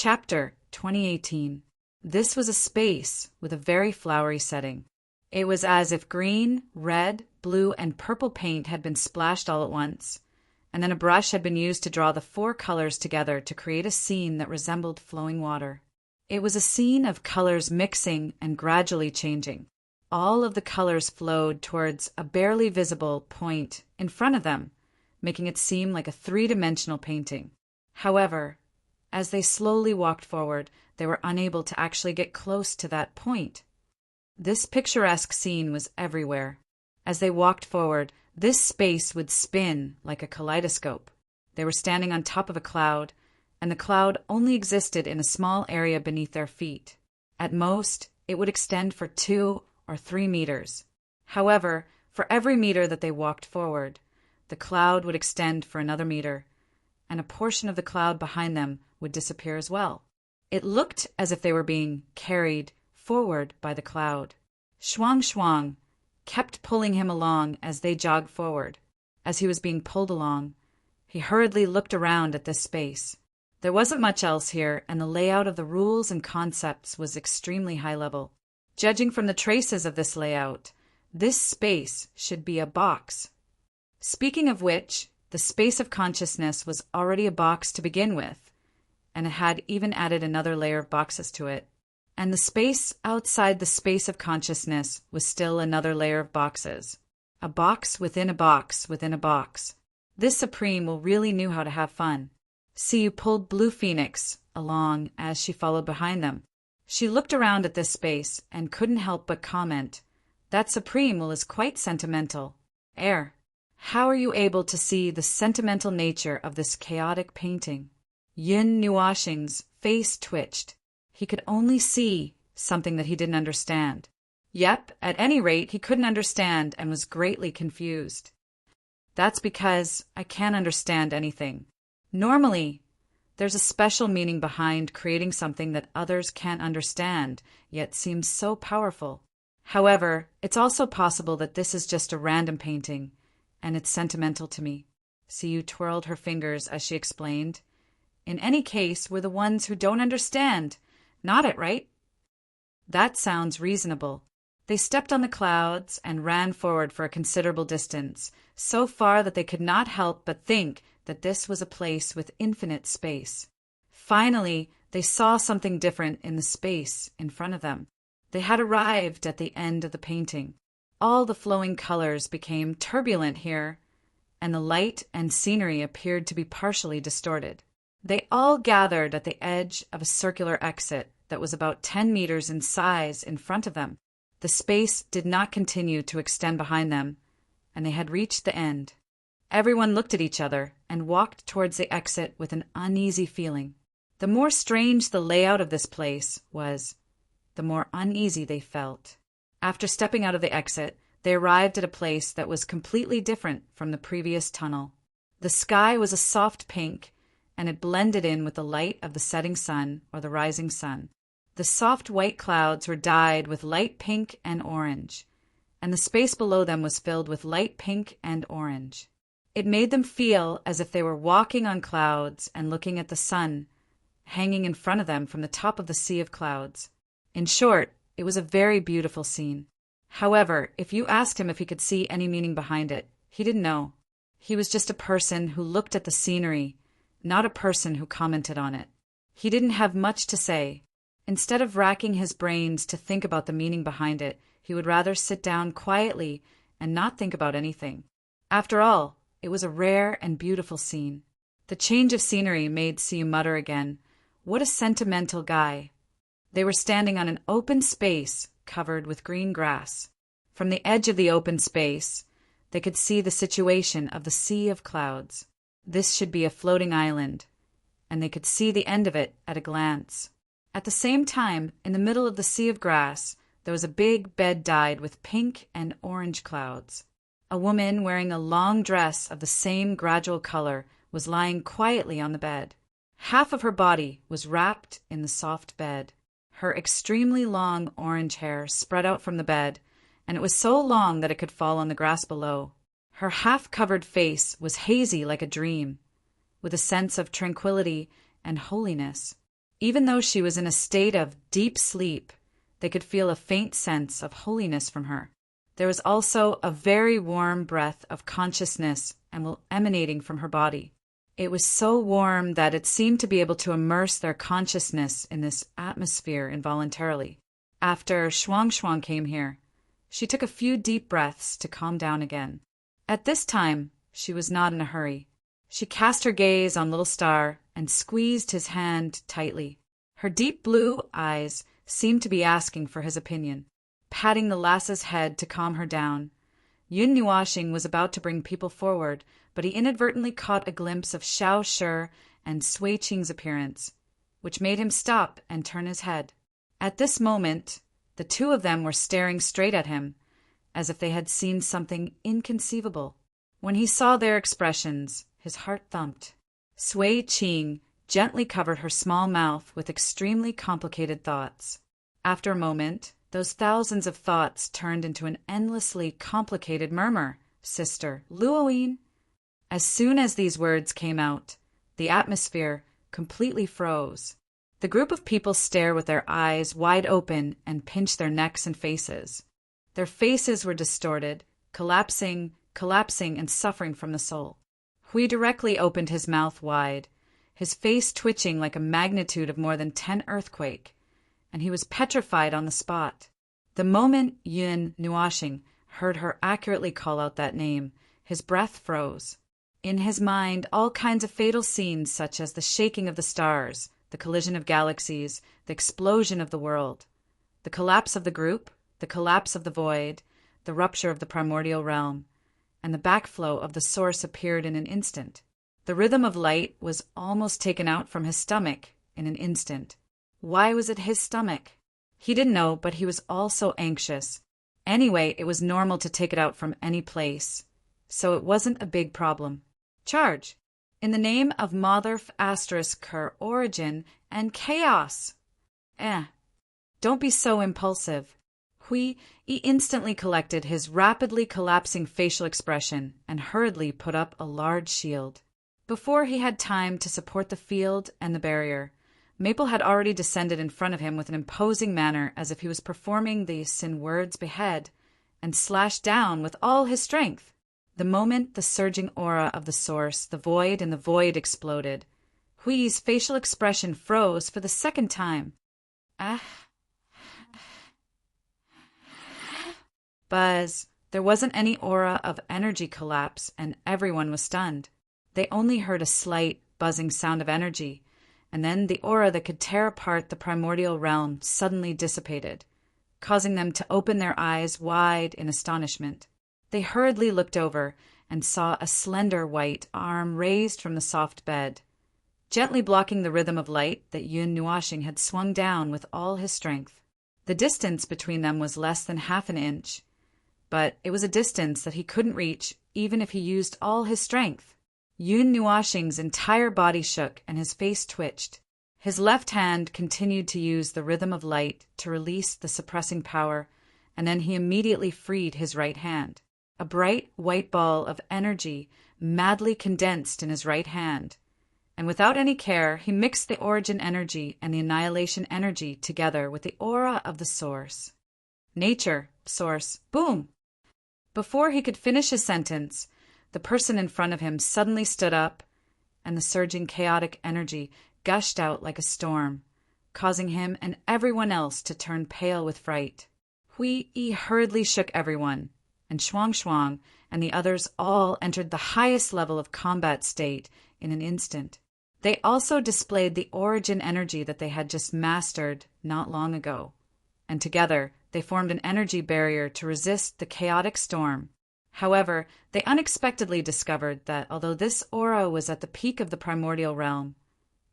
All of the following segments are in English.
Chapter 2018. This was a space with a very flowery setting. It was as if green, red, blue, and purple paint had been splashed all at once, and then a brush had been used to draw the four colors together to create a scene that resembled flowing water. It was a scene of colors mixing and gradually changing. All of the colors flowed towards a barely visible point in front of them, making it seem like a three-dimensional painting. However, as they slowly walked forward, they were unable to actually get close to that point. This picturesque scene was everywhere. As they walked forward, this space would spin like a kaleidoscope. They were standing on top of a cloud, and the cloud only existed in a small area beneath their feet. At most, it would extend for 2 or 3 meters. However, for every meter that they walked forward, the cloud would extend for another meter, and a portion of the cloud behind them would disappear as well. It looked as if they were being carried forward by the cloud. Shuang Shuang kept pulling him along as they jogged forward. As he was being pulled along, he hurriedly looked around at this space. There wasn't much else here, and the layout of the rules and concepts was extremely high level. Judging from the traces of this layout, this space should be a box. Speaking of which, the space of consciousness was already a box to begin with, and it had even added another layer of boxes to it. And the space outside the space of consciousness was still another layer of boxes. A box within a box within a box. This Supreme really knew how to have fun. Siyu pulled Blue Phoenix along as she followed behind them. She looked around at this space and couldn't help but comment, "That Supreme is quite sentimental. How are you able to see the sentimental nature of this chaotic painting?" Yun Nuoxing's face twitched. He could only see something that he didn't understand. Yep, at any rate, he couldn't understand and was greatly confused. "That's because I can't understand anything. Normally, there's a special meaning behind creating something that others can't understand, yet seems so powerful. However, it's also possible that this is just a random painting, and it's sentimental to me." Siyu twirled her fingers as she explained. "In any case, we're the ones who don't understand. Not it, right?" "That sounds reasonable." They stepped on the clouds and ran forward for a considerable distance, so far that they could not help but think that this was a place with infinite space. Finally, they saw something different in the space in front of them. They had arrived at the end of the painting. All the flowing colors became turbulent here, and the light and scenery appeared to be partially distorted. They all gathered at the edge of a circular exit that was about 10 meters in size in front of them. The space did not continue to extend behind them, and they had reached the end. Everyone looked at each other and walked towards the exit with an uneasy feeling. The more strange the layout of this place was, the more uneasy they felt. After stepping out of the exit, they arrived at a place that was completely different from the previous tunnel. The sky was a soft pink, and it blended in with the light of the setting sun or the rising sun. The soft white clouds were dyed with light pink and orange, and the space below them was filled with light pink and orange. It made them feel as if they were walking on clouds and looking at the sun hanging in front of them from the top of the sea of clouds. In short, it was a very beautiful scene. However, if you asked him if he could see any meaning behind it, he didn't know. He was just a person who looked at the scenery, not a person who commented on it. He didn't have much to say. Instead of racking his brains to think about the meaning behind it, he would rather sit down quietly and not think about anything. After all, it was a rare and beautiful scene. The change of scenery made Siyu mutter again, "What a sentimental guy." They were standing on an open space covered with green grass. From the edge of the open space, they could see the situation of the sea of clouds. This should be a floating island, and they could see the end of it at a glance. At the same time, in the middle of the sea of grass, there was a big bed dyed with pink and orange clouds. A woman wearing a long dress of the same gradual color was lying quietly on the bed. Half of her body was wrapped in the soft bed. Her extremely long orange hair spread out from the bed, and it was so long that it could fall on the grass below. Her half-covered face was hazy like a dream, with a sense of tranquility and holiness. Even though she was in a state of deep sleep, they could feel a faint sense of holiness from her. There was also a very warm breath of consciousness emanating from her body. It was so warm that it seemed to be able to immerse their consciousness in this atmosphere involuntarily. After Shuang Shuang came here, she took a few deep breaths to calm down again. At this time, she was not in a hurry. She cast her gaze on Little Star and squeezed his hand tightly. Her deep blue eyes seemed to be asking for his opinion. Patting the lass's head to calm her down, Yun Nuashing was about to bring people forward, but he inadvertently caught a glimpse of Xiao Shi and Sui Qing's appearance, which made him stop and turn his head. At this moment, the two of them were staring straight at him, as if they had seen something inconceivable. When he saw their expressions, his heart thumped. Sui Qing gently covered her small mouth with extremely complicated thoughts. After a moment, those thousands of thoughts turned into an endlessly complicated murmur. Sister Luoyin. As soon as these words came out, the atmosphere completely froze. The group of people stare with their eyes wide open and pinch their necks and faces. Their faces were distorted, collapsing and suffering from the soul. Hui directly opened his mouth wide, his face twitching like a magnitude of more than 10 earthquake, and he was petrified on the spot. The moment Yun Nuashing heard her accurately call out that name, his breath froze. In his mind, all kinds of fatal scenes such as the shaking of the stars, the collision of galaxies, the explosion of the world, the collapse of the group, the collapse of the void, the rupture of the primordial realm, and the backflow of the source appeared in an instant. The rhythm of light was almost taken out from his stomach in an instant. Why was it his stomach? He didn't know, but he was also anxious. Anyway, it was normal to take it out from any place, so it wasn't a big problem. Charge! In the name of Mother ****, origin, and chaos! Don't be so impulsive. Hui instantly collected his rapidly collapsing facial expression and hurriedly put up a large shield. Before he had time to support the field and the barrier, Maple had already descended in front of him with an imposing manner as if he was performing the Sin Word's behead, and slashed down with all his strength. The moment the surging aura of the source, the void, and the void exploded, Hui's facial expression froze for the second time. Buzz. There wasn't any aura of energy collapse, and everyone was stunned. They only heard a slight, buzzing sound of energy, and then the aura that could tear apart the primordial realm suddenly dissipated, causing them to open their eyes wide in astonishment. They hurriedly looked over and saw a slender white arm raised from the soft bed, gently blocking the rhythm of light that Yun Nuashing had swung down with all his strength. The distance between them was less than half an inch, but it was a distance that he couldn't reach even if he used all his strength. Yun Nuashing's entire body shook and his face twitched. His left hand continued to use the rhythm of light to release the suppressing power, and then he immediately freed his right hand. A bright white ball of energy madly condensed in his right hand, and without any care he mixed the origin energy and the annihilation energy together with the aura of the source. Nature, source, boom! Before he could finish his sentence, the person in front of him suddenly stood up, and the surging chaotic energy gushed out like a storm, causing him and everyone else to turn pale with fright. Hui hurriedly shook everyone, and Shuang Shuang and the others all entered the highest level of combat state in an instant. They also displayed the origin energy that they had just mastered not long ago, and together they formed an energy barrier to resist the chaotic storm. However, they unexpectedly discovered that although this aura was at the peak of the primordial realm,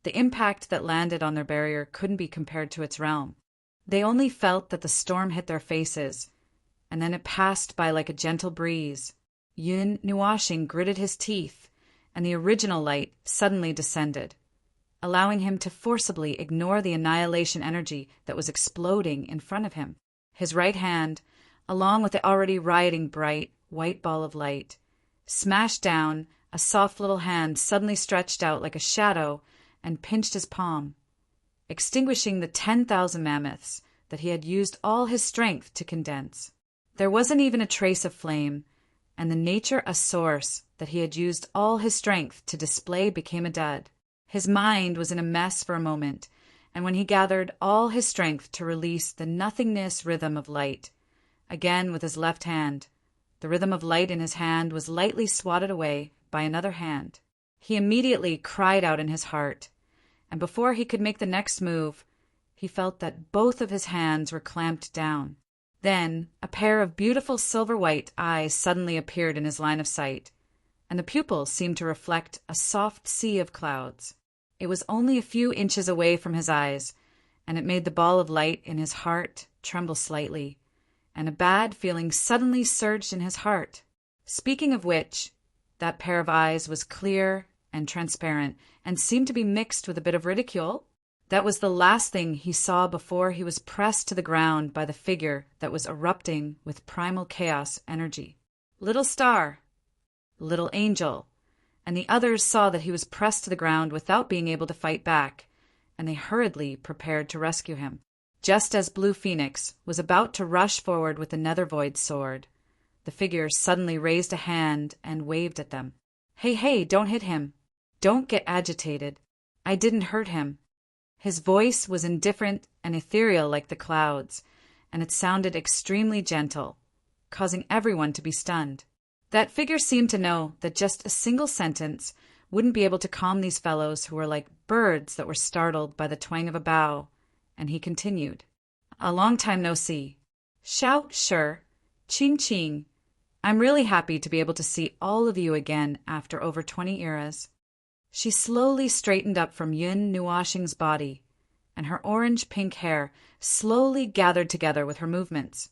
the impact that landed on their barrier couldn't be compared to its realm. They only felt that the storm hit their faces, and then it passed by like a gentle breeze. Yun Nuashing gritted his teeth, and the original light suddenly descended, allowing him to forcibly ignore the annihilation energy that was exploding in front of him. His right hand, along with the already rioting bright, white ball of light, smashed down. A soft little hand suddenly stretched out like a shadow and pinched his palm. extinguishing the 10,000 mammoths that he had used all his strength to condense. There wasn't even a trace of flame, and the nature a source that he had used all his strength to display became a dud. His mind was in a mess for a moment, and when he gathered all his strength to release the nothingness rhythm of light, again with his left hand, the rhythm of light in his hand was lightly swatted away by another hand. He immediately cried out in his heart, and before he could make the next move, he felt that both of his hands were clamped down. Then a pair of beautiful silver-white eyes suddenly appeared in his line of sight, and the pupils seemed to reflect a soft sea of clouds. It was only a few inches away from his eyes, and it made the ball of light in his heart tremble slightly, and a bad feeling suddenly surged in his heart. Speaking of which, that pair of eyes was clear and transparent, and seemed to be mixed with a bit of ridicule. That was the last thing he saw before he was pressed to the ground by the figure that was erupting with primal chaos energy. Little Star, Little Angel, and the others saw that he was pressed to the ground without being able to fight back, and they hurriedly prepared to rescue him. Just as Blue Phoenix was about to rush forward with the Nether Void sword, the figure suddenly raised a hand and waved at them. "Hey, hey, don't hit him. Don't get agitated. I didn't hurt him." His voice was indifferent and ethereal like the clouds, and it sounded extremely gentle, causing everyone to be stunned. That figure seemed to know that just a single sentence wouldn't be able to calm these fellows who were like birds that were startled by the twang of a bow, and he continued. "A long time no see. Shout, sure. Ching ching. I'm really happy to be able to see all of you again after over 20 eras." She slowly straightened up from Yun Nuashing's body, and her orange-pink hair slowly gathered together with her movements,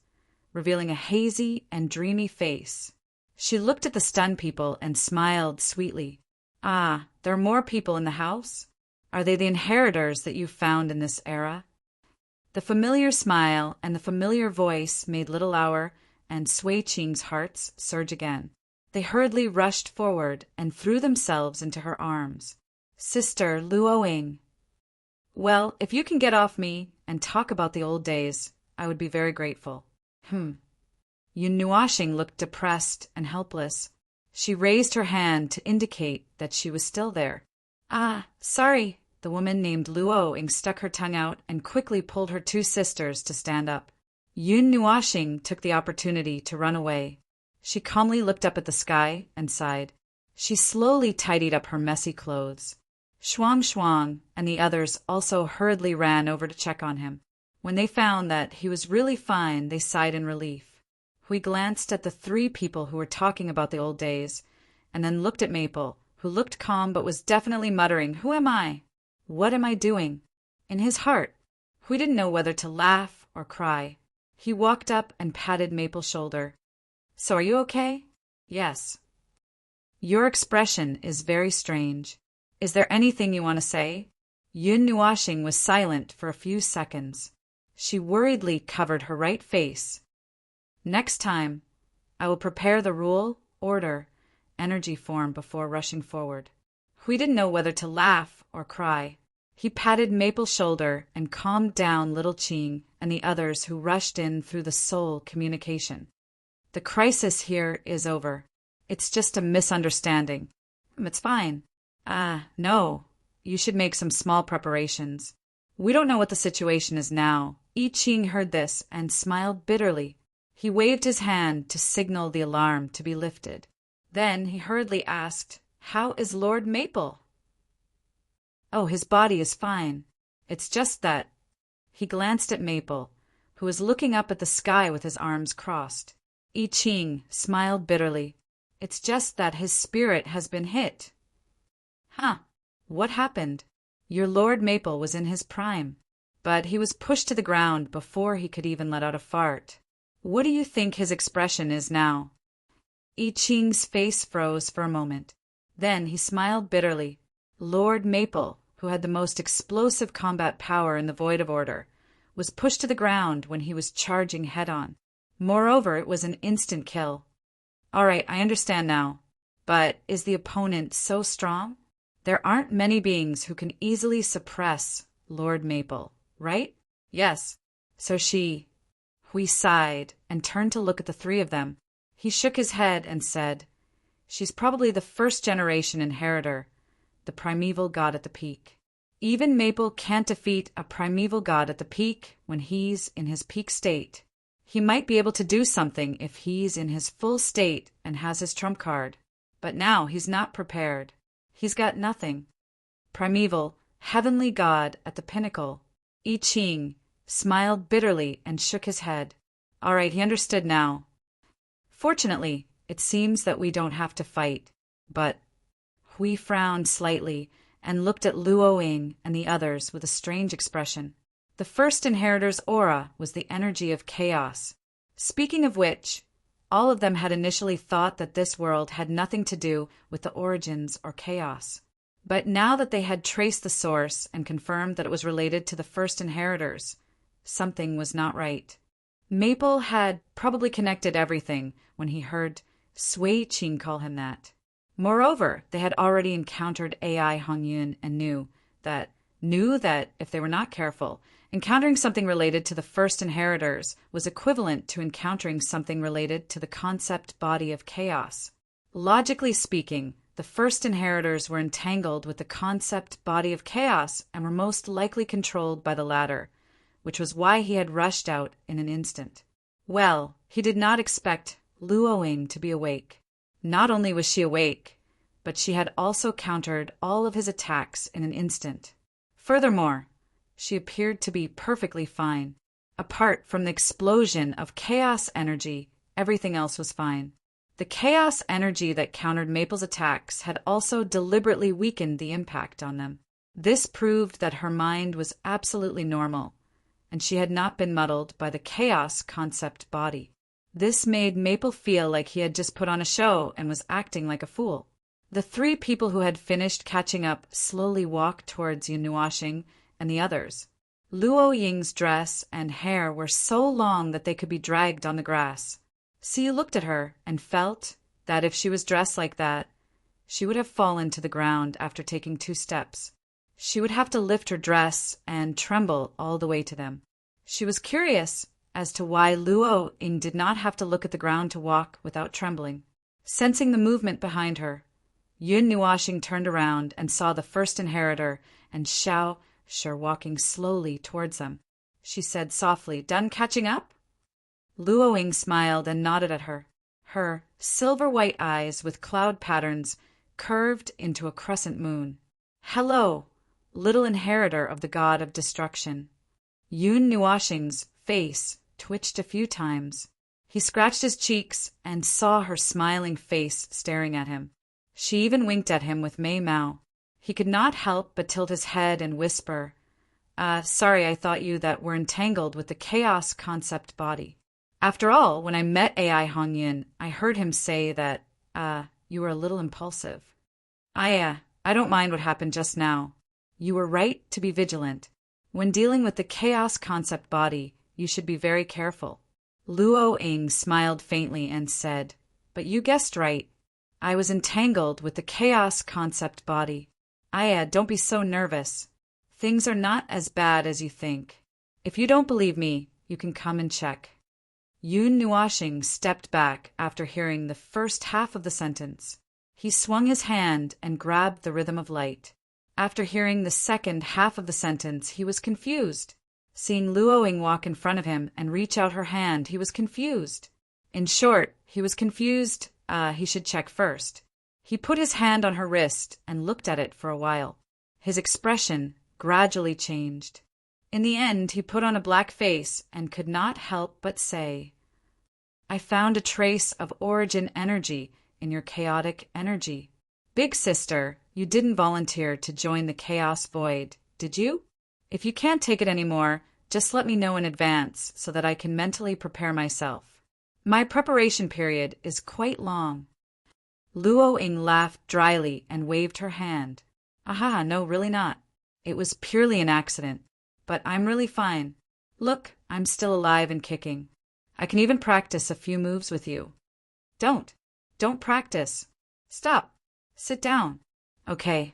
revealing a hazy and dreamy face. She looked at the stunned people and smiled sweetly. "Ah, there are more people in the house? Are they the inheritors that you found in this era?" The familiar smile and the familiar voice made Little Hour and Sui Ching's hearts surge again. They hurriedly rushed forward and threw themselves into her arms. "Sister Luoing." "Well, if you can get off me and talk about the old days, I would be very grateful." Yun Nuashing looked depressed and helpless. She raised her hand to indicate that she was still there. "Ah, sorry." The woman named Luoing stuck her tongue out and quickly pulled her two sisters to stand up. Yun Nuashing took the opportunity to run away. She calmly looked up at the sky and sighed. She slowly tidied up her messy clothes. Shuang Shuang and the others also hurriedly ran over to check on him. When they found that he was really fine, they sighed in relief. We glanced at the three people who were talking about the old days, and then looked at Maple, who looked calm but was definitely muttering, "Who am I? What am I doing?" In his heart, we didn't know whether to laugh or cry. He walked up and patted Maple's shoulder. "So are you okay?" "Yes." "Your expression is very strange. Is there anything you want to say?" Yun Nuashing was silent for a few seconds. She worriedly covered her right face. "Next time, I will prepare the rule, order, energy form before rushing forward." We didn't know whether to laugh or cry. He patted Maple's shoulder and calmed down Little Ching and the others who rushed in through the soul communication. "The crisis here is over. It's just a misunderstanding." "It's fine." No. You should make some small preparations. We don't know what the situation is now." I Ching heard this and smiled bitterly. He waved his hand to signal the alarm to be lifted. Then he hurriedly asked, "How is Lord Maple?" "Oh, his body is fine. It's just that—" He glanced at Maple, who was looking up at the sky with his arms crossed. I Ching smiled bitterly. "It's just that his spirit has been hit." "Huh. What happened?" "Your Lord Maple was in his prime, but he was pushed to the ground before he could even let out a fart. What do you think his expression is now?" I Ching's face froze for a moment. Then he smiled bitterly. Lord Maple, who had the most explosive combat power in the Void of Order, was pushed to the ground when he was charging head-on. Moreover, it was an instant kill. "All right, I understand now. But is the opponent so strong?" "There aren't many beings who can easily suppress Lord Maple, right? Yes. So we sighed and turned to look at the three of them. He shook his head and said, "She's probably the first-generation inheritor, the primeval god at the peak. Even Maple can't defeat a primeval god at the peak when he's in his peak state. He might be able to do something if he's in his full state and has his trump card. But now he's not prepared. He's got nothing. Primeval, heavenly god at the pinnacle." I Ching smiled bitterly and shook his head. All right, he understood now. "Fortunately, it seems that we don't have to fight, but—" Hui frowned slightly and looked at Luo Ying and the others with a strange expression. The first inheritor's aura was the energy of chaos. Speaking of which, all of them had initially thought that this world had nothing to do with the origins or chaos. But now that they had traced the source and confirmed that it was related to the first inheritors, something was not right. Maple had probably connected everything when he heard Sui Qing call him that. Moreover, they had already encountered AI Hongyun and knew that if they were not careful, encountering something related to the first inheritors was equivalent to encountering something related to the concept body of chaos. Logically speaking, the first inheritors were entangled with the concept body of chaos and were most likely controlled by the latter, which was why he had rushed out in an instant. Well, he did not expect Luo Ying to be awake. Not only was she awake, but she had also countered all of his attacks in an instant. Furthermore, she appeared to be perfectly fine. Apart from the explosion of chaos energy, everything else was fine. The chaos energy that countered Maple's attacks had also deliberately weakened the impact on them. This proved that her mind was absolutely normal, and she had not been muddled by the chaos concept body. This made Maple feel like he had just put on a show and was acting like a fool. The three people who had finished catching up slowly walked towards Yun Nuoxing and the others. Luo Ying's dress and hair were so long that they could be dragged on the grass. Si looked at her and felt that if she was dressed like that, she would have fallen to the ground after taking 2 steps. She would have to lift her dress and tremble all the way to them. She was curious as to why Luo Ying did not have to look at the ground to walk without trembling. Sensing the movement behind her, Yun Nuoxing turned around and saw the first inheritor and Xiao Shi walking slowly towards them. She said softly, "Done catching up?" Luo Ying smiled and nodded at her. Her silver-white eyes with cloud patterns curved into a crescent moon. "Hello, little inheritor of the god of destruction." Yun Nuoxing's face twitched a few times. He scratched his cheeks and saw her smiling face staring at him. She even winked at him with Mei Mao. He could not help but tilt his head and whisper, "Sorry, I thought you that were entangled with the chaos concept body. After all, when I met AI Hongyun, I heard him say that, you were a little impulsive." I don't mind what happened just now. You were right to be vigilant. When dealing with the chaos concept body, you should be very careful." Luo Ying smiled faintly and said, "But you guessed right. I was entangled with the chaos concept body. Don't be so nervous. Things are not as bad as you think. If you don't believe me, you can come and check." Yun Nuoxing stepped back after hearing the first half of the sentence. He swung his hand and grabbed the rhythm of light. After hearing the second half of the sentence, he was confused. Seeing Luo Ying walk in front of him and reach out her hand, he was confused. In short, he was confused. He should check first. He put his hand on her wrist and looked at it for a while. His expression gradually changed. In the end, he put on a black face and could not help but say, "I found a trace of origin energy in your chaotic energy. Big sister, you didn't volunteer to join the chaos void, did you? If you can't take it anymore, just let me know in advance so that I can mentally prepare myself. My preparation period is quite long." Luo Ying laughed dryly and waved her hand. "Aha, no, really not. It was purely an accident. But I'm really fine. Look, I'm still alive and kicking. I can even practice a few moves with you." Don't practice. Stop. Sit down." "Okay."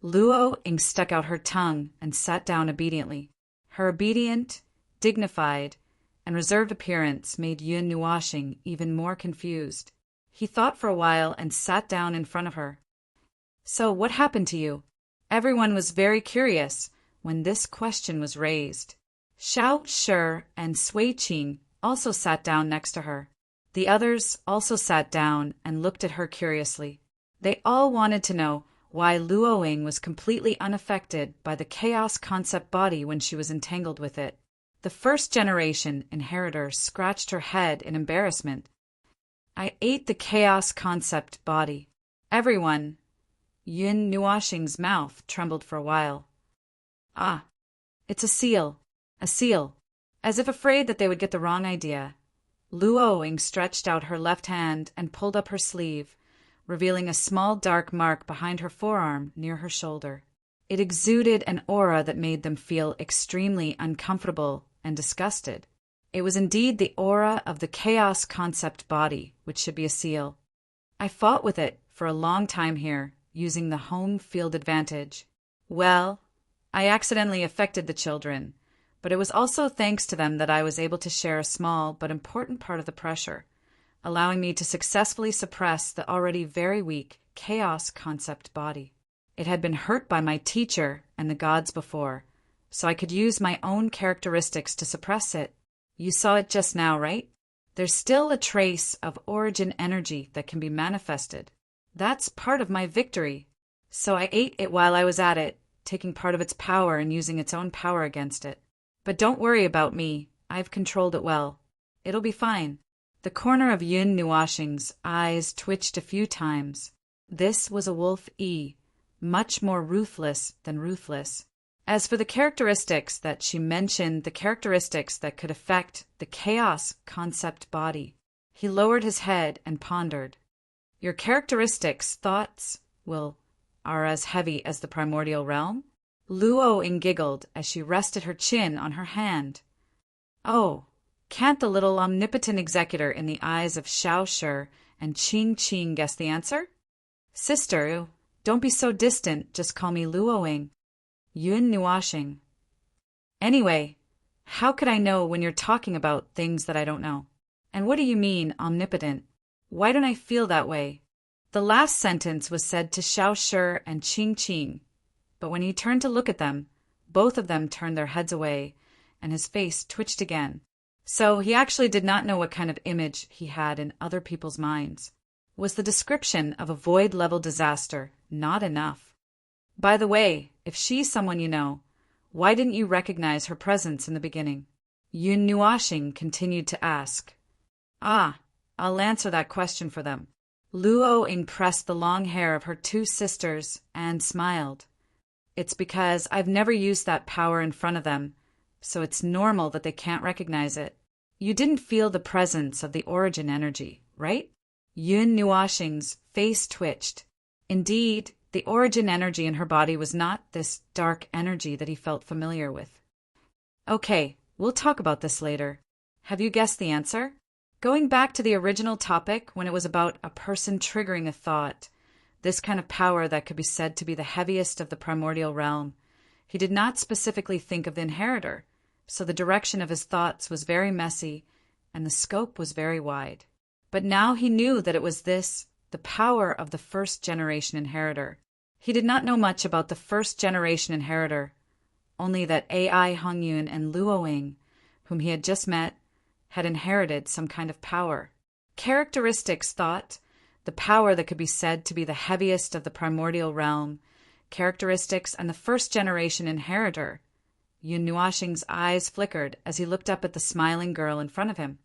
Luo Ying stuck out her tongue and sat down obediently. Her obedient, dignified, and reserved appearance made Yun Nuoxing even more confused. He thought for a while and sat down in front of her. "So, what happened to you?" Everyone was very curious when this question was raised. Xiao Shi and Sui Qing also sat down next to her. The others also sat down and looked at her curiously. They all wanted to know why Luo Ying was completely unaffected by the chaos concept body when she was entangled with it. The first-generation inheritor scratched her head in embarrassment. "I ate the chaos concept body." Everyone, Yun Nuoxing's mouth trembled for a while. "Ah, it's a seal. A seal." As if afraid that they would get the wrong idea, Luo Ying stretched out her left hand and pulled up her sleeve, revealing a small dark mark behind her forearm near her shoulder. It exuded an aura that made them feel extremely uncomfortable and disgusted. It was indeed the aura of the chaos concept body, which should be a seal. "I fought with it for a long time here, using the home field advantage. Well, I accidentally affected the children, but it was also thanks to them that I was able to share a small but important part of the pressure, allowing me to successfully suppress the already very weak chaos concept body. It had been hurt by my teacher and the gods before, so I could use my own characteristics to suppress it. You saw it just now, right? There's still a trace of origin energy that can be manifested. That's part of my victory. So I ate it while I was at it, taking part of its power and using its own power against it. But don't worry about me. I've controlled it well. It'll be fine." The corner of Yun Nuoxing's eyes twitched a few times. This was a wolf E, much more ruthless than ruthless. As for the characteristics that she mentioned, the characteristics that could affect the chaos concept body, he lowered his head and pondered. "Your characteristics, thoughts, are as heavy as the primordial realm?" Luo Ying giggled as she rested her chin on her hand. "Oh, can't the little omnipotent executor in the eyes of Xiao Shi and Qing Qing guess the answer?" "Sister, don't be so distant, just call me Luo Ying." Yun Nuoxing. "Anyway, how could I know when you're talking about things that I don't know? And what do you mean, omnipotent? Why don't I feel that way?" The last sentence was said to Xiao Shi and Qing Qing, but when he turned to look at them, both of them turned their heads away, and his face twitched again. So he actually did not know what kind of image he had in other people's minds. Was the description of a void-level disaster not enough? By the way, if she's someone you know, why didn't you recognize her presence in the beginning? Yun Nuoxing continued to ask. "Ah, I'll answer that question for them." Luo Ying pressed the long hair of her two sisters and smiled. "It's because I've never used that power in front of them, so it's normal that they can't recognize it. You didn't feel the presence of the origin energy, right?" Yun Nuoxing's face twitched. Indeed, the origin energy in her body was not this dark energy that he felt familiar with. "Okay, we'll talk about this later. Have you guessed the answer?" Going back to the original topic when it was about a person triggering a thought, this kind of power that could be said to be the heaviest of the primordial realm, he did not specifically think of the inheritor, so the direction of his thoughts was very messy and the scope was very wide. But now he knew that it was this, the power of the first-generation inheritor. He did not know much about the first-generation inheritor, only that AI Hongyun and Luo Ying, whom he had just met, had inherited some kind of power. Characteristics thought, the power that could be said to be the heaviest of the primordial realm, characteristics and the first-generation inheritor. Yun Nuoxing's eyes flickered as he looked up at the smiling girl in front of him.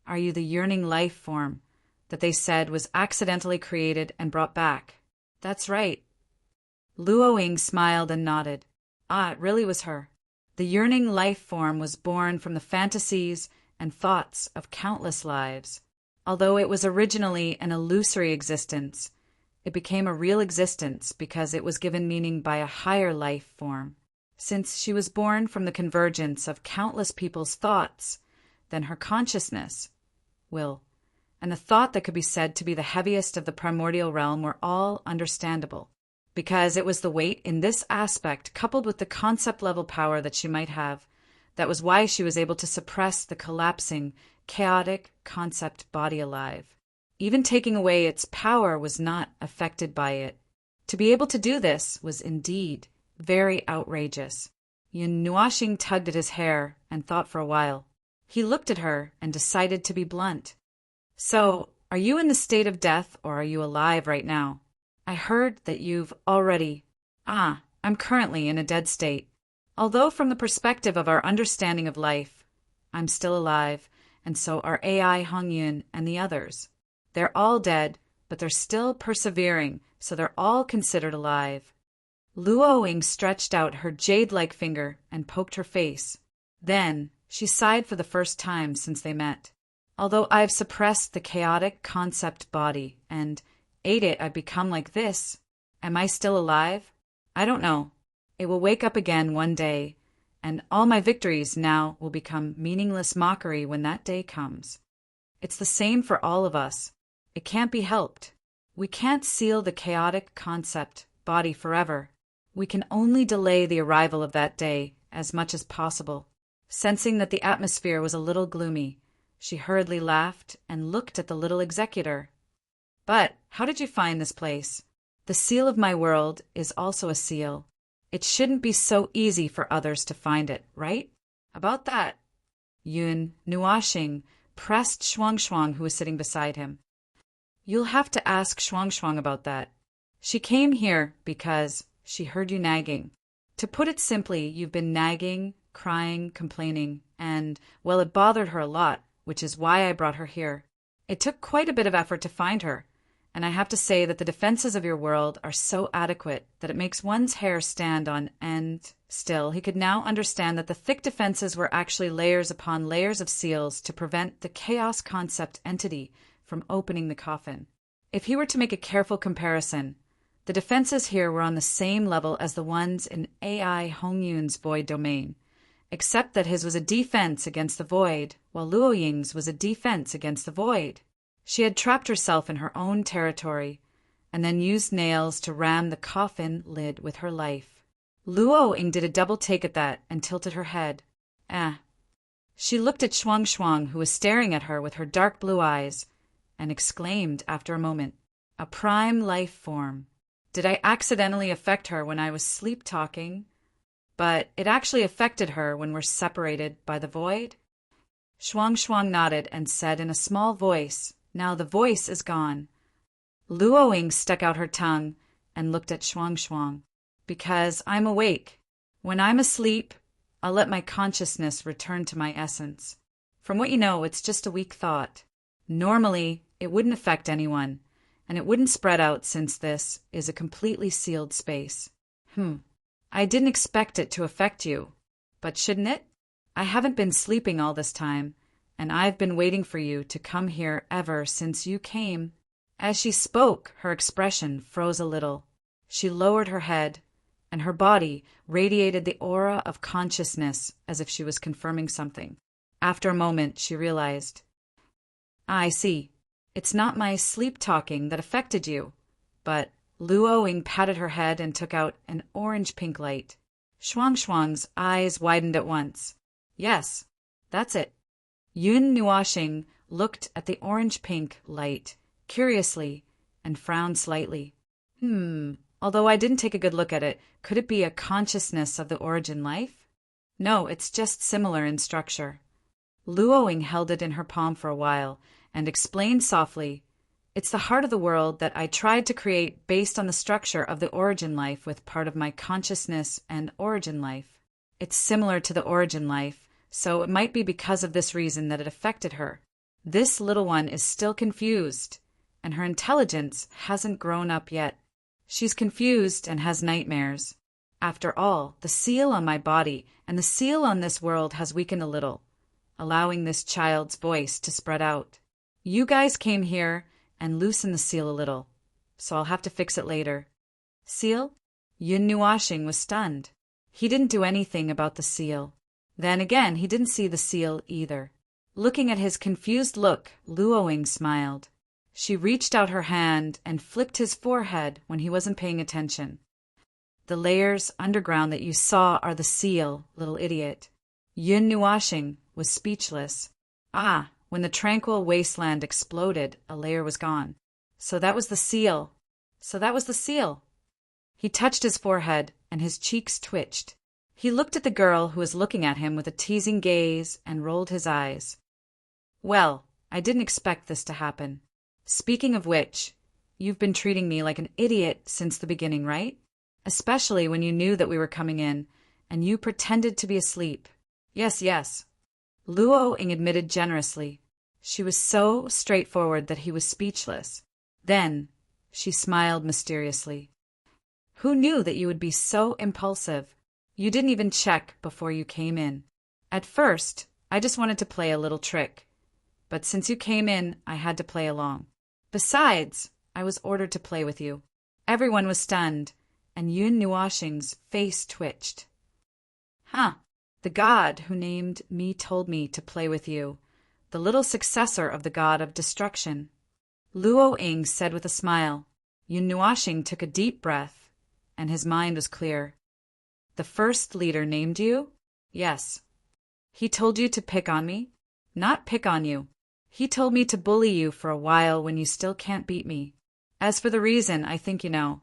Are you the yearning life form that they said was accidentally created and brought back?" "That's right." Luo Ying smiled and nodded. "Ah, it really was her. The yearning life form was born from the fantasies and thoughts of countless lives. Although it was originally an illusory existence, it became a real existence because it was given meaning by a higher life form. Since she was born from the convergence of countless people's thoughts, then her consciousness, will, and the thought that could be said to be the heaviest of the primordial realm were all understandable, because it was the weight in this aspect coupled with the concept-level power that she might have. That was why she was able to suppress the collapsing, chaotic concept body alive. Even taking away its power was not affected by it. To be able to do this was indeed very outrageous. Yun Nuashing tugged at his hair and thought for a while. He looked at her and decided to be blunt. So, are you in the state of death or are you alive right now? I heard that you've already… I'm currently in a dead state. Although from the perspective of our understanding of life, I'm still alive, and so are AI Hongyun and the others. They're all dead, but they're still persevering, so they're all considered alive. Luoying stretched out her jade-like finger and poked her face. Then, she sighed for the first time since they met. Although I've suppressed the chaotic concept body and ate it, I've become like this. Am I still alive? I don't know. It will wake up again one day, and all my victories now will become meaningless mockery when that day comes. It's the same for all of us. It can't be helped. We can't seal the chaotic concept body forever. We can only delay the arrival of that day as much as possible. Sensing that the atmosphere was a little gloomy, she hurriedly laughed and looked at the little executor. But how did you find this place? The seal of my world is also a seal. It shouldn't be so easy for others to find it, right? About that, Yun Nuashing pressed Shuang, who was sitting beside him. You'll have to ask Shuang about that. She came here because she heard you nagging. To put it simply, you've been nagging, crying, complaining, and, well, it bothered her a lot, which is why I brought her here. It took quite a bit of effort to find her, and I have to say that the defenses of your world are so adequate that it makes one's hair stand on end. Still, he could now understand that the thick defenses were actually layers upon layers of seals to prevent the chaos concept entity from opening the coffin. If he were to make a careful comparison, the defenses here were on the same level as the ones in AI Hongyun's void domain, except that his was a defense against the void, while Luoying's was a defense against the void. She had trapped herself in her own territory, and then used nails to ram the coffin lid with her life. Luoying did a double take at that and tilted her head. She looked at Shuang, who was staring at her with her dark blue eyes, and exclaimed after a moment, "A prime life form. Did I accidentally affect her when I was sleep-talking? But it actually affected her when we're separated by the void?" Shuang nodded and said in a small voice, "Now the voice is gone." Luoying stuck out her tongue and looked at Shuang. "Because I'm awake. When I'm asleep, I'll let my consciousness return to my essence. From what you know, it's just a weak thought. Normally, it wouldn't affect anyone, and it wouldn't spread out since this is a completely sealed space." I didn't expect it to affect you. But shouldn't it? I haven't been sleeping all this time, and I've been waiting for you to come here ever since you came. As she spoke, her expression froze a little. She lowered her head, and her body radiated the aura of consciousness as if she was confirming something. After a moment, she realized, I see. It's not my sleep-talking that affected you, but Luoying patted her head and took out an orange-pink light. Shuang's eyes widened at once. Yes, that's it. Yun Nuashing looked at the orange-pink light curiously and frowned slightly. Although I didn't take a good look at it, could it be a consciousness of the origin life? No, it's just similar in structure. Luoying held it in her palm for a while and explained softly, "It's the heart of the world that I tried to create based on the structure of the origin life with part of my consciousness and origin life. It's similar to the origin life, so it might be because of this reason that it affected her. This little one is still confused, and her intelligence hasn't grown up yet. She's confused and has nightmares. After all, the seal on my body and the seal on this world has weakened a little, allowing this child's voice to spread out. You guys came here and loosened the seal a little, so I'll have to fix it later." "Seal?" Yun Nuashing was stunned. He didn't do anything about the seal. Then again, he didn't see the seal either. Looking at his confused look, Luoying smiled. She reached out her hand and flipped his forehead when he wasn't paying attention. The layers underground that you saw are the seal, little idiot. Yun Nuashing was speechless. Ah, when the tranquil wasteland exploded, a layer was gone. So that was the seal. So that was the seal. He touched his forehead, and his cheeks twitched. He looked at the girl who was looking at him with a teasing gaze and rolled his eyes. Well, I didn't expect this to happen. Speaking of which, you've been treating me like an idiot since the beginning, right? Especially when you knew that we were coming in, and you pretended to be asleep. Yes, yes. Luo Ying admitted generously. She was so straightforward that he was speechless. Then, she smiled mysteriously. Who knew that you would be so impulsive? You didn't even check before you came in. At first, I just wanted to play a little trick. But since you came in, I had to play along. Besides, I was ordered to play with you. Everyone was stunned, and Yun Nuashing's face twitched. Huh. The god who named me told me to play with you, the little successor of the god of destruction. Luo Ying said with a smile. Yun Nuashing took a deep breath, and his mind was clear. The first leader named you? Yes. He told you to pick on me? Not pick on you. He told me to bully you for a while when you still can't beat me. As for the reason, I think you know.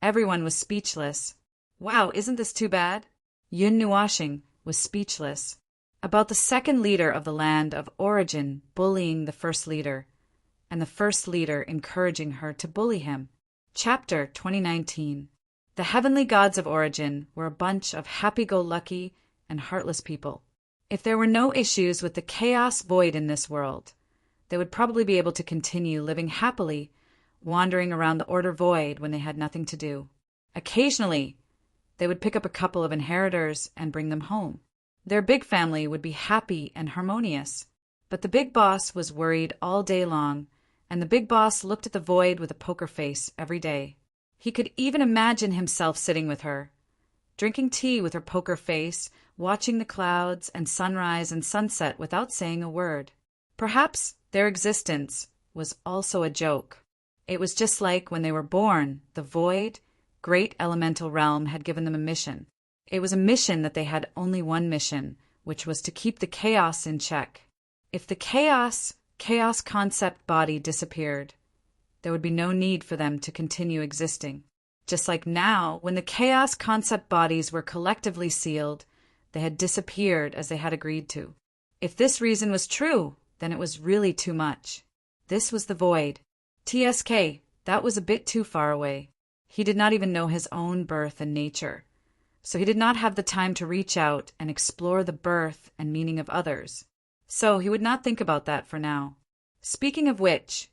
Everyone was speechless. Wow, isn't this too bad? Yun Nuashing was speechless. About the second leader of the land of origin bullying the first leader, and the first leader encouraging her to bully him. Chapter 2019. The heavenly gods of origin were a bunch of happy-go-lucky and heartless people. If there were no issues with the chaos void in this world, they would probably be able to continue living happily, wandering around the order void when they had nothing to do. Occasionally, they would pick up a couple of inheritors and bring them home. Their big family would be happy and harmonious. But the big boss was worried all day long, and the big boss looked at the void with a poker face every day. He could even imagine himself sitting with her, drinking tea with her poker face, watching the clouds and sunrise and sunset without saying a word. Perhaps their existence was also a joke. It was just like when they were born, the void, great elemental realm had given them a mission. It was a mission that they had only one mission, which was to keep the chaos in check. If the chaos concept body disappeared, there would be no need for them to continue existing. Just like now, when the chaos concept bodies were collectively sealed, they had disappeared as they had agreed to. If this reason was true, then it was really too much. This was the void. TSK, that was a bit too far away. He did not even know his own birth and nature, so he did not have the time to reach out and explore the birth and meaning of others. So he would not think about that for now. Speaking of which,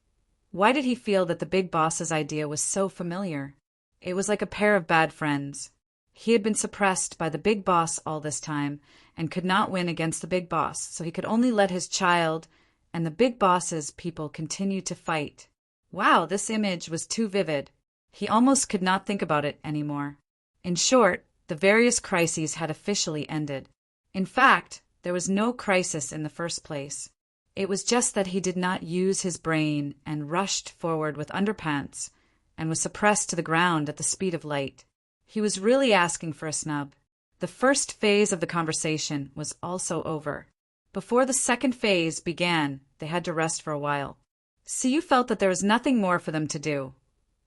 why did he feel that the big boss's idea was so familiar? It was like a pair of bad friends. He had been suppressed by the big boss all this time and could not win against the big boss, so he could only let his child and the big boss's people continue to fight. Wow, this image was too vivid. He almost could not think about it anymore. In short, the various crises had officially ended. In fact, there was no crisis in the first place. It was just that he did not use his brain and rushed forward with underpants and was suppressed to the ground at the speed of light. He was really asking for a snub. The first phase of the conversation was also over. Before the second phase began, they had to rest for a while. Siyu felt that there was nothing more for them to do.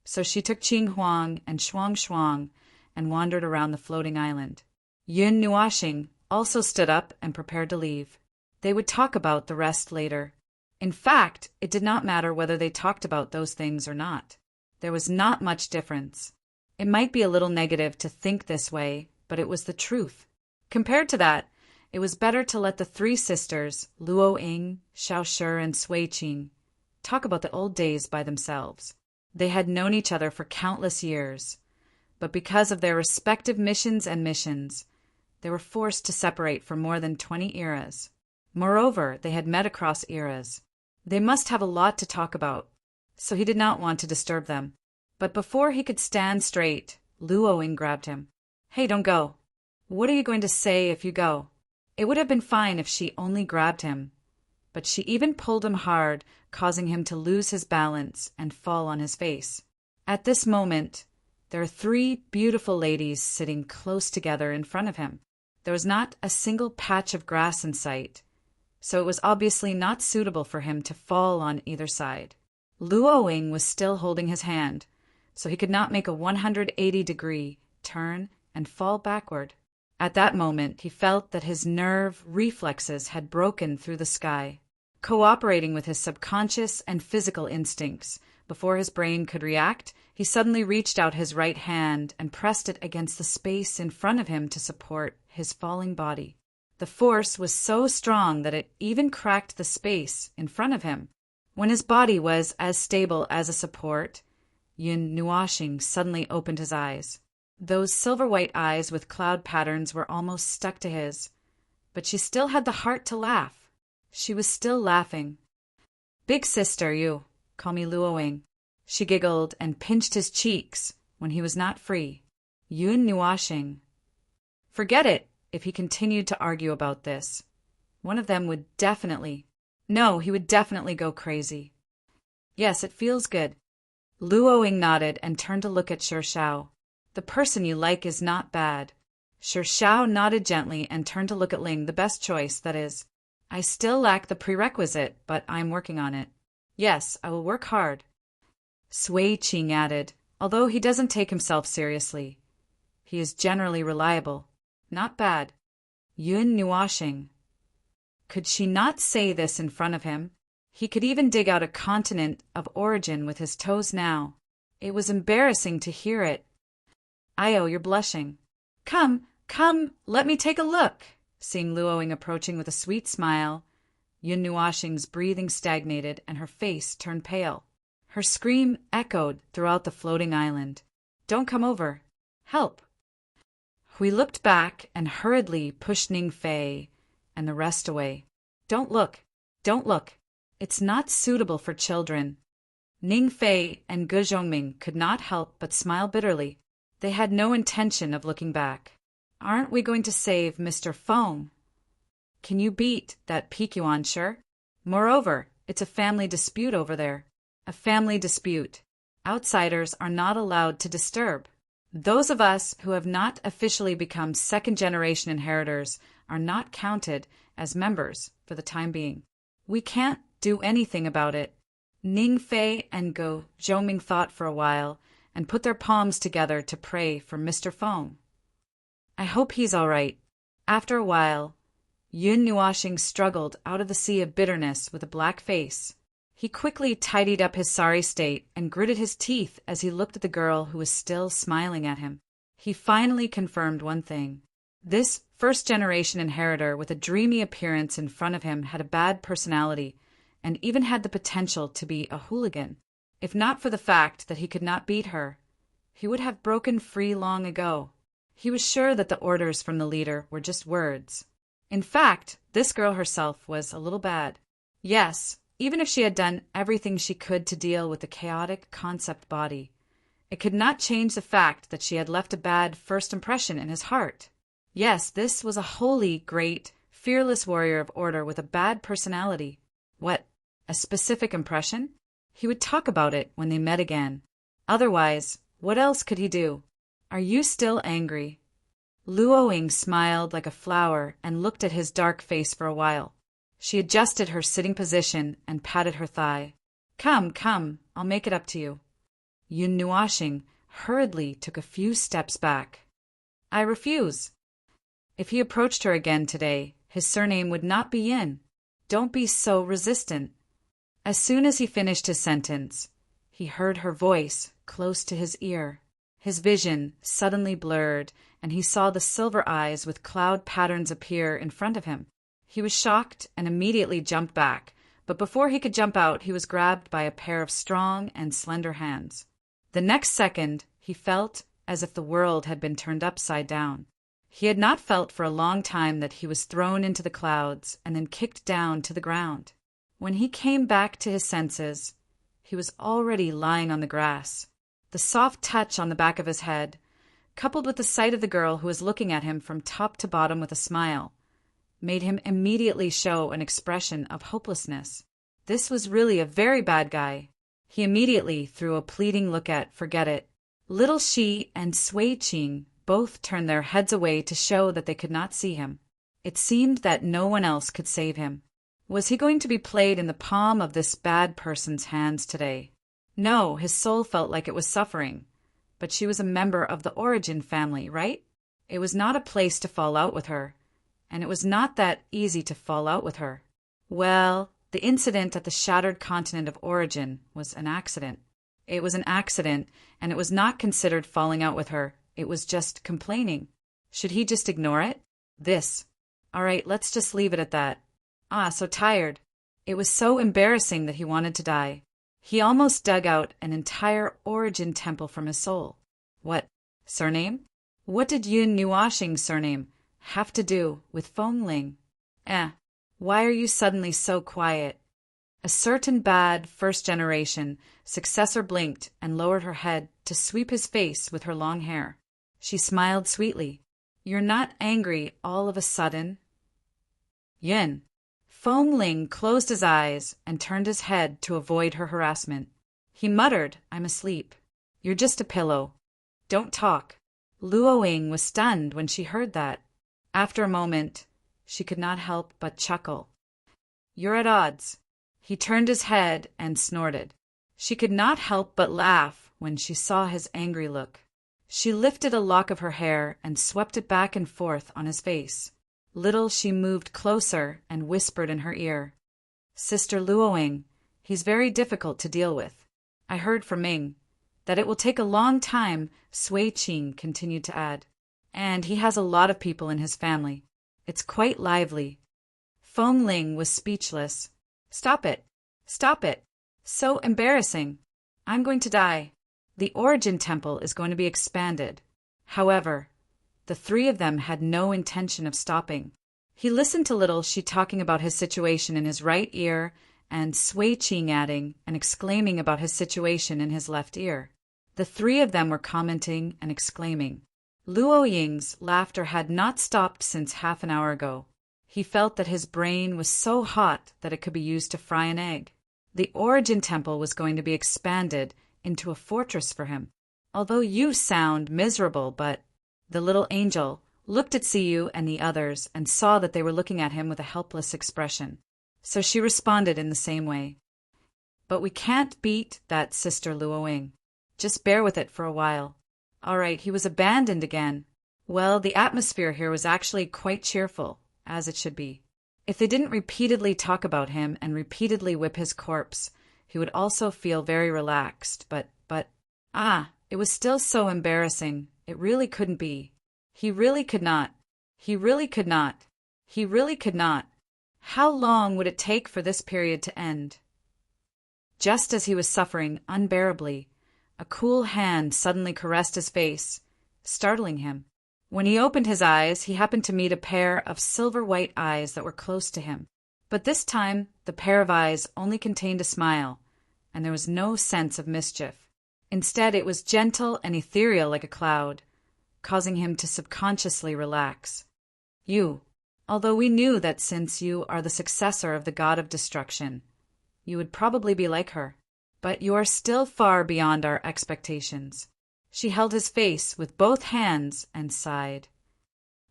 So she took Qing Huang and Shuang Shuang and wandered around the floating island. Yun Nuashing also stood up and prepared to leave. They would talk about the rest later. In fact, it did not matter whether they talked about those things or not. There was not much difference. It might be a little negative to think this way, but it was the truth. Compared to that, it was better to let the three sisters, Luo Ying, Xiao Shi, and Sui Qing, talk about the old days by themselves. They had known each other for countless years, but because of their respective missions, they were forced to separate for more than 20 eras. Moreover, they had met across eras. They must have a lot to talk about, so he did not want to disturb them. But before he could stand straight, Luo Ying grabbed him. Hey, don't go. What are you going to say if you go? It would have been fine if she only grabbed him, but she even pulled him hard, causing him to lose his balance and fall on his face. At this moment, There are three beautiful ladies sitting close together in front of him. There was not a single patch of grass in sight, so it was obviously not suitable for him to fall on either side. Luo-Ying was still holding his hand, so he could not make a 180-degree turn and fall backward. At that moment, he felt that his nerve reflexes had broken through the sky. Cooperating with his subconscious and physical instincts, before his brain could react, he suddenly reached out his right hand and pressed it against the space in front of him to support his falling body. The force was so strong that it even cracked the space in front of him. When his body was as stable as a support, Yun Nuoxing suddenly opened his eyes. Those silver-white eyes with cloud patterns were almost stuck to his, but she still had the heart to laugh. She was still laughing. "Big sister, you call me Luo-Ying." She giggled and pinched his cheeks when he was not free. Yun Nuoxing. Forget it if he continued to argue about this. One of them would definitely... No, he would definitely go crazy. "Yes, it feels good." Luo-Ying nodded and turned to look at Shi Shao. "The person you like is not bad." Shi Shao nodded gently and turned to look at Ling. "The best choice, that is. I still lack the prerequisite, but I'm working on it." "Yes, I will work hard." Sui Qing added, "Although he doesn't take himself seriously, he is generally reliable. Not bad." Yun Nuoxing. Could she not say this in front of him? He could even dig out a continent of origin with his toes now. It was embarrassing to hear it. "Io, you're blushing." Come, let me take a look." Seeing Luo-Ying approaching with a sweet smile, Yun Nuoxing's breathing stagnated and her face turned pale. Her scream echoed throughout the floating island. "Don't come over. Help." Hui looked back and hurriedly pushed Ning Fei and the rest away. Don't look. It's not suitable for children." Ning Fei and Ge Zhongming could not help but smile bitterly. They had no intention of looking back. "Aren't we going to save Mr. Feng? Can you beat that Pikuan, sure? Moreover, it's a family dispute over there." "A family dispute. Outsiders are not allowed to disturb. Those of us who have not officially become second-generation inheritors are not counted as members for the time being. We can't do anything about it." Ning Fei and Ge Zhongming thought for a while and put their palms together to pray for Mr. Feng. "I hope he's all right." After a while, Yun Nuoxing struggled out of the sea of bitterness with a black face. He quickly tidied up his sorry state and gritted his teeth as he looked at the girl who was still smiling at him. He finally confirmed one thing. This first-generation inheritor with a dreamy appearance in front of him had a bad personality and even had the potential to be a hooligan. If not for the fact that he could not beat her, he would have broken free long ago. He was sure that the orders from the leader were just words. In fact, this girl herself was a little bad. Yes, even if she had done everything she could to deal with the chaotic concept body, it could not change the fact that she had left a bad first impression in his heart. Yes, this was a holy, great, fearless warrior of order with a bad personality. What? A specific impression? He would talk about it when they met again. Otherwise, what else could he do? "Are you still angry?" Luo-Ying smiled like a flower and looked at his dark face for a while. She adjusted her sitting position and patted her thigh. Come, I'll make it up to you." Yun Nuoxing hurriedly took a few steps back. "I refuse." If he approached her again today, his surname would not be Yin. Don't be so resistant. As soon as he finished his sentence, he heard her voice close to his ear. His vision suddenly blurred, and he saw the silver eyes with cloud patterns appear in front of him. He was shocked and immediately jumped back, but before he could jump out, he was grabbed by a pair of strong and slender hands. The next second, he felt as if the world had been turned upside down. He had not felt for a long time that he was thrown into the clouds and then kicked down to the ground. When he came back to his senses, he was already lying on the grass. The soft touch on the back of his head, coupled with the sight of the girl who was looking at him from top to bottom with a smile, made him immediately show an expression of hopelessness. This was really a very bad guy. He immediately threw a pleading look at Forget It. Little She and Sui Ching both turned their heads away to show that they could not see him. It seemed that no one else could save him. Was he going to be played in the palm of this bad person's hands today? No, his soul felt like it was suffering. But she was a member of the Origin family, right? It was not a place to fall out with her. And it was not that easy to fall out with her. Well, the incident at the shattered continent of Origin was an accident. It was an accident, and it was not considered falling out with her. It was just complaining. Should he just ignore it? All right, let's just leave it at that. So tired. It was so embarrassing that he wanted to die. He almost dug out an entire Origin temple from his soul. What? Surname? What did Yun Nuashing's surname have to do with Feng Ling? Why are you suddenly so quiet? A certain bad first-generation successor blinked and lowered her head to sweep his face with her long hair. She smiled sweetly. You're not angry all of a sudden? Yun. Feng Ling closed his eyes and turned his head to avoid her harassment. He muttered, I'm asleep. You're just a pillow. Don't talk. Luoying was stunned when she heard that. After a moment, she could not help but chuckle. You're at odds. He turned his head and snorted. She could not help but laugh when she saw his angry look. She lifted a lock of her hair and swept it back and forth on his face. Little She moved closer and whispered in her ear. Sister Luoying, he's very difficult to deal with. I heard from Ming that it will take a long time, Sui Ching continued to add. And he has a lot of people in his family. It's quite lively. Feng Ling was speechless. Stop it. Stop it. So embarrassing. I'm going to die. The Origin Temple is going to be expanded. However, the three of them had no intention of stopping. He listened to Little She talking about his situation in his right ear and Sui Ching adding and exclaiming about his situation in his left ear. The three of them were commenting and exclaiming. Luoying's laughter had not stopped since half an hour ago. He felt that his brain was so hot that it could be used to fry an egg. The Origin Temple was going to be expanded into a fortress for him. Although you sound miserable, but... The little angel looked at Siyu and the others and saw that they were looking at him with a helpless expression. So she responded in the same way. But we can't beat that, Sister Luoying. Just bear with it for a while. All right, he was abandoned again. Well, the atmosphere here was actually quite cheerful, as it should be. If they didn't repeatedly talk about him and repeatedly whip his corpse, he would also feel very relaxed, but, it was still so embarrassing. It really couldn't be. He really could not. He really could not. He really could not. How long would it take for this period to end? Just as he was suffering unbearably, a cool hand suddenly caressed his face, startling him. When he opened his eyes, he happened to meet a pair of silver-white eyes that were close to him. But this time, the pair of eyes only contained a smile, and there was no sense of mischief. Instead, it was gentle and ethereal like a cloud, causing him to subconsciously relax. You, although we knew that since you are the successor of the god of destruction, you would probably be like her, but you are still far beyond our expectations. She held his face with both hands and sighed.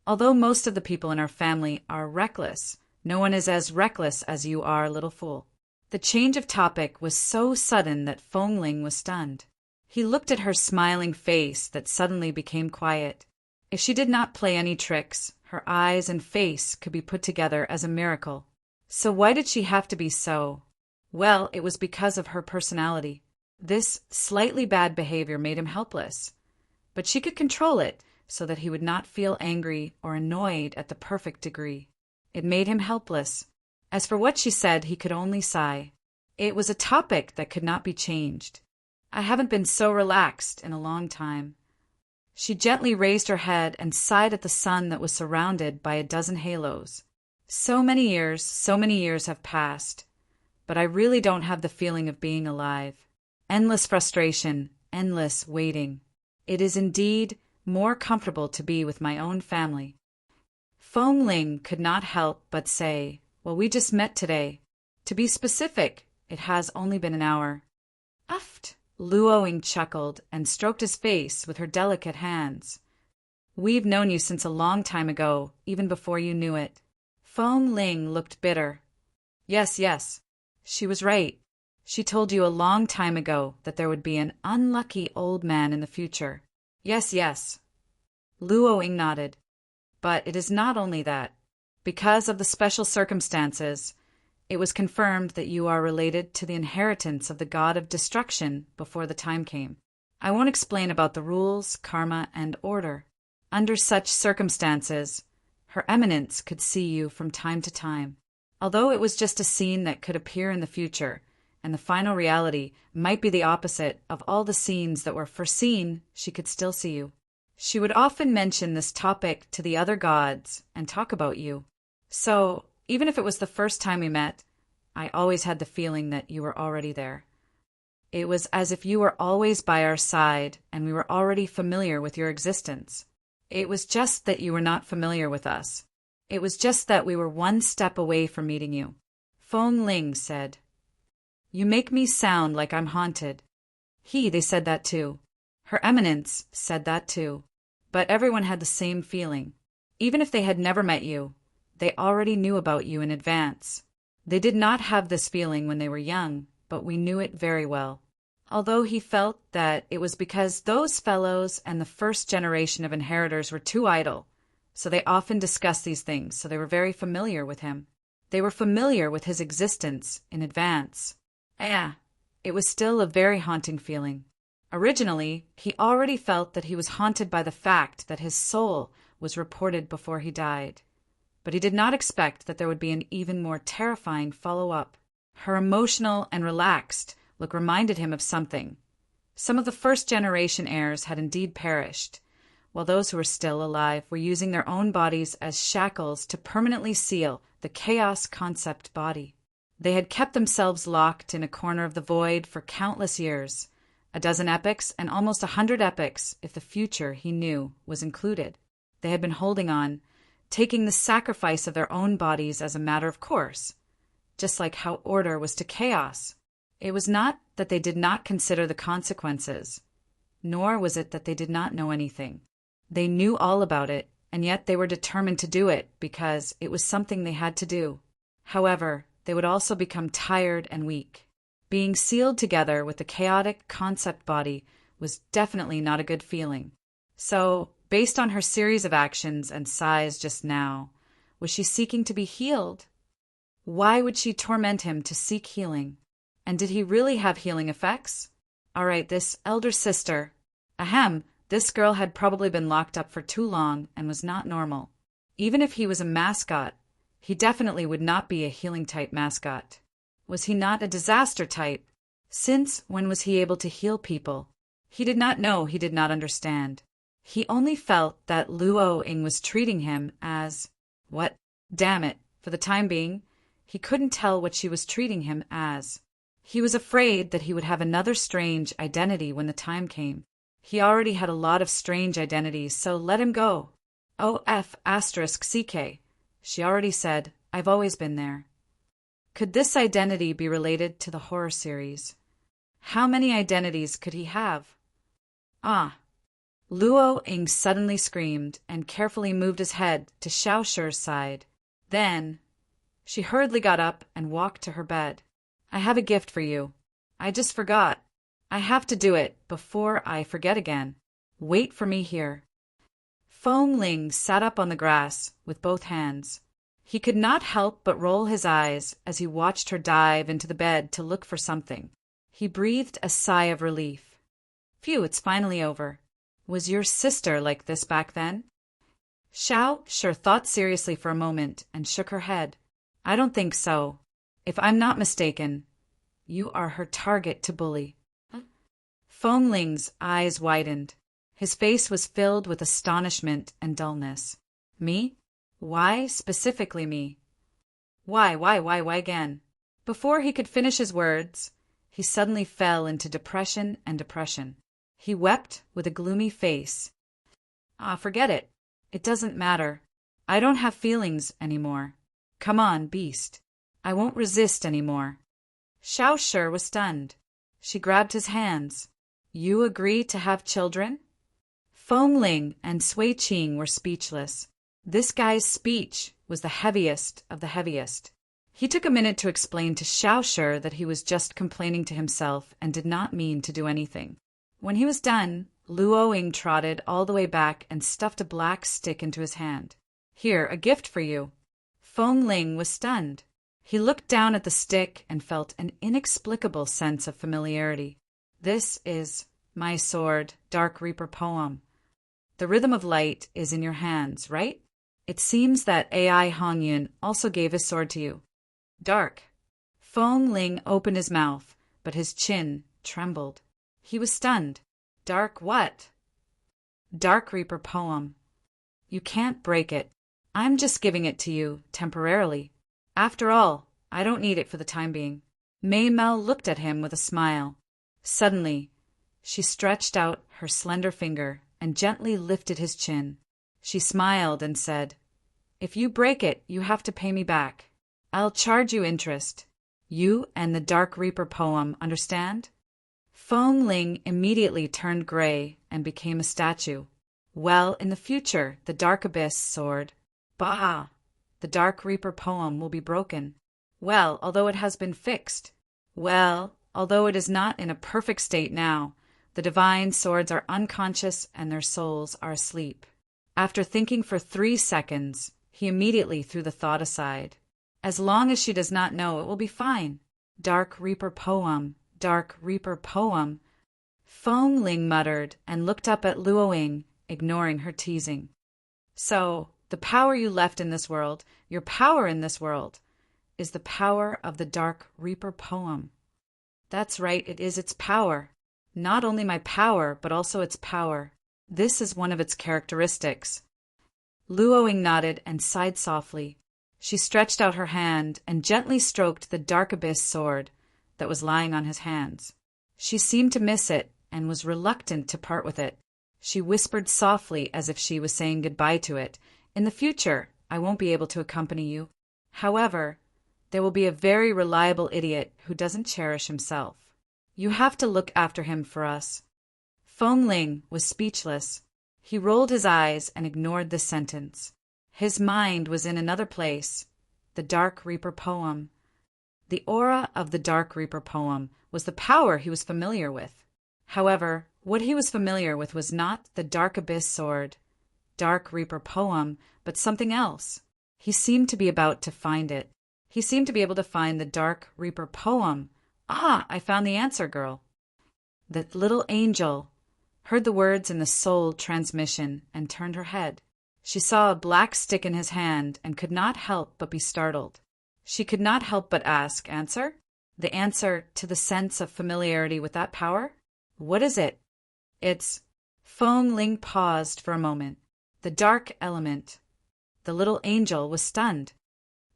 Although most of the people in our family are reckless, no one is as reckless as you are, little fool. The change of topic was so sudden that Feng Ling was stunned. He looked at her smiling face that suddenly became quiet. If she did not play any tricks, her eyes and face could be put together as a miracle. So why did she have to be so? Well, it was because of her personality. This slightly bad behavior made him helpless, but she could control it so that he would not feel angry or annoyed at the perfect degree. It made him helpless. As for what she said, he could only sigh. It was a topic that could not be changed. I haven't been so relaxed in a long time. She gently raised her head and sighed at the sun that was surrounded by a dozen halos. So many years have passed, but I really don't have the feeling of being alive. Endless frustration, endless waiting. It is indeed more comfortable to be with my own family. Feng Ling could not help but say, well, we just met today. To be specific, it has only been an hour. Uft! Luoing chuckled and stroked his face with her delicate hands. We've known you since a long time ago, even before you knew it. Feng Ling looked bitter. Yes, yes. She was right. She told you a long time ago that there would be an unlucky old man in the future. Yes, yes. Luoing nodded. But it is not only that. Because of the special circumstances, it was confirmed that you are related to the inheritance of the god of destruction before the time came. I won't explain about the rules, karma, and order. Under such circumstances, Her Eminence could see you from time to time. Although it was just a scene that could appear in the future, and the final reality might be the opposite of all the scenes that were foreseen, she could still see you. She would often mention this topic to the other gods and talk about you. So, even if it was the first time we met, I always had the feeling that you were already there. It was as if you were always by our side and we were already familiar with your existence. It was just that you were not familiar with us. It was just that we were one step away from meeting you. Feng Ling said, You make me sound like I'm haunted. They said that too. Her Eminence said that too. But everyone had the same feeling. Even if they had never met you, they already knew about you in advance. They did not have this feeling when they were young, but we knew it very well. Although he felt that it was because those fellows and the first generation of inheritors were too idle, so they often discussed these things, so they were very familiar with him. They were familiar with his existence in advance. It was still a very haunting feeling. Originally, he already felt that he was haunted by the fact that his soul was reported before he died. But he did not expect that there would be an even more terrifying follow-up. Her emotional and relaxed look reminded him of something. Some of the first-generation heirs had indeed perished, while those who were still alive were using their own bodies as shackles to permanently seal the chaos concept body. They had kept themselves locked in a corner of the void for countless years, a dozen epochs and almost 100 epochs if the future he knew was included. They had been holding on, taking the sacrifice of their own bodies as a matter of course, just like how order was to chaos. It was not that they did not consider the consequences, nor was it that they did not know anything. They knew all about it, and yet they were determined to do it because it was something they had to do. However, they would also become tired and weak. Being sealed together with the chaotic concept body was definitely not a good feeling. So, based on her series of actions and sighs just now, was she seeking to be healed? Why would she torment him to seek healing? And did he really have healing effects? All right, this elder sister. This girl had probably been locked up for too long and was not normal. Even if he was a mascot, he definitely would not be a healing-type mascot. Was he not a disaster type? Since when was he able to heal people? He did not know, he did not understand. He only felt that Luo Ying was treating him as… what? Damn it, for the time being, he couldn't tell what she was treating him as. He was afraid that he would have another strange identity when the time came. He already had a lot of strange identities, so let him go. OF*CK. She already said, I've always been there. Could this identity be related to the horror series? How many identities could he have? Luo Ying suddenly screamed and carefully moved his head to Xiao Shi's side. Then, she hurriedly got up and walked to her bed. I have a gift for you. I just forgot. I have to do it before I forget again. Wait for me here. Feng Ling sat up on the grass with both hands. He could not help but roll his eyes as he watched her dive into the bed to look for something. He breathed a sigh of relief. Phew, it's finally over. Was your sister like this back then? Xiao Shi thought seriously for a moment and shook her head. I don't think so. If I'm not mistaken, you are her target to bully. Feng Ling's eyes widened. His face was filled with astonishment and dullness. Me? Why specifically me? Why again? Before he could finish his words, he suddenly fell into depression and depression. He wept with a gloomy face. Forget it. It doesn't matter. I don't have feelings anymore. Come on, beast. I won't resist anymore. Xiao Shi was stunned. She grabbed his hands. You agree to have children? Feng Ling and Sui Qing were speechless. This guy's speech was the heaviest of the heaviest. He took a minute to explain to Xiaoshi that he was just complaining to himself and did not mean to do anything. When he was done, Luoying trotted all the way back and stuffed a black stick into his hand. Here, a gift for you. Feng Ling was stunned. He looked down at the stick and felt an inexplicable sense of familiarity. This is my sword, Dark Reaper poem. The rhythm of light is in your hands, right? It seems that AI Hongyun also gave his sword to you. Dark. Feng Ling opened his mouth, but his chin trembled. He was stunned. Dark what? Dark Reaper poem. You can't break it. I'm just giving it to you, temporarily. After all, I don't need it for the time being. Mei Mel looked at him with a smile. Suddenly, she stretched out her slender finger and gently lifted his chin. She smiled and said, If you break it, you have to pay me back. I'll charge you interest. You and the Dark Reaper poem, understand? Feng Ling immediately turned gray and became a statue. Well, in the future, the Dark Abyss sword. Bah! The Dark Reaper poem will be broken. Well, although it has been fixed. Well, although it is not in a perfect state now, the divine swords are unconscious and their souls are asleep. After thinking for 3 seconds, he immediately threw the thought aside. As long as she does not know, it will be fine. Dark Reaper poem. Dark Reaper poem. Feng Ling muttered and looked up at Luoying, ignoring her teasing. So, the power you left in this world, your power in this world, is the power of the Dark Reaper poem. That's right, it is its power. Not only my power, but also its power. This is one of its characteristics. Luoying nodded and sighed softly. She stretched out her hand and gently stroked the Dark Abyss sword that was lying on his hands. She seemed to miss it and was reluctant to part with it. She whispered softly as if she was saying goodbye to it. In the future, I won't be able to accompany you. However, there will be a very reliable idiot who doesn't cherish himself. You have to look after him for us. Feng Ling was speechless. He rolled his eyes and ignored this sentence. His mind was in another place. The Dark Reaper poem. The aura of the Dark Reaper poem was the power he was familiar with. However, what he was familiar with was not the Dark Abyss sword, Dark Reaper poem, but something else. He seemed to be about to find it. He seemed to be able to find the Dark Reaper poem. Ah, I found the answer, girl. The little angel heard the words in the soul transmission and turned her head. She saw a black stick in his hand and could not help but be startled. She could not help but ask, Answer? The answer to the sense of familiarity with that power? What is it? It's... Feng Ling paused for a moment. The dark element. The little angel was stunned.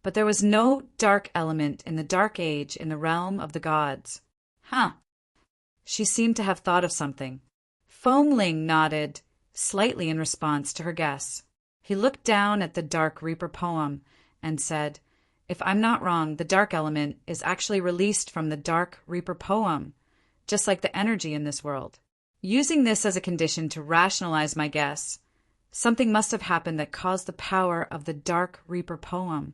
But there was no dark element in the Dark Age in the realm of the gods. Huh. She seemed to have thought of something. Feng Ling nodded slightly in response to her guess. He looked down at the Dark Reaper poem and said, If I'm not wrong, the dark element is actually released from the Dark Reaper poem, just like the energy in this world. Using this as a condition to rationalize my guess, something must have happened that caused the power of the Dark Reaper poem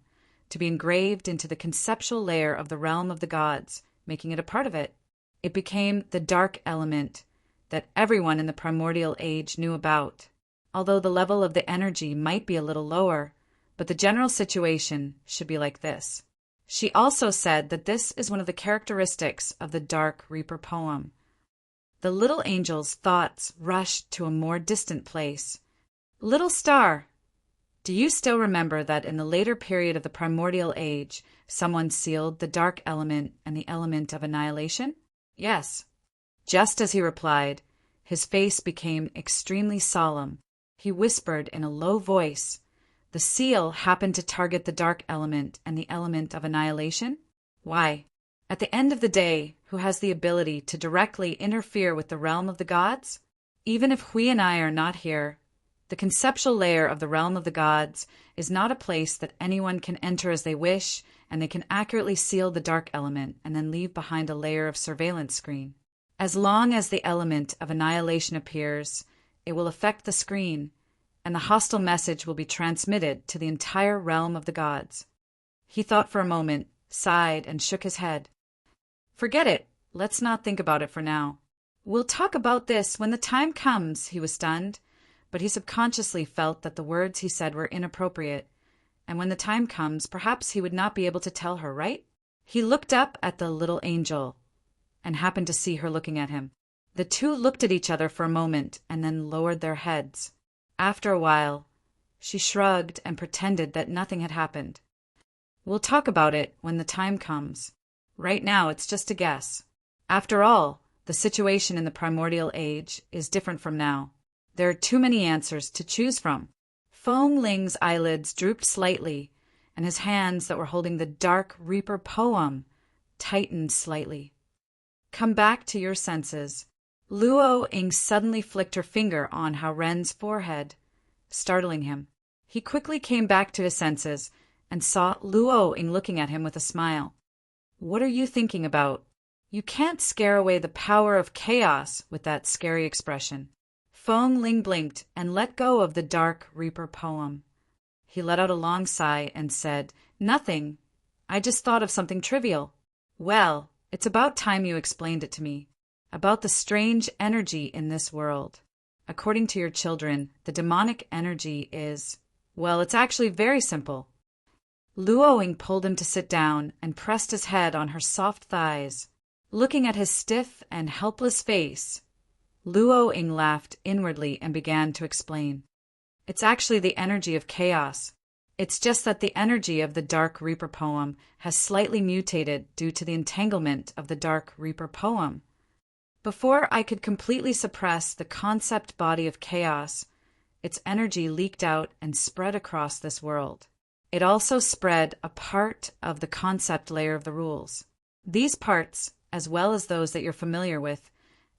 to be engraved into the conceptual layer of the realm of the gods, making it a part of it. It became the dark element that everyone in the primordial age knew about, although the level of the energy might be a little lower, but the general situation should be like this. She also said that this is one of the characteristics of the Dark Reaper poem. The little angel's thoughts rushed to a more distant place. Little star, do you still remember that in the later period of the primordial age, someone sealed the dark element and the element of annihilation? Yes. Just as he replied, his face became extremely solemn. He whispered in a low voice, The seal happened to target the dark element and the element of annihilation? Why? At the end of the day, who has the ability to directly interfere with the realm of the gods? Even if Hui and I are not here, The conceptual layer of the realm of the gods is not a place that anyone can enter as they wish, and they can accurately seal the dark element and then leave behind a layer of surveillance screen. As long as the element of annihilation appears, it will affect the screen, and the hostile message will be transmitted to the entire realm of the gods. He thought for a moment, sighed, and shook his head. Forget it. Let's not think about it for now. We'll talk about this when the time comes. He was stunned, but he subconsciously felt that the words he said were inappropriate, and when the time comes, perhaps he would not be able to tell her, right? He looked up at the little angel and happened to see her looking at him. The two looked at each other for a moment and then lowered their heads. After a while, she shrugged and pretended that nothing had happened. We'll talk about it when the time comes. Right now, it's just a guess. After all, the situation in the primordial age is different from now. There are too many answers to choose from. Feng Ling's eyelids drooped slightly, and his hands that were holding the Dark Reaper poem tightened slightly. Come back to your senses. Luo Ying suddenly flicked her finger on Hao Ren's forehead, startling him. He quickly came back to his senses and saw Luo Ying looking at him with a smile. What are you thinking about? You can't scare away the power of chaos with that scary expression. Feng Ling blinked and let go of the Dark Reaper poem. He let out a long sigh and said, Nothing. I just thought of something trivial. Well, it's about time you explained it to me. About the strange energy in this world. According to your children, the demonic energy is... Well, it's actually very simple. Luo Ying pulled him to sit down and pressed his head on her soft thighs. Looking at his stiff and helpless face, Luo Ying laughed inwardly and began to explain. It's actually the energy of chaos. It's just that the energy of the Dark Reaper poem has slightly mutated due to the entanglement of the Dark Reaper poem. Before I could completely suppress the concept body of chaos, its energy leaked out and spread across this world. It also spread a part of the concept layer of the rules. These parts, as well as those that you're familiar with,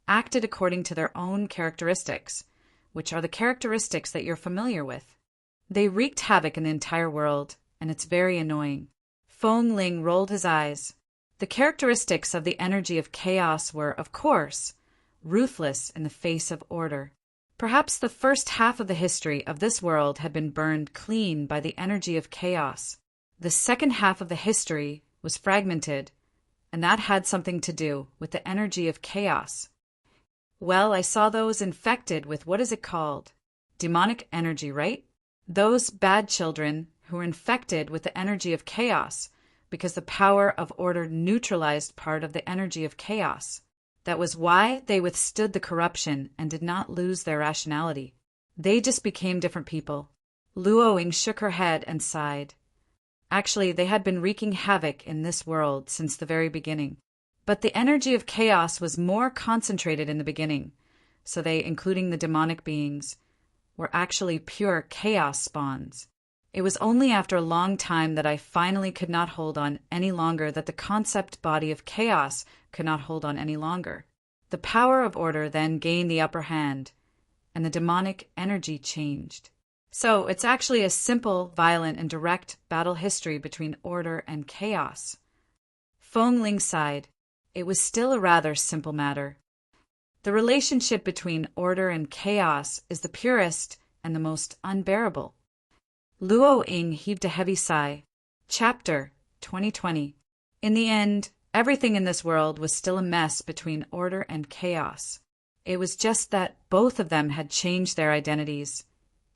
acted according to their own characteristics, which are the characteristics that you're familiar with. They wreaked havoc in the entire world, and it's very annoying. Feng Ling rolled his eyes. The characteristics of the energy of chaos were, of course, ruthless in the face of order. Perhaps the first half of the history of this world had been burned clean by the energy of chaos. The second half of the history was fragmented, and that had something to do with the energy of chaos. Well, I saw those infected with what is it called? Demonic energy, right? Those bad children who were infected with the energy of chaos because the power of order neutralized part of the energy of chaos. That was why they withstood the corruption and did not lose their rationality. They just became different people. Luo Ying shook her head and sighed. Actually, they had been wreaking havoc in this world since the very beginning. But the energy of chaos was more concentrated in the beginning, so they, including the demonic beings, were actually pure chaos spawns. It was only after a long time that I finally could not hold on any longer, that the concept body of chaos could not hold on any longer. The power of order then gained the upper hand, and the demonic energy changed. So it's actually a simple, violent, and direct battle history between order and chaos. Feng Ling sighed. It was still a rather simple matter. The relationship between order and chaos is the purest and the most unbearable. Luo Ying heaved a heavy sigh. Chapter 2020. In the end, everything in this world was still a mess between order and chaos. It was just that both of them had changed their identities,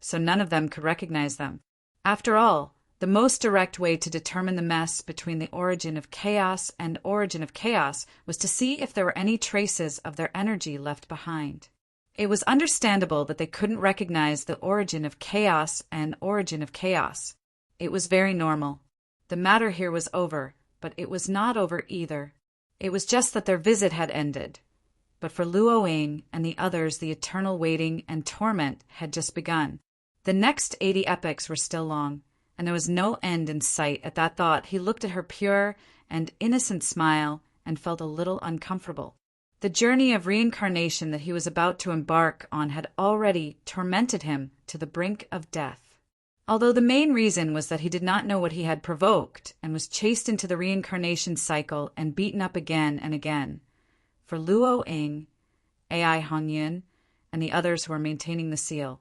so none of them could recognize them. After all, the most direct way to determine the mess between the origin of chaos and origin of chaos was to see if there were any traces of their energy left behind. It was understandable that they couldn't recognize the origin of chaos and origin of chaos. It was very normal. The matter here was over, but it was not over either. It was just that their visit had ended. But for Luo Ying and the others, the eternal waiting and torment had just begun. The next 80 epochs were still long, and there was no end in sight. At that thought, he looked at her pure and innocent smile and felt a little uncomfortable. The journey of reincarnation that he was about to embark on had already tormented him to the brink of death. Although the main reason was that he did not know what he had provoked and was chased into the reincarnation cycle and beaten up again and again. For Luo Ying, Ai Hongyun, and the others who were maintaining the seal,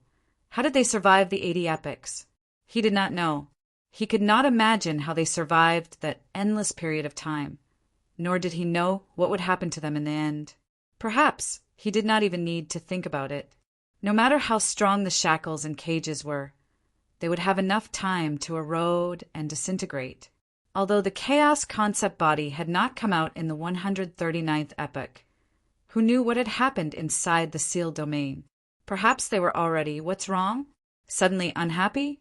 how did they survive the 80 epochs? He did not know. He could not imagine how they survived that endless period of time, nor did he know what would happen to them in the end. Perhaps he did not even need to think about it. No matter how strong the shackles and cages were, they would have enough time to erode and disintegrate. Although the chaos concept body had not come out in the 139th epoch, who knew what had happened inside the sealed domain? Perhaps they were already, what's wrong? Suddenly unhappy?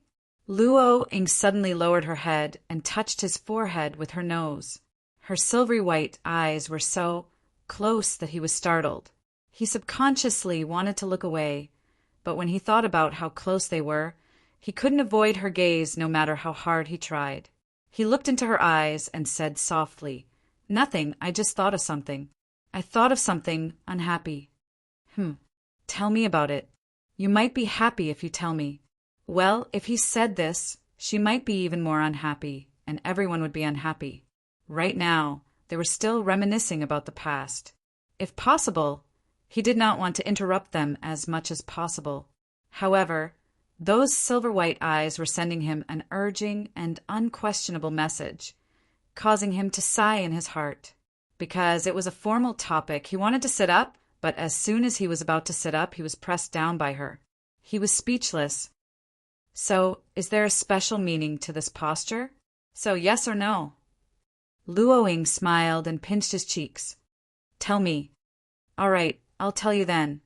Luo Ying suddenly lowered her head and touched his forehead with her nose. Her silvery white eyes were so close that he was startled. He subconsciously wanted to look away, but when he thought about how close they were, he couldn't avoid her gaze no matter how hard he tried. He looked into her eyes and said softly, "Nothing, I just thought of something. I thought of something unhappy." Tell me about it. You might be happy if you tell me. Well, if he said this, she might be even more unhappy, and everyone would be unhappy. Right now, they were still reminiscing about the past. If possible, he did not want to interrupt them as much as possible. However, those silver-white eyes were sending him an urging and unquestionable message, causing him to sigh in his heart. Because it was a formal topic, he wanted to sit up, but as soon as he was about to sit up, he was pressed down by her. He was speechless. So, is there a special meaning to this posture? So, yes or no? Luo Ying smiled and pinched his cheeks. Tell me. All right, I'll tell you then.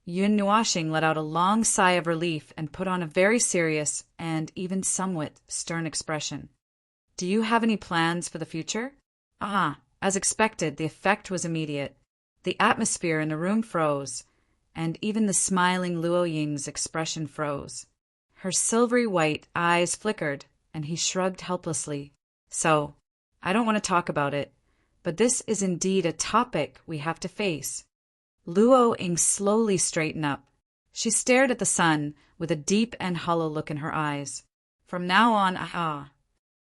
Yun Nuoxing let out a long sigh of relief and put on a very serious and even somewhat stern expression. Do you have any plans for the future? As expected, the effect was immediate. The atmosphere in the room froze, and even the smiling Luo Ying's expression froze. Her silvery white eyes flickered, and he shrugged helplessly. So, I don't want to talk about it, but this is indeed a topic we have to face. Luo Ying slowly straightened up. She stared at the sun with a deep and hollow look in her eyes. From now on,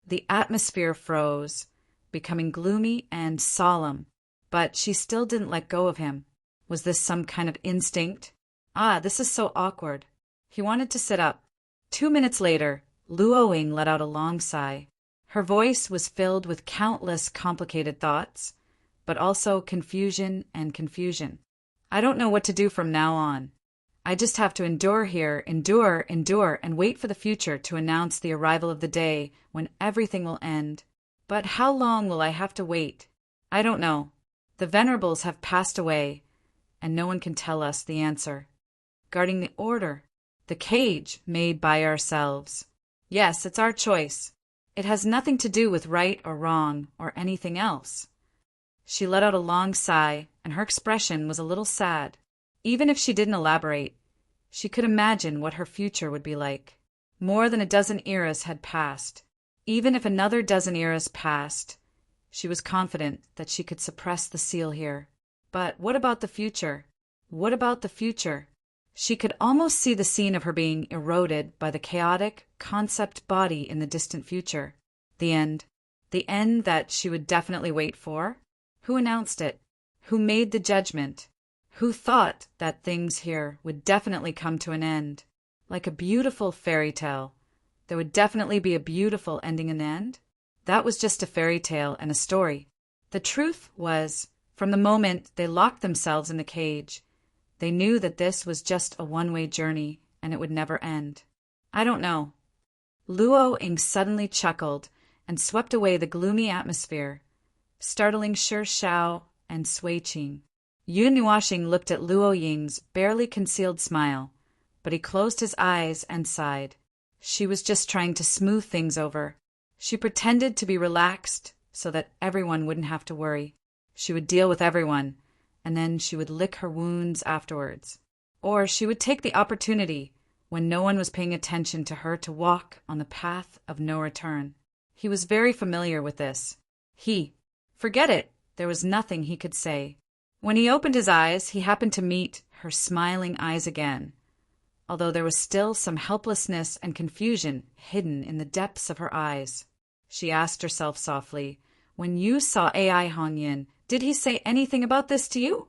the atmosphere froze, becoming gloomy and solemn, but she still didn't let go of him. Was this some kind of instinct? This is so awkward. He wanted to sit up. 2 minutes later, Luo Ying let out a long sigh. Her voice was filled with countless complicated thoughts, but also confusion and confusion. I don't know what to do from now on. I just have to endure here, endure, and wait for the future to announce the arrival of the day when everything will end. But how long will I have to wait? I don't know. The venerables have passed away, and no one can tell us the answer. Guarding the order, the cage made by ourselves. Yes, it's our choice. It has nothing to do with right or wrong or anything else. She let out a long sigh, and her expression was a little sad. Even if she didn't elaborate, she could imagine what her future would be like. More than a dozen eras had passed. Even if another dozen eras passed, she was confident that she could suppress the seal here. But what about the future? What about the future? She could almost see the scene of her being eroded by the chaotic concept body in the distant future. The end. The end that she would definitely wait for? Who announced it? Who made the judgment? Who thought that things here would definitely come to an end? Like a beautiful fairy tale. There would definitely be a beautiful ending and end? That was just a fairy tale and a story. The truth was, from the moment they locked themselves in the cage, they knew that this was just a one-way journey and it would never end. I don't know. Luo Ying suddenly chuckled and swept away the gloomy atmosphere, startling Shi Shao and Sui Qing. Yun Nuoxing looked at Luo Ying's barely concealed smile, but he closed his eyes and sighed. She was just trying to smooth things over. She pretended to be relaxed so that everyone wouldn't have to worry. She would deal with everyone, and then she would lick her wounds afterwards. Or she would take the opportunity, when no one was paying attention to her, to walk on the path of no return. He was very familiar with this. Forget it, there was nothing he could say. When he opened his eyes, he happened to meet her smiling eyes again, although there was still some helplessness and confusion hidden in the depths of her eyes. She asked herself softly, "When you saw AI Hongyin, did he say anything about this to you?"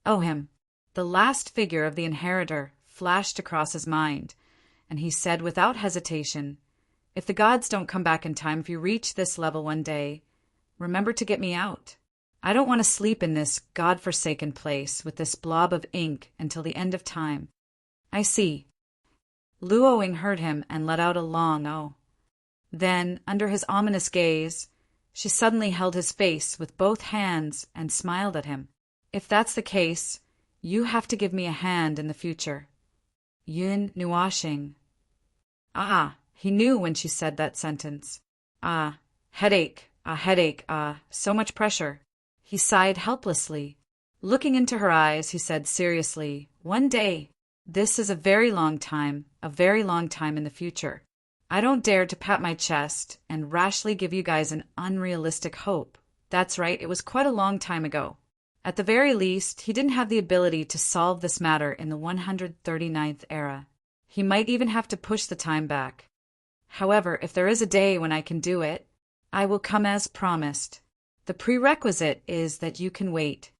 Oh, him. The last figure of the inheritor flashed across his mind, and he said without hesitation, "If the gods don't come back in time, if you reach this level one day, remember to get me out. I don't want to sleep in this god-forsaken place with this blob of ink until the end of time." "I see." Luoing heard him and let out a long "oh." Then, under his ominous gaze, she suddenly held his face with both hands and smiled at him. "If that's the case, you have to give me a hand in the future." Yun Nuashing. Ah, he knew when she said that sentence. Headache, so much pressure. He sighed helplessly. Looking into her eyes, he said seriously, "One day. This is a very long time in the future. I don't dare to pat my chest and rashly give you guys an unrealistic hope. That's right, it was quite a long time ago. At the very least, he didn't have the ability to solve this matter in the 139th era. He might even have to push the time back. However, if there is a day when I can do it, I will come as promised. The prerequisite is that you can wait."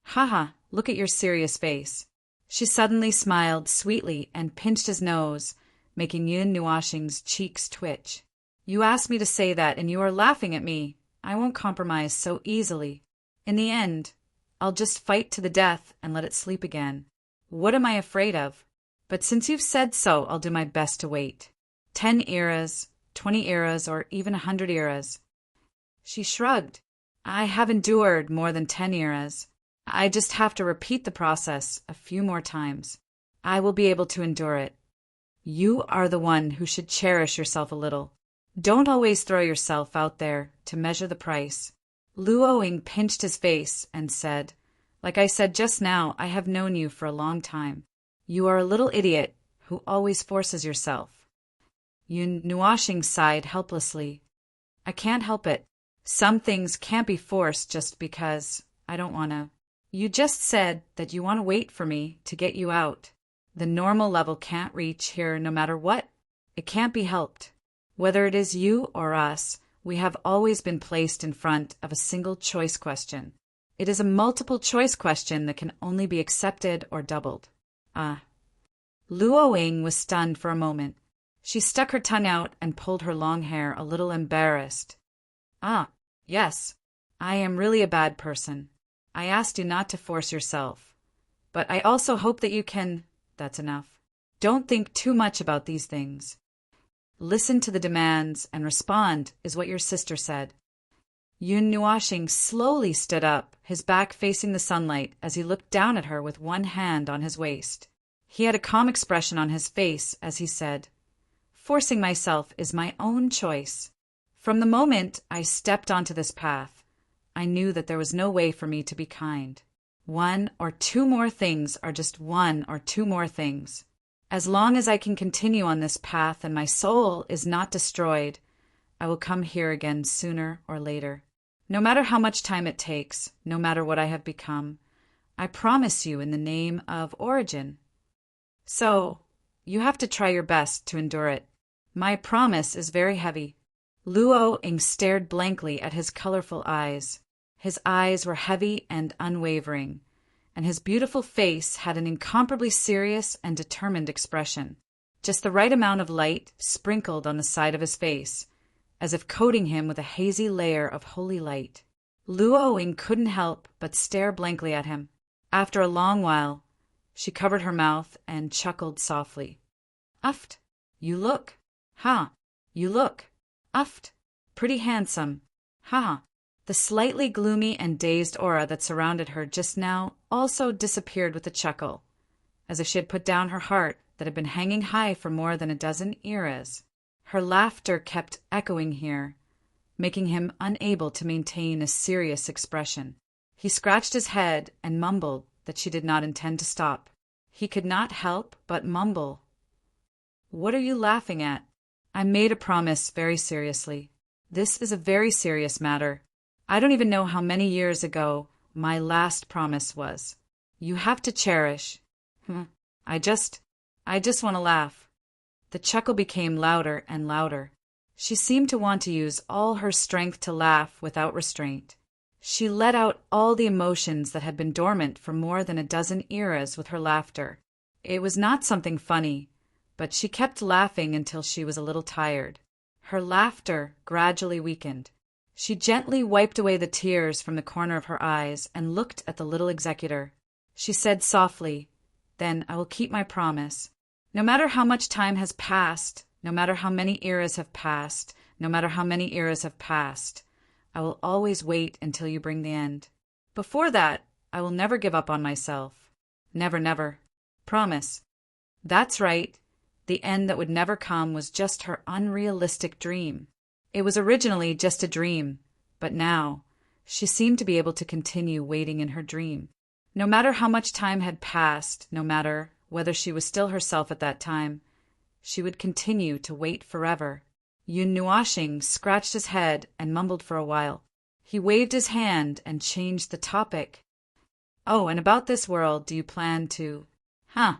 "Haha, look at your serious face." She suddenly smiled sweetly and pinched his nose, making Yun Nuashing's cheeks twitch. "You asked me to say that, and you are laughing at me. I won't compromise so easily. In the end, I'll just fight to the death and let it sleep again. What am I afraid of? But since you've said so, I'll do my best to wait. 10 eras, 20 eras, or even 100 eras." She shrugged. "I have endured more than 10 eras. I just have to repeat the process a few more times. I will be able to endure it. You are the one who should cherish yourself a little. Don't always throw yourself out there to measure the price." Luoing pinched his face and said, "Like I said just now, I have known you for a long time. You are a little idiot who always forces yourself." Yun Nuashing sighed helplessly. "I can't help it. Some things can't be forced just because I don't want to. You just said that you want to wait for me to get you out. The normal level can't reach here no matter what. It can't be helped. Whether it is you or us, we have always been placed in front of a single choice question. It is a multiple choice question that can only be accepted or doubled." Luoing was stunned for a moment. She stuck her tongue out and pulled her long hair, a little embarrassed. Yes, I am really a bad person. I asked you not to force yourself. But I also hope that you can. That's enough. Don't think too much about these things. Listen to the demands and respond, is what your sister said." Yun Nuashing slowly stood up, his back facing the sunlight, as he looked down at her with one hand on his waist. He had a calm expression on his face as he said, "Forcing myself is my own choice. From the moment I stepped onto this path, I knew that there was no way for me to be kind. 1 or 2 more things are just 1 or 2 more things. As long as I can continue on this path and my soul is not destroyed, I will come here again sooner or later. No matter how much time it takes, no matter what I have become, I promise you in the name of origin. So, you have to try your best to endure it. My promise is very heavy." Luoing stared blankly at his colorful eyes. His eyes were heavy and unwavering, and his beautiful face had an incomparably serious and determined expression. Just the right amount of light sprinkled on the side of his face, as if coating him with a hazy layer of holy light. Luoing couldn't help but stare blankly at him. After a long while, she covered her mouth and chuckled softly. "Uft, you look. You look. Uft, pretty handsome. The slightly gloomy and dazed aura that surrounded her just now also disappeared with a chuckle, as if she had put down her heart that had been hanging high for more than a dozen eras. Her laughter kept echoing here, making him unable to maintain a serious expression. He scratched his head and mumbled that she did not intend to stop. He could not help but mumble. "What are you laughing at?" "I made a promise very seriously. This is a very serious matter. I don't even know how many years ago my last promise was. You have to cherish. I just want to laugh. The chuckle became louder and louder. She seemed to want to use all her strength to laugh without restraint. She let out all the emotions that had been dormant for more than a dozen eras with her laughter. It was not something funny, but she kept laughing until she was a little tired. Her laughter gradually weakened. She gently wiped away the tears from the corner of her eyes and looked at the little executor. She said softly, "Then I will keep my promise. No matter how much time has passed, no matter how many eras have passed, no matter how many eras have passed, I will always wait until you bring the end. Before that, I will never give up on myself. Never, never. Promise." That's right. The end that would never come was just her unrealistic dream. It was originally just a dream, but now she seemed to be able to continue waiting in her dream. No matter how much time had passed, no matter whether she was still herself at that time, she would continue to wait forever. Yun Nuashing scratched his head and mumbled for a while. He waved his hand and changed the topic. "Oh, and about this world, do you plan to—" "Huh."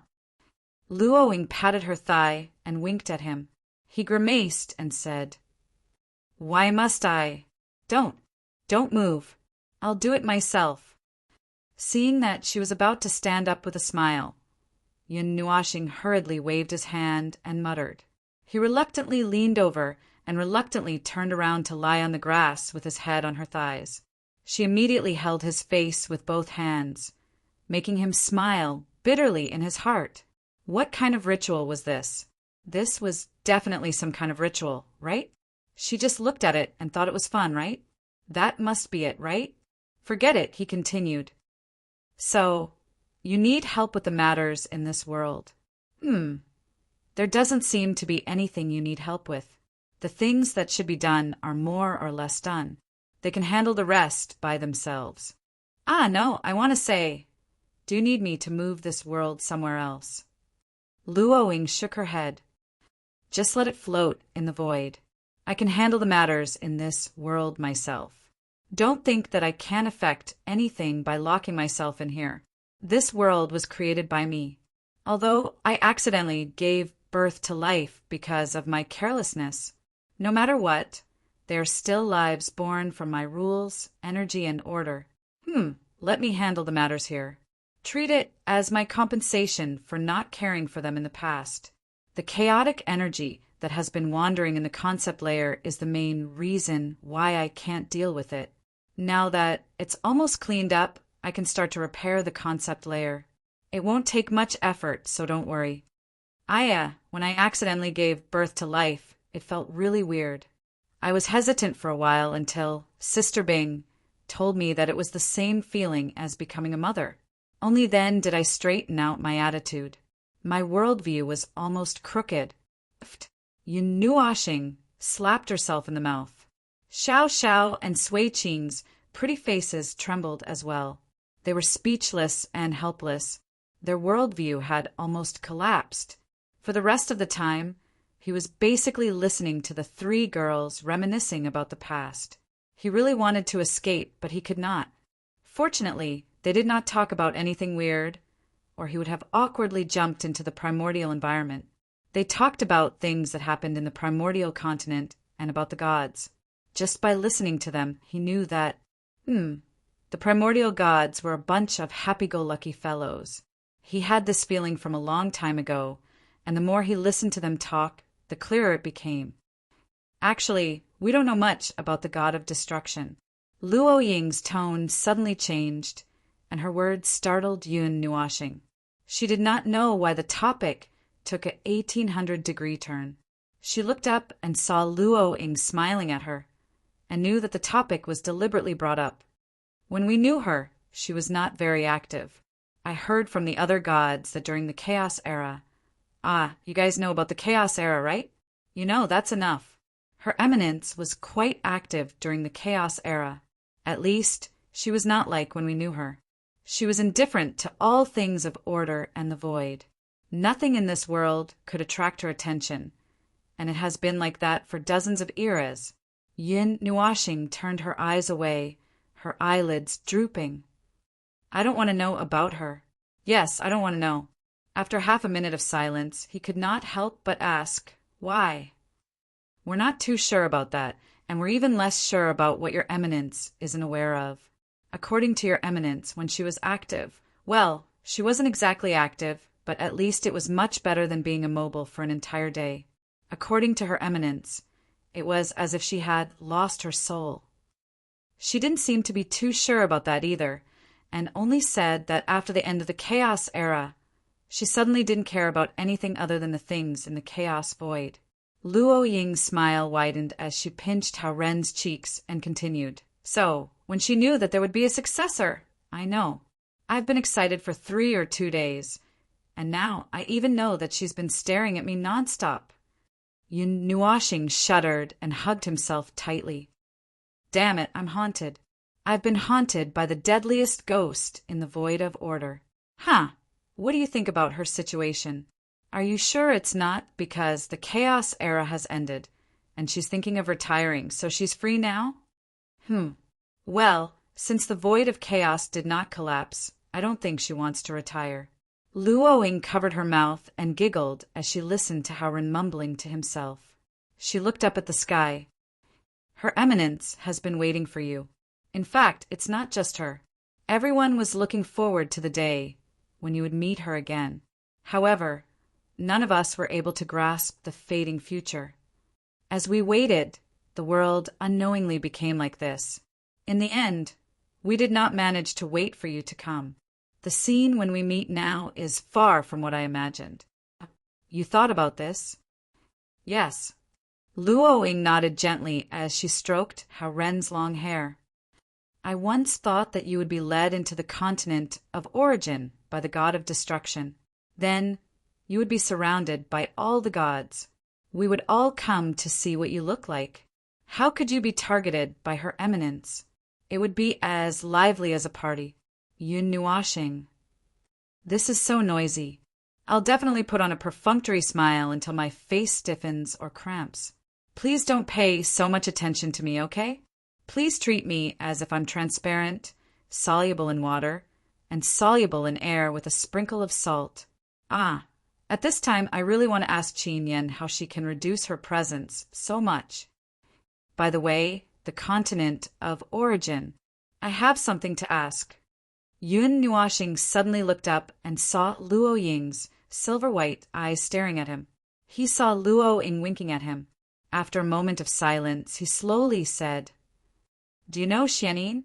Luoying patted her thigh and winked at him. He grimaced and said, "Why must I? Don't move. I'll do it myself." Seeing that she was about to stand up with a smile, Yun Nuashing hurriedly waved his hand and muttered. He reluctantly leaned over and reluctantly turned around to lie on the grass with his head on her thighs. She immediately held his face with both hands, making him smile bitterly in his heart. What kind of ritual was this? This was definitely some kind of ritual, right? She just looked at it and thought it was fun, right? That must be it, right? Forget it, he continued. So, you need help with the matters in this world. There doesn't seem to be anything you need help with. The things that should be done are more or less done. They can handle the rest by themselves. No, I want to say, do you need me to move this world somewhere else? Luoying shook her head. Just let it float in the void. I can handle the matters in this world myself. Don't think that I can't affect anything by locking myself in here. This world was created by me. Although I accidentally gave birth to life because of my carelessness, no matter what, they are still lives born from my rules, energy, and order. Let me handle the matters here. Treat it as my compensation for not caring for them in the past. The chaotic energy that has been wandering in the concept layer is the main reason why I can't deal with it. Now that it's almost cleaned up, I can start to repair the concept layer. It won't take much effort, so don't worry. When I accidentally gave birth to life, it felt really weird. I was hesitant for a while until Sister Bing told me that it was the same feeling as becoming a mother. Only then did I straighten out my attitude. My worldview was almost crooked. Yun Nuashing slapped herself in the mouth. Xiao Xiao and Sui Qing's pretty faces trembled as well. They were speechless and helpless. Their worldview had almost collapsed. For the rest of the time, he was basically listening to the three girls reminiscing about the past. He really wanted to escape, but he could not. Fortunately, they did not talk about anything weird, or he would have awkwardly jumped into the primordial environment. They talked about things that happened in the primordial continent and about the gods. Just by listening to them, he knew that, the primordial gods were a bunch of happy-go-lucky fellows. He had this feeling from a long time ago, and the more he listened to them talk, the clearer it became. Actually, we don't know much about the god of destruction. Luoying's tone suddenly changed, and her words startled Yun Nuashing. She did not know why the topic took a 1800-degree turn. She looked up and saw Luoying smiling at her, and knew that the topic was deliberately brought up. When we knew her, she was not very active. I heard from the other gods that during the Chaos Era— you guys know about the Chaos Era, right? That's enough. Her Eminence was quite active during the Chaos Era. At least, she was not like when we knew her. She was indifferent to all things of order and the void. Nothing in this world could attract her attention, and it has been like that for dozens of eras. Yun Nuashing turned her eyes away, her eyelids drooping. I don't want to know about her. Yes, I don't want to know. After half a minute of silence, he could not help but ask, why? We're not too sure about that, and we're even less sure about what your eminence isn't aware of. According to your eminence, when she was active, well, she wasn't exactly active, but at least it was much better than being immobile for an entire day. According to her eminence, it was as if she had lost her soul. She didn't seem to be too sure about that either, and only said that after the end of the chaos era, she suddenly didn't care about anything other than the things in the chaos void. Luo Ying's smile widened as she pinched Hao Ren's cheeks and continued. So, when she knew that there would be a successor, I know. I've been excited for 3 or 2 days, and now I even know that she's been staring at me nonstop. Yun Nuoxing shuddered and hugged himself tightly. Damn it, I'm haunted. I've been haunted by the deadliest ghost in the void of order. Huh, what do you think about her situation? Are you sure it's not because the chaos era has ended, and she's thinking of retiring, so she's free now? Well, since the void of chaos did not collapse, I don't think she wants to retire. Luo Ying covered her mouth and giggled as she listened to Hao Ren mumbling to himself. She looked up at the sky. Her eminence has been waiting for you. In fact, it's not just her. Everyone was looking forward to the day when you would meet her again. However, none of us were able to grasp the fading future. As we waited, the world unknowingly became like this. In the end, we did not manage to wait for you to come. The scene when we meet now is far from what I imagined. You thought about this? Yes. Luo Ying nodded gently as she stroked Hao Ren's long hair. I once thought that you would be led into the continent of origin by the god of destruction. Then you would be surrounded by all the gods. We would all come to see what you look like. How could you be targeted by her eminence? It would be as lively as a party. Yun Nuoxing. This is so noisy. I'll definitely put on a perfunctory smile until my face stiffens or cramps. Please don't pay so much attention to me, okay? Please treat me as if I'm transparent, soluble in water, and soluble in air with a sprinkle of salt. At this time, I really want to ask Qin Yan how she can reduce her presence so much. By the way, the continent of origin. I have something to ask. Yun Nuoxing suddenly looked up and saw Luo Ying's silver-white eyes staring at him. He saw Luo Ying winking at him. After a moment of silence, he slowly said, Do you know Xianin?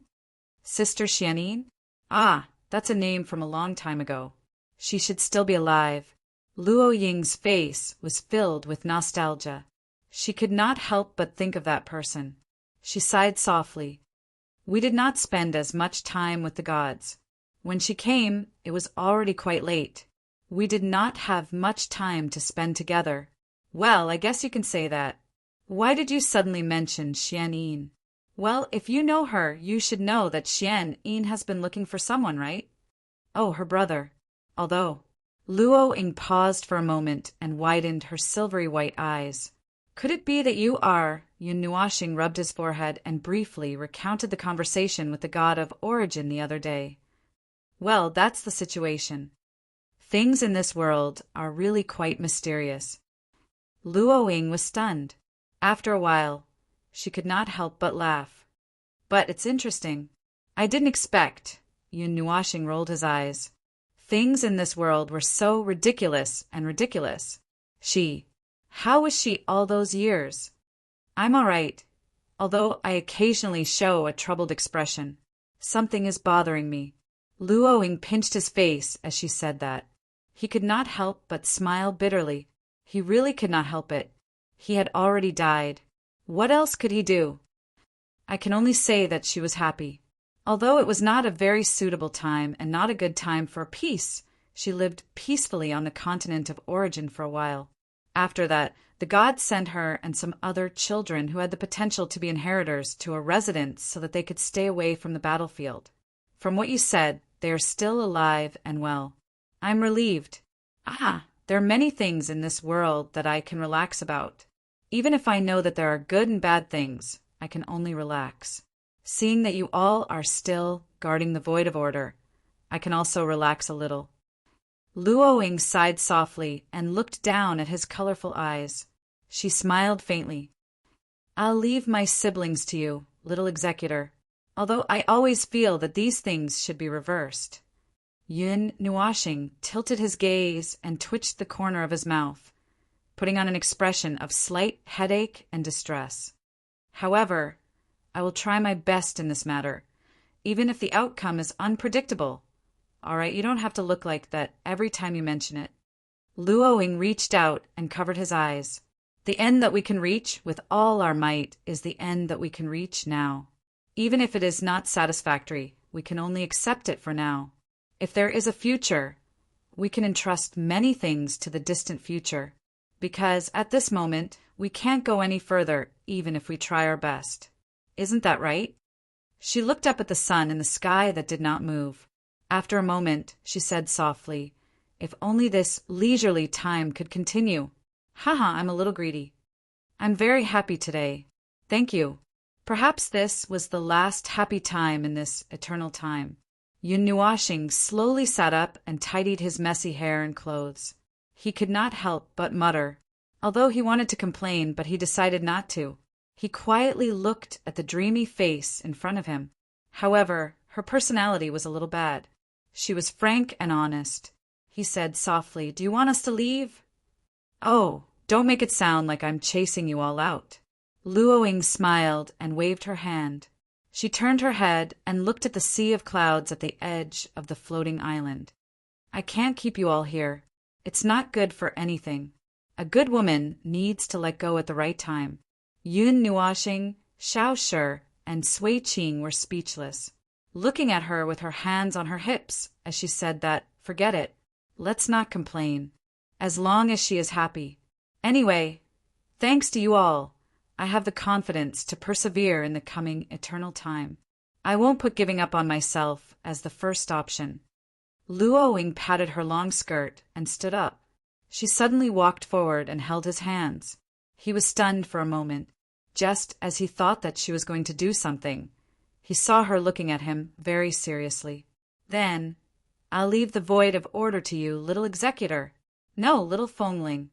Sister Xianin? That's a name from a long time ago. She should still be alive. Luo Ying's face was filled with nostalgia. She could not help but think of that person. She sighed softly. We did not spend as much time with the gods. When she came, it was already quite late. We did not have much time to spend together. Well, I guess you can say that. Why did you suddenly mention Xianin? Well, if you know her, you should know that Xianin has been looking for someone, right? Oh, her brother. Although. Luo Ying paused for a moment and widened her silvery white eyes. Could it be that you are? Yun Nuoxing rubbed his forehead and briefly recounted the conversation with the god of origin the other day. Well, that's the situation. Things in this world are really quite mysterious. Luo Ying was stunned. After a while, she could not help but laugh. But it's interesting. I didn't expect. Yun Nuoxing rolled his eyes. Things in this world were so ridiculous and ridiculous. How was she all those years? I'm all right, although I occasionally show a troubled expression. Something is bothering me. Luo Ying pinched his face as she said that. He could not help but smile bitterly. He really could not help it. He had already died. What else could he do? I can only say that she was happy. Although it was not a very suitable time and not a good time for peace, she lived peacefully on the continent of origin for a while. After that, the gods sent her and some other children who had the potential to be inheritors to a residence so that they could stay away from the battlefield. From what you said, they are still alive and well. I'm relieved. There are many things in this world that I can relax about. Even if I know that there are good and bad things, I can only relax. Seeing that you all are still guarding the void of order, I can also relax a little. Luoying sighed softly and looked down at his colorful eyes. She smiled faintly. I'll leave my siblings to you, little executor, although I always feel that these things should be reversed. Yun Nuashing tilted his gaze and twitched the corner of his mouth, putting on an expression of slight headache and distress. However, I will try my best in this matter, even if the outcome is unpredictable. All right, you don't have to look like that every time you mention it. Luoying reached out and covered his eyes. The end that we can reach with all our might is the end that we can reach now. Even if it is not satisfactory, we can only accept it for now. If there is a future, we can entrust many things to the distant future, because at this moment, we can't go any further even if we try our best. Isn't that right? She looked up at the sun in the sky that did not move. After a moment, she said softly, if only this leisurely time could continue. Haha, I'm a little greedy. I'm very happy today. Thank you. Perhaps this was the last happy time in this eternal time. Yun Nuashing slowly sat up and tidied his messy hair and clothes. He could not help but mutter, although he wanted to complain, but he decided not to. He quietly looked at the dreamy face in front of him. However, her personality was a little bad. She was frank and honest. He said softly, do you want us to leave? Oh, don't make it sound like I'm chasing you all out. Luoying smiled and waved her hand. She turned her head and looked at the sea of clouds at the edge of the floating island. I can't keep you all here. It's not good for anything. A good woman needs to let go at the right time. Yun Nuashing, Xiao Shi, and Sui Qing were speechless, looking at her with her hands on her hips as she said that, forget it, let's not complain, as long as she is happy. Anyway, thanks to you all, I have the confidence to persevere in the coming eternal time. I won't put giving up on myself as the first option. Luoying patted her long skirt and stood up. She suddenly walked forward and held his hands. He was stunned for a moment, just as he thought that she was going to do something. He saw her looking at him very seriously. Then, I'll leave the void of order to you, little executor. No, little Fengling.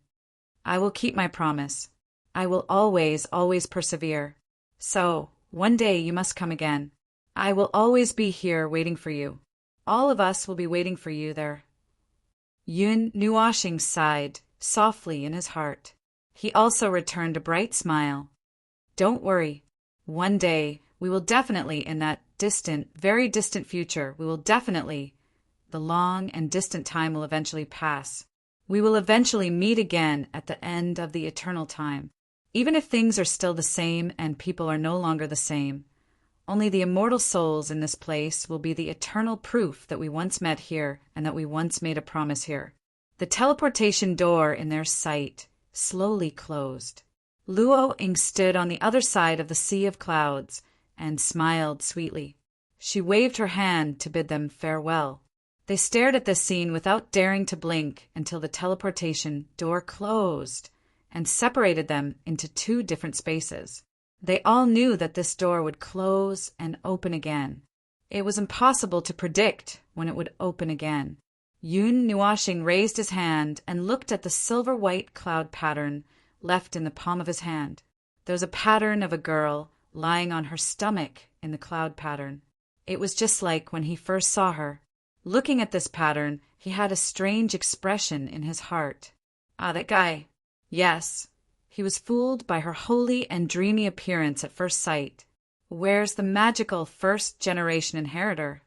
I will keep my promise. I will always, always persevere. So, one day you must come again. I will always be here waiting for you. All of us will be waiting for you there. Yun Nuashing sighed softly in his heart. He also returned a bright smile. Don't worry. One day, we will definitely, in that distant, very distant future, the long and distant time will eventually pass. We will eventually meet again at the end of the eternal time. Even if things are still the same and people are no longer the same, only the immortal souls in this place will be the eternal proof that we once met here and that we once made a promise here. The teleportation door in their sight slowly closed. Luoying stood on the other side of the sea of clouds and smiled sweetly. She waved her hand to bid them farewell. They stared at this scene without daring to blink until the teleportation door closed and separated them into two different spaces. They all knew that this door would close and open again. It was impossible to predict when it would open again. Yun Nuashing raised his hand and looked at the silver-white cloud pattern left in the palm of his hand. There was a pattern of a girl lying on her stomach in the cloud pattern. It was just like when he first saw her. Looking at this pattern, he had a strange expression in his heart. Ah, that guy. Yes. He was fooled by her holy and dreamy appearance at first sight. Where's the magical first-generation inheritor?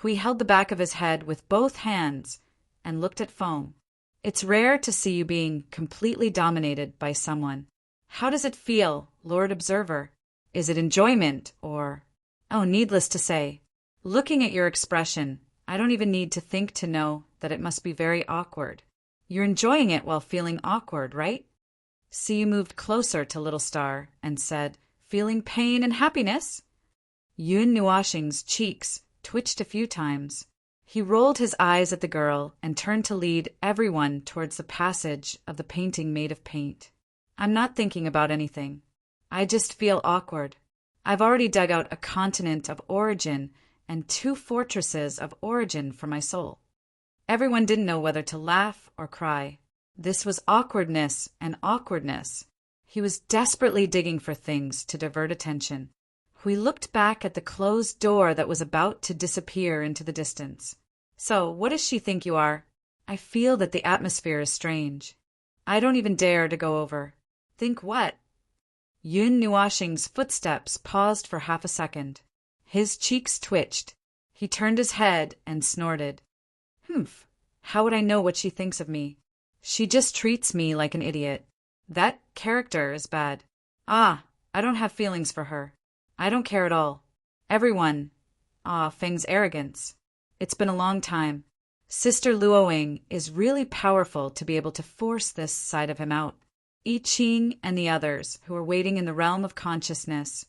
He held the back of his head with both hands and looked at Feng. It's rare to see you being completely dominated by someone. How does it feel, Lord Observer? Is it enjoyment or... Oh, needless to say, looking at your expression, I don't even need to think to know that it must be very awkward. You're enjoying it while feeling awkward, right? See, you moved closer to Little Star and said, feeling pain and happiness? Yun Nuashing's cheeks twitched a few times. He rolled his eyes at the girl and turned to lead everyone towards the passage of the painting made of paint. I'm not thinking about anything. I just feel awkward. I've already dug out a continent of origin and 2 fortresses of origin for my soul. Everyone didn't know whether to laugh or cry. This was awkwardness and awkwardness. He was desperately digging for things to divert attention. We looked back at the closed door that was about to disappear into the distance. So, what does she think you are? I feel that the atmosphere is strange. I don't even dare to go over. Think what? Yun Nuashing's footsteps paused for half a second. His cheeks twitched. He turned his head and snorted. Humph, how would I know what she thinks of me? She just treats me like an idiot. That character is bad. I don't have feelings for her. I don't care at all. Everyone. Feng's arrogance. It's been a long time. Sister Luoying is really powerful to be able to force this side of him out. I Ching and the others, who were waiting in the realm of consciousness,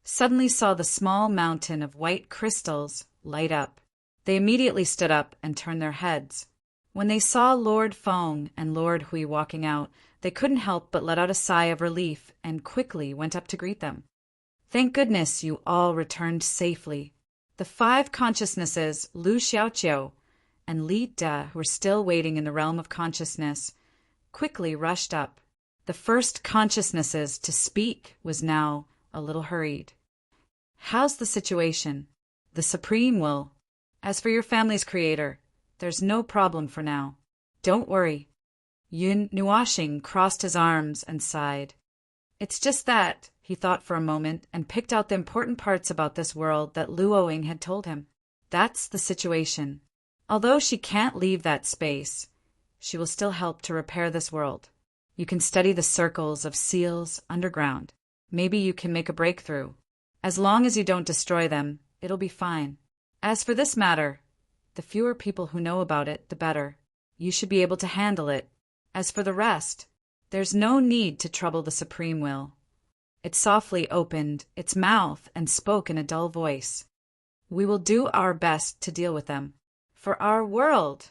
suddenly saw the small mountain of white crystals light up. They immediately stood up and turned their heads. When they saw Lord Feng and Lord Hui walking out, they couldn't help but let out a sigh of relief and quickly went up to greet them. Thank goodness you all returned safely. The 5 consciousnesses, Lu Xiaoqiu and Li De, who were still waiting in the realm of consciousness, quickly rushed up. The first consciousnesses to speak was now a little hurried. How's the situation? The Supreme will. As for your family's creator, there's no problem for now. Don't worry. Yun Nuashing crossed his arms and sighed. It's just that, he thought for a moment and picked out the important parts about this world that Luoying had told him. That's the situation. Although she can't leave that space, she will still help to repair this world. You can study the circles of seals underground. Maybe you can make a breakthrough. As long as you don't destroy them, it'll be fine. As for this matter, the fewer people who know about it, the better. You should be able to handle it. As for the rest, there's no need to trouble the Supreme Will. It softly opened its mouth and spoke in a dull voice. We will do our best to deal with them. For our world,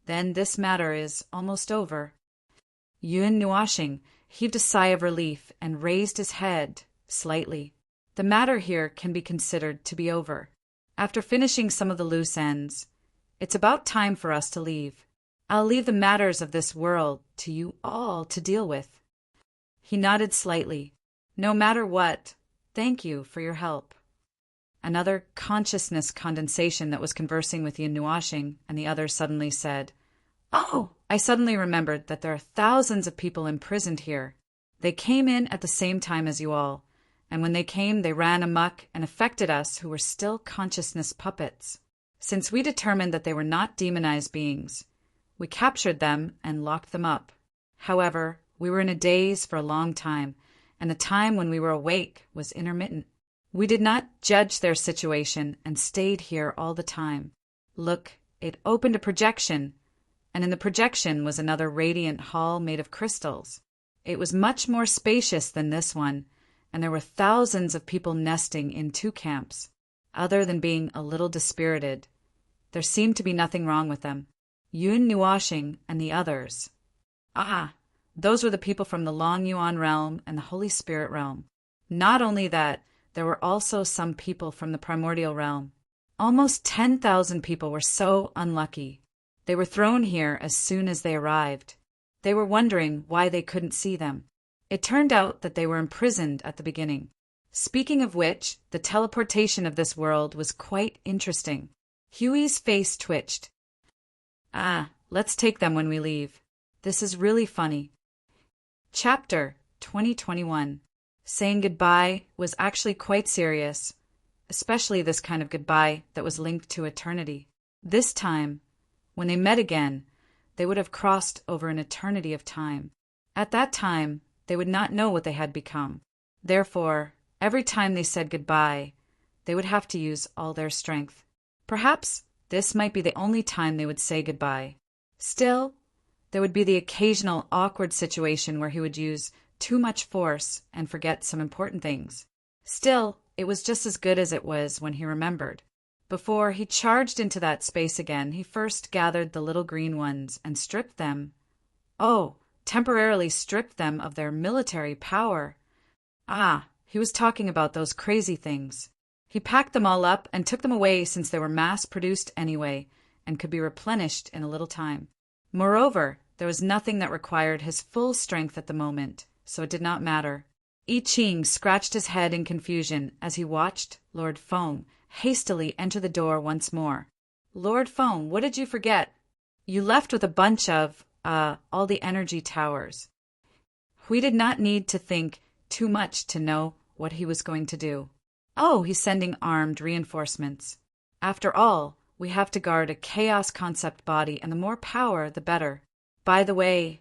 then this matter is almost over. Yun Nuashing heaved a sigh of relief and raised his head slightly. The matter here can be considered to be over. After finishing some of the loose ends, it's about time for us to leave. I'll leave the matters of this world to you all to deal with. He nodded slightly. No matter what, thank you for your help. Another consciousness condensation that was conversing with Yun Nuashing and the others suddenly said, Oh, I suddenly remembered that there are thousands of people imprisoned here. They came in at the same time as you all, and when they came, they ran amok and affected us who were still consciousness puppets. Since we determined that they were not demonized beings, we captured them and locked them up. However, we were in a daze for a long time, and the time when we were awake was intermittent. We did not judge their situation and stayed here all the time. Look, it opened a projection, and in the projection was another radiant hall made of crystals. It was much more spacious than this one, and there were thousands of people nesting in 2 camps. Other than being a little dispirited, there seemed to be nothing wrong with them. Yun Nuashing and the others. Those were the people from the Long Yuan realm and the Holy Spirit realm. Not only that, there were also some people from the primordial realm. Almost 10,000 people were so unlucky. They were thrown here as soon as they arrived. They were wondering why they couldn't see them. It turned out that they were imprisoned at the beginning. Speaking of which, the teleportation of this world was quite interesting. Huey's face twitched. Let's take them when we leave. This is really funny. Chapter 2021. Saying goodbye was actually quite serious, especially this kind of goodbye that was linked to eternity. This time, when they met again, they would have crossed over an eternity of time. At that time, they would not know what they had become. Therefore, every time they said goodbye, they would have to use all their strength. Perhaps this might be the only time they would say goodbye. Still, there would be the occasional awkward situation where he would use too much force and forget some important things. Still, it was just as good as it was when he remembered. Before he charged into that space again, he first gathered the little green ones and stripped them. Temporarily stripped them of their military power. He was talking about those crazy things. He packed them all up and took them away since they were mass-produced anyway and could be replenished in a little time. Moreover, there was nothing that required his full strength at the moment, so it did not matter. I Ching scratched his head in confusion as he watched Lord Foam hastily enter the door once more. Lord Foam, what did you forget? You left with a bunch of, all the energy towers. We did not need to think too much to know what he was going to do. Oh, he's sending armed reinforcements. After all, we have to guard a chaos concept body, and the more power, the better. By the way,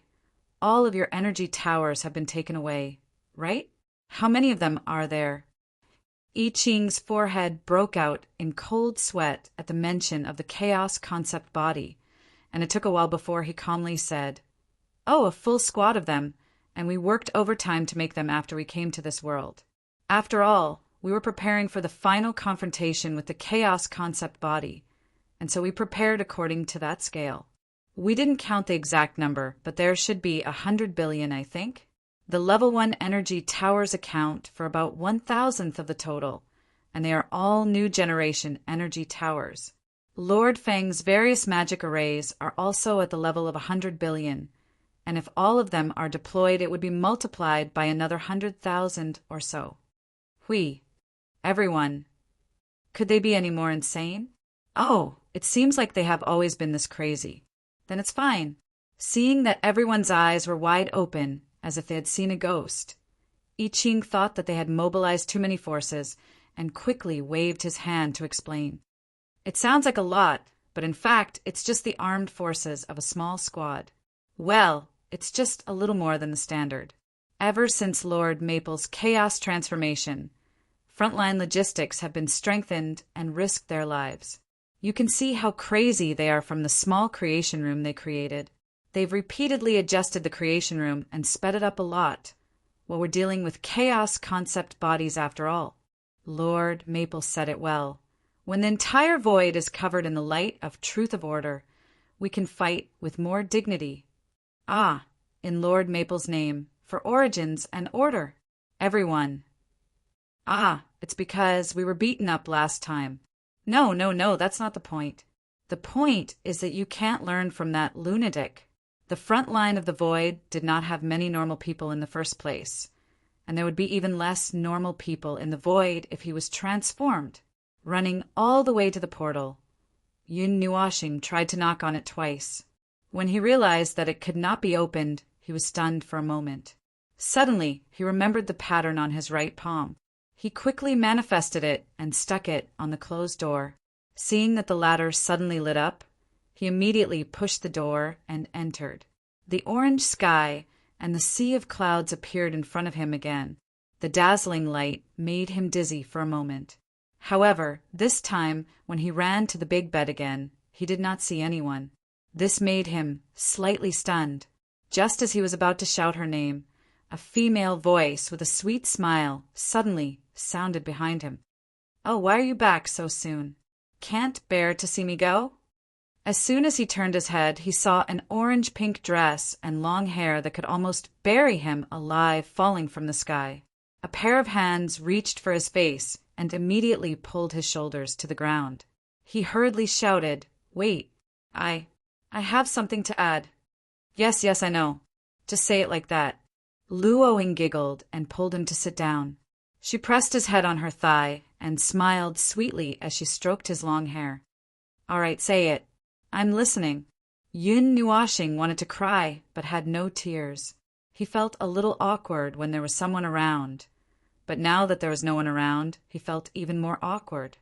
all of your energy towers have been taken away, right? How many of them are there? I Ching's forehead broke out in cold sweat at the mention of the chaos concept body, and it took a while before he calmly said, Oh, a full squad of them, and we worked overtime to make them after we came to this world. After all, we were preparing for the final confrontation with the chaos concept body, and so we prepared according to that scale. We didn't count the exact number, but there should be 100 billion, I think. The level 1 energy towers account for about 1,000th of the total, and they are all new generation energy towers. Lord Fang's various magic arrays are also at the level of 100 billion, and if all of them are deployed, it would be multiplied by another 100,000 or so. Everyone. Could they be any more insane? Oh, it seems like they have always been this crazy. Then it's fine. Seeing that everyone's eyes were wide open, as if they had seen a ghost, I Ching thought that they had mobilized too many forces and quickly waved his hand to explain. It sounds like a lot, but in fact, it's just the armed forces of a small squad. Well, it's just a little more than the standard. Ever since Lord Maple's chaos transformation, frontline logistics have been strengthened and risked their lives. You can see how crazy they are from the small creation room they created. They've repeatedly adjusted the creation room and sped it up a lot. Well, we're dealing with chaos concept bodies after all. Lord Maple said it well. When the entire void is covered in the light of truth of order, we can fight with more dignity. In Lord Maple's name, for origins and order. Everyone. It's because we were beaten up last time. No, that's not the point. The point is that you can't learn from that lunatic. The front line of the void did not have many normal people in the first place, and there would be even less normal people in the void if he was transformed. Running all the way to the portal, Yun Nuashing tried to knock on it twice. When he realized that it could not be opened, he was stunned for a moment. Suddenly, he remembered the pattern on his right palm. He quickly manifested it and stuck it on the closed door. Seeing that the latter suddenly lit up, he immediately pushed the door and entered. The orange sky and the sea of clouds appeared in front of him again. The dazzling light made him dizzy for a moment. However, this time, when he ran to the big bed again, he did not see anyone. This made him slightly stunned. Just as he was about to shout her name, a female voice with a sweet smile suddenly sounded behind him. Oh, why are you back so soon? Can't bear to see me go? As soon as he turned his head, he saw an orange-pink dress and long hair that could almost bury him alive falling from the sky. A pair of hands reached for his face and immediately pulled his shoulders to the ground. He hurriedly shouted, Wait, I have something to add. Yes, I know. Just say it like that. Luoing giggled and pulled him to sit down. She pressed his head on her thigh and smiled sweetly as she stroked his long hair. All right, say it. I'm listening. Yun Nuashing wanted to cry, but had no tears. He felt a little awkward when there was someone around, but now that there was no one around, he felt even more awkward.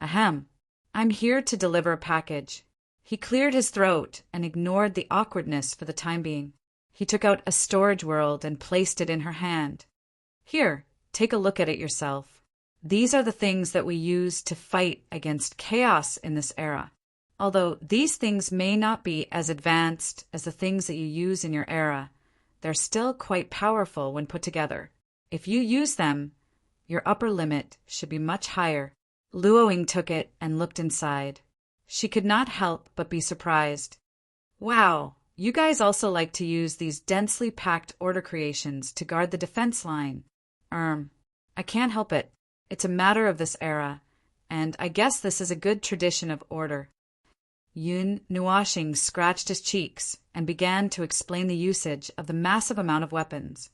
Ahem. I'm here to deliver a package. He cleared his throat and ignored the awkwardness for the time being. He took out a storage world and placed it in her hand. Here, take a look at it yourself. These are the things that we use to fight against chaos in this era. Although these things may not be as advanced as the things that you use in your era, they're still quite powerful when put together. If you use them, your upper limit should be much higher. Luoing took it and looked inside. She could not help but be surprised. Wow, you guys also like to use these densely packed order creations to guard the defense line. I can't help it. It's a matter of this era, and I guess this is a good tradition of order. Yun Nuashing scratched his cheeks and began to explain the usage of the massive amount of weapons.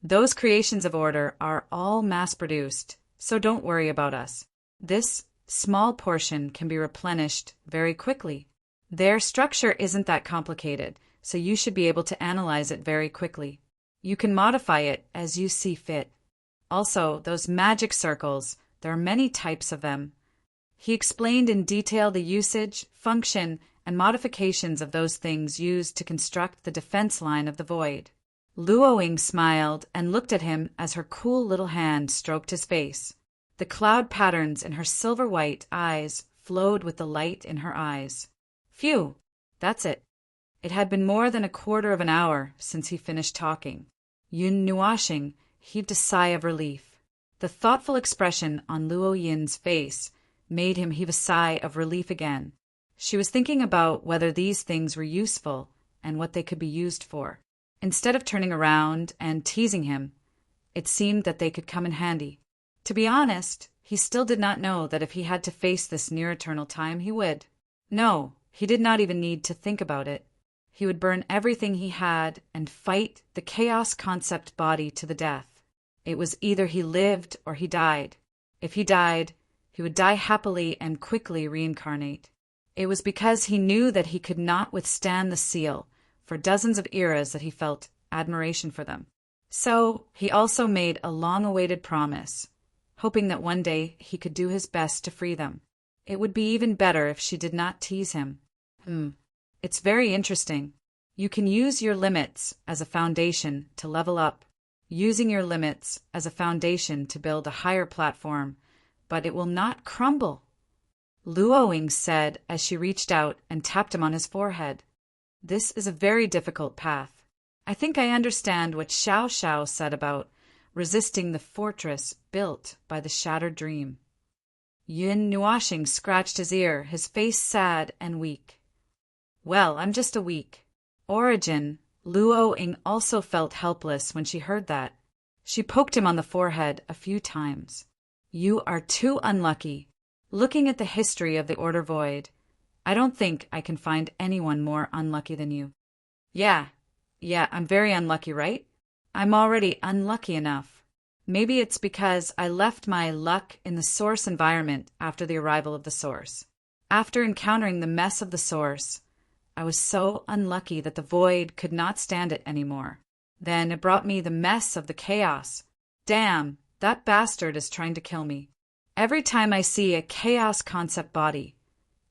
Those creations of order are all mass-produced, so don't worry about us. This small portion can be replenished very quickly. Their structure isn't that complicated, so you should be able to analyze it very quickly. You can modify it as you see fit. Also, those magic circles, there are many types of them. He explained in detail the usage, function, and modifications of those things used to construct the defense line of the void. Luoying smiled and looked at him as her cool little hand stroked his face. The cloud patterns in her silver-white eyes flowed with the light in her eyes. Phew, that's it. It had been more than a quarter of an hour since he finished talking. Yun Nuashing heaved a sigh of relief. The thoughtful expression on Luo Yin's face made him heave a sigh of relief again. She was thinking about whether these things were useful and what they could be used for. Instead of turning around and teasing him, it seemed that they could come in handy. To be honest, he still did not know that if he had to face this near-eternal time, he would. No, he did not even need to think about it. He would burn everything he had and fight the chaos concept body to the death. It was either he lived or he died. If he died, he would die happily and quickly reincarnate. It was because he knew that he could not withstand the seal for dozens of eras that he felt admiration for them. So he also made a long-awaited promise, hoping that one day he could do his best to free them. It would be even better if she did not tease him. It's very interesting. You can use your limits as a foundation to level up, using your limits as a foundation to build a higher platform, but it will not crumble. Luoying said as she reached out and tapped him on his forehead. This is a very difficult path. I think I understand what Xiao Xiao said about resisting the fortress built by the shattered dream. Yun Nuashing scratched his ear, his face sad and weak. Well, I'm just a weak. Origin. Luoying also felt helpless when she heard that. She poked him on the forehead a few times. You are too unlucky. Looking at the history of the Order Void, I don't think I can find anyone more unlucky than you. Yeah, I'm very unlucky, right? I'm already unlucky enough. Maybe it's because I left my luck in the Source environment after the arrival of the Source. After encountering the mess of the Source, I was so unlucky that the Void could not stand it anymore. Then it brought me the mess of the chaos. Damn, that bastard is trying to kill me. Every time I see a chaos concept body,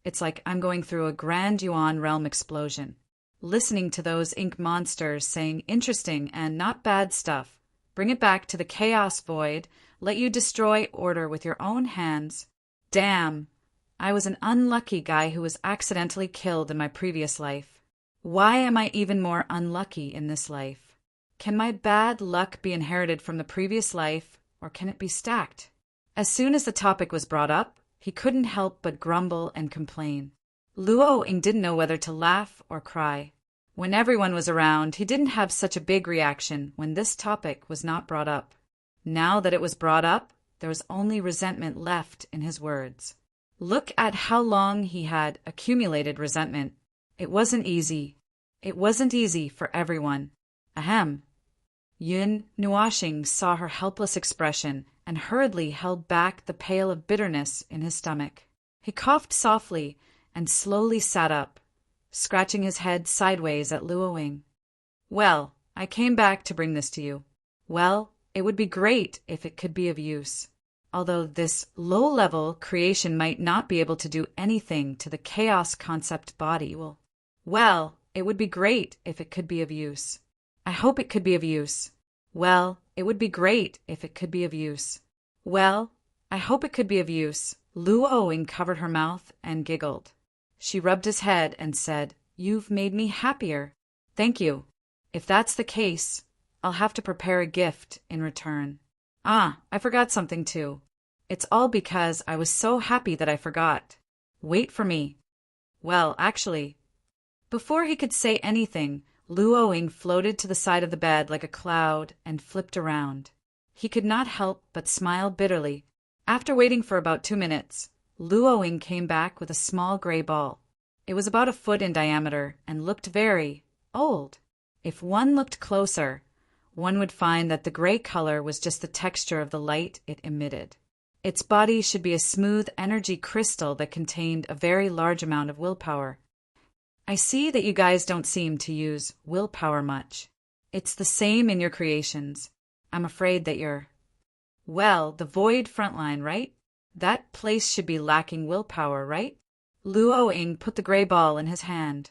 it's like I'm going through a Grand Yuan realm explosion. Listening to those ink monsters saying interesting and not bad stuff. Bring it back to the chaos void, let you destroy order with your own hands. Damn, I was an unlucky guy who was accidentally killed in my previous life. Why am I even more unlucky in this life? Can my bad luck be inherited from the previous life, or can it be stacked? As soon as the topic was brought up, he couldn't help but grumble and complain. Luoying didn't know whether to laugh or cry. When everyone was around, he didn't have such a big reaction when this topic was not brought up. Now that it was brought up, there was only resentment left in his words. Look at how long he had accumulated resentment. It wasn't easy. It wasn't easy for everyone. Ahem. Yun Nuashing saw her helpless expression and hurriedly held back the pail of bitterness in his stomach. He coughed softly and slowly sat up, scratching his head sideways at Luoying. Well, I came back to bring this to you. Well, it would be great if it could be of use. Although this low-level creation might not be able to do anything to the chaos concept body, well, it would be great if it could be of use. I hope it could be of use. Well, it would be great if it could be of use. Well, I hope it could be of use. Luoying covered her mouth and giggled. She rubbed his head and said, You've made me happier. Thank you. If that's the case, I'll have to prepare a gift in return. Ah, I forgot something too. It's all because I was so happy that I forgot. Wait for me. Well, actually, before he could say anything, Luoying floated to the side of the bed like a cloud and flipped around. He could not help but smile bitterly. After waiting for about 2 minutes, Luoing came back with a small gray ball. It was about a foot in diameter and looked very old. If one looked closer, one would find that the gray color was just the texture of the light it emitted. Its body should be a smooth energy crystal that contained a very large amount of willpower. I see that you guys don't seem to use willpower much. It's the same in your creations. I'm afraid that you're... Well, the void frontline, right? That place should be lacking willpower, right? Luoing put the gray ball in his hand.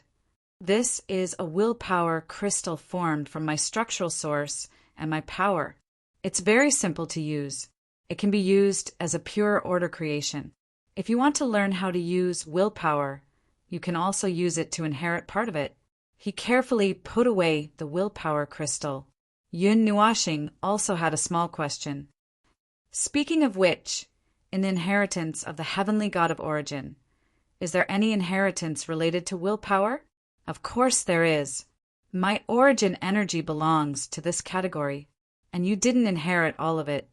This is a willpower crystal formed from my structural source and my power. It's very simple to use. It can be used as a pure order creation. If you want to learn how to use willpower, you can also use it to inherit part of it. He carefully put away the willpower crystal. Yun Nuashing also had a small question. Speaking of which, in the inheritance of the heavenly god of origin, is there any inheritance related to willpower? Of course there is. My origin energy belongs to this category, and you didn't inherit all of it.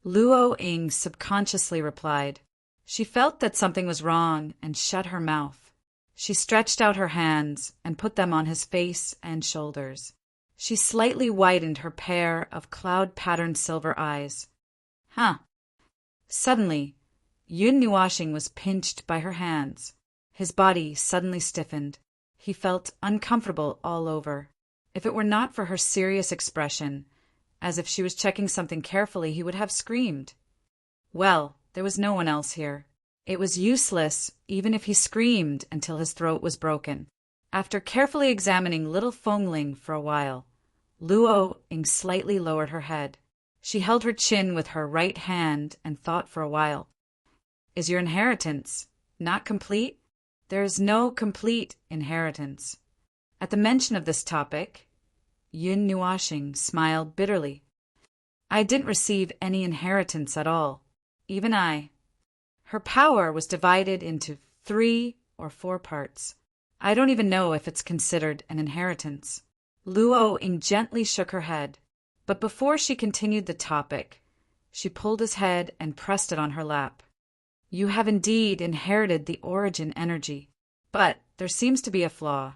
Luoing subconsciously replied. She felt that something was wrong and shut her mouth. She stretched out her hands and put them on his face and shoulders. She slightly widened her pair of cloud-patterned silver eyes. Suddenly, Yun Nuashing was pinched by her hands. His body suddenly stiffened. He felt uncomfortable all over. If it were not for her serious expression, as if she was checking something carefully, he would have screamed. Well, there was no one else here. It was useless, even if he screamed until his throat was broken. After carefully examining little Fengling for a while, Luoing slightly lowered her head. She held her chin with her right hand and thought for a while. Is your inheritance not complete? There is no complete inheritance. At the mention of this topic, Yun Nuashing smiled bitterly. I didn't receive any inheritance at all. Even I. Her power was divided into 3 or 4 parts. I don't even know if it's considered an inheritance. Luoing gently shook her head. But before she continued the topic, she pulled his head and pressed it on her lap. You have indeed inherited the origin energy, but there seems to be a flaw.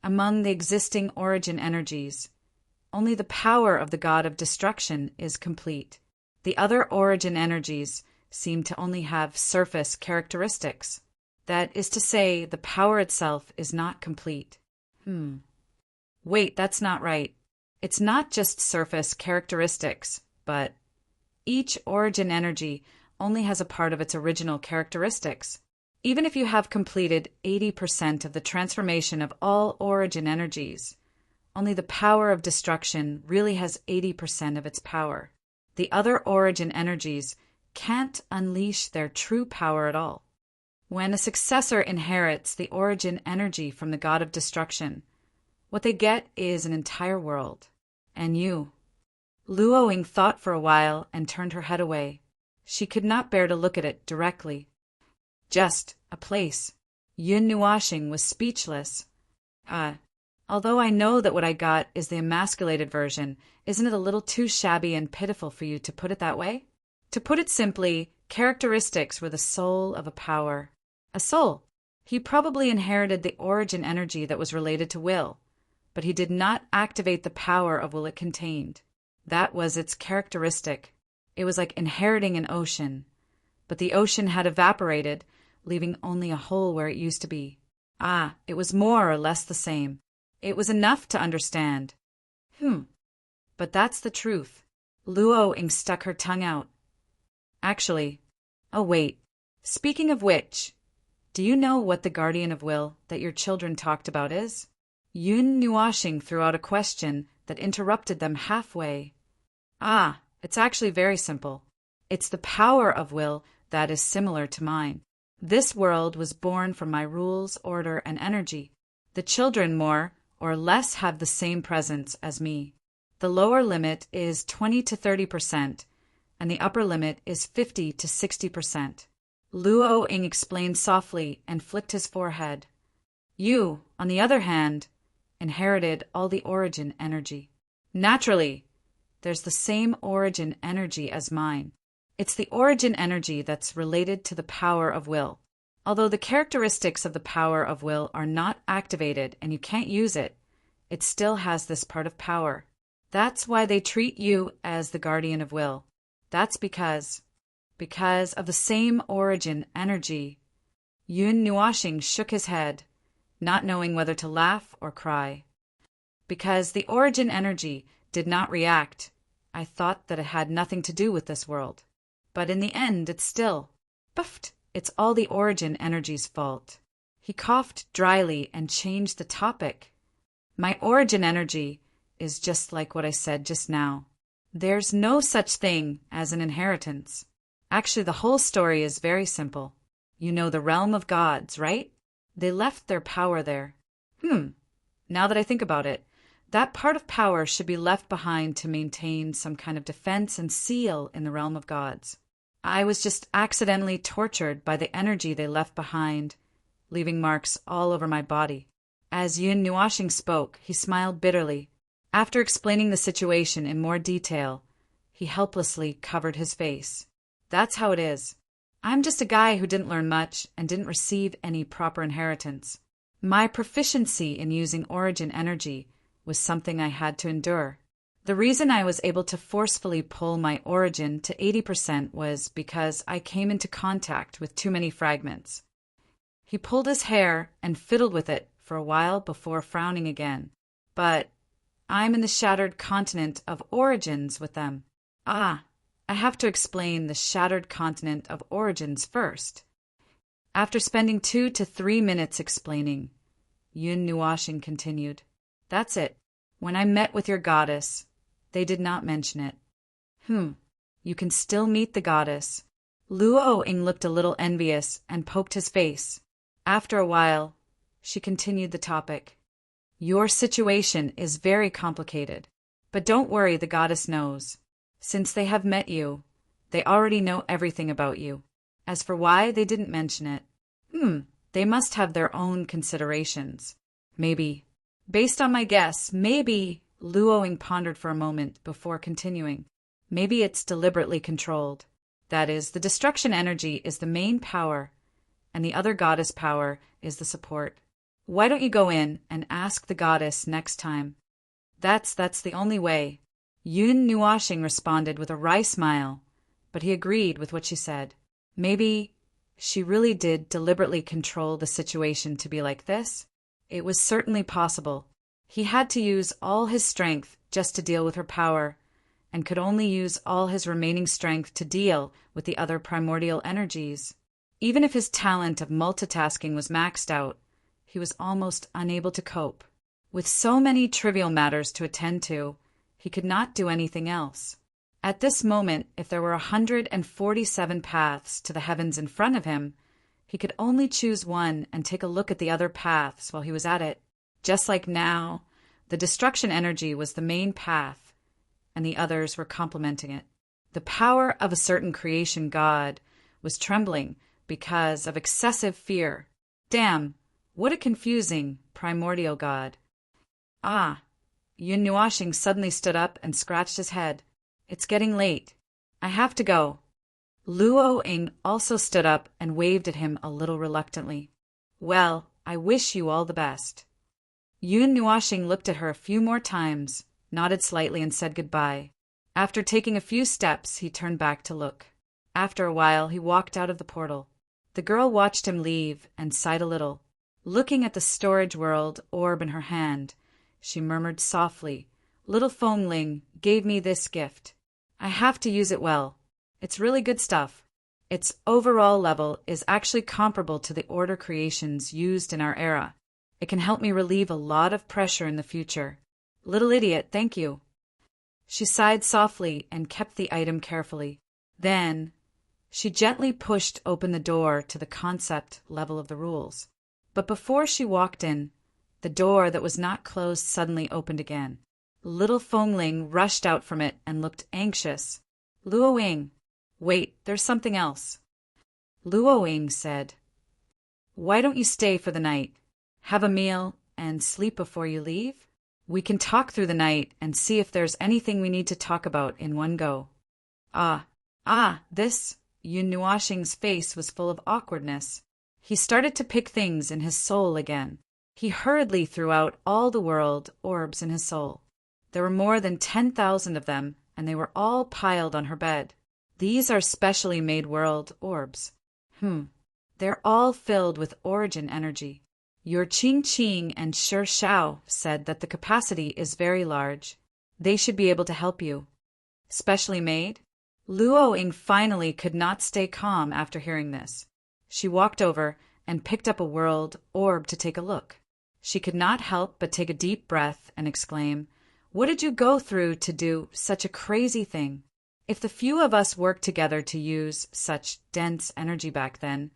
Among the existing origin energies, only the power of the god of destruction is complete. The other origin energies seem to only have surface characteristics. That is to say, the power itself is not complete. Wait, that's not right. It's not just surface characteristics, but each origin energy only has a part of its original characteristics. Even if you have completed 80% of the transformation of all origin energies, only the power of destruction really has 80% of its power. The other origin energies can't unleash their true power at all. When a successor inherits the origin energy from the god of destruction, what they get is an entire world. And you. Luoing thought for a while and turned her head away. She could not bear to look at it directly. Just a place. Yun Nuashing was speechless. Although I know that what I got is the emasculated version, isn't it a little too shabby and pitiful for you to put it that way? To put it simply, characteristics were the soul of a power. A soul. He probably inherited the origin energy that was related to will, but he did not activate the power of will it contained. That was its characteristic. It was like inheriting an ocean, but the ocean had evaporated, leaving only a hole where it used to be. It was more or less the same. It was enough to understand. But that's the truth. Luoing stuck her tongue out. Actually, wait. Speaking of which, do you know what the guardian of will that your children talked about is? Yun Nuashing threw out a question that interrupted them halfway. It's actually very simple. It's the power of will that is similar to mine. This world was born from my rules, order, and energy. The children more or less have the same presence as me. The lower limit is 20 to 30%, and the upper limit is 50 to 60%. Luoing explained softly and flicked his forehead. You, on the other hand, inherited all the origin energy. Naturally, there's the same origin energy as mine. It's the origin energy that's related to the power of will. Although the characteristics of the power of will are not activated and you can't use it, it still has this part of power. That's why they treat you as the guardian of will. That's because of the same origin energy. Yun Nuashing shook his head, not knowing whether to laugh or cry. Because the origin energy did not react, I thought that it had nothing to do with this world. But in the end, it's still, buffed. It's all the origin energy's fault. He coughed dryly and changed the topic. My origin energy is just like what I said just now. There's no such thing as an inheritance. Actually, the whole story is very simple. You know the realm of gods, right? They left their power there. Now that I think about it, that part of power should be left behind to maintain some kind of defense and seal in the realm of gods. I was just accidentally tortured by the energy they left behind, leaving marks all over my body. As Yun Nuashing spoke, he smiled bitterly. After explaining the situation in more detail, he helplessly covered his face. That's how it is. I'm just a guy who didn't learn much and didn't receive any proper inheritance. My proficiency in using origin energy was something I had to endure. The reason I was able to forcefully pull my origin to 80% was because I came into contact with too many fragments. He pulled his hair and fiddled with it for a while before frowning again. But I'm in the shattered continent of origins with them. I have to explain the shattered continent of origins first. After spending 2 to 3 minutes explaining, Yun Nuashing continued. That's it. When I met with your goddess, they did not mention it. You can still meet the goddess. Luo Ying looked a little envious and poked his face. After a while, she continued the topic. Your situation is very complicated, but don't worry, the goddess knows. Since they have met you, they already know everything about you. As for why they didn't mention it, they must have their own considerations. Maybe. Based on my guess, maybe, Luo Ying pondered for a moment before continuing. Maybe it's deliberately controlled. That is, the destruction energy is the main power, and the other goddess power is the support. Why don't you go in and ask the goddess next time? That's the only way. Yun Nuashing responded with a wry smile, but he agreed with what she said. Maybe she really did deliberately control the situation to be like this. It was certainly possible. He had to use all his strength just to deal with her power, and could only use all his remaining strength to deal with the other primordial energies. Even if his talent of multitasking was maxed out, he was almost unable to cope. With so many trivial matters to attend to, he could not do anything else. At this moment, if there were 147 paths to the heavens in front of him, he could only choose one and take a look at the other paths while he was at it. Just like now, the destruction energy was the main path, and the others were complementing it. The power of a certain creation god was trembling because of excessive fear. Damn, what a confusing primordial god. Yun Nuashing suddenly stood up and scratched his head. It's getting late. I have to go. Luo Ying also stood up and waved at him a little reluctantly. Well, I wish you all the best. Yun Nuashing looked at her a few more times, nodded slightly and said goodbye. After taking a few steps, he turned back to look. After a while, he walked out of the portal. The girl watched him leave and sighed a little. Looking at the storage world orb in her hand, she murmured softly, Little Foamling gave me this gift. I have to use it well. It's really good stuff. Its overall level is actually comparable to the order creations used in our era. It can help me relieve a lot of pressure in the future. Little idiot, thank you. She sighed softly and kept the item carefully. Then, she gently pushed open the door to the concept level of the rules. But before she walked in, the door that was not closed suddenly opened again. Little Foamling rushed out from it and looked anxious. Luo Ying, wait, there's something else. Luo Ying said, Why don't you stay for the night? Have a meal and sleep before you leave? We can talk through the night and see if there's anything we need to talk about in one go. Ah, this, Yun Nuashing's face was full of awkwardness. He started to pick things in his soul again. He hurriedly threw out all the world orbs in his soul. There were more than 10,000 of them, and they were all piled on her bed. These are specially made world orbs. They're all filled with origin energy. Your Qing Qing and Shi Shao said that the capacity is very large. They should be able to help you. Specially made? Luo Ying finally could not stay calm after hearing this. She walked over and picked up a world orb to take a look. She could not help but take a deep breath and exclaim, "What did you go through to do such a crazy thing? If the few of us worked together to use such dense energy back then,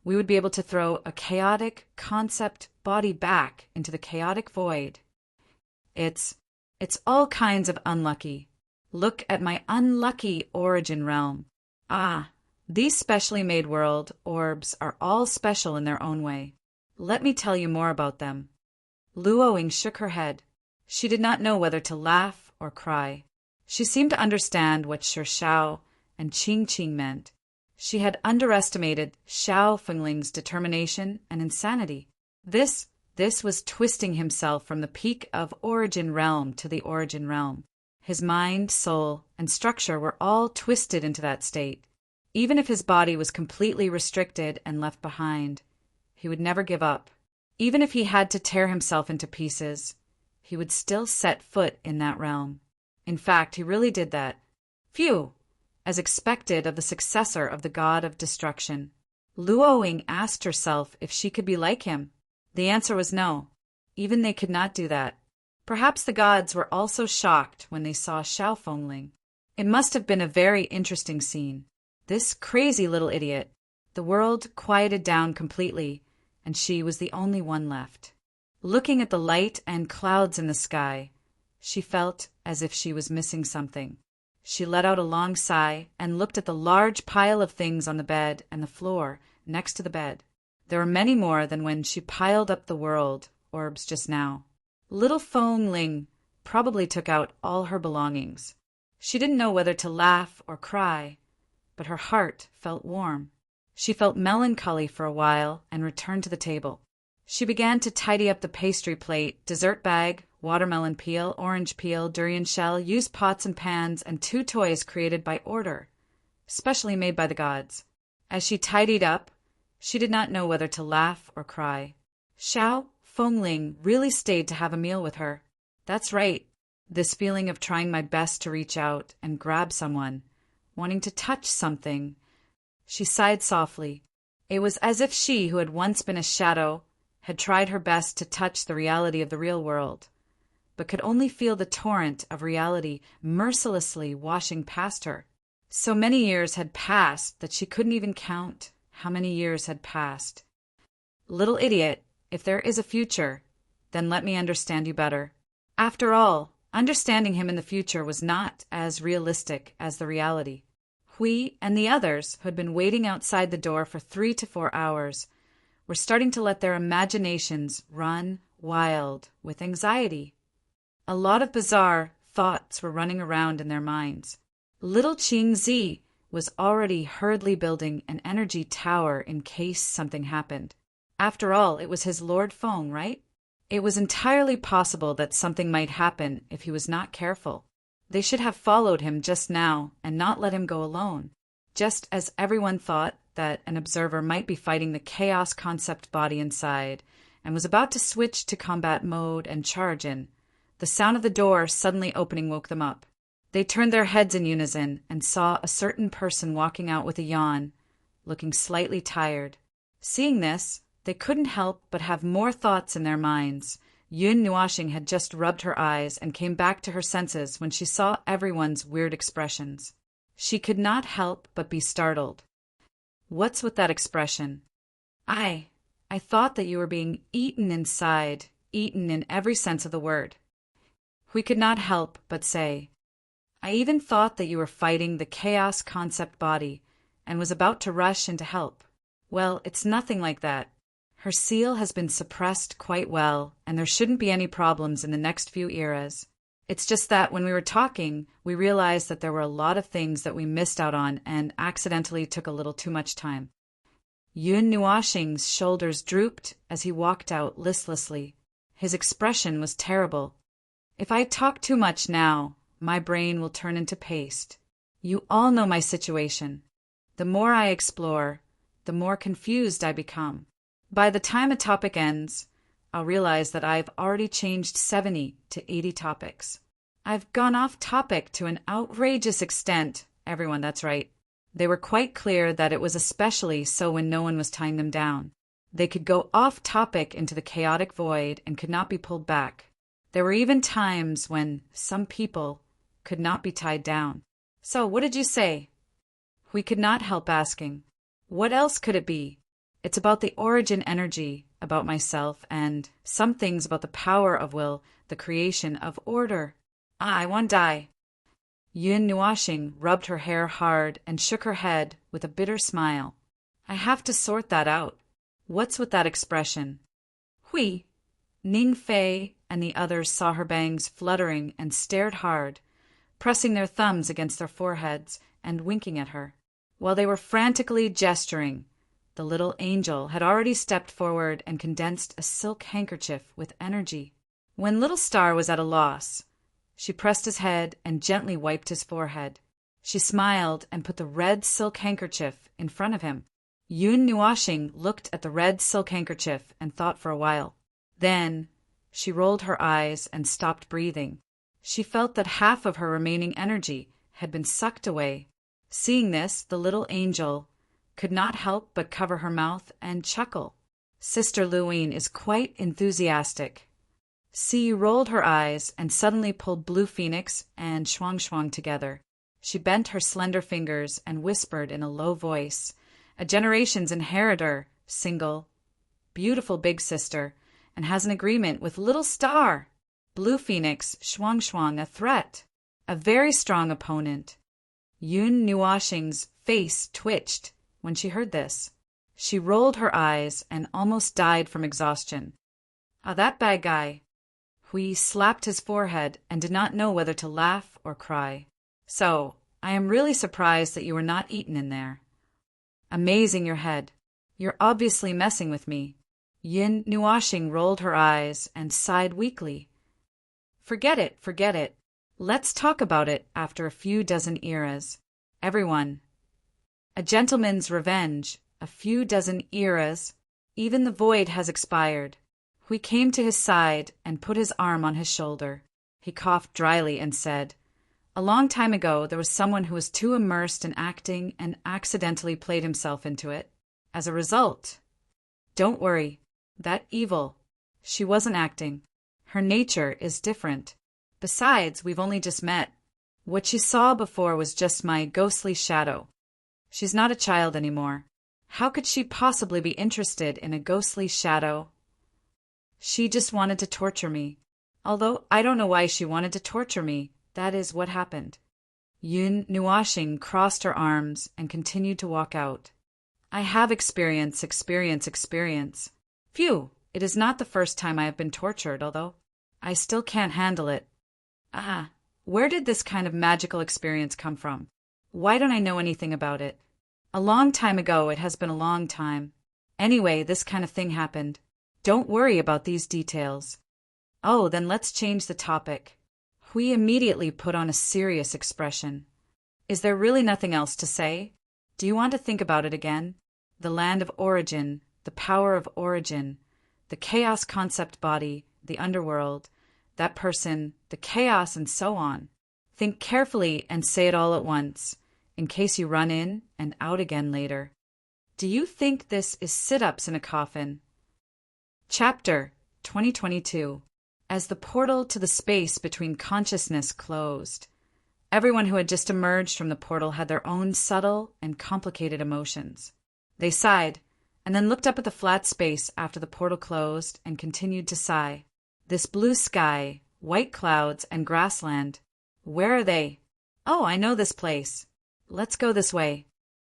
we would be able to throw a chaotic concept body back into the chaotic void. It's all kinds of unlucky. Look at my unlucky origin realm. Ah, these specially made world orbs are all special in their own way. Let me tell you more about them." Luo Ying shook her head. She did not know whether to laugh or cry. She seemed to understand what Shi Shao and Qing Qing meant. She had underestimated Xiao Fengling's determination and insanity. This was twisting himself from the peak of origin realm to the origin realm. His mind, soul, and structure were all twisted into that state. Even if his body was completely restricted and left behind, he would never give up. Even if he had to tear himself into pieces, he would still set foot in that realm. In fact, he really did that. Phew! As expected of the successor of the god of destruction. Luo Ying asked herself if she could be like him. The answer was no. Even they could not do that. Perhaps the gods were also shocked when they saw Xiao Fengling. It must have been a very interesting scene. This crazy little idiot. The world quieted down completely, and she was the only one left. Looking at the light and clouds in the sky, she felt as if she was missing something. She let out a long sigh and looked at the large pile of things on the bed and the floor next to the bed. There were many more than when she piled up the world orbs just now. Little Fengling probably took out all her belongings. She didn't know whether to laugh or cry, but her heart felt warm. She felt melancholy for a while and returned to the table. She began to tidy up the pastry plate, dessert bag, watermelon peel, orange peel, durian shell, used pots and pans, and 2 toys created by order, specially made by the gods. As she tidied up, she did not know whether to laugh or cry. Xiao Fengling really stayed to have a meal with her. That's right, this feeling of trying my best to reach out and grab someone, wanting to touch something. She sighed softly. It was as if she, who had once been a shadow, had tried her best to touch the reality of the real world, but could only feel the torrent of reality mercilessly washing past her. So many years had passed that she couldn't even count how many years had passed. Little idiot, if there is a future, then let me understand you better. After all, understanding him in the future was not as realistic as the reality. Hui and the others, who had been waiting outside the door for 3 to 4 hours, were starting to let their imaginations run wild with anxiety. A lot of bizarre thoughts were running around in their minds. Little Qing Zi was already hurriedly building an energy tower in case something happened. After all, it was his Lord Feng, right? It was entirely possible that something might happen if he was not careful. They should have followed him just now and not let him go alone, just as everyone thought that an observer might be fighting the chaos concept body inside and was about to switch to combat mode and charge in. The sound of the door suddenly opening woke them up. They turned their heads in unison and saw a certain person walking out with a yawn, looking slightly tired. Seeing this, they couldn't help but have more thoughts in their minds. Yun Nuashing had just rubbed her eyes and came back to her senses when she saw everyone's weird expressions. She could not help but be startled. What's with that expression? I thought that you were being eaten inside, eaten in every sense of the word. We could not help but say, I even thought that you were fighting the chaos concept body and was about to rush in to help. Well, it's nothing like that. Her seal has been suppressed quite well, and there shouldn't be any problems in the next few eras. It's just that when we were talking, we realized that there were a lot of things that we missed out on and accidentally took a little too much time. Yun Nuashing's shoulders drooped as he walked out listlessly. His expression was terrible. If I talk too much now, my brain will turn into paste. You all know my situation. The more I explore, the more confused I become. By the time a topic ends, I'll realize that I've already changed 70 to 80 topics. I've gone off topic to an outrageous extent. Everyone, that's right. They were quite clear that it was especially so when no one was tying them down. They could go off topic into the chaotic void and could not be pulled back. There were even times when some people could not be tied down. So, what did you say? We could not help asking. What else could it be? It's about the origin energy, about myself, and some things about the power of will, the creation of order. I want die. Yun Nuashing rubbed her hair hard and shook her head with a bitter smile. I have to sort that out. What's with that expression? Hui. Ning Fei and the others saw her bangs fluttering and stared hard, pressing their thumbs against their foreheads and winking at her. While they were frantically gesturing, the little angel had already stepped forward and condensed a silk handkerchief with energy. When Little Star was at a loss, she pressed his head and gently wiped his forehead. She smiled and put the red silk handkerchief in front of him. Yun Nuashing looked at the red silk handkerchief and thought for a while. Then she rolled her eyes and stopped breathing. She felt that half of her remaining energy had been sucked away. Seeing this, the little angel could not help but cover her mouth and chuckle. Sister Luwine is quite enthusiastic. Si rolled her eyes and suddenly pulled Blue Phoenix and Shuang Shuang together. She bent her slender fingers and whispered in a low voice, a generation's inheritor, single, beautiful big sister, and has an agreement with Little Star. Blue Phoenix, Shuang Shuang, a threat, a very strong opponent. Yun Nuashing's face twitched when she heard this. She rolled her eyes and almost died from exhaustion. Ah, that bad guy. Hui slapped his forehead and did not know whether to laugh or cry. So, I am really surprised that you were not eaten in there. Amazing your head. You're obviously messing with me. Yin Nuashing rolled her eyes and sighed weakly. Forget it, forget it. Let's talk about it after a few dozen eras. Everyone. A gentleman's revenge, a few dozen eras. Even the void has expired. Hui came to his side and put his arm on his shoulder. He coughed dryly and said, a long time ago there was someone who was too immersed in acting and accidentally played himself into it. As a result, don't worry, that evil, she wasn't acting. Her nature is different. Besides, we've only just met. What she saw before was just my ghostly shadow. She's not a child anymore. How could she possibly be interested in a ghostly shadow? She just wanted to torture me. Although I don't know why she wanted to torture me, that is what happened. Yun Nuashing crossed her arms and continued to walk out. I have experience. Phew, it is not the first time I have been tortured, although I still can't handle it. Ah, where did this kind of magical experience come from? Why don't I know anything about it? A long time ago, it has been a long time. Anyway, this kind of thing happened. Don't worry about these details. Oh, then let's change the topic. Hui immediately put on a serious expression. Is there really nothing else to say? Do you want to think about it again? The land of origin, the power of origin, the chaos concept body, the underworld, that person, the chaos, and so on. Think carefully and say it all at once, in case you run in and out again later. Do you think this is sit-ups in a coffin? Chapter 2022. As the portal to the space between consciousness closed, everyone who had just emerged from the portal had their own subtle and complicated emotions. They sighed, and then looked up at the flat space after the portal closed and continued to sigh. This blue sky, white clouds, and grassland. Where are they? Oh, I know this place. Let's go this way.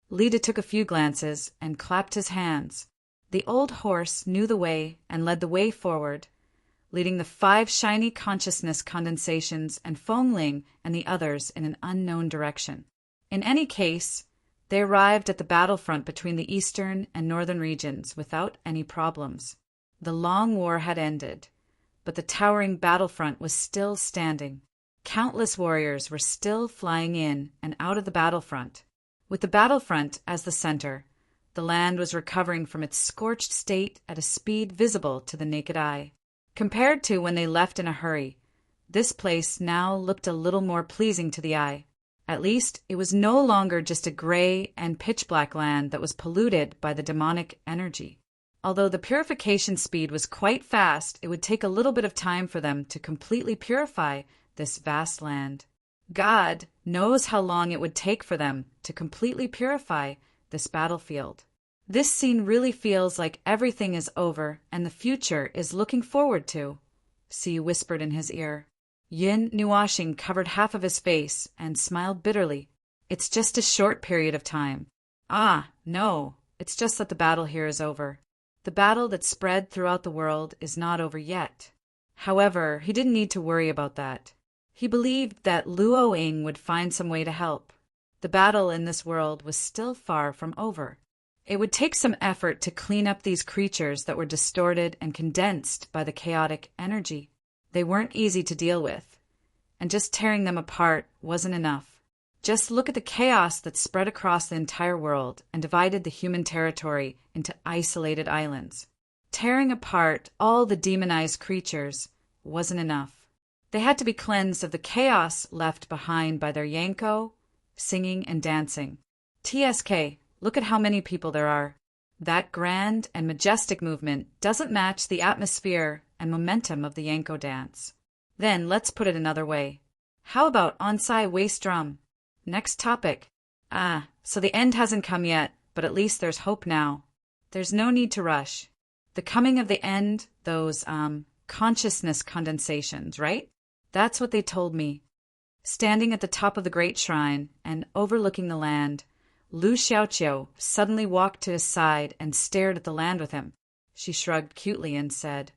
Lida took a few glances and clapped his hands. The old horse knew the way and led the way forward. leading the 5 shiny consciousness condensations and Fengling and the others in an unknown direction. In any case, they arrived at the battlefront between the eastern and northern regions without any problems. The long war had ended, but the towering battlefront was still standing. Countless warriors were still flying in and out of the battlefront. With the battlefront as the center, the land was recovering from its scorched state at a speed visible to the naked eye. Compared to when they left in a hurry, this place now looked a little more pleasing to the eye. At least it was no longer just a gray and pitch-black land that was polluted by the demonic energy. Although the purification speed was quite fast, it would take a little bit of time for them to completely purify this vast land. God knows how long it would take for them to completely purify this battlefield. This scene really feels like everything is over and the future is looking forward to, Si whispered in his ear. Yin Nuashing covered half of his face and smiled bitterly. It's just a short period of time. Ah, no, it's just that the battle here is over. The battle that spread throughout the world is not over yet. However, he didn't need to worry about that. He believed that Luo Ying would find some way to help. The battle in this world was still far from over. It would take some effort to clean up these creatures that were distorted and condensed by the chaotic energy. They weren't easy to deal with, and just tearing them apart wasn't enough. Just look at the chaos that spread across the entire world and divided the human territory into isolated islands. Tearing apart all the demonized creatures wasn't enough. They had to be cleansed of the chaos left behind by their Yanko, singing and dancing. TSK, look at how many people there are. That grand and majestic movement doesn't match the atmosphere and momentum of the Yanko dance. Then let's put it another way. How about Onsai waist drum? Next topic. So the end hasn't come yet, but at least there's hope now. There's no need to rush. The coming of the end, those, consciousness condensations, right? That's what they told me. Standing at the top of the great shrine and overlooking the land, Lu Xiaoqiu suddenly walked to his side and stared at the land with him. She shrugged cutely and said,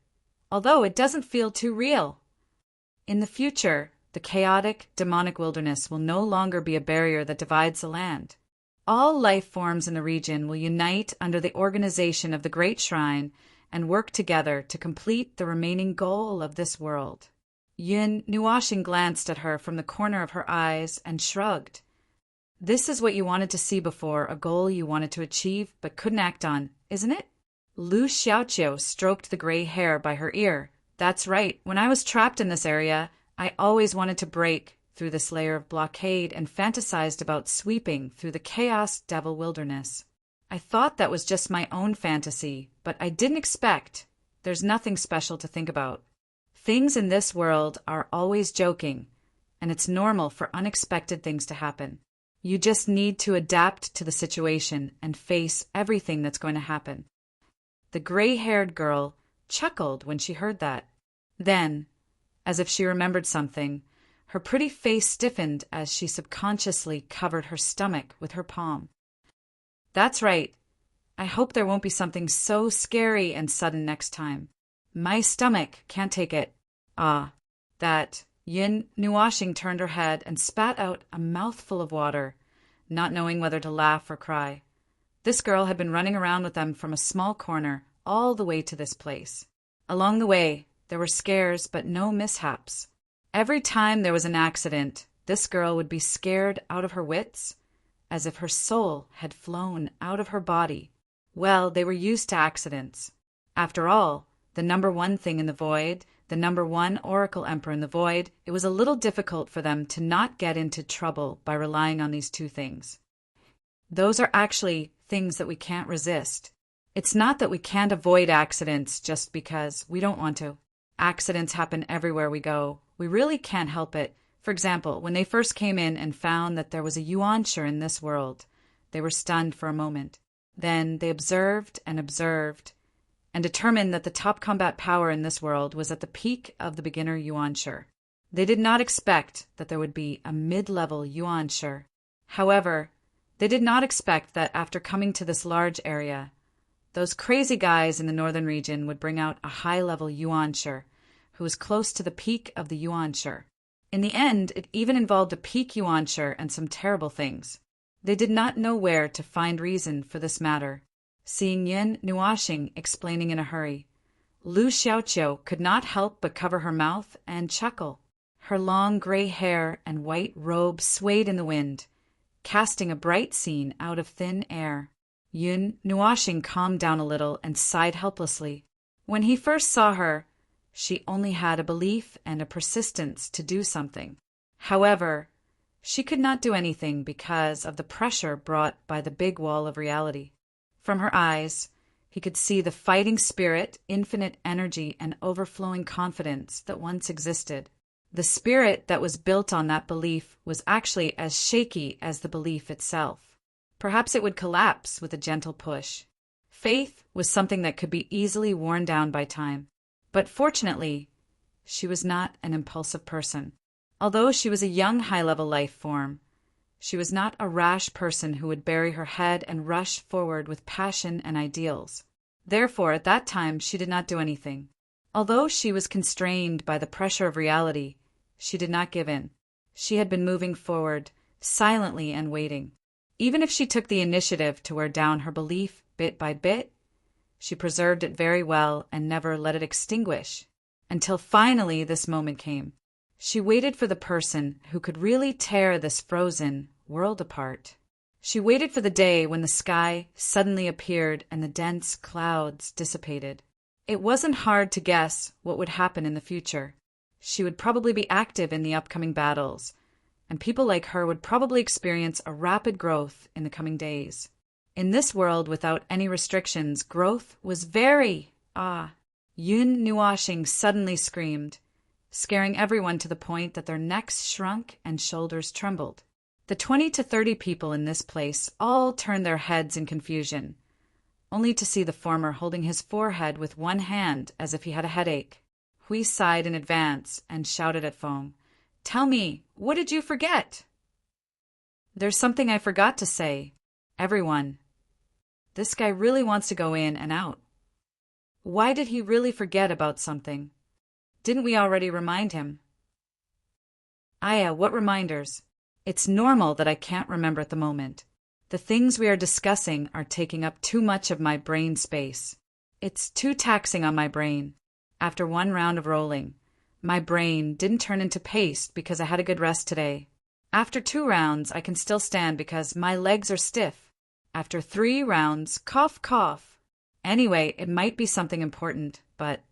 "Although it doesn't feel too real. In the future, the chaotic, demonic wilderness will no longer be a barrier that divides the land. All life forms in the region will unite under the organization of the Great Shrine and work together to complete the remaining goal of this world." Yin Nuashing glanced at her from the corner of her eyes and shrugged. This is what you wanted to see before, a goal you wanted to achieve but couldn't act on, isn't it? Lu Xiaoqiu stroked the gray hair by her ear. That's right. When I was trapped in this area, I always wanted to break through this layer of blockade and fantasized about sweeping through the chaos devil wilderness. I thought that was just my own fantasy, but I didn't expect. There's nothing special to think about. Things in this world are always joking, and it's normal for unexpected things to happen. You just need to adapt to the situation and face everything that's going to happen. The gray-haired girl chuckled when she heard that. Then, as if she remembered something, her pretty face stiffened as she subconsciously covered her stomach with her palm. That's right. I hope there won't be something so scary and sudden next time. My stomach can't take it. That. Yin Nuashing turned her head and spat out a mouthful of water, not knowing whether to laugh or cry. This girl had been running around with them from a small corner all the way to this place. Along the way, there were scares but no mishaps. Every time there was an accident, this girl would be scared out of her wits, as if her soul had flown out of her body. Well, they were used to accidents. After all, the number one thing in the void, the number one Oracle Emperor in the void, it was a little difficult for them to not get into trouble by relying on these two things. Those are actually things that we can't resist. It's not that we can't avoid accidents just because we don't want to. Accidents happen everywhere we go. We really can't help it. For example, when they first came in and found that there was a yuansher in this world, they were stunned for a moment. Then they observed and determined that the top combat power in this world was at the peak of the beginner yuansher. They did not expect that there would be a mid-level yuansher. However, they did not expect that after coming to this large area, those crazy guys in the northern region would bring out a high-level yuansher who was close to the peak of the Yuanshe. In the end, it even involved a peak Yuanshe and some terrible things. They did not know where to find reason for this matter. Seeing Yin Nuashing explaining in a hurry, Lu Xiaoqiu could not help but cover her mouth and chuckle. Her long gray hair and white robe swayed in the wind, casting a bright scene out of thin air. Yun Nuashing calmed down a little and sighed helplessly. When he first saw her, she only had a belief and a persistence to do something. However, she could not do anything because of the pressure brought by the big wall of reality. From her eyes, he could see the fighting spirit, infinite energy, and overflowing confidence that once existed. The spirit that was built on that belief was actually as shaky as the belief itself. Perhaps it would collapse with a gentle push. Faith was something that could be easily worn down by time. But fortunately, she was not an impulsive person. Although she was a young high-level life form, she was not a rash person who would bury her head and rush forward with passion and ideals. Therefore, at that time, she did not do anything. Although she was constrained by the pressure of reality, she did not give in. She had been moving forward, silently and waiting. Even if she took the initiative to wear down her belief bit by bit, she preserved it very well and never let it extinguish, until finally this moment came. She waited for the person who could really tear this frozen world apart. She waited for the day when the sky suddenly appeared and the dense clouds dissipated. It wasn't hard to guess what would happen in the future. She would probably be active in the upcoming battles, and people like her would probably experience a rapid growth in the coming days. In this world without any restrictions, growth was very, Yun Nuashing suddenly screamed, scaring everyone to the point that their necks shrunk and shoulders trembled. The 20 to 30 people in this place all turned their heads in confusion, only to see the former holding his forehead with one hand as if he had a headache. Hui sighed in advance and shouted at Feng, "Tell me, what did you forget?" "There's something I forgot to say. Everyone. This guy really wants to go in and out. Why did he really forget about something? Didn't we already remind him?" "Aya, what reminders? It's normal that I can't remember at the moment. The things we are discussing are taking up too much of my brain space. It's too taxing on my brain. After one round of rolling, my brain didn't turn into paste because I had a good rest today. After 2 rounds, I can still stand because my legs are stiff. After 3 rounds, cough, cough. Anyway, it might be something important, but..."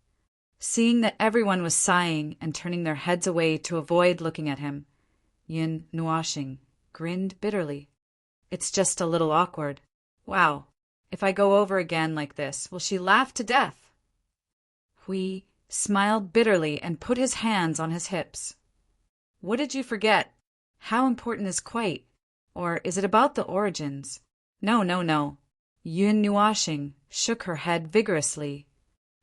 Seeing that everyone was sighing and turning their heads away to avoid looking at him, Yin Nuashing grinned bitterly. "It's just a little awkward. Wow, if I go over again like this, will she laugh to death?" Hui smiled bitterly and put his hands on his hips. "What did you forget? How important is quite? Or is it about the origins?" No. Yun Nuashing shook her head vigorously.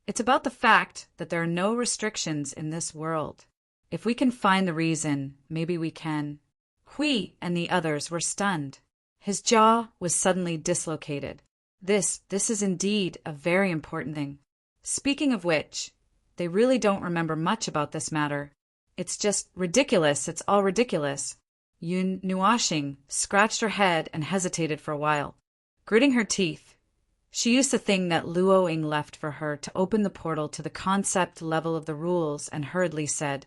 "It's about the fact that there are no restrictions in this world. If we can find the reason, maybe we can." Hui and the others were stunned. His jaw was suddenly dislocated. This is indeed a very important thing. Speaking of which, they really don't remember much about this matter. It's just ridiculous, it's all ridiculous. Yun Nuashing scratched her head and hesitated for a while. Gritting her teeth, she used the thing that Luo Ying left for her to open the portal to the concept level of the rules and hurriedly said,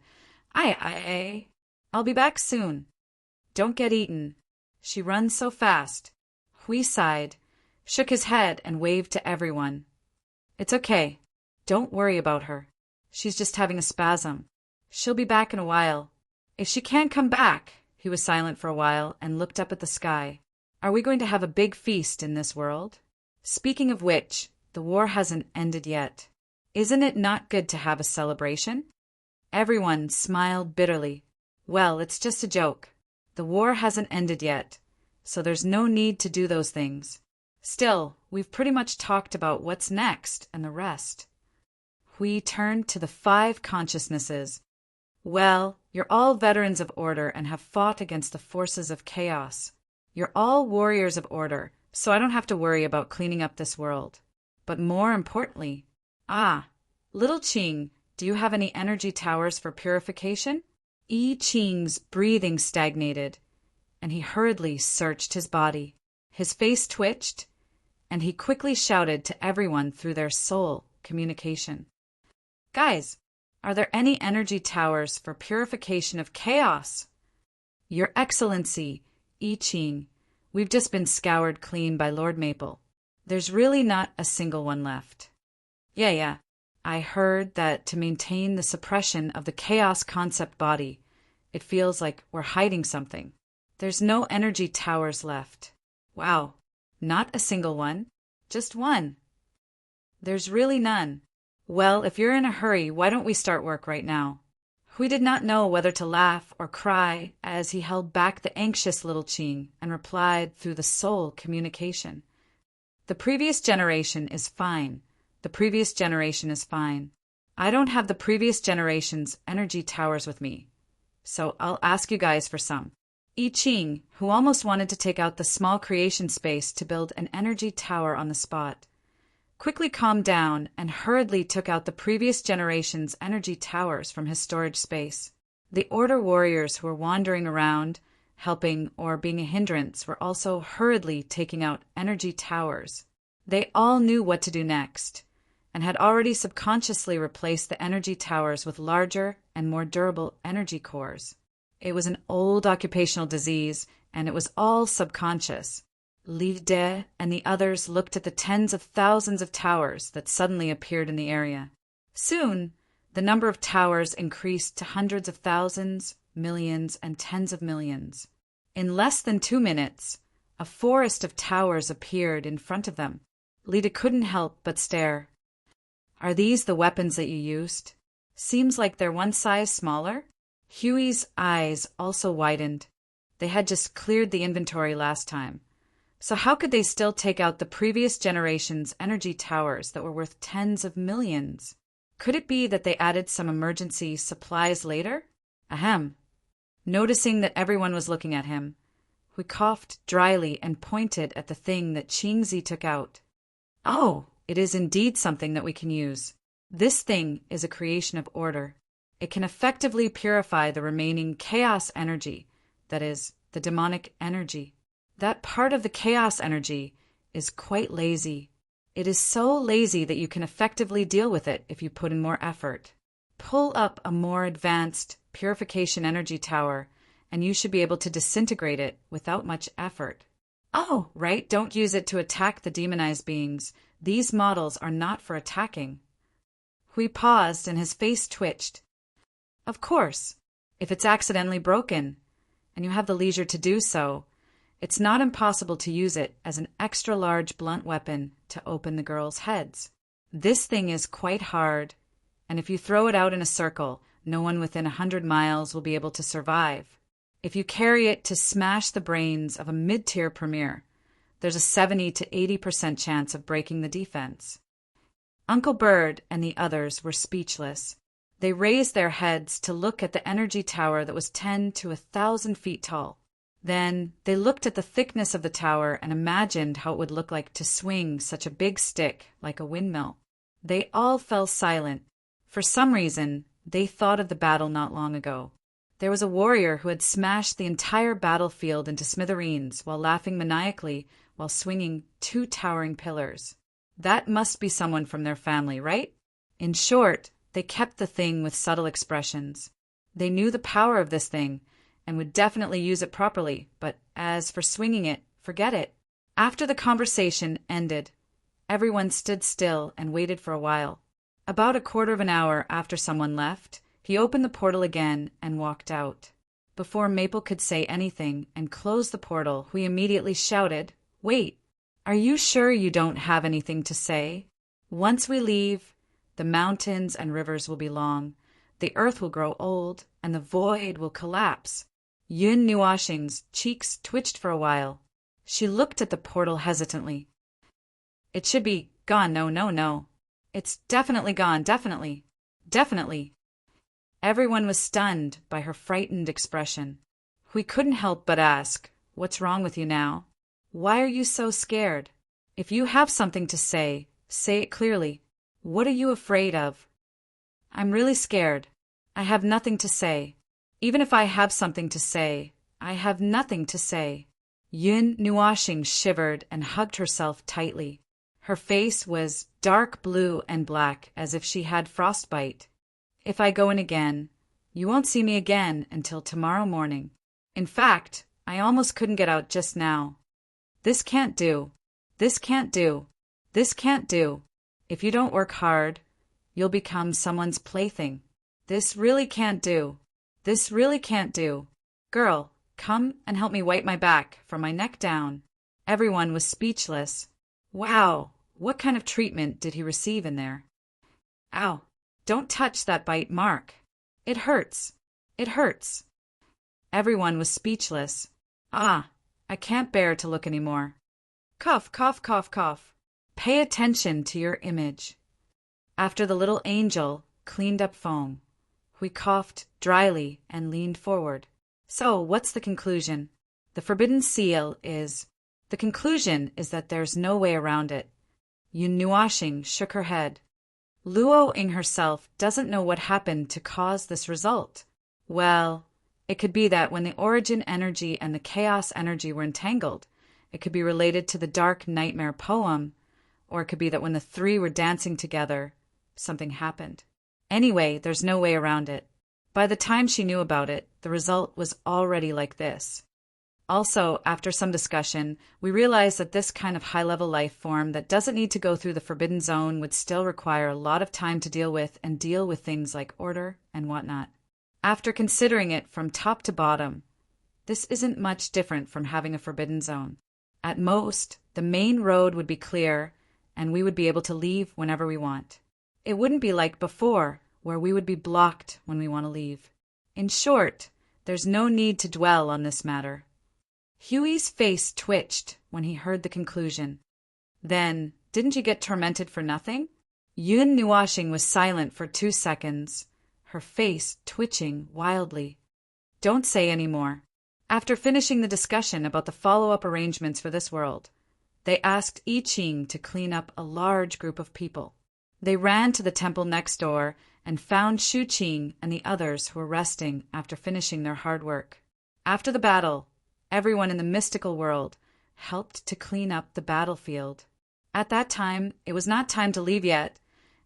I'll be back soon. Don't get eaten. She runs so fast." Hui sighed, shook his head, and waved to everyone. "It's okay. Don't worry about her. She's just having a spasm. She'll be back in a while. If she can't come back..." He was silent for a while and looked up at the sky. "Are we going to have a big feast in this world? Speaking of which, the war hasn't ended yet. Isn't it not good to have a celebration?" Everyone smiled bitterly. "Well, it's just a joke. The war hasn't ended yet, so there's no need to do those things. Still, we've pretty much talked about what's next and the rest." Hui turned to the 5 consciousnesses. "Well, you're all veterans of order and have fought against the forces of chaos. You're all warriors of order, so I don't have to worry about cleaning up this world. But more importantly, little Qing, Do you have any energy towers for purification? I Ching's breathing stagnated, and he hurriedly searched his body. His face twitched, and he quickly shouted to everyone through their soul communication. Guys, are there any energy towers for purification of chaos? Your Excellency, I Ching, we've just been scoured clean by Lord Maple. There's really not a single one left. Yeah. I heard that to maintain the suppression of the chaos concept body, it feels like we're hiding something. There's no energy towers left. Wow, not a single one, just one. There's really none. Well, if you're in a hurry, why don't we start work right now? Hui did not know whether to laugh or cry as he held back the anxious little Qing and replied through the soul communication. The previous generation is fine. The previous generation is fine. I don't have the previous generation's energy towers with me, so I'll ask you guys for some. I Ching, who almost wanted to take out the small creation space to build an energy tower on the spot, quickly calmed down and hurriedly took out the previous generation's energy towers from his storage space. The Order warriors who were wandering around, helping or being a hindrance, were also hurriedly taking out energy towers. They all knew what to do next, and had already subconsciously replaced the energy towers with larger and more durable energy cores. It was an old occupational disease, and it was all subconscious. Li De and the others looked at the tens of thousands of towers that suddenly appeared in the area. Soon, the number of towers increased to hundreds of thousands, millions, and tens of millions. In less than 2 minutes, a forest of towers appeared in front of them. Li De couldn't help but stare. Are these the weapons that you used? Seems like they're one size smaller. Huey's eyes also widened. They had just cleared the inventory last time. So how could they still take out the previous generation's energy towers that were worth tens of millions? Could it be that they added some emergency supplies later? Ahem. Noticing that everyone was looking at him, Hui coughed dryly and pointed at the thing that Qingzi took out. Oh, it is indeed something that we can use. This thing is a creation of order. It can effectively purify the remaining chaos energy, that is, the demonic energy. That part of the chaos energy is quite lazy. It is so lazy that you can effectively deal with it if you put in more effort. Pull up a more advanced purification energy tower, and you should be able to disintegrate it without much effort. Oh, right, don't use it to attack the demonized beings. These models are not for attacking. Hui paused and his face twitched. Of course, if it's accidentally broken, and you have the leisure to do so, it's not impossible to use it as an extra-large blunt weapon to open the girls' heads. This thing is quite hard, and if you throw it out in a circle, no one within 100 miles will be able to survive. If you carry it to smash the brains of a mid-tier premier, there's a 70 to 80% chance of breaking the defense. Uncle Bird and the others were speechless. They raised their heads to look at the energy tower that was 10 to 1,000 feet tall. Then they looked at the thickness of the tower and imagined how it would look like to swing such a big stick like a windmill. They all fell silent. For some reason, they thought of the battle not long ago. There was a warrior who had smashed the entire battlefield into smithereens while laughing maniacally while swinging 2 towering pillars. That must be someone from their family, right? In short, they kept the thing with subtle expressions. They knew the power of this thing and would definitely use it properly, but as for swinging it, forget it. After the conversation ended, everyone stood still and waited for a while. About a quarter of an hour after someone left, he opened the portal again and walked out. Before Maple could say anything and close the portal, Hui immediately shouted, "Wait, are you sure you don't have anything to say? Once we leave, the mountains and rivers will be long, the earth will grow old, and the void will collapse." Yun Nuoxing's cheeks twitched for a while. She looked at the portal hesitantly. "It should be gone, no. It's definitely gone, definitely. Everyone was stunned by her frightened expression. We couldn't help but ask, "What's wrong with you now? Why are you so scared? If you have something to say, say it clearly. What are you afraid of?" I'm really scared. I have nothing to say. Even if I have something to say, I have nothing to say. Yun Nuashing shivered and hugged herself tightly. Her face was dark blue and black as if she had frostbite. If I go in again, you won't see me again until tomorrow morning. In fact, I almost couldn't get out just now. This can't do. This can't do. This can't do. If you don't work hard, you'll become someone's plaything. This really can't do. This really can't do. Girl, come and help me wipe my back from my neck down. Everyone was speechless. Wow, what kind of treatment did he receive in there? Ow, don't touch that bite mark. It hurts. It hurts. Everyone was speechless. Ah, I can't bear to look anymore. Cough, cough, cough, cough. Pay attention to your image. After the little angel cleaned up foam, we coughed dryly and leaned forward. So, what's the conclusion? The forbidden seal is... The conclusion is that there's no way around it. Yun Nuashing shook her head. Luo Ying herself doesn't know what happened to cause this result. Well, it could be that when the origin energy and the chaos energy were entangled, it could be related to the dark nightmare poem, or it could be that when the three were dancing together, something happened. Anyway, there's no way around it. By the time she knew about it, the result was already like this. Also, after some discussion, we realized that this kind of high-level life form that doesn't need to go through the forbidden zone would still require a lot of time to deal with things like order and whatnot. After considering it from top to bottom, this isn't much different from having a forbidden zone. At most, the main road would be clear, and we would be able to leave whenever we want. It wouldn't be like before, where we would be blocked when we want to leave. In short, there's no need to dwell on this matter. Huey's face twitched when he heard the conclusion. Then, didn't you get tormented for nothing? Yun Nuashing was silent for 2 seconds, her face twitching wildly. Don't say any more. After finishing the discussion about the follow-up arrangements for this world, they asked I Ching to clean up a large group of people. They ran to the temple next door and found Shu Qing and the others who were resting after finishing their hard work. After the battle, everyone in the mystical world helped to clean up the battlefield. At that time, it was not time to leave yet,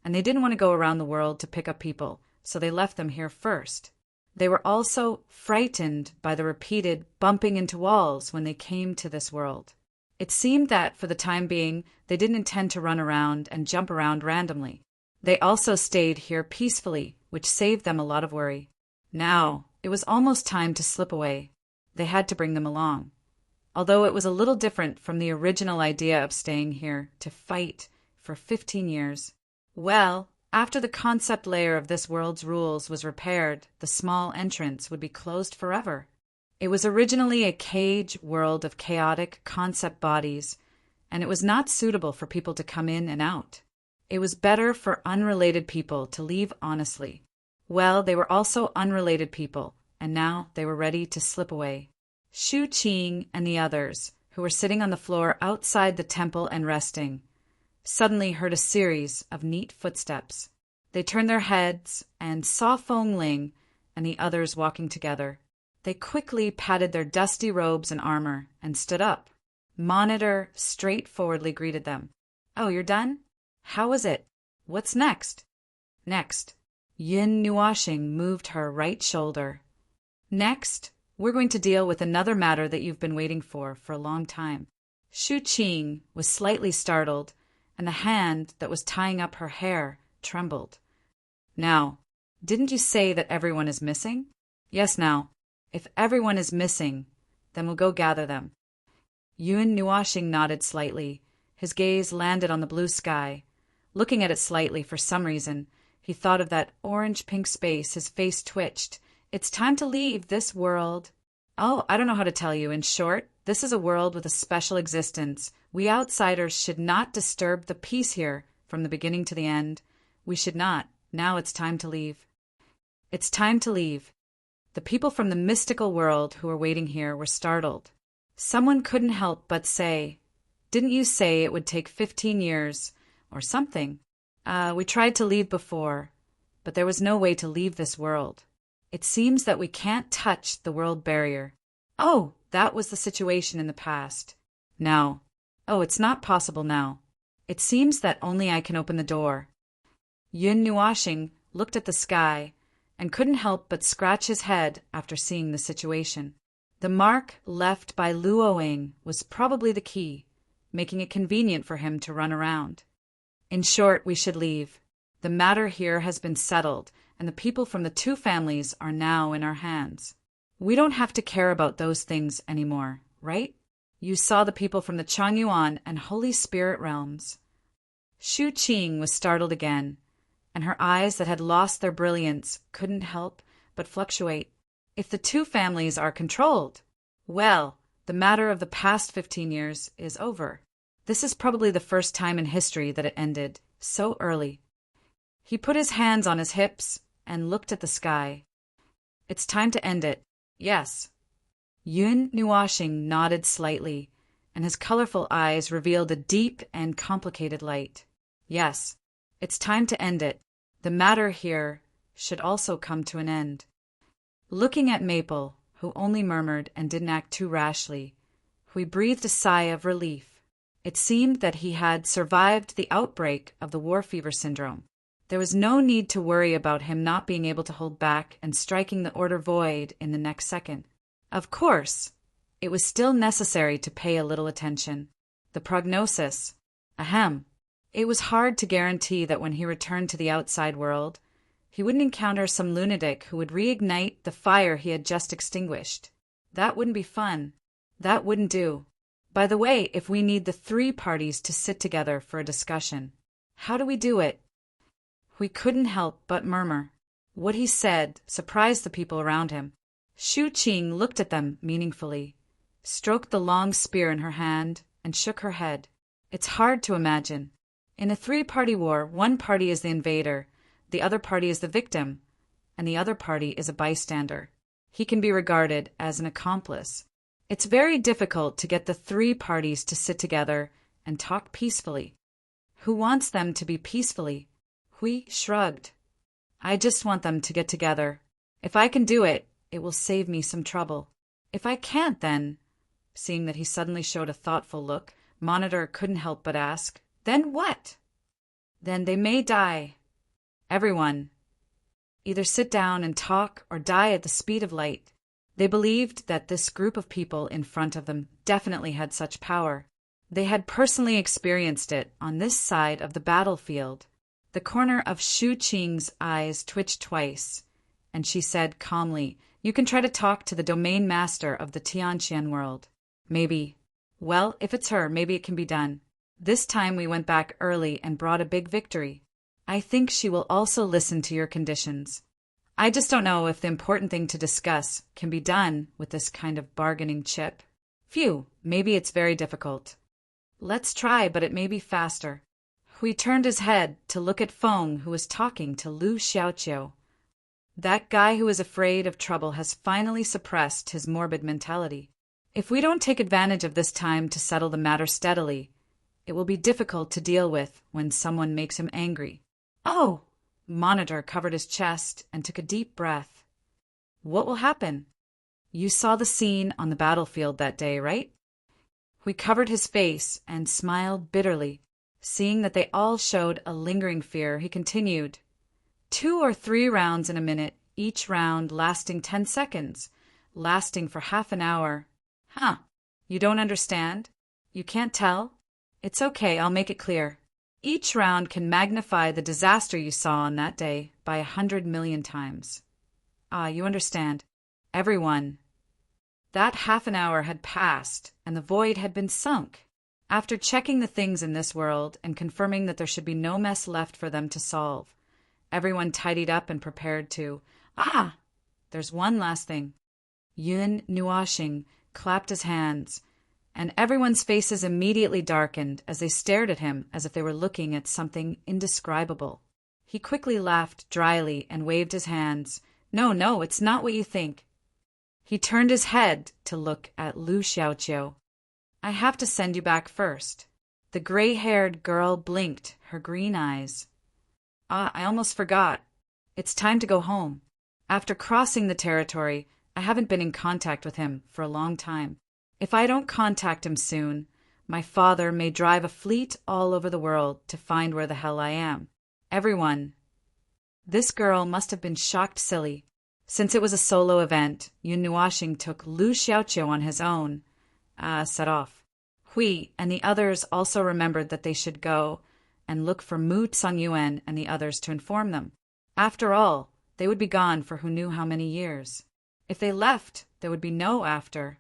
and they didn't want to go around the world to pick up people, so they left them here first. They were also frightened by the repeated bumping into walls when they came to this world. It seemed that, for the time being, they didn't intend to run around and jump around randomly. They also stayed here peacefully, which saved them a lot of worry. Now, it was almost time to slip away. They had to bring them along. Although it was a little different from the original idea of staying here to fight for 15 years. Well, after the concept layer of this world's rules was repaired, the small entrance would be closed forever. It was originally a cage world of chaotic concept bodies, and it was not suitable for people to come in and out. It was better for unrelated people to leave honestly. Well, they were also unrelated people, and now they were ready to slip away. Shu Qing and the others, who were sitting on the floor outside the temple and resting, suddenly heard a series of neat footsteps. They turned their heads and saw Feng Ling and the others walking together. They quickly patted their dusty robes and armor and stood up. Monitor straightforwardly greeted them. Oh, you're done? How was it? What's next? Next. Yun Nuashing moved her right shoulder. Next, we're going to deal with another matter that you've been waiting for a long time. Shu Qing was slightly startled, and the hand that was tying up her hair trembled. Now, didn't you say that everyone is missing? Yes, now, if everyone is missing, then we'll go gather them. Yun Nuashing nodded slightly. His gaze landed on the blue sky. Looking at it slightly for some reason, he thought of that orange-pink space. His face twitched. It's time to leave this world. Oh, I don't know how to tell you. In short, this is a world with a special existence. We outsiders should not disturb the peace here from the beginning to the end. We should not. Now it's time to leave. It's time to leave. The people from the mystical world who were waiting here were startled. Someone couldn't help but say, "Didn't you say it would take 15 years or something? We tried to leave before, but there was no way to leave this world. It seems that we can't touch the world barrier. Oh, that was the situation in the past. Now. Oh, it's not possible now. It seems that only I can open the door. Yun Nuashing looked at the sky and couldn't help but scratch his head after seeing the situation. The mark left by Luoying was probably the key, making it convenient for him to run around. In short, we should leave. The matter here has been settled, and the people from the two families are now in our hands. We don't have to care about those things anymore, right? You saw the people from the Changyuan and Holy Spirit realms. Shu Qing was startled again, and her eyes that had lost their brilliance couldn't help but fluctuate. If the two families are controlled, well, the matter of the past 15 years is over. This is probably the first time in history that it ended so early. He put his hands on his hips and looked at the sky. It's time to end it. Yes. Yun Nuashing nodded slightly, and his colorful eyes revealed a deep and complicated light. Yes, it's time to end it. The matter here should also come to an end. Looking at Maple, who only murmured and didn't act too rashly, Hui breathed a sigh of relief. It seemed that he had survived the outbreak of the war fever syndrome. There was no need to worry about him not being able to hold back and striking the order void in the next second. Of course, it was still necessary to pay a little attention. The prognosis. Ahem. It was hard to guarantee that when he returned to the outside world, he wouldn't encounter some lunatic who would reignite the fire he had just extinguished. That wouldn't be fun. That wouldn't do. By the way, if we need the three parties to sit together for a discussion, how do we do it? We couldn't help but murmur. What he said surprised the people around him. Shu Qing looked at them meaningfully, stroked the long spear in her hand, and shook her head. It's hard to imagine. In a three-party war, one party is the invader, the other party is the victim, and the other party is a bystander. He can be regarded as an accomplice. It's very difficult to get the three parties to sit together and talk peacefully. Who wants them to be peacefully? Hui shrugged. I just want them to get together. If I can do it, it will save me some trouble. If I can't, then, seeing that he suddenly showed a thoughtful look, Monitor couldn't help but ask, then what? Then they may die. Everyone. Either sit down and talk or die at the speed of light. They believed that this group of people in front of them definitely had such power. They had personally experienced it on this side of the battlefield. The corner of Shu Qing's eyes twitched twice, and she said calmly, You can try to talk to the domain master of the Tianqian world. Maybe. Well, if it's her, maybe it can be done. This time we went back early and brought a big victory. I think she will also listen to your conditions. I just don't know if the important thing to discuss can be done with this kind of bargaining chip. Phew, maybe it's very difficult. Let's try, but it may be faster. Hui turned his head to look at Feng, who was talking to Lu Xiaoqiu. That guy who is afraid of trouble has finally suppressed his morbid mentality. If we don't take advantage of this time to settle the matter steadily, it will be difficult to deal with when someone makes him angry. Oh! Monitor covered his chest and took a deep breath. What will happen? You saw the scene on the battlefield that day, right? Hui covered his face and smiled bitterly. Seeing that they all showed a lingering fear, he continued. 2 or 3 rounds in a minute, each round lasting 10 seconds, lasting for half an hour. Huh, you don't understand? You can't tell? It's okay, I'll make it clear. Each round can magnify the disaster you saw on that day by 100 million times. Ah, you understand. Everyone. That half an hour had passed, and the void had been sunk. After checking the things in this world and confirming that there should be no mess left for them to solve, everyone tidied up and prepared to, there's one last thing. Yun Nuashing clapped his hands, and everyone's faces immediately darkened as they stared at him as if they were looking at something indescribable. He quickly laughed dryly and waved his hands. No, it's not what you think. He turned his head to look at Lu Xiaoqiu. I have to send you back first. The gray-haired girl blinked her green eyes. I almost forgot. It's time to go home. After crossing the territory, I haven't been in contact with him for a long time. If I don't contact him soon, my father may drive a fleet all over the world to find where the hell I am. Everyone. This girl must have been shocked silly. Since it was a solo event, Yun Nuashing took Lu Xiaoqiu on his own. Set off. Hui and the others also remembered that they should go and look for Mu Tsongyuan and the others to inform them. After all, they would be gone for who knew how many years. If they left, there would be no after.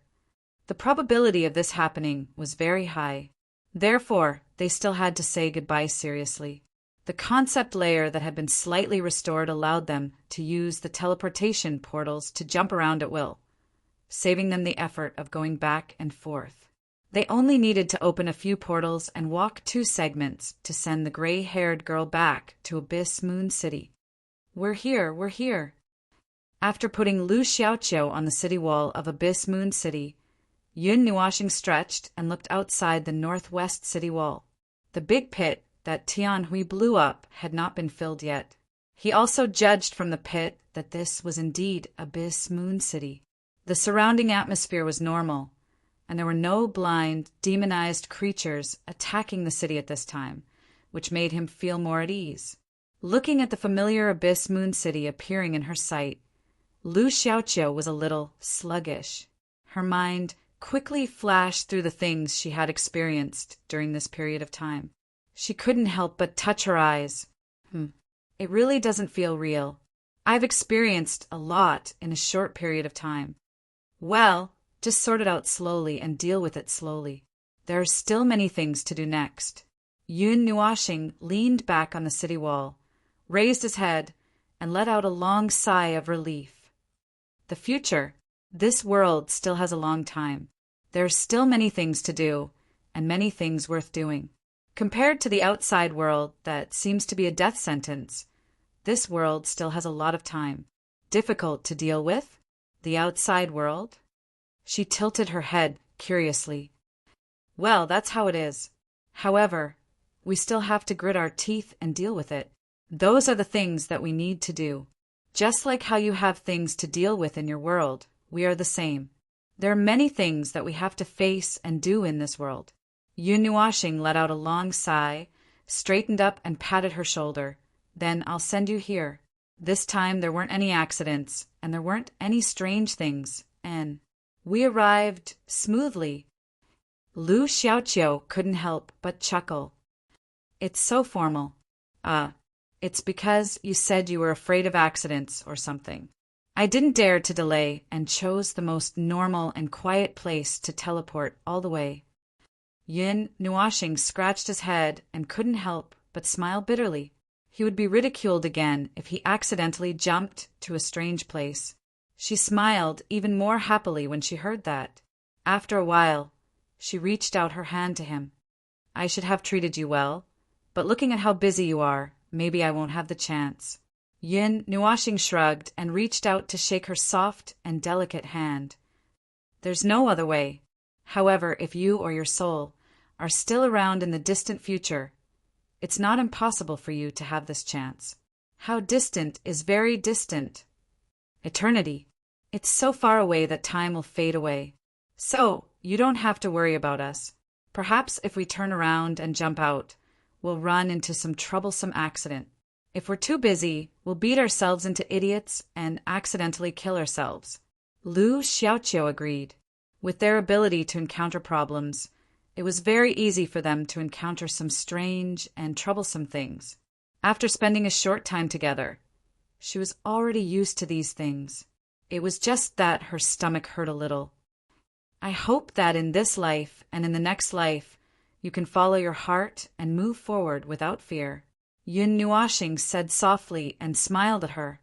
The probability of this happening was very high. Therefore, they still had to say goodbye seriously. The concept layer that had been slightly restored allowed them to use the teleportation portals to jump around at will, saving them the effort of going back and forth. They only needed to open a few portals and walk 2 segments to send the gray-haired girl back to Abyss Moon City. We're here. After putting Lu Xiaoqiu on the city wall of Abyss Moon City, Yun Nuashing stretched and looked outside the northwest city wall. The big pit that Tianhui blew up had not been filled yet. He also judged from the pit that this was indeed Abyss Moon City. The surrounding atmosphere was normal, and there were no blind, demonized creatures attacking the city at this time, which made him feel more at ease. Looking at the familiar Abyss Moon City appearing in her sight, Lu Xiaoqiu was a little sluggish. Her mind quickly flashed through the things she had experienced during this period of time. She couldn't help but touch her eyes. It really doesn't feel real. I've experienced a lot in a short period of time. Well, just sort it out slowly and deal with it slowly. There are still many things to do next. Yun Nuashing leaned back on the city wall, raised his head, and let out a long sigh of relief. The future. This world still has a long time. There are still many things to do, and many things worth doing. Compared to the outside world that seems to be a death sentence, this world still has a lot of time. Difficult to deal with? The outside world? She tilted her head curiously. Well, that's how it is. However, we still have to grit our teeth and deal with it. Those are the things that we need to do. Just like how you have things to deal with in your world, we are the same. There are many things that we have to face and do in this world. Yun Nuashing let out a long sigh, straightened up and patted her shoulder. Then I'll send you here. This time there weren't any accidents, and there weren't any strange things, and we arrived smoothly. Lu Xiaoqiu couldn't help but chuckle. It's so formal. It's because you said you were afraid of accidents or something. I didn't dare to delay and chose the most normal and quiet place to teleport all the way. Yun Nuashing scratched his head and couldn't help but smile bitterly. He would be ridiculed again if he accidentally jumped to a strange place. She smiled even more happily when she heard that. After a while, she reached out her hand to him. I should have treated you well, but looking at how busy you are, maybe I won't have the chance. Yun Nuashing shrugged and reached out to shake her soft and delicate hand. There's no other way. However, if you or your soul are still around in the distant future, it's not impossible for you to have this chance. How distant is very distant. Eternity. It's so far away that time will fade away. So, you don't have to worry about us. Perhaps if we turn around and jump out, we'll run into some troublesome accident. If we're too busy, we'll beat ourselves into idiots and accidentally kill ourselves. Lu Xiaoqiu agreed. With their ability to encounter problems, it was very easy for them to encounter some strange and troublesome things. After spending a short time together, she was already used to these things. It was just that her stomach hurt a little. I hope that in this life and in the next life, you can follow your heart and move forward without fear. Yun Nuashing said softly and smiled at her.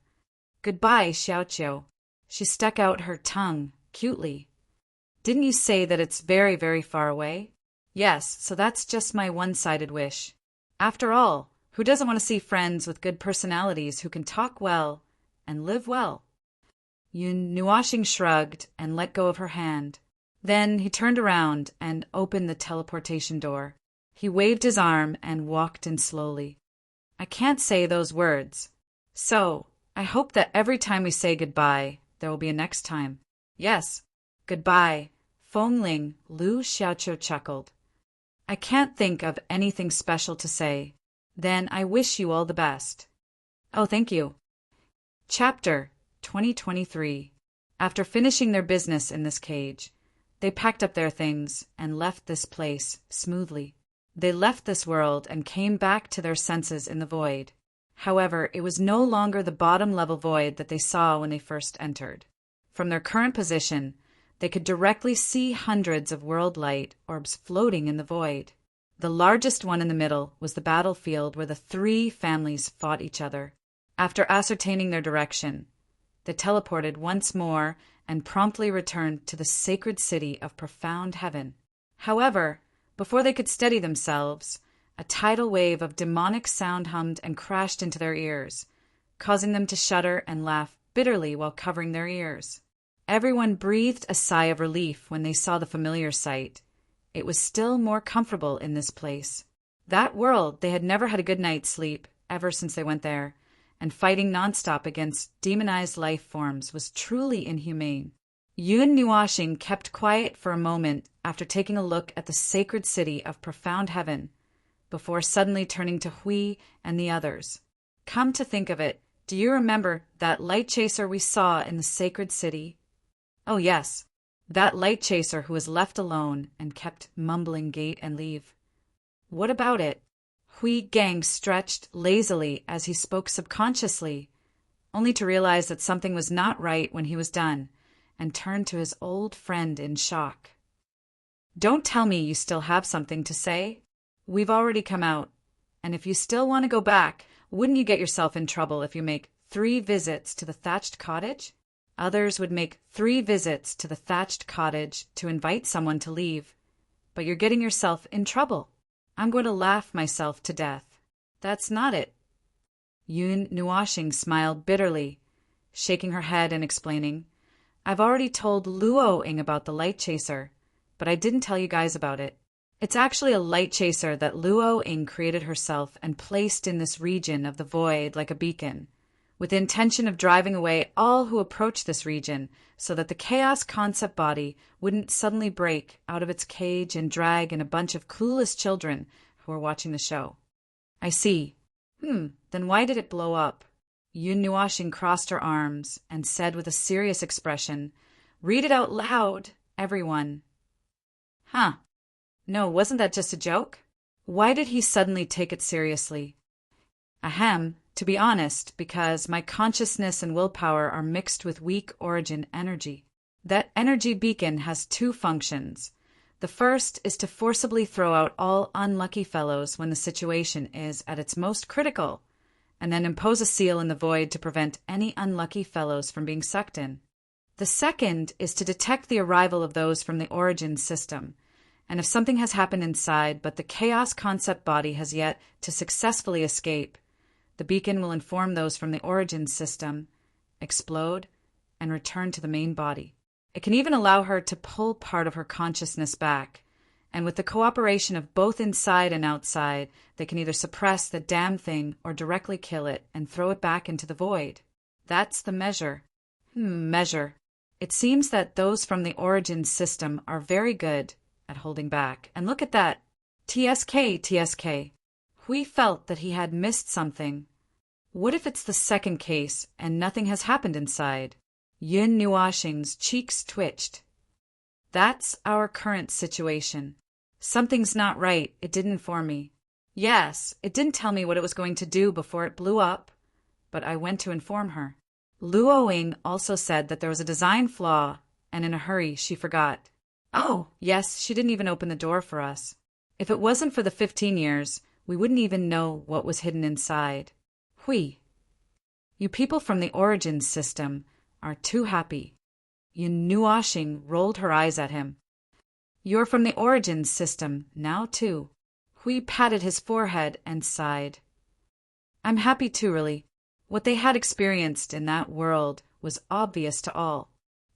Goodbye, Xiaoqiu. She stuck out her tongue, cutely. Didn't you say that it's very, very far away? Yes, so that's just my one-sided wish. After all, who doesn't want to see friends with good personalities who can talk well and live well? Yun Nuashing shrugged and let go of her hand. Then he turned around and opened the teleportation door. He waved his arm and walked in slowly. I can't say those words. So, I hope that every time we say goodbye, there will be a next time. Yes, goodbye, Fengling, Lu Xiaoqiu chuckled. I can't think of anything special to say. Then I wish you all the best. Oh, thank you. Chapter 2023. After finishing their business in this cage, they packed up their things and left this place smoothly. They left this world and came back to their senses in the void. However, it was no longer the bottom-level void that they saw when they first entered. From their current position, they could directly see hundreds of world-light orbs floating in the void. The largest one in the middle was the battlefield where the three families fought each other. After ascertaining their direction, they teleported once more and promptly returned to the sacred city of profound heaven. However, before they could steady themselves, a tidal wave of demonic sound hummed and crashed into their ears, causing them to shudder and laugh bitterly while covering their ears. Everyone breathed a sigh of relief when they saw the familiar sight. It was still more comfortable in this place. That world, they had never had a good night's sleep ever since they went there, and fighting nonstop against demonized life forms was truly inhumane. Yun Nuoxing kept quiet for a moment after taking a look at the sacred city of profound heaven, before suddenly turning to Hui and the others. Come to think of it, do you remember that light chaser we saw in the sacred city? Oh yes, that light chaser who was left alone and kept mumbling gate and leave. What about it? Hui Gang stretched lazily as he spoke subconsciously, only to realize that something was not right when he was done, and turned to his old friend in shock. Don't tell me you still have something to say. We've already come out, and if you still want to go back, wouldn't you get yourself in trouble if you make 3 visits to the thatched cottage? Others would make 3 visits to the thatched cottage to invite someone to leave, but you're getting yourself in trouble. I'm going to laugh myself to death. That's not it. Yun Nuoxing smiled bitterly, shaking her head and explaining, I've already told Luoing about the light chaser, but I didn't tell you guys about it. It's actually a light chaser that Luoing created herself and placed in this region of the void like a beacon, with the intention of driving away all who approach this region so that the chaos concept body wouldn't suddenly break out of its cage and drag in a bunch of clueless children who are watching the show. I see. Then why did it blow up? Yun Nuoxing crossed her arms and said with a serious expression, Read it out loud, everyone. Huh. No, wasn't that just a joke? Why did he suddenly take it seriously? Ahem, to be honest, because my consciousness and willpower are mixed with weak origin energy. That energy beacon has 2 functions. The first is to forcibly throw out all unlucky fellows when the situation is at its most critical, and then impose a seal in the void to prevent any unlucky fellows from being sucked in. The second is to detect the arrival of those from the origin system, and if something has happened inside but the chaos concept body has yet to successfully escape, the beacon will inform those from the origin system, explode, and return to the main body. It can even allow her to pull part of her consciousness back, and with the cooperation of both inside and outside, they can either suppress the damn thing or directly kill it and throw it back into the void. That's the measure. Measure. It seems that those from the origin system are very good at holding back. And look at that. TSK. Hui felt that he had missed something. What if it's the second case and nothing has happened inside? Yun Nuoxing's cheeks twitched. That's our current situation. Something's not right. It didn't inform me. Yes, it didn't tell me what it was going to do before it blew up, but I went to inform her. Luoing also said that there was a design flaw, and in a hurry she forgot. Oh, yes, she didn't even open the door for us. If it wasn't for the 15 years, we wouldn't even know what was hidden inside. Hui, you people from the origin system are too happy. Yun Nuoxing rolled her eyes at him. You're from the origin system now, too. Hui patted his forehead and sighed. I'm happy too, really. What they had experienced in that world was obvious to all.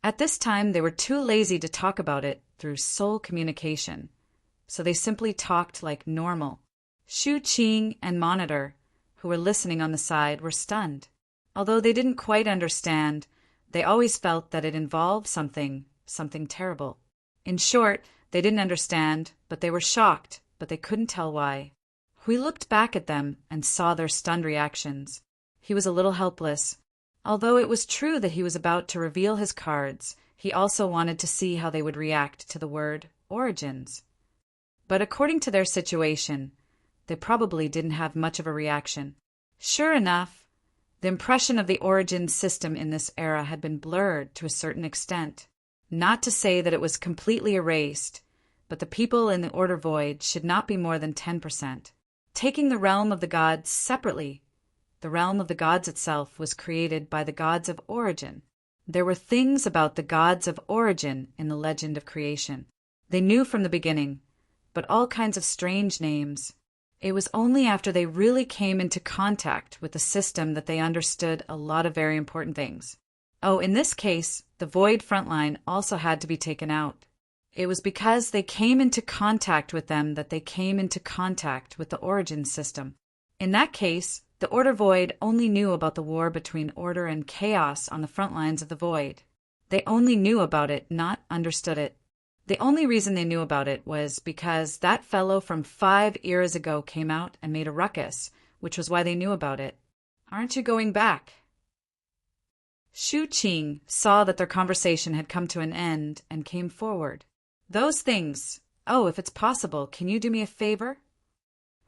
At this time, they were too lazy to talk about it through soul communication, so they simply talked like normal. Shu Qing and Monitor, who were listening on the side, were stunned. Although they didn't quite understand, they always felt that it involved something terrible. In short, they didn't understand, but they were shocked, but they couldn't tell why. We looked back at them and saw their stunned reactions. He was a little helpless. Although it was true that he was about to reveal his cards, he also wanted to see how they would react to the word origins. But according to their situation, they probably didn't have much of a reaction. Sure enough, the impression of the origins system in this era had been blurred to a certain extent. Not to say that it was completely erased, but the people in the Order Void should not be more than 10%. Taking the realm of the gods separately, the realm of the gods itself was created by the gods of origin. There were things about the gods of origin in the legend of creation. They knew from the beginning, but all kinds of strange names. It was only after they really came into contact with the system that they understood a lot of very important things. Oh, in this case, the Void frontline also had to be taken out. It was because they came into contact with them that they came into contact with the origin system. In that case, the Order Void only knew about the war between order and chaos on the front lines of the Void. They only knew about it, not understood it. The only reason they knew about it was because that fellow from 5 eras ago came out and made a ruckus, which was why they knew about it. Aren't you going back? Shu Qing saw that their conversation had come to an end and came forward. Those things. Oh, if it's possible, can you do me a favor?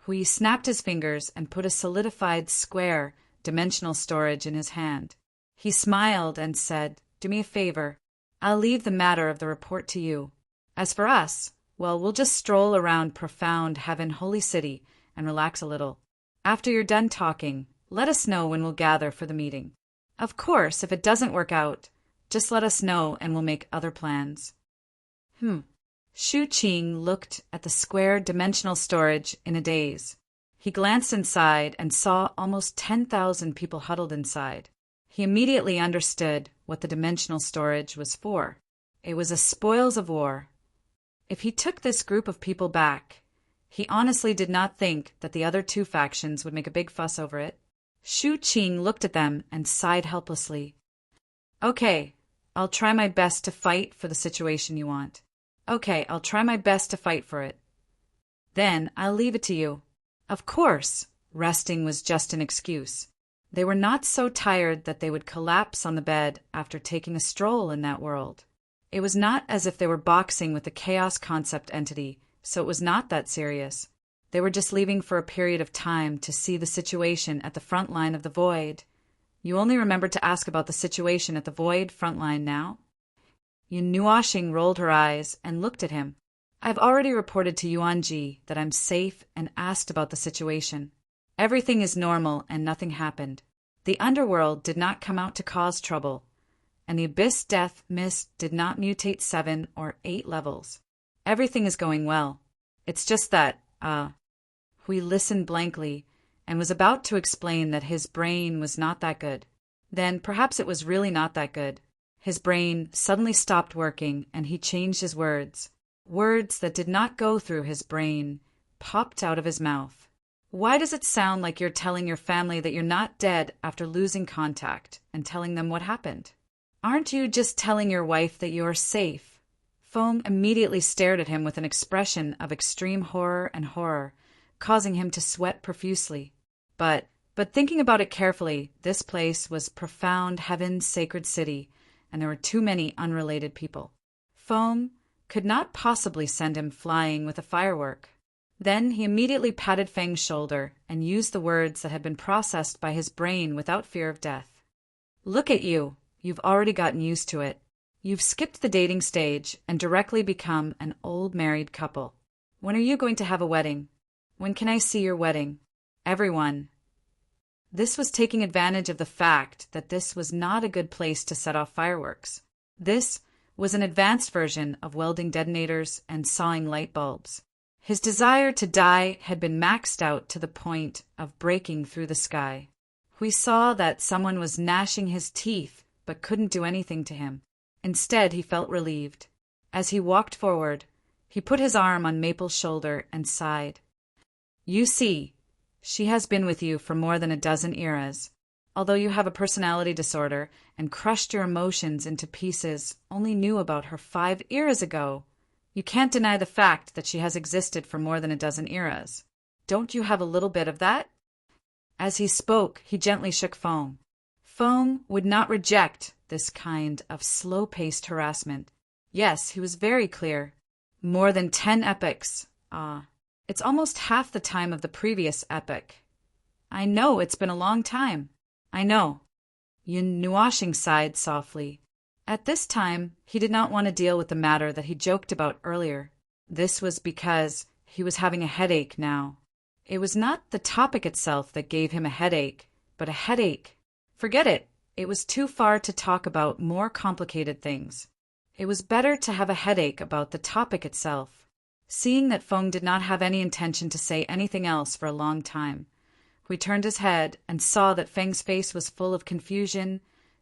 Hui snapped his fingers and put a solidified square, dimensional storage in his hand. He smiled and said, "Do me a favor. I'll leave the matter of the report to you. As for us, well, we'll just stroll around profound Heaven Holy City and relax a little. After you're done talking, let us know when we'll gather for the meeting. Of course, if it doesn't work out, just let us know and we'll make other plans." Shu Qing looked at the square dimensional storage in a daze. He glanced inside and saw almost 10,000 people huddled inside. He immediately understood what the dimensional storage was for. It was a spoils of war. If he took this group of people back, he honestly did not think that the other 2 factions would make a big fuss over it. Shu Qing looked at them and sighed helplessly. "Okay, I'll try my best to fight for the situation you want. Okay, I'll try my best to fight for it. Then I'll leave it to you." Of course, resting was just an excuse. They were not so tired that they would collapse on the bed after taking a stroll in that world. It was not as if they were boxing with the chaos concept entity, so it was not that serious. They were just leaving for a period of time to see the situation at the front line of the Void. You only remembered to ask about the situation at the Void front line now? Yuan rolled her eyes and looked at him. "I've already reported to Yuanji that I'm safe and asked about the situation. Everything is normal and nothing happened. The underworld did not come out to cause trouble, and the Abyss Death Mist did not mutate 7 or 8 levels. Everything is going well. It's just that, Hui listened blankly and was about to explain that his brain was not that good. Then perhaps it was really not that good. His brain suddenly stopped working and he changed his words. Words that did not go through his brain popped out of his mouth. "Why does it sound like you're telling your family that you're not dead after losing contact and telling them what happened? Aren't you just telling your wife that you are safe?" Foam immediately stared at him with an expression of extreme horror and horror, causing him to sweat profusely. But thinking about it carefully, this place was profound Heaven's sacred city, and there were too many unrelated people. Foam could not possibly send him flying with a firework. Then he immediately patted Feng's shoulder and used the words that had been processed by his brain without fear of death. "Look at you. You've already gotten used to it. You've skipped the dating stage and directly become an old married couple. When are you going to have a wedding? When can I see your wedding? Everyone." This was taking advantage of the fact that this was not a good place to set off fireworks. This was an advanced version of welding detonators and sawing light bulbs. His desire to die had been maxed out to the point of breaking through the sky. We saw that someone was gnashing his teeth but couldn't do anything to him. Instead, he felt relieved. As he walked forward, he put his arm on Maple's shoulder and sighed. "You see, she has been with you for more than a dozen eras. although you have a personality disorder and crushed your emotions into pieces, only knew about her 5 eras ago. You can't deny the fact that she has existed for more than a dozen eras. Don't you have a little bit of that?" As he spoke, he gently shook Feng. Feng would not reject this kind of slow-paced harassment. Yes, he was very clear. More than 10 epochs. It's almost half the time of the previous epoch. I know, it's been a long time. I know. Yun Nuashing sighed softly. At this time, he did not want to deal with the matter that he joked about earlier. This was because he was having a headache now. It was not the topic itself that gave him a headache, but a headache. Forget it. It was too far to talk about more complicated things. It was better to have a headache about the topic itself. Seeing that Feng did not have any intention to say anything else for a long time, Hui turned his head and saw that Feng's face was full of confusion,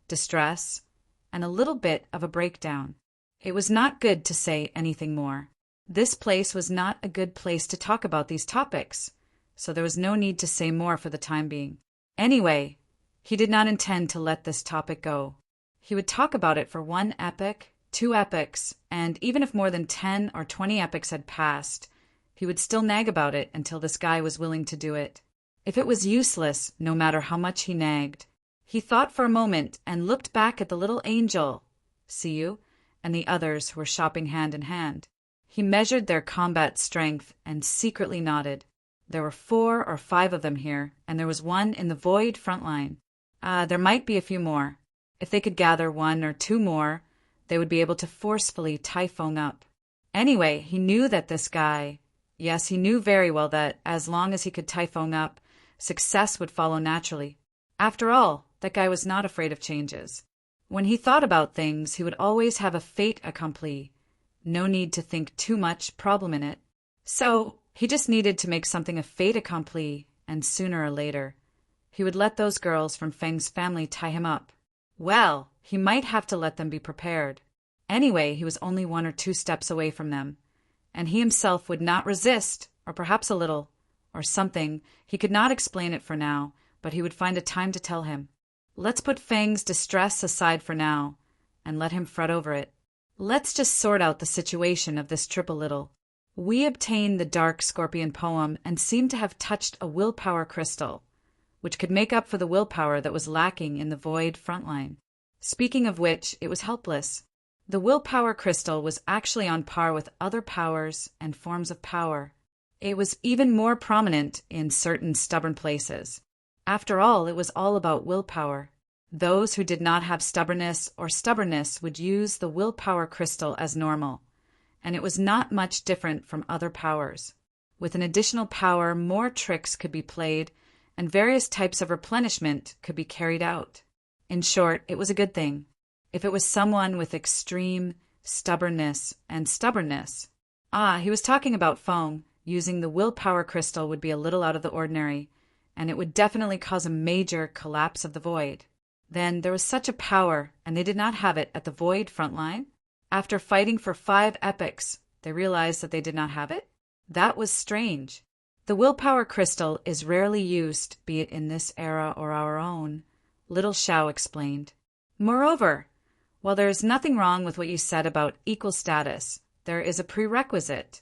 distress, and a little bit of a breakdown. It was not good to say anything more. This place was not a good place to talk about these topics, so there was no need to say more for the time being. Anyway, he did not intend to let this topic go. He would talk about it for 1 epoch, 2 epochs, and even if more than 10 or 20 epochs had passed, he would still nag about it until this guy was willing to do it. If it was useless, no matter how much he nagged. He thought for a moment and looked back at the little angel, Siyu, and the others who were shopping hand in hand. He measured their combat strength and secretly nodded. There were 4 or 5 of them here, and there was one in the void front line. There might be a few more. If they could gather 1 or 2 more, they would be able to forcefully tie Feng up. Anyway, he knew that this guy, yes, he knew very well that as long as he could tie Feng up, success would follow naturally. After all, that guy was not afraid of changes. When he thought about things, he would always have a fait accompli. No need to think too much problem in it. So, he just needed to make something a fait accompli, and sooner or later, he would let those girls from Feng's family tie him up. Well, he might have to let them be prepared. Anyway, he was only 1 or 2 steps away from them, and he himself would not resist, or perhaps a little, or something. He could not explain it for now, but he would find a time to tell him. Let's put Feng's distress aside for now, and let him fret over it. Let's just sort out the situation of this trip a little. We obtained the Dark Scorpion poem and seemed to have touched a willpower crystal, which could make up for the willpower that was lacking in the void frontline. Speaking of which, it was helpless. The willpower crystal was actually on par with other powers and forms of power. It was even more prominent in certain stubborn places. After all, it was all about willpower. Those who did not have stubbornness would use the willpower crystal as normal, and it was not much different from other powers. With an additional power, more tricks could be played, and various types of replenishment could be carried out. In short, it was a good thing. If it was someone with extreme stubbornness, he was talking about Feng. Using the willpower crystal would be a little out of the ordinary, and it would definitely cause a major collapse of the void. Then there was such a power, and they did not have it at the void front line? After fighting for 5 epochs, they realized that they did not have it? That was strange. The willpower crystal is rarely used, be it in this era or our own, little Xiao explained. Moreover, while there is nothing wrong with what you said about equal status, there is a prerequisite.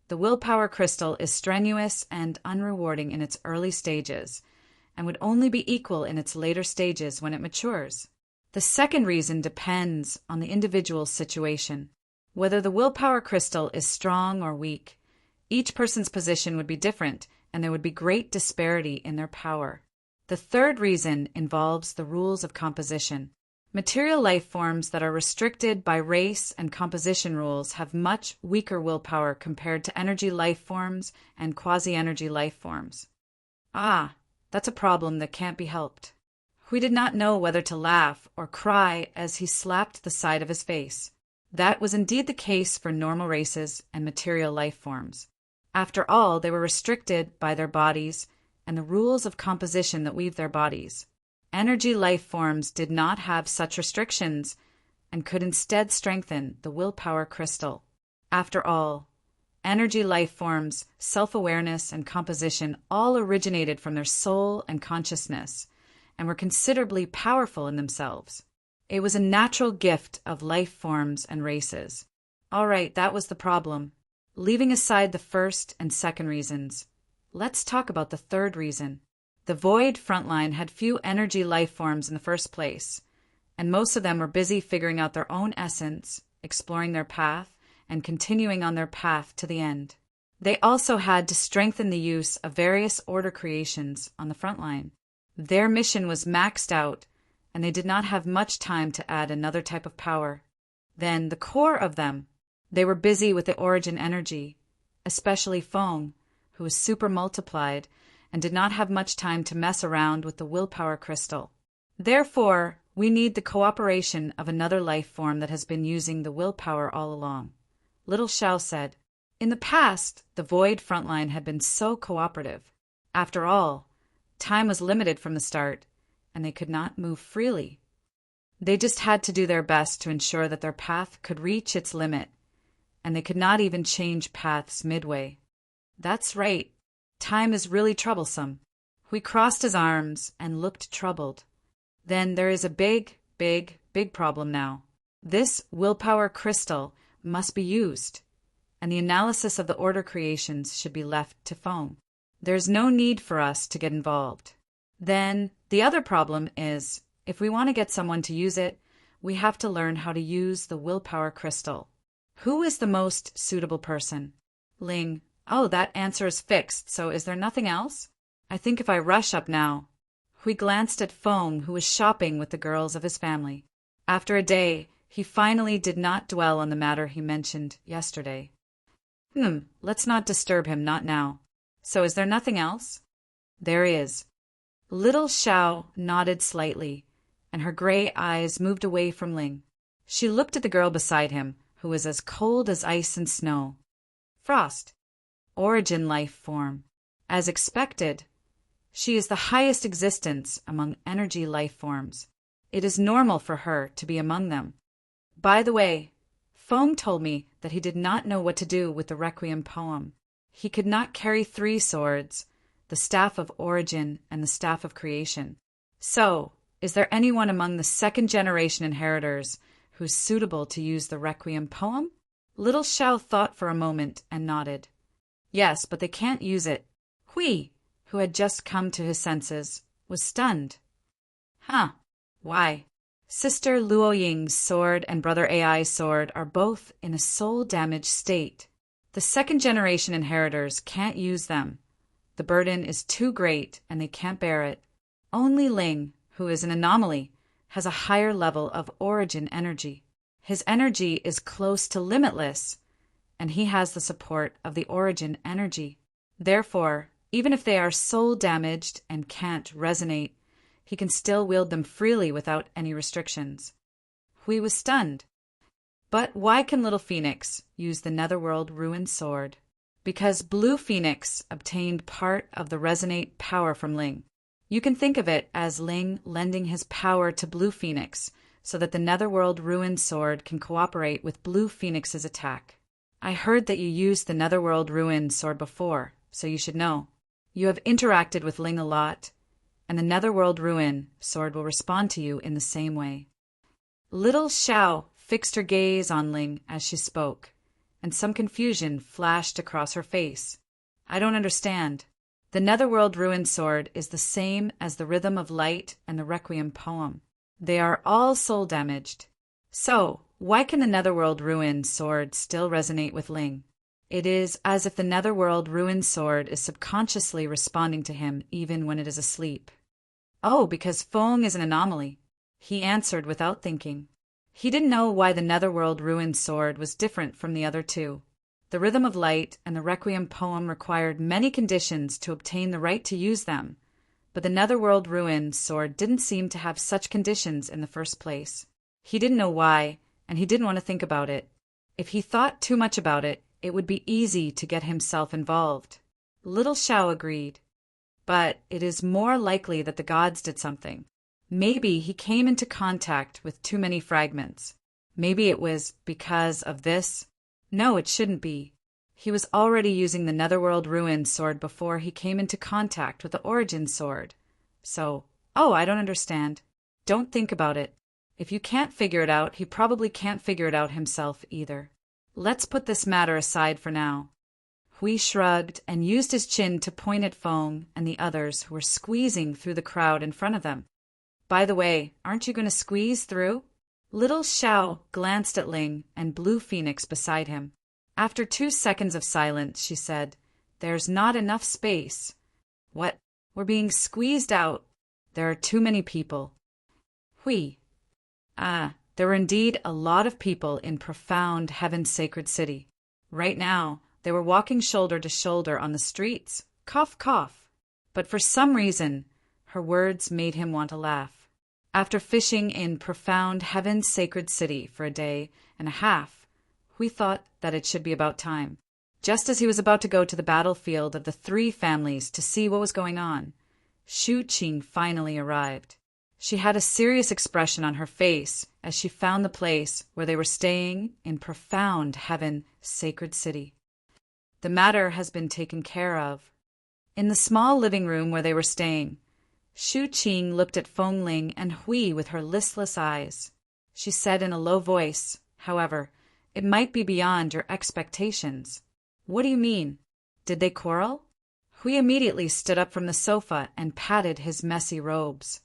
The willpower crystal is strenuous and unrewarding in its early stages, and would only be equal in its later stages when it matures. The second reason depends on the individual's situation. Whether the willpower crystal is strong or weak, each person's position would be different, and there would be great disparity in their power. The third reason involves the rules of composition. Material life forms that are restricted by race and composition rules have much weaker willpower compared to energy life forms and quasi-energy life forms. That's a problem that can't be helped. Hui did not know whether to laugh or cry as he slapped the side of his face. That was indeed the case for normal races and material life forms. After all, they were restricted by their bodies and the rules of composition that weave their bodies. Energy life forms did not have such restrictions and could instead strengthen the willpower crystal. After all, energy life forms, self-awareness, and composition all originated from their soul and consciousness, and were considerably powerful in themselves. It was a natural gift of life forms and races. All right, that was the problem. Leaving aside the first and second reasons, let's talk about the third reason. The Void frontline had few energy life forms in the first place, and most of them were busy figuring out their own essence, exploring their path, and continuing on their path to the end. They also had to strengthen the use of various order creations on the front line. Their mission was maxed out, and they did not have much time to add another type of power. Then, the core of them, they were busy with the origin energy, especially Feng, who was super multiplied and did not have much time to mess around with the willpower crystal. Therefore, we need the cooperation of another life form that has been using the willpower all along. Little Xiao said, in the past, the Void frontline had been so cooperative. After all, time was limited from the start, and they could not move freely. They just had to do their best to ensure that their path could reach its limit, and they could not even change paths midway. That's right. Time is really troublesome. He crossed his arms and looked troubled. Then there is a big problem now. This willpower crystal must be used, and the analysis of the order creations should be left to Feng. There's no need for us to get involved. Then the other problem is, if we want to get someone to use it, we have to learn how to use the willpower crystal. Who is the most suitable person? Ling. Oh, that answer is fixed, so is there nothing else? I think if I rush up now. Hui glanced at Feng, who was shopping with the girls of his family. After a day, he finally did not dwell on the matter he mentioned yesterday. Let's not disturb him, not now. So is there nothing else? There is. Little Xiao nodded slightly, and her gray eyes moved away from Ling. She looked at the girl beside him, who was as cold as ice and snow. Frost. Origin life form. As expected, she is the highest existence among energy life forms. It is normal for her to be among them. By the way, Feng told me that he did not know what to do with the Requiem poem. He could not carry 3 swords, the Staff of Origin and the Staff of Creation. So, is there anyone among the second-generation inheritors who's suitable to use the Requiem poem? Little Xiao thought for a moment and nodded. Yes, but they can't use it. Hui, who had just come to his senses, was stunned. Huh. Why? Sister Luo Ying's sword and Brother Ai's sword are both in a soul-damaged state. The second-generation inheritors can't use them. The burden is too great, and they can't bear it. Only Ling, who is an anomaly, has a higher level of origin energy. His energy is close to limitless, and he has the support of the origin energy. Therefore, even if they are soul-damaged and can't resonate, he can still wield them freely without any restrictions. Hui was stunned. But why can Little Phoenix use the Netherworld Ruin Sword? Because Blue Phoenix obtained part of the resonate power from Ling. You can think of it as Ling lending his power to Blue Phoenix so that the Netherworld Ruin Sword can cooperate with Blue Phoenix's attack. I heard that you used the Netherworld Ruin Sword before, so you should know. You have interacted with Ling a lot, and the Netherworld Ruin Sword will respond to you in the same way. Little Xiao fixed her gaze on Ling as she spoke, and some confusion flashed across her face. I don't understand. The Netherworld Ruin Sword is the same as the Rhythm of Light and the Requiem poem. They are all soul-damaged. So, why can the Netherworld Ruin Sword still resonate with Ling? It is as if the Netherworld Ruin Sword is subconsciously responding to him even when it is asleep. Oh, because Feng is an anomaly. He answered without thinking. He didn't know why the Netherworld Ruin Sword was different from the other two. The Rhythm of Light and the Requiem poem required many conditions to obtain the right to use them, but the Netherworld Ruin Sword didn't seem to have such conditions in the first place. He didn't know why, and he didn't want to think about it. If he thought too much about it, it would be easy to get himself involved. Little Xiao agreed. But it is more likely that the gods did something. Maybe he came into contact with too many fragments. Maybe it was because of this. No, it shouldn't be. He was already using the Netherworld Ruin Sword before he came into contact with the Origin Sword. So, Oh, I don't understand. Don't think about it. If you can't figure it out, he probably can't figure it out himself either. Let's put this matter aside for now. Hui shrugged and used his chin to point at Feng and the others who were squeezing through the crowd in front of them. By the way, aren't you going to squeeze through? Little Xiao glanced at Ling and Blue Phoenix beside him. After 2 seconds of silence, she said, "There's not enough space." "What? We're being squeezed out. There are too many people." Hui. There were indeed a lot of people in profound Heaven's sacred city. Right now, they were walking shoulder to shoulder on the streets. Cough, cough. But for some reason, her words made him want to laugh. After fishing in profound Heaven's sacred city for a day and a half, Hui thought that it should be about time. Just as he was about to go to the battlefield of the 3 families to see what was going on, Shu Qing finally arrived. She had a serious expression on her face as she found the place where they were staying in profound Heaven sacred city. The matter has been taken care of. In the small living room where they were staying, Shu Qing looked at Feng Ling and Hui with her listless eyes. She said in a low voice, "However, it might be beyond your expectations." "What do you mean? Did they quarrel?" Hui immediately stood up from the sofa and patted his messy robes.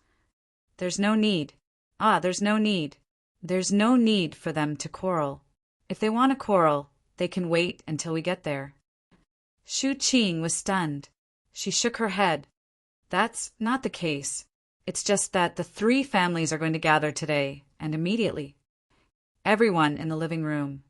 "There's no need. There's no need. There's no need for them to quarrel. If they want to quarrel, they can wait until we get there." Shu Qing was stunned. She shook her head. "That's not the case. It's just that the 3 families are going to gather today, and immediately." Everyone in the living room.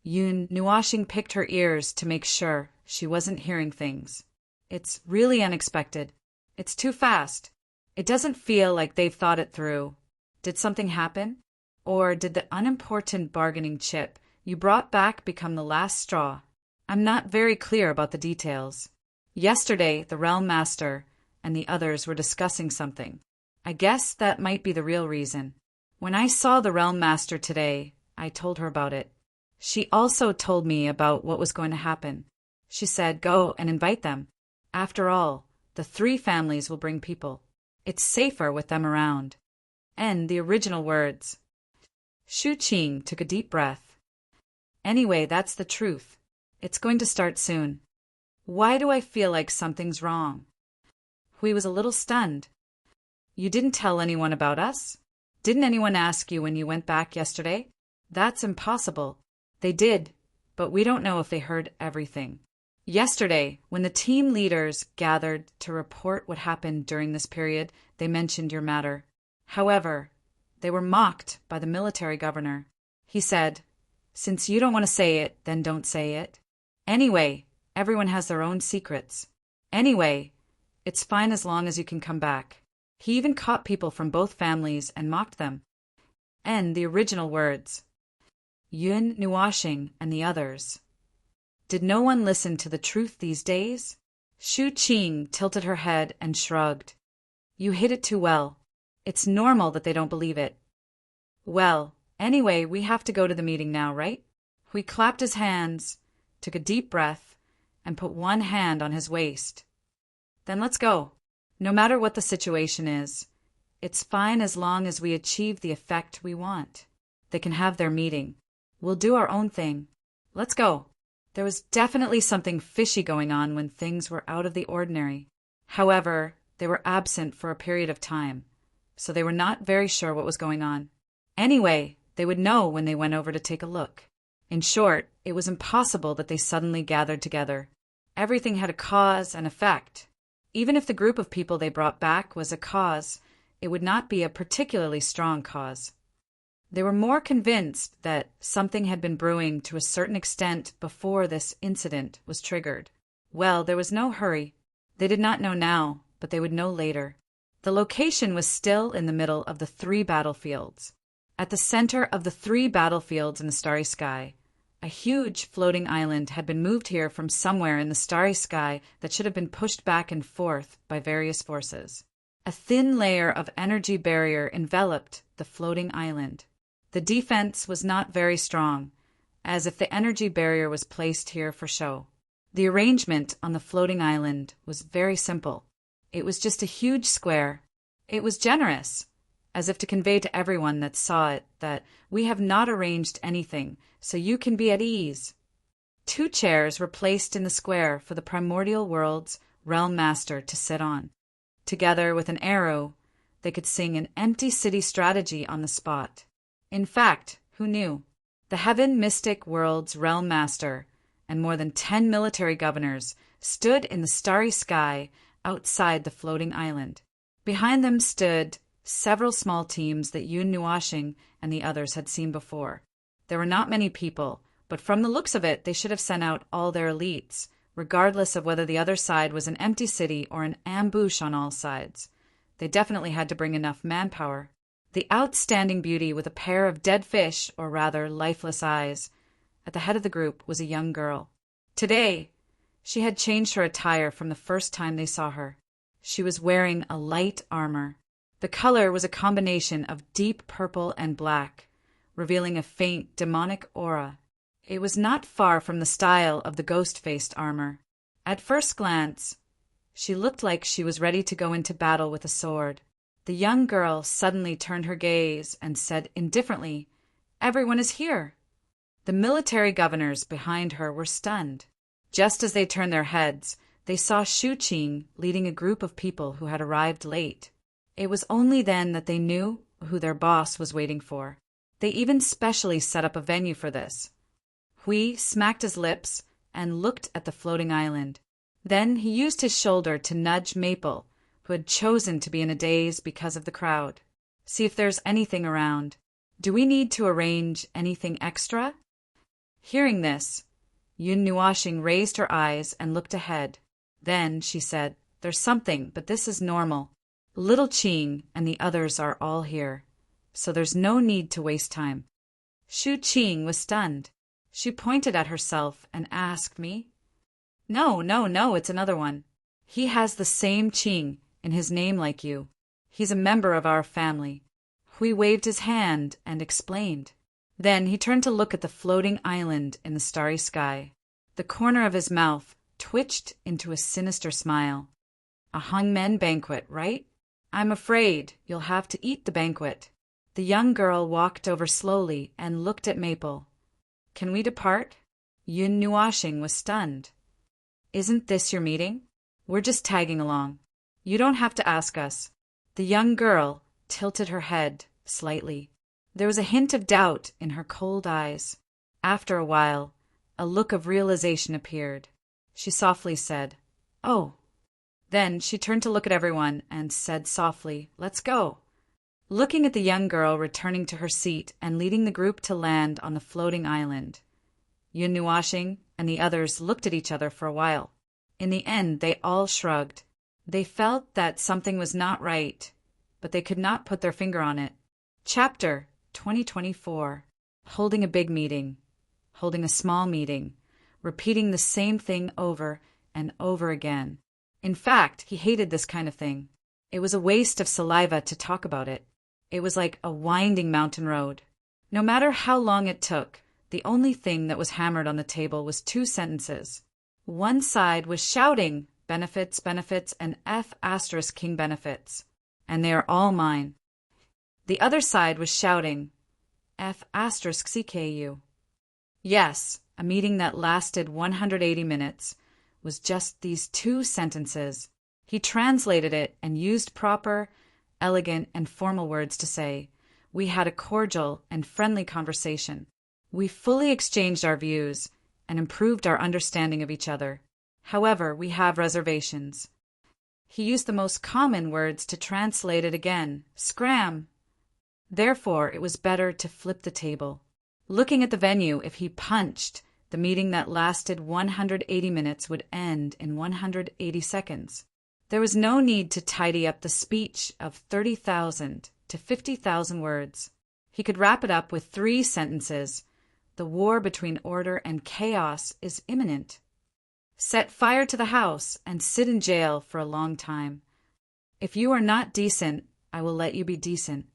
Yun Nuashing picked her ears to make sure she wasn't hearing things. "It's really unexpected. It's too fast. It doesn't feel like they've thought it through. Did something happen? Or did the unimportant bargaining chip you brought back become the last straw? I'm not very clear about the details. Yesterday, the Realm Master and the others were discussing something. I guess that might be the real reason. When I saw the Realm Master today, I told her about it. She also told me about what was going to happen. She said, go and invite them. After all, the 3 families will bring people. It's safer with them around." And the original words. Shu Qing took a deep breath. "Anyway, that's the truth. It's going to start soon. Why do I feel like something's wrong?" Hui was a little stunned. "You didn't tell anyone about us? Didn't anyone ask you when you went back yesterday?" "That's impossible. They did, but we don't know if they heard everything. Yesterday, when the team leaders gathered to report what happened during this period, they mentioned your matter. However, they were mocked by the military governor. He said, 'Since you don't want to say it, then don't say it. Anyway, everyone has their own secrets. Anyway, it's fine as long as you can come back.' He even caught people from both families and mocked them." And the original words. Yun Nuashing and the others. Did no one listen to the truth these days? Shu Qing tilted her head and shrugged. "You hit it too well. It's normal that they don't believe it." "Well, anyway, we have to go to the meeting now, right?" Hui clapped his hands, took a deep breath, and put one hand on his waist. "Then let's go. No matter what the situation is, it's fine as long as we achieve the effect we want. They can have their meeting. We'll do our own thing. Let's go." There was definitely something fishy going on when things were out of the ordinary. However, they were absent for a period of time, so they were not very sure what was going on. Anyway, they would know when they went over to take a look. In short, it was impossible that they suddenly gathered together. Everything had a cause and effect. Even if the group of people they brought back was a cause, it would not be a particularly strong cause. They were more convinced that something had been brewing to a certain extent before this incident was triggered. Well, there was no hurry. They did not know now, but they would know later. The location was still in the middle of the 3 battlefields. At the center of the 3 battlefields in the starry sky, a huge floating island had been moved here from somewhere in the starry sky that should have been pushed back and forth by various forces. A thin layer of energy barrier enveloped the floating island. The defense was not very strong, as if the energy barrier was placed here for show. The arrangement on the floating island was very simple. It was just a huge square. It was generous, as if to convey to everyone that saw it that we have not arranged anything, so you can be at ease. 2 chairs were placed in the square for the primordial world's realm master to sit on. Together with an arrow, they could sing an empty city strategy on the spot. In fact, who knew? The heaven mystic world's realm master and more than 10 military governors stood in the starry sky outside the floating island. Behind them stood several small teams that Yun Nuashing and the others had seen before. There were not many people, but from the looks of it, they should have sent out all their elites, regardless of whether the other side was an empty city or an ambush on all sides. They definitely had to bring enough manpower. The outstanding beauty with a pair of dead fish, or rather lifeless eyes, at the head of the group was a young girl. Today, she had changed her attire from the first time they saw her. She was wearing a light armor. The color was a combination of deep purple and black, revealing a faint demonic aura. It was not far from the style of the ghost-faced armor. At first glance, she looked like she was ready to go into battle with a sword. The young girl suddenly turned her gaze and said indifferently, "Everyone is here." The military governors behind her were stunned. Just as they turned their heads, they saw Shu Qing leading a group of people who had arrived late. It was only then that they knew who their boss was waiting for. They even specially set up a venue for this. Hui smacked his lips and looked at the floating island. Then he used his shoulder to nudge Maple, who had chosen to be in a daze because of the crowd. "See if there's anything around. Do we need to arrange anything extra?" Hearing this, Yun Nuashing raised her eyes and looked ahead. Then she said, "There's something, but this is normal. Little Qing and the others are all here, so there's no need to waste time." Shu Qing was stunned. She pointed at herself and asked me, No, it's another one. He has the same Qing in his name like you. He's a member of our family." Hui waved his hand and explained. Then he turned to look at the floating island in the starry sky. The corner of his mouth twitched into a sinister smile. "A hangmen banquet, right? I'm afraid you'll have to eat the banquet." The young girl walked over slowly and looked at Maple. "Can we depart?" Yun Nuashing was stunned. "Isn't this your meeting? We're just tagging along. You don't have to ask us." The young girl tilted her head slightly. There was a hint of doubt in her cold eyes. After a while, a look of realization appeared. She softly said, "Oh." Then she turned to look at everyone and said softly, "Let's go." Looking at the young girl returning to her seat and leading the group to land on the floating island, Yun Nuashing and the others looked at each other for a while. In the end, they all shrugged. They felt that something was not right, but they could not put their finger on it. Chapter 2024. Holding a big meeting, holding a small meeting, repeating the same thing over and over again. In fact, he hated this kind of thing. It was a waste of saliva to talk about it. It was like a winding mountain road. No matter how long it took, the only thing that was hammered on the table was 2 sentences. One side was shouting, "Benefits, benefits, and F*King benefits, and they are all mine." The other side was shouting, F*CKU. Yes, a meeting that lasted 180 minutes was just these 2 sentences. He translated it and used proper, elegant, and formal words to say, "We had a cordial and friendly conversation. We fully exchanged our views and improved our understanding of each other. However, we have reservations." He used the most common words to translate it again, "Scram." Therefore, it was better to flip the table. Looking at the venue, if he punched, the meeting that lasted 180 minutes would end in 180 seconds. There was no need to tidy up the speech of 30,000 to 50,000 words. He could wrap it up with 3 sentences. The war between order and chaos is imminent. Set fire to the house and sit in jail for a long time. If you are not decent, I will let you be decent.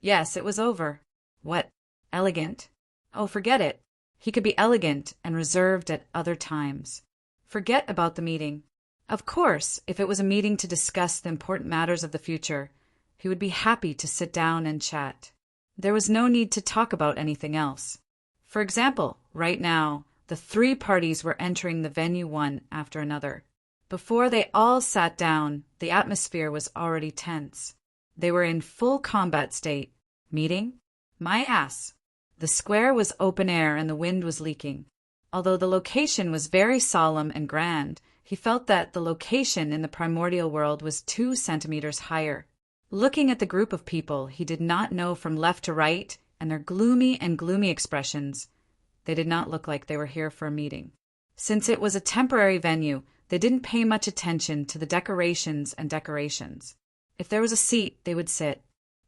Yes, it was over. What? Elegant? Oh, forget it. He could be elegant and reserved at other times. Forget about the meeting. Of course, if it was a meeting to discuss the important matters of the future, he would be happy to sit down and chat. There was no need to talk about anything else. For example, right now, the three parties were entering the venue one after another. Before they all sat down, the atmosphere was already tense. They were in full combat state. Meeting? My ass. The square was open air and the wind was leaking. Although the location was very solemn and grand, he felt that the location in the primordial world was 2 centimeters higher. Looking at the group of people he did not know from left to right and their gloomy expressions, they did not look like they were here for a meeting. Since it was a temporary venue, they didn't pay much attention to the decorations. If there was a seat, they would sit.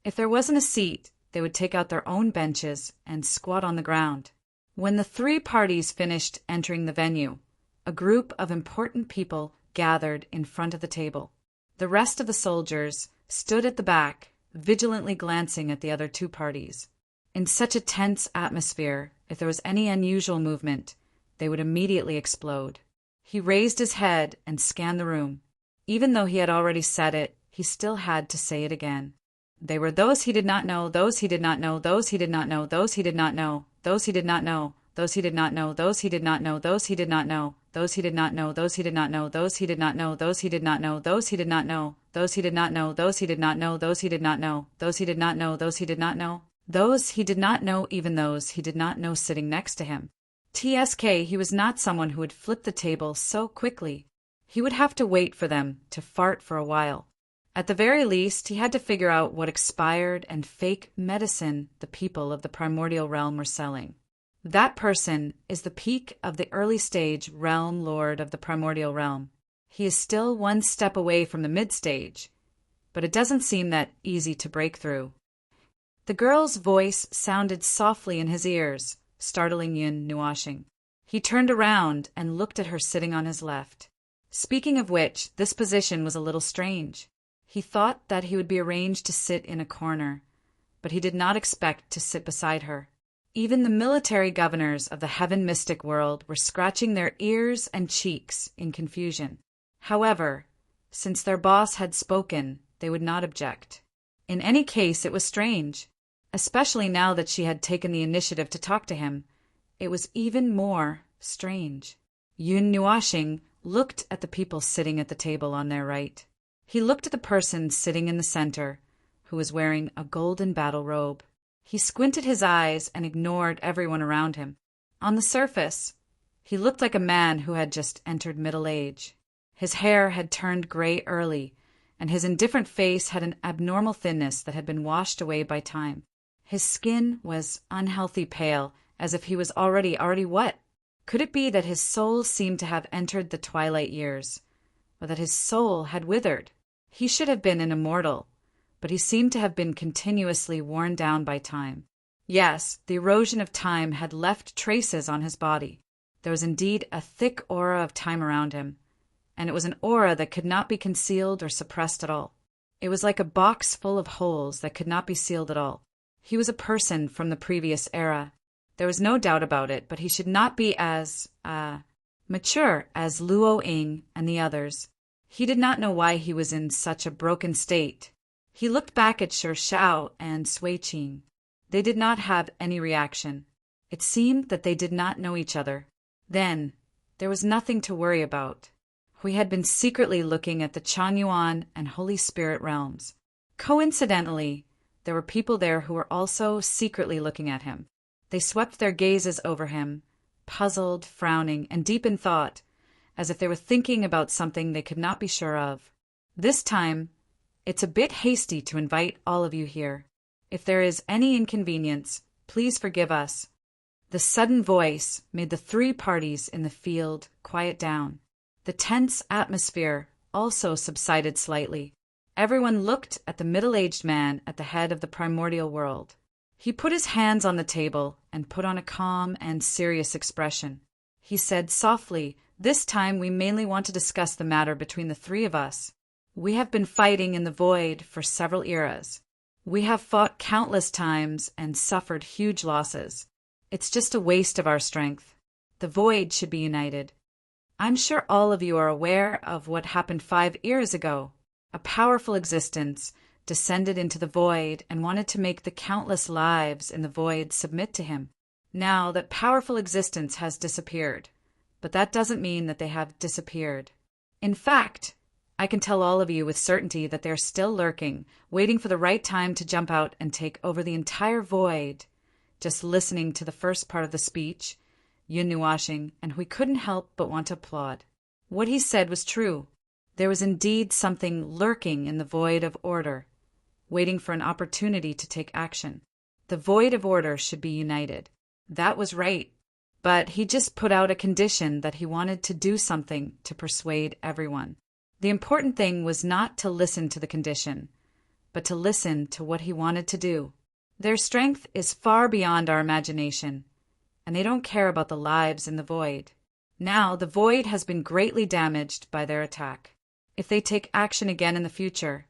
If there wasn't a seat, they would take out their own benches and squat on the ground. When the three parties finished entering the venue, a group of important people gathered in front of the table. The rest of the soldiers stood at the back, vigilantly glancing at the other 2 parties. In such a tense atmosphere, if there was any unusual movement, they would immediately explode. He raised his head and scanned the room. Even though he had already said it, he still had to say it again. They were those he did not know, those he did not know, those he did not know, those he did not know, those he did not know, those he did not know, those he did not know, those he did not know, those he did not know, those he did not know, those he did not know, those he did not know, those he did not know, those he did not know, those he did not know, those he did not know, those he did not know, those he did not know, those he did not know, even those he did not know sitting next to him. TSK, he was not someone who would flip the table so quickly. He would have to wait for them to fart for a while. At the very least, he had to figure out what expired and fake medicine the people of the primordial realm were selling. That person is the peak of the early stage realm lord of the primordial realm. He is still 1 step away from the mid-stage, but it doesn't seem that easy to break through. The girl's voice sounded softly in his ears, startling Yun Nuashing. He turned around and looked at her sitting on his left. Speaking of which, this position was a little strange. He thought that he would be arranged to sit in a corner, but he did not expect to sit beside her. Even the military governors of the heaven mystic world were scratching their ears and cheeks in confusion. However, since their boss had spoken, they would not object. In any case, it was strange, especially now that she had taken the initiative to talk to him. It was even more strange. Yun Nuashing looked at the people sitting at the table on their right. He looked at the person sitting in the center, who was wearing a golden battle robe. He squinted his eyes and ignored everyone around him. On the surface, he looked like a man who had just entered middle age. His hair had turned gray early, and his indifferent face had an abnormal thinness that had been washed away by time. His skin was unhealthy pale, as if he was already what? Could it be that his soul seemed to have entered the twilight years, or that his soul had withered? He should have been an immortal, but he seemed to have been continuously worn down by time. Yes, the erosion of time had left traces on his body. There was indeed a thick aura of time around him, and it was an aura that could not be concealed or suppressed at all. It was like a box full of holes that could not be sealed at all. He was a person from the previous era. There was no doubt about it, but he should not be as, mature as Luo Ying and the others. He did not know why he was in such a broken state. He looked back at Shi Shao and Sui Qing. They did not have any reaction. It seemed that they did not know each other. Then, there was nothing to worry about. We had been secretly looking at the Chanyuan and Holy Spirit realms. Coincidentally, there were people there who were also secretly looking at him. They swept their gazes over him, puzzled, frowning, and deep in thought, as if they were thinking about something they could not be sure of. This time, it's a bit hasty to invite all of you here. If there is any inconvenience, please forgive us. The sudden voice made the three parties in the field quiet down. The tense atmosphere also subsided slightly. Everyone looked at the middle-aged man at the head of the primordial world. He put his hands on the table and put on a calm and serious expression. He said softly, "This time we mainly want to discuss the matter between the three of us. We have been fighting in the void for several eras. We have fought countless times and suffered huge losses. It's just a waste of our strength. The void should be united. I'm sure all of you are aware of what happened 5 years ago. A powerful existence descended into the void and wanted to make the countless lives in the void submit to him. Now that powerful existence has disappeared, but that doesn't mean that they have disappeared. In fact, I can tell all of you with certainty that they're still lurking, waiting for the right time to jump out and take over the entire void. Just listening to the first part of the speech, Yun Nuashing, and we couldn't help but want to applaud. What he said was true. There was indeed something lurking in the void of order, waiting for an opportunity to take action. The void of order should be united. That was right. But he just put out a condition that he wanted to do something to persuade everyone. The important thing was not to listen to the condition, but to listen to what he wanted to do. Their strength is far beyond our imagination, and they don't care about the lives in the void. Now the void has been greatly damaged by their attack. If they take action again in the future,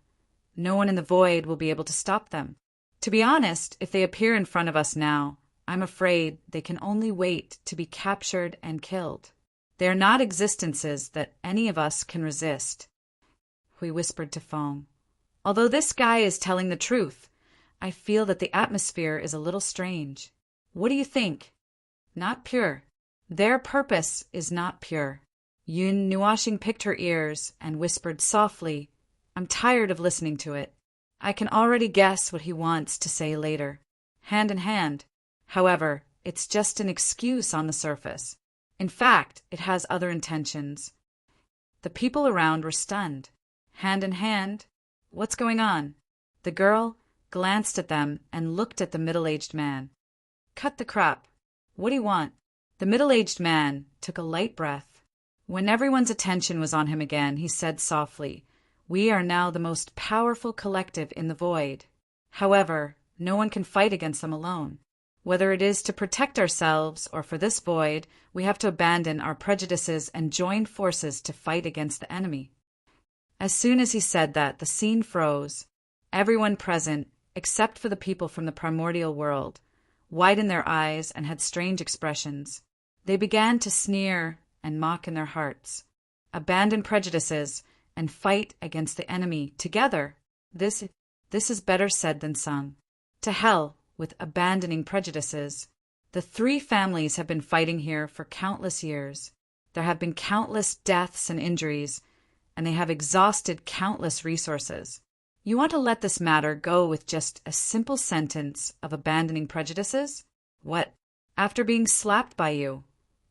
no one in the void will be able to stop them. To be honest, if they appear in front of us now, I'm afraid they can only wait to be captured and killed. They are not existences that any of us can resist. We whispered to Fong. Although this guy is telling the truth, I feel that the atmosphere is a little strange. What do you think? Not pure. Their purpose is not pure. Yun Nuashing picked her ears and whispered softly, I'm tired of listening to it. I can already guess what he wants to say later. Hand in hand. However, it's just an excuse on the surface. In fact, it has other intentions. The people around were stunned. Hand in hand? What's going on? The girl glanced at them and looked at the middle-aged man. Cut the crap. What do you want? The middle-aged man took a light breath. When everyone's attention was on him again, he said softly, We are now the most powerful collective in the void. However, no one can fight against them alone. Whether it is to protect ourselves or for this void, we have to abandon our prejudices and join forces to fight against the enemy. As soon as he said that, the scene froze. Everyone present, except for the people from the primordial world, widened their eyes and had strange expressions. They began to sneer and mock in their hearts. Abandon prejudices and fight against the enemy together. This is better said than sung. To hell with abandoning prejudices. The 3 families have been fighting here for countless years. There have been countless deaths and injuries, and they have exhausted countless resources. You want to let this matter go with just a simple sentence of abandoning prejudices? What? After being slapped by you,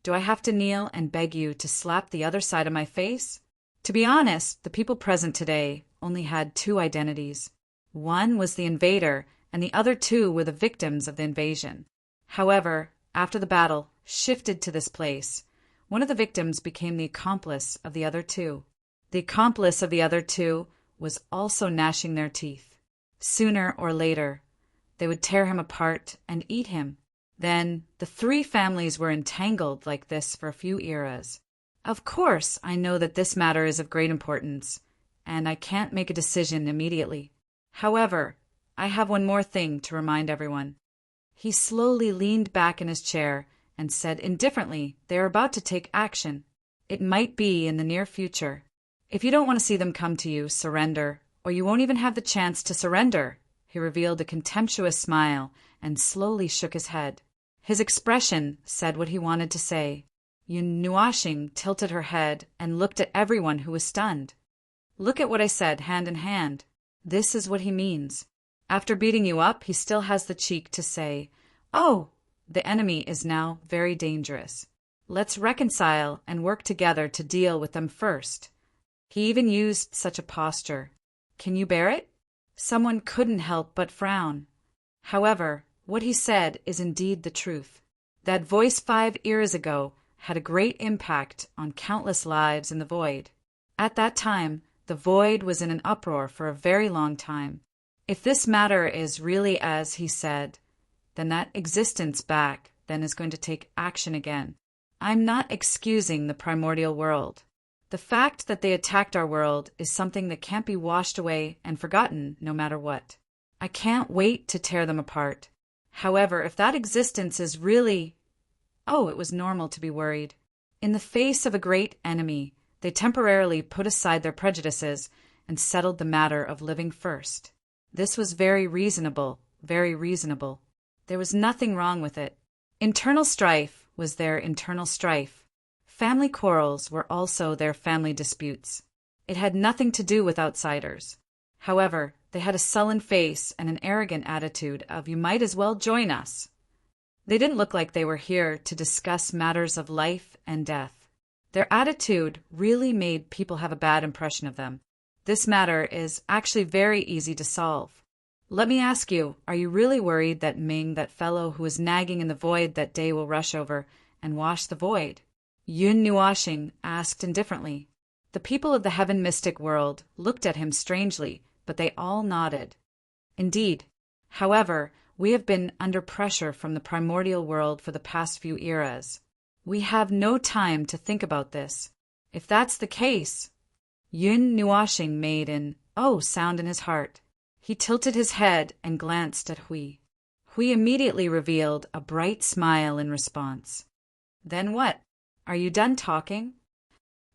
do I have to kneel and beg you to slap the other side of my face? To be honest, the people present today only had 2 identities. One was the invader, and the other 2 were the victims of the invasion. However, after the battle shifted to this place, one of the victims became the accomplice of the other 2. The accomplice of the other 2 was also gnashing their teeth. Sooner or later, they would tear him apart and eat him. Then the 3 families were entangled like this for a few eras. Of course, I know that this matter is of great importance, and I can't make a decision immediately. However, I have one more thing to remind everyone. He slowly leaned back in his chair and said indifferently, they are about to take action. It might be in the near future. If you don't want to see them come to you, surrender, or you won't even have the chance to surrender. He revealed a contemptuous smile and slowly shook his head. His expression said what he wanted to say. Yun Nuashing tilted her head and looked at everyone who was stunned. Look at what I said, hand in hand. This is what he means. After beating you up, he still has the cheek to say, Oh, the enemy is now very dangerous. Let's reconcile and work together to deal with them first. He even used such a posture. Can you bear it? Someone couldn't help but frown. However, what he said is indeed the truth. That voice 5 years ago had a great impact on countless lives in the void. At that time, the void was in an uproar for a very long time. If this matter is really as he said, then that existence back then is going to take action again. I'm not excusing the primordial world. The fact that they attacked our world is something that can't be washed away and forgotten no matter what. I can't wait to tear them apart. However, if that existence is really... Oh, it was normal to be worried. In the face of a great enemy, they temporarily put aside their prejudices and settled the matter of living first. This was very reasonable, very reasonable. There was nothing wrong with it. Internal strife was their internal strife. Family quarrels were also their family disputes. It had nothing to do with outsiders. However, they had a sullen face and an arrogant attitude of "you might as well join us." They didn't look like they were here to discuss matters of life and death. Their attitude really made people have a bad impression of them. This matter is actually very easy to solve. Let me ask you, are you really worried that Ming, that fellow who was nagging in the void that day, will rush over and wash the void? Yun Nuashing asked indifferently. The people of the heaven mystic world looked at him strangely, but they all nodded. Indeed. However, we have been under pressure from the primordial world for the past few eras. We have no time to think about this. If that's the case, Yun Nuashing made an "oh" sound in his heart. He tilted his head and glanced at Hui. Hui immediately revealed a bright smile in response. Then what? Are you done talking?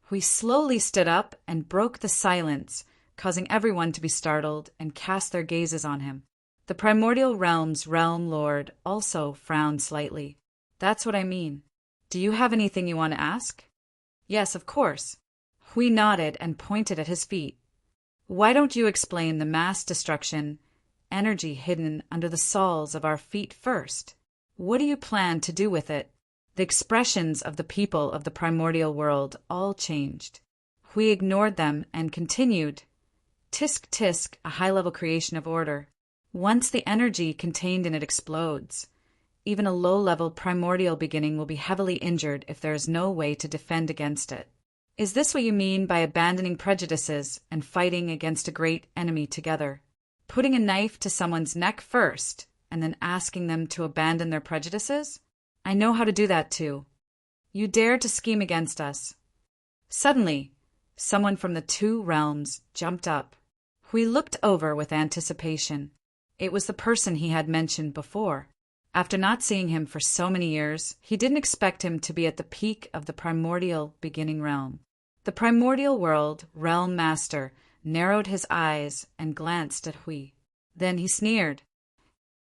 Hui slowly stood up and broke the silence, causing everyone to be startled and cast their gazes on him. The primordial realm's realm lord also frowned slightly. That's what I mean. Do you have anything you want to ask? Yes, of course. Hui nodded and pointed at his feet. Why don't you explain the mass destruction energy hidden under the soles of our feet first? What do you plan to do with it? The expressions of the people of the primordial world all changed. Hui ignored them and continued. Tisk tisk, a high-level creation of order. Once the energy contained in it explodes, even a low-level primordial beginning will be heavily injured if there is no way to defend against it. Is this what you mean by abandoning prejudices and fighting against a great enemy together? Putting a knife to someone's neck first, and then asking them to abandon their prejudices? I know how to do that too. You dare to scheme against us. Suddenly, someone from the two realms jumped up. Hui looked over with anticipation. It was the person he had mentioned before. After not seeing him for so many years, he didn't expect him to be at the peak of the primordial beginning realm. The primordial world realm master narrowed his eyes and glanced at Hui. Then he sneered.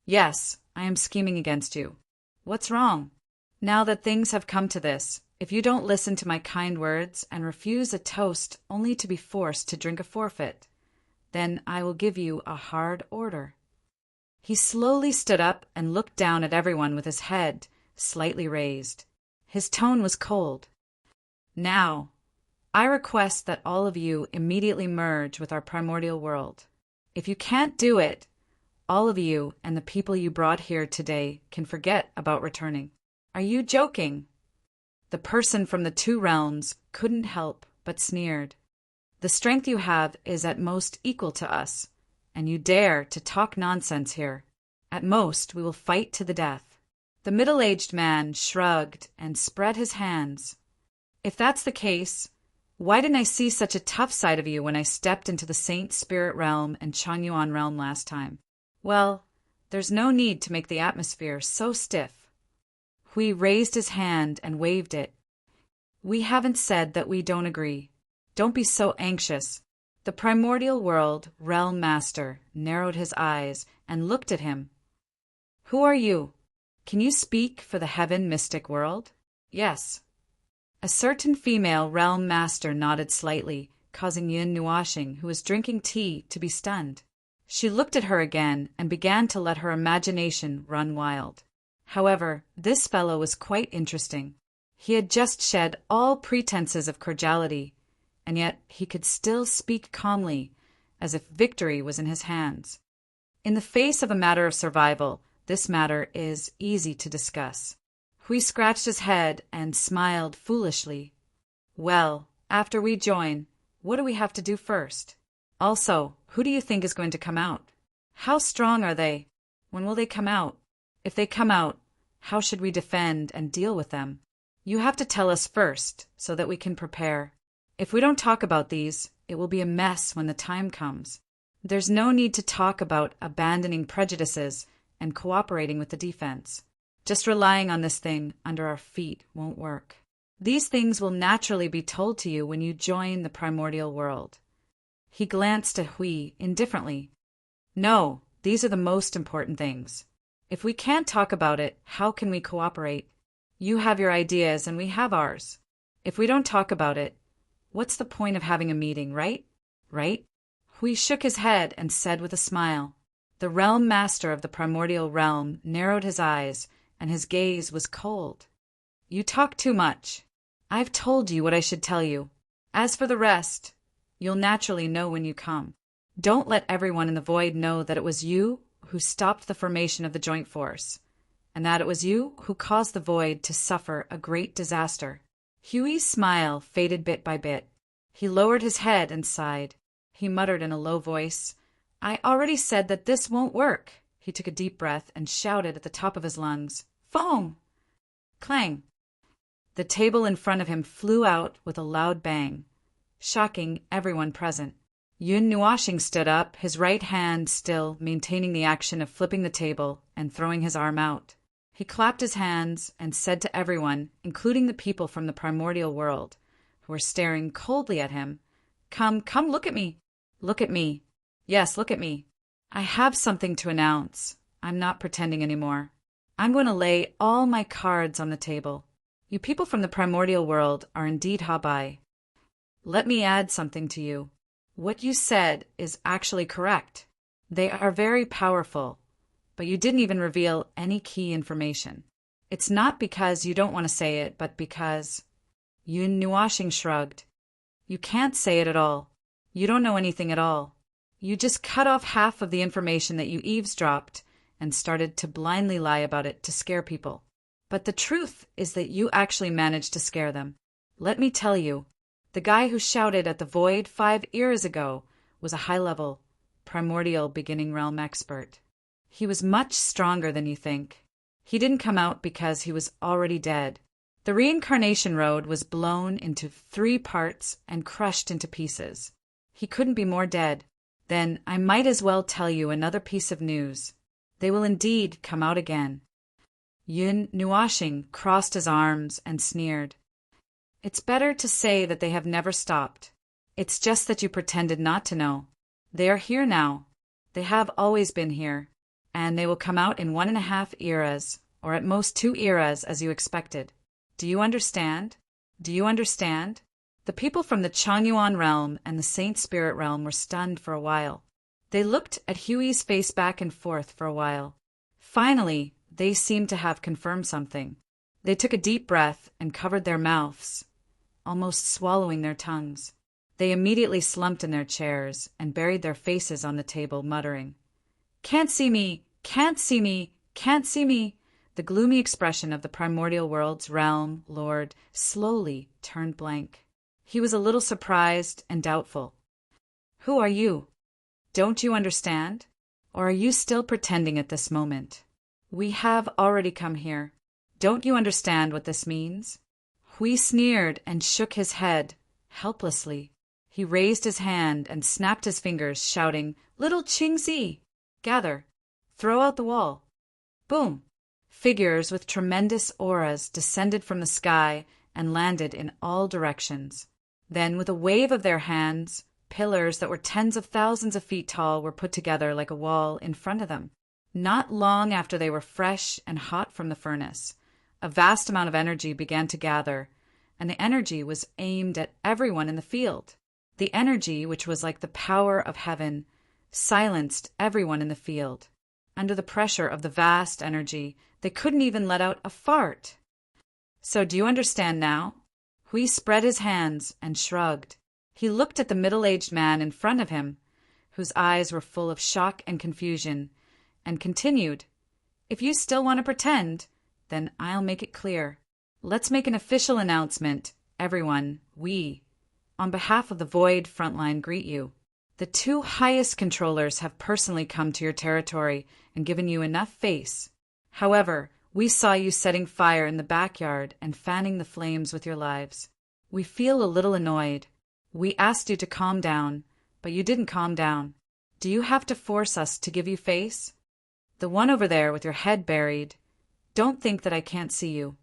Yes, I am scheming against you. What's wrong? Now that things have come to this, if you don't listen to my kind words and refuse a toast only to be forced to drink a forfeit, then I will give you a hard order. He slowly stood up and looked down at everyone with his head slightly raised. His tone was cold. Now, I request that all of you immediately merge with our primordial world. If you can't do it, all of you and the people you brought here today can forget about returning. Are you joking? The person from the two realms couldn't help but sneered. The strength you have is at most equal to us, and you dare to talk nonsense here. At most, we will fight to the death. The middle-aged man shrugged and spread his hands. If that's the case, why didn't I see such a tough side of you when I stepped into the Saint Spirit realm and Changyuan realm last time? Well, there's no need to make the atmosphere so stiff. Hui raised his hand and waved it. We haven't said that we don't agree. Don't be so anxious. The primordial world realm master narrowed his eyes and looked at him. Who are you? Can you speak for the heaven mystic world? Yes. A certain female realm master nodded slightly, causing Yun Nuashing, who was drinking tea, to be stunned. She looked at her again and began to let her imagination run wild. However, this fellow was quite interesting. He had just shed all pretenses of cordiality, and yet he could still speak calmly, as if victory was in his hands. In the face of a matter of survival, this matter is easy to discuss. Hui scratched his head and smiled foolishly. Well, after we join, what do we have to do first? Also, who do you think is going to come out? How strong are they? When will they come out? If they come out, how should we defend and deal with them? You have to tell us first, so that we can prepare. If we don't talk about these, it will be a mess when the time comes. There's no need to talk about abandoning prejudices and cooperating with the defense. Just relying on this thing under our feet won't work. These things will naturally be told to you when you join the primordial world. He glanced at Hui indifferently. No, these are the most important things. If we can't talk about it, how can we cooperate? You have your ideas and we have ours. If we don't talk about it, what's the point of having a meeting, right? Right? Hui shook his head and said with a smile. The realm master of the primordial realm narrowed his eyes, and his gaze was cold. You talk too much. I've told you what I should tell you. As for the rest, you'll naturally know when you come. Don't let everyone in the void know that it was you who stopped the formation of the joint force, and that it was you who caused the void to suffer a great disaster. Huey's smile faded bit by bit. He lowered his head and sighed. He muttered in a low voice, I already said that this won't work. He took a deep breath and shouted at the top of his lungs, Foam! Clang! The table in front of him flew out with a loud bang, shocking everyone present. Yun Nuashing stood up, his right hand still maintaining the action of flipping the table and throwing his arm out. He clapped his hands and said to everyone, including the people from the primordial world, who were staring coldly at him, Come, look at me. Look at me. Yes, look at me. I have something to announce. I'm not pretending anymore. I'm going to lay all my cards on the table. You people from the primordial world are indeed Habai. Let me add something to you. What you said is actually correct. They are very powerful, but you didn't even reveal any key information. It's not because you don't want to say it, but because... Yun Nuashing shrugged. You can't say it at all. You don't know anything at all. You just cut off half of the information that you eavesdropped and started to blindly lie about it to scare people. But the truth is that you actually managed to scare them. Let me tell you, the guy who shouted at the void 5 years ago was a high-level, primordial beginning realm expert. He was much stronger than you think. He didn't come out because he was already dead. The reincarnation road was blown into 3 parts and crushed into pieces. He couldn't be more dead. Then I might as well tell you another piece of news. They will indeed come out again. Yun Nuashing crossed his arms and sneered. It's better to say that they have never stopped. It's just that you pretended not to know. They are here now. They have always been here. And they will come out in 1.5 eras, or at most 2 eras as you expected. Do you understand? Do you understand? The people from the Changyuan realm and the Saint Spirit realm were stunned for a while. They looked at Huey's face back and forth for a while. Finally, they seemed to have confirmed something. They took a deep breath and covered their mouths, almost swallowing their tongues. They immediately slumped in their chairs and buried their faces on the table, muttering, Can't see me! Can't see me! Can't see me! The gloomy expression of the primordial world's realm lord slowly turned blank. He was a little surprised and doubtful. Who are you? Don't you understand? Or are you still pretending at this moment? We have already come here. Don't you understand what this means? Hui sneered and shook his head, helplessly. He raised his hand and snapped his fingers, shouting, Little Qingzi! Gather! Throw out the wall! Boom! Figures with tremendous auras descended from the sky and landed in all directions. Then, with a wave of their hands, pillars that were tens of thousands of feet tall were put together like a wall in front of them. Not long after they were fresh and hot from the furnace, a vast amount of energy began to gather, and the energy was aimed at everyone in the field. The energy, which was like the power of heaven, silenced everyone in the field. Under the pressure of the vast energy, they couldn't even let out a fart. So do you understand now? Hui spread his hands and shrugged. He looked at the middle-aged man in front of him, whose eyes were full of shock and confusion, and continued, If you still want to pretend, then I'll make it clear. Let's make an official announcement. Everyone, we, on behalf of the Void Frontline, greet you. The 2 highest controllers have personally come to your territory and given you enough face. However, we saw you setting fire in the backyard and fanning the flames with your lives. We feel a little annoyed. We asked you to calm down, but you didn't calm down. Do you have to force us to give you face? The one over there with your head buried. Don't think that I can't see you.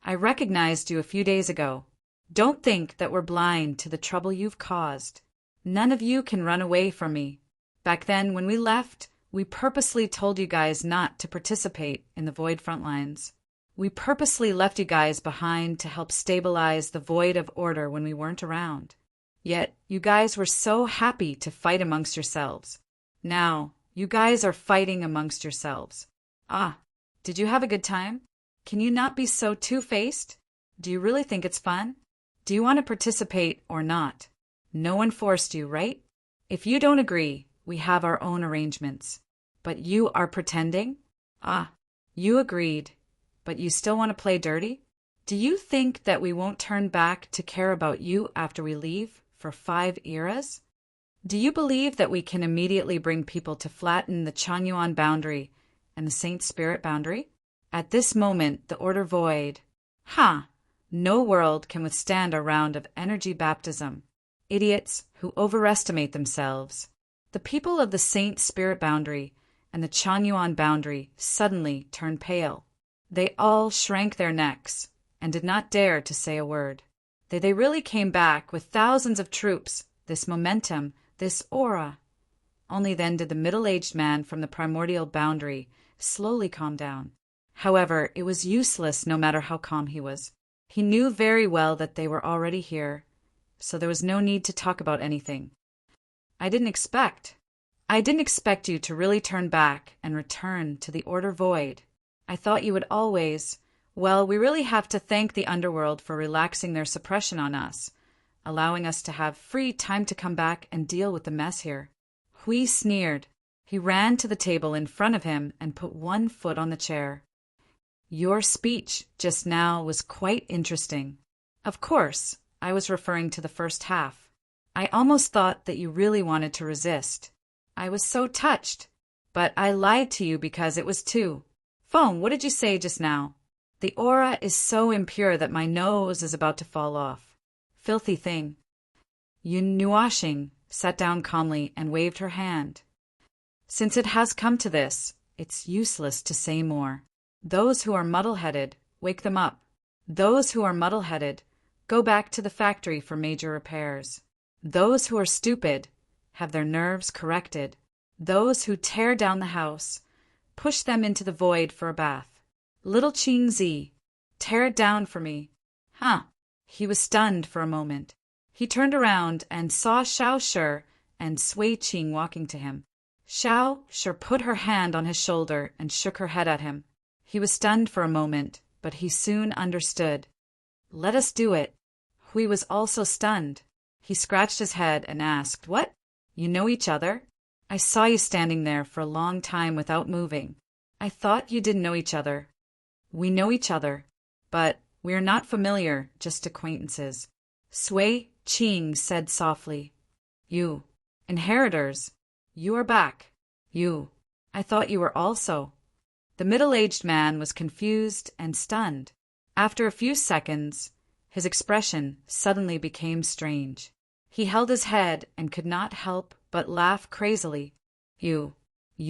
I recognized you a few days ago. Don't think that we're blind to the trouble you've caused. None of you can run away from me. Back then, when we left, we purposely told you guys not to participate in the Void front lines. We purposely left you guys behind to help stabilize the Void of order when we weren't around. Yet, you guys were so happy to fight amongst yourselves. Now, you guys are fighting amongst yourselves. Ah, did you have a good time? Can you not be so two-faced? Do you really think it's fun? Do you want to participate or not? No one forced you, right? If you don't agree, we have our own arrangements. But you are pretending? Ah, you agreed, but you still want to play dirty? Do you think that we won't turn back to care about you after we leave for 5 eras? Do you believe that we can immediately bring people to flatten the Chanyuan boundary and the Saint Spirit boundary? At this moment, the Order Void. No world can withstand a round of energy baptism. Idiots who overestimate themselves. The people of the Saint Spirit boundary and the Chanyuan boundary suddenly turned pale. They all shrank their necks and did not dare to say a word. They really came back with thousands of troops, this momentum, this aura. Only then did the middle-aged man from the primordial boundary slowly calm down. However, it was useless no matter how calm he was. He knew very well that they were already here, so there was no need to talk about anything. I didn't expect you to really turn back and return to the Order Void. I thought you would always. Well, we really have to thank the underworld for relaxing their suppression on us, allowing us to have free time to come back and deal with the mess here. Hui sneered. He ran to the table in front of him and put one foot on the chair. Your speech just now was quite interesting. Of course, I was referring to the first half. I almost thought that you really wanted to resist. I was so touched. But I lied to you because it was two. Phone, what did you say just now? The aura is so impure that my nose is about to fall off. Filthy thing. Nuashing sat down calmly and waved her hand. Since it has come to this, it's useless to say more. Those who are muddle-headed, wake them up. Those who are muddle-headed, go back to the factory for major repairs. Those who are stupid, have their nerves corrected. Those who tear down the house, push them into the void for a bath. Little Ching Zi, tear it down for me. He was stunned for a moment. He turned around and saw Xiao Shi and Sui Qing walking to him. Xiao Shi put her hand on his shoulder and shook her head at him. He was stunned for a moment, but he soon understood. Let us do it. Hui was also stunned. He scratched his head and asked, What? You know each other? I saw you standing there for a long time without moving. I thought you didn't know each other. We know each other, but we are not familiar, just acquaintances. Sui Qing said softly. You. Inheritors. You are back. You. I thought you were also. The middle-aged man was confused and stunned. After a few seconds, his expression suddenly became strange. He held his head and could not help but laugh crazily. You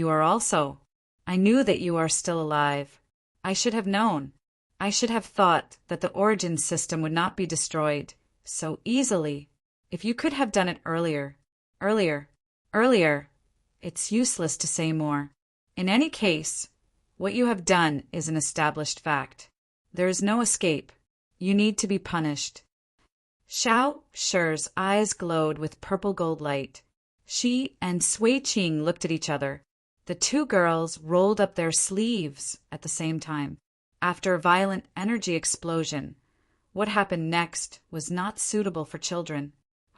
are also. I knew that you are still alive. I should have known. I should have thought that the origin system would not be destroyed so easily. If you could have done it earlier. It's useless to say more. In any case, what you have done is an established fact. There is no escape. You need to be punished. Xiao Shi's eyes glowed with purple gold light. She and Sui Qing looked at each other. The two girls rolled up their sleeves at the same time. After a violent energy explosion, what happened next was not suitable for children.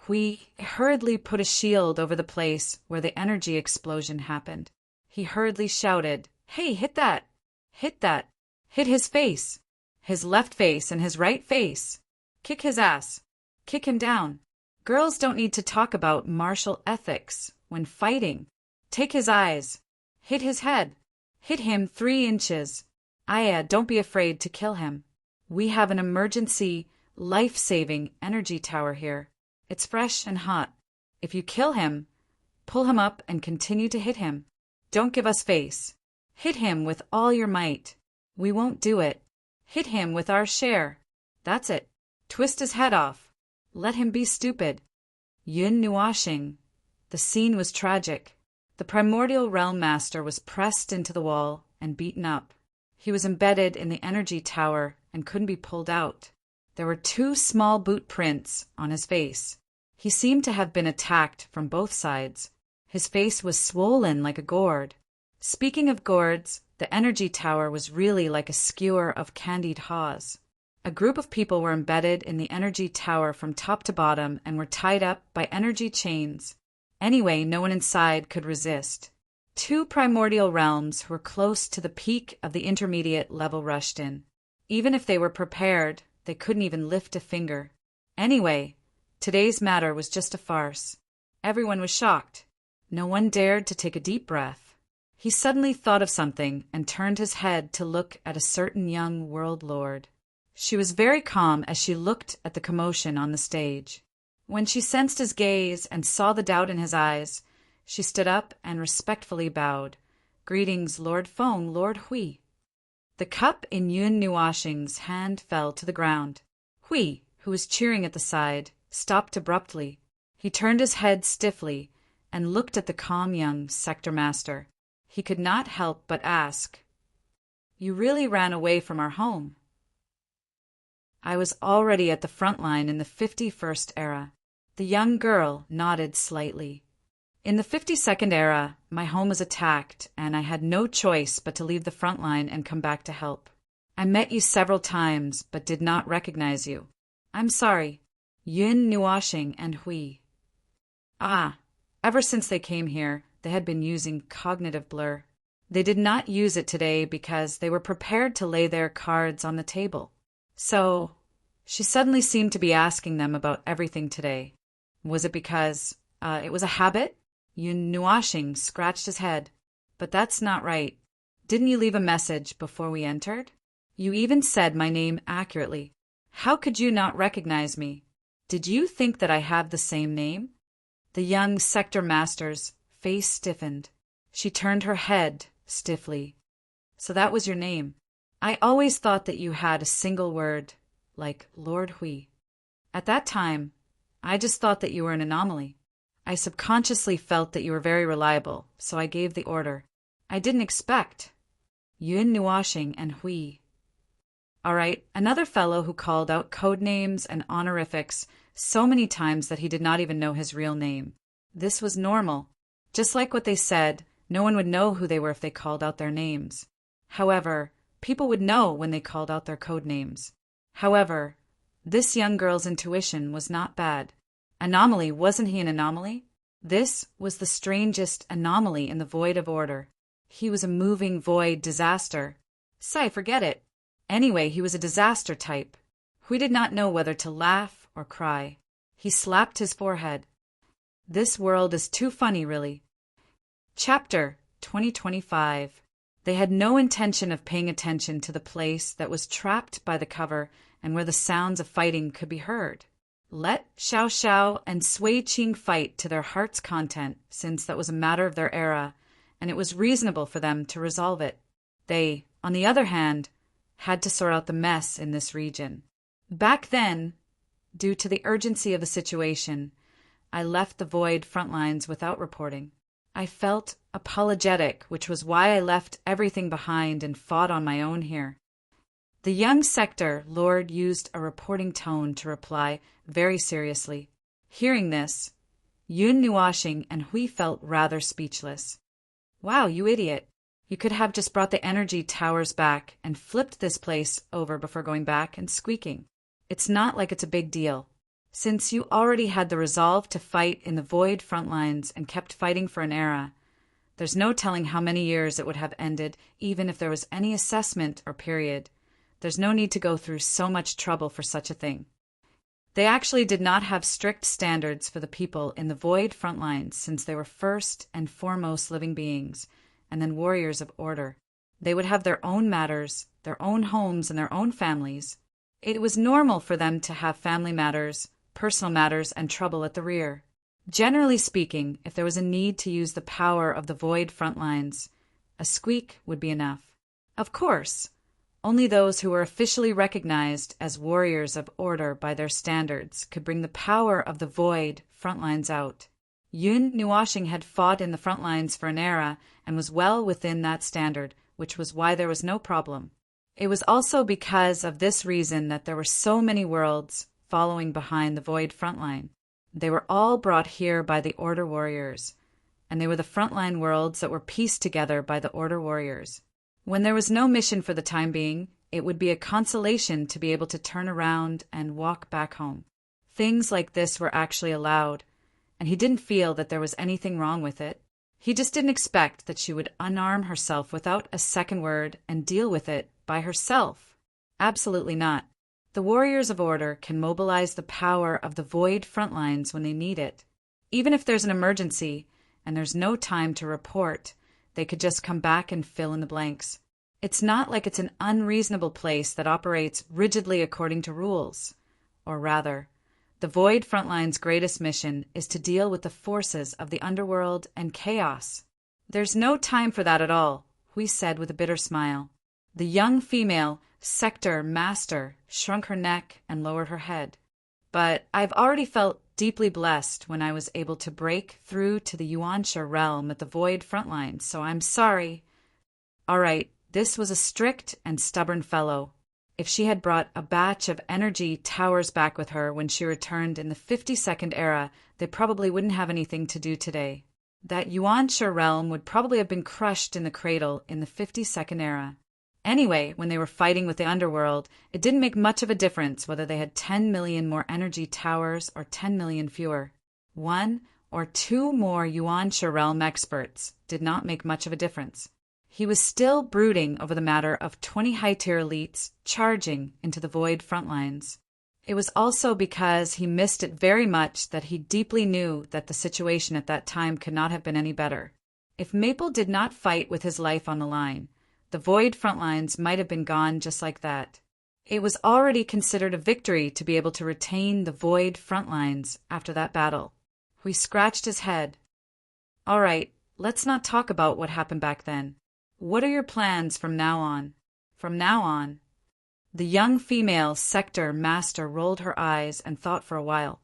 Hui hurriedly put a shield over the place where the energy explosion happened. He hurriedly shouted, Hey, hit that! Hit that! Hit his face! His left face and his right face! Kick his ass! Kick him down! Girls don't need to talk about martial ethics when fighting. Take his eyes! Hit his head! Hit him 3 inches! Aya, don't be afraid to kill him. We have an emergency, life-saving energy tower here. It's fresh and hot. If you kill him, pull him up and continue to hit him. Don't give us face. Hit him with all your might. We won't do it. Hit him with our share. That's it. Twist his head off. Let him be stupid. Yun Nuashing. The scene was tragic. The primordial realm master was pressed into the wall and beaten up. He was embedded in the energy tower and couldn't be pulled out. There were 2 small boot prints on his face. He seemed to have been attacked from both sides. His face was swollen like a gourd. Speaking of gourds, the energy tower was really like a skewer of candied haws. A group of people were embedded in the energy tower from top to bottom and were tied up by energy chains. Anyway, no one inside could resist. 2 primordial realms who were close to the peak of the intermediate level rushed in. Even if they were prepared, they couldn't even lift a finger. Anyway, today's matter was just a farce. Everyone was shocked. No one dared to take a deep breath. He suddenly thought of something and turned his head to look at a certain young world lord. She was very calm as she looked at the commotion on the stage. When she sensed his gaze and saw the doubt in his eyes, she stood up and respectfully bowed. "Greetings, Lord Feng, Lord Hui." The cup in Yun Nuashing's hand fell to the ground. Hui, who was cheering at the side, stopped abruptly. He turned his head stiffly and looked at the calm young sector master. He could not help but ask, "You really ran away from our home?" "I was already at the front line in the 51st era." The young girl nodded slightly. "In the 52nd era, my home was attacked, and I had no choice but to leave the front line and come back to help. I met you several times, but did not recognize you. I'm sorry. Yun Nuashing and Hui." "Ah, ever since they came here, they had been using cognitive blur. They did not use it today because they were prepared to lay their cards on the table. So, she suddenly seemed to be asking them about everything today. Was it because, it was a habit?" Yun Nuashing scratched his head. "But that's not right. Didn't you leave a message before we entered? You even said my name accurately. How could you not recognize me? Did you think that I have the same name?" The young sector master's face stiffened. She turned her head stiffly. "So that was your name. I always thought that you had a single word, like Lord Hui. At that time, I just thought that you were an anomaly. I subconsciously felt that you were very reliable, so I gave the order. I didn't expect." Yun Nuashing and Hui. All right, another fellow who called out code names and honorifics so many times that he did not even know his real name. This was normal. Just like what they said, no one would know who they were if they called out their names. However, people would know when they called out their code names. However, this young girl's intuition was not bad. Anomaly, wasn't he an anomaly? This was the strangest anomaly in the void of order. He was a moving void disaster. Say, forget it. Anyway, he was a disaster type. We did not know whether to laugh or cry. He slapped his forehead. This world is too funny, really. Chapter 2025. They had no intention of paying attention to the place that was trapped by the cover and where the sounds of fighting could be heard. Let Xiao Xiao and Sui Qing fight to their heart's content, since that was a matter of their era, and it was reasonable for them to resolve it. They, on the other hand, had to sort out the mess in this region. Back then, due to the urgency of the situation, I left the Void front lines without reporting. I felt apologetic, which was why I left everything behind and fought on my own here. The young sector lord used a reporting tone to reply very seriously. Hearing this, Yun Nuashing and Hui felt rather speechless. "Wow, you idiot. You could have just brought the energy towers back and flipped this place over before going back and squeaking. It's not like it's a big deal. Since you already had the resolve to fight in the Void front lines and kept fighting for an era, there's no telling how many years it would have ended even if there was any assessment or period. There's no need to go through so much trouble for such a thing." They actually did not have strict standards for the people in the Void front lines, since they were first and foremost living beings, and then warriors of order. They would have their own matters, their own homes, and their own families. It was normal for them to have family matters, personal matters, and trouble at the rear. Generally speaking, if there was a need to use the power of the Void front lines, a squeak would be enough. Of course, Only those who were officially recognized as warriors of order by their standards could bring the power of the void frontlines out. Yun Nuashing had fought in the front lines for an era and was well within that standard, which was why there was no problem. It was also because of this reason that there were so many worlds following behind the void frontline. They were all brought here by the Order Warriors, and they were the frontline worlds that were pieced together by the Order Warriors. When there was no mission for the time being, it would be a consolation to be able to turn around and walk back home. Things like this were actually allowed, and he didn't feel that there was anything wrong with it. He just didn't expect that she would unarm herself without a second word and deal with it by herself. Absolutely not. The Warriors of Order can mobilize the power of the void frontlines when they need it. Even if there's an emergency and there's no time to report, they could just come back and fill in the blanks. It's not like it's an unreasonable place that operates rigidly according to rules. Or rather, the Void Frontline's greatest mission is to deal with the forces of the underworld and chaos. There's no time for that at all, Hui said with a bitter smile. The young female, Sector Master, shrunk her neck and lowered her head. But I've already felt deeply blessed when I was able to break through to the Yuansha realm at the Void Frontline, so I'm sorry. All right, this was a strict and stubborn fellow. If she had brought a batch of energy towers back with her when she returned in the 52nd era, they probably wouldn't have anything to do today. That Yuansha realm would probably have been crushed in the cradle in the 52nd era. Anyway, when they were fighting with the underworld, it didn't make much of a difference whether they had 10 million more energy towers or 10 million fewer. 1 or 2 more Yuansha realm experts did not make much of a difference. He was still brooding over the matter of 20 high-tier elites charging into the void frontlines. It was also because he missed it very much that he deeply knew that the situation at that time could not have been any better. If Maple did not fight with his life on the line, the void frontlines might have been gone just like that. It was already considered a victory to be able to retain the void frontlines after that battle. He scratched his head. All right, let's not talk about what happened back then. What are your plans from now on? From now on? The young female Sector Master rolled her eyes and thought for a while.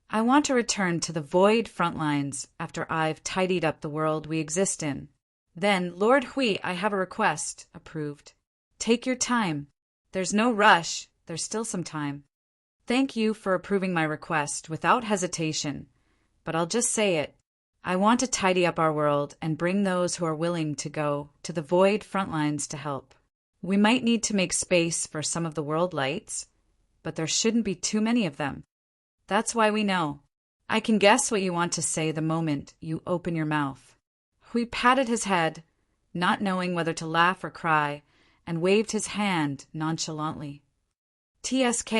I want to return to the void frontlines after I've tidied up the world we exist in. Then, Lord Hui, I have a request, approved. Take your time. There's no rush. There's still some time. Thank you for approving my request without hesitation, but I'll just say it. I want to tidy up our world and bring those who are willing to go to the void frontlines to help. We might need to make space for some of the world lights, but there shouldn't be too many of them. That's why we know. I can guess what you want to say the moment you open your mouth. Hui patted his head, not knowing whether to laugh or cry, and waved his hand nonchalantly. TSK,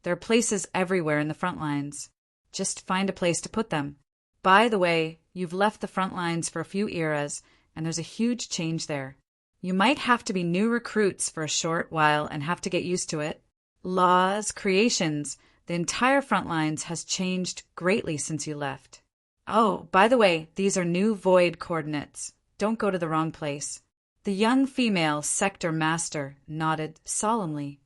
there are places everywhere in the front lines. Just find a place to put them. By the way, you've left the front lines for a few eras, and there's a huge change there. You might have to be new recruits for a short while and have to get used to it. Laws, creations, the entire front lines has changed greatly since you left. Oh, by the way, these are new void coordinates. Don't go to the wrong place. The young female Sector Master nodded solemnly.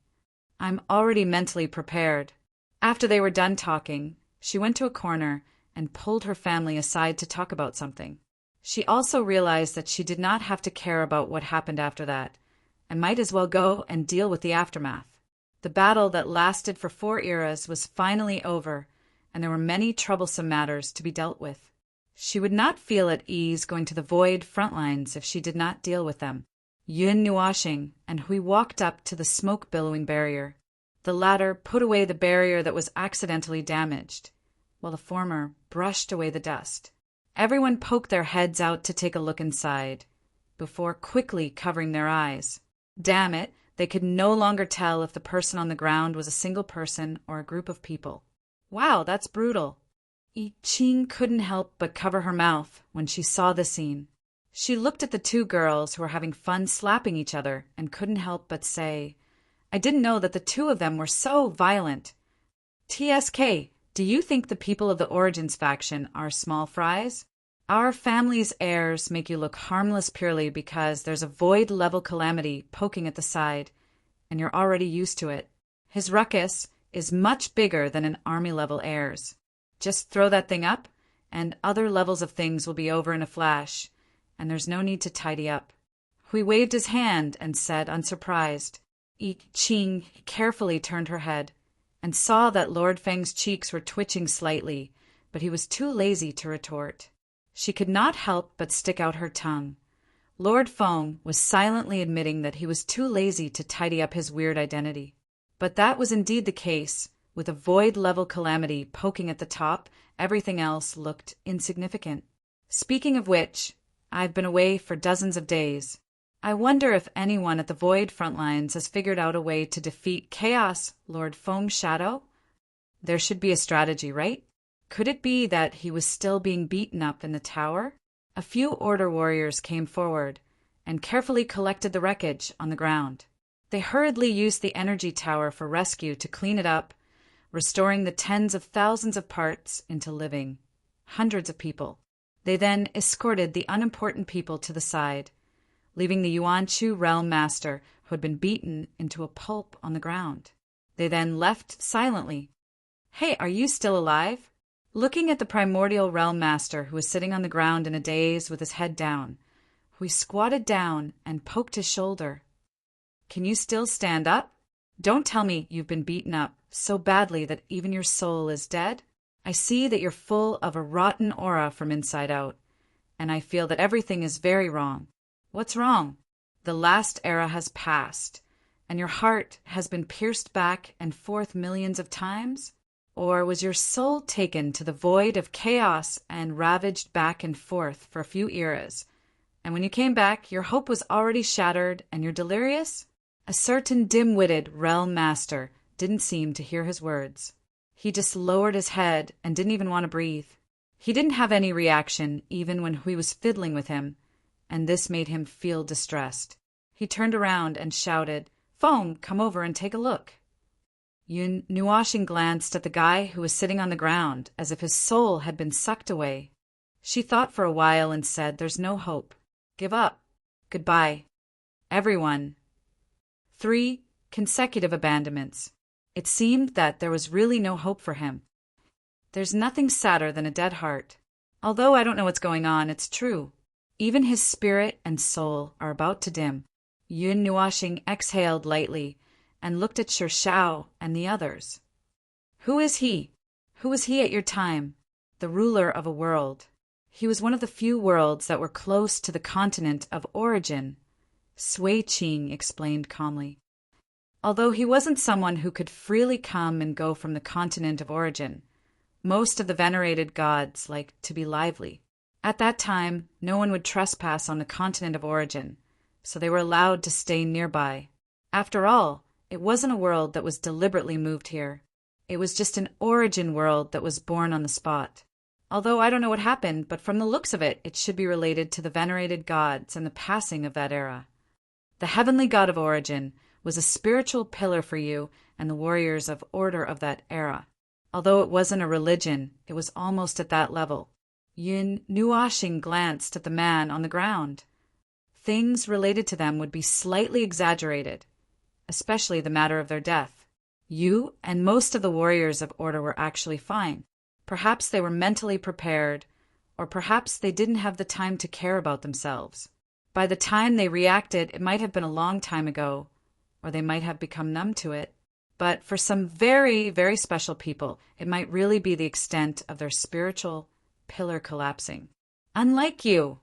I'm already mentally prepared. After they were done talking, she went to a corner and pulled her family aside to talk about something. She also realized that she did not have to care about what happened after that, and might as well go and deal with the aftermath. The battle that lasted for 4 eras was finally over, and there were many troublesome matters to be dealt with. She would not feel at ease going to the void frontlines if she did not deal with them. Yun Nuashing and Hui walked up to the smoke-billowing barrier. The latter put away the barrier that was accidentally damaged, while the former brushed away the dust. Everyone poked their heads out to take a look inside, before quickly covering their eyes. Damn it, they could no longer tell if the person on the ground was a single person or a group of people. Wow, that's brutal. I Ching couldn't help but cover her mouth when she saw the scene. She looked at the 2 girls who were having fun slapping each other and couldn't help but say, I didn't know that the 2 of them were so violent. TSK, do you think the people of the Origins faction are small fries? Our family's heirs make you look harmless purely because there's a void-level calamity poking at the side, and you're already used to it. His ruckus is much bigger than an army-level air's. Just throw that thing up, and other levels of things will be over in a flash, and there's no need to tidy up. Hui waved his hand and said, unsurprised. I Ching carefully turned her head and saw that Lord Feng's cheeks were twitching slightly, but he was too lazy to retort. She could not help but stick out her tongue. Lord Feng was silently admitting that he was too lazy to tidy up his weird identity. But that was indeed the case. With a void-level calamity poking at the top, everything else looked insignificant. Speaking of which, I've been away for dozens of days. I wonder if anyone at the Void front lines has figured out a way to defeat Chaos, Lord Feng's shadow? There should be a strategy, right? Could it be that he was still being beaten up in the tower? A few Order warriors came forward and carefully collected the wreckage on the ground. They hurriedly used the energy tower for rescue to clean it up, restoring the tens of thousands of parts into living. Hundreds of people. They then escorted the unimportant people to the side, leaving the Yuan-Chu realm master who had been beaten into a pulp on the ground. They then left silently. Hey, are you still alive? Looking at the primordial realm master who was sitting on the ground in a daze with his head down, Hui squatted down and poked his shoulder. Can you still stand up? Don't tell me you've been beaten up so badly that even your soul is dead. I see that you're full of a rotten aura from inside out, and I feel that everything is very wrong. What's wrong? The last era has passed, and your heart has been pierced back and forth millions of times? Or was your soul taken to the void of chaos and ravaged back and forth for a few eras, and when you came back, your hope was already shattered and you're delirious? A certain dim-witted realm master didn't seem to hear his words. He just lowered his head and didn't even want to breathe. He didn't have any reaction even when Hui was fiddling with him, and this made him feel distressed. He turned around and shouted, "Feng, come over and take a look." Yun Nuashing glanced at the guy who was sitting on the ground as if his soul had been sucked away. She thought for a while and said, "There's no hope. Give up. Goodbye. Everyone." 3 consecutive abandonments. It seemed that there was really no hope for him. There's nothing sadder than a dead heart. Although I don't know what's going on, it's true. Even his spirit and soul are about to dim. Yun Nuashing exhaled lightly and looked at Shi Shao and the others. Who is he? Who was he at your time? The ruler of a world. He was one of the few worlds that were close to the continent of origin. Sui Qing explained calmly. Although he wasn't someone who could freely come and go from the continent of origin, most of the venerated gods liked to be lively. At that time, no one would trespass on the continent of origin, so they were allowed to stay nearby. After all, it wasn't a world that was deliberately moved here. It was just an origin world that was born on the spot. Although I don't know what happened, but from the looks of it, it should be related to the venerated gods and the passing of that era. The heavenly god of origin was a spiritual pillar for you and the warriors of order of that era. Although it wasn't a religion, it was almost at that level. Yun Nuashing glanced at the man on the ground. Things related to them would be slightly exaggerated, especially the matter of their death. You and most of the warriors of order were actually fine. Perhaps they were mentally prepared, or perhaps they didn't have the time to care about themselves. By the time they reacted, it might have been a long time ago, or they might have become numb to it. But for some very, very special people, it might really be the extent of their spiritual pillar collapsing. Unlike you,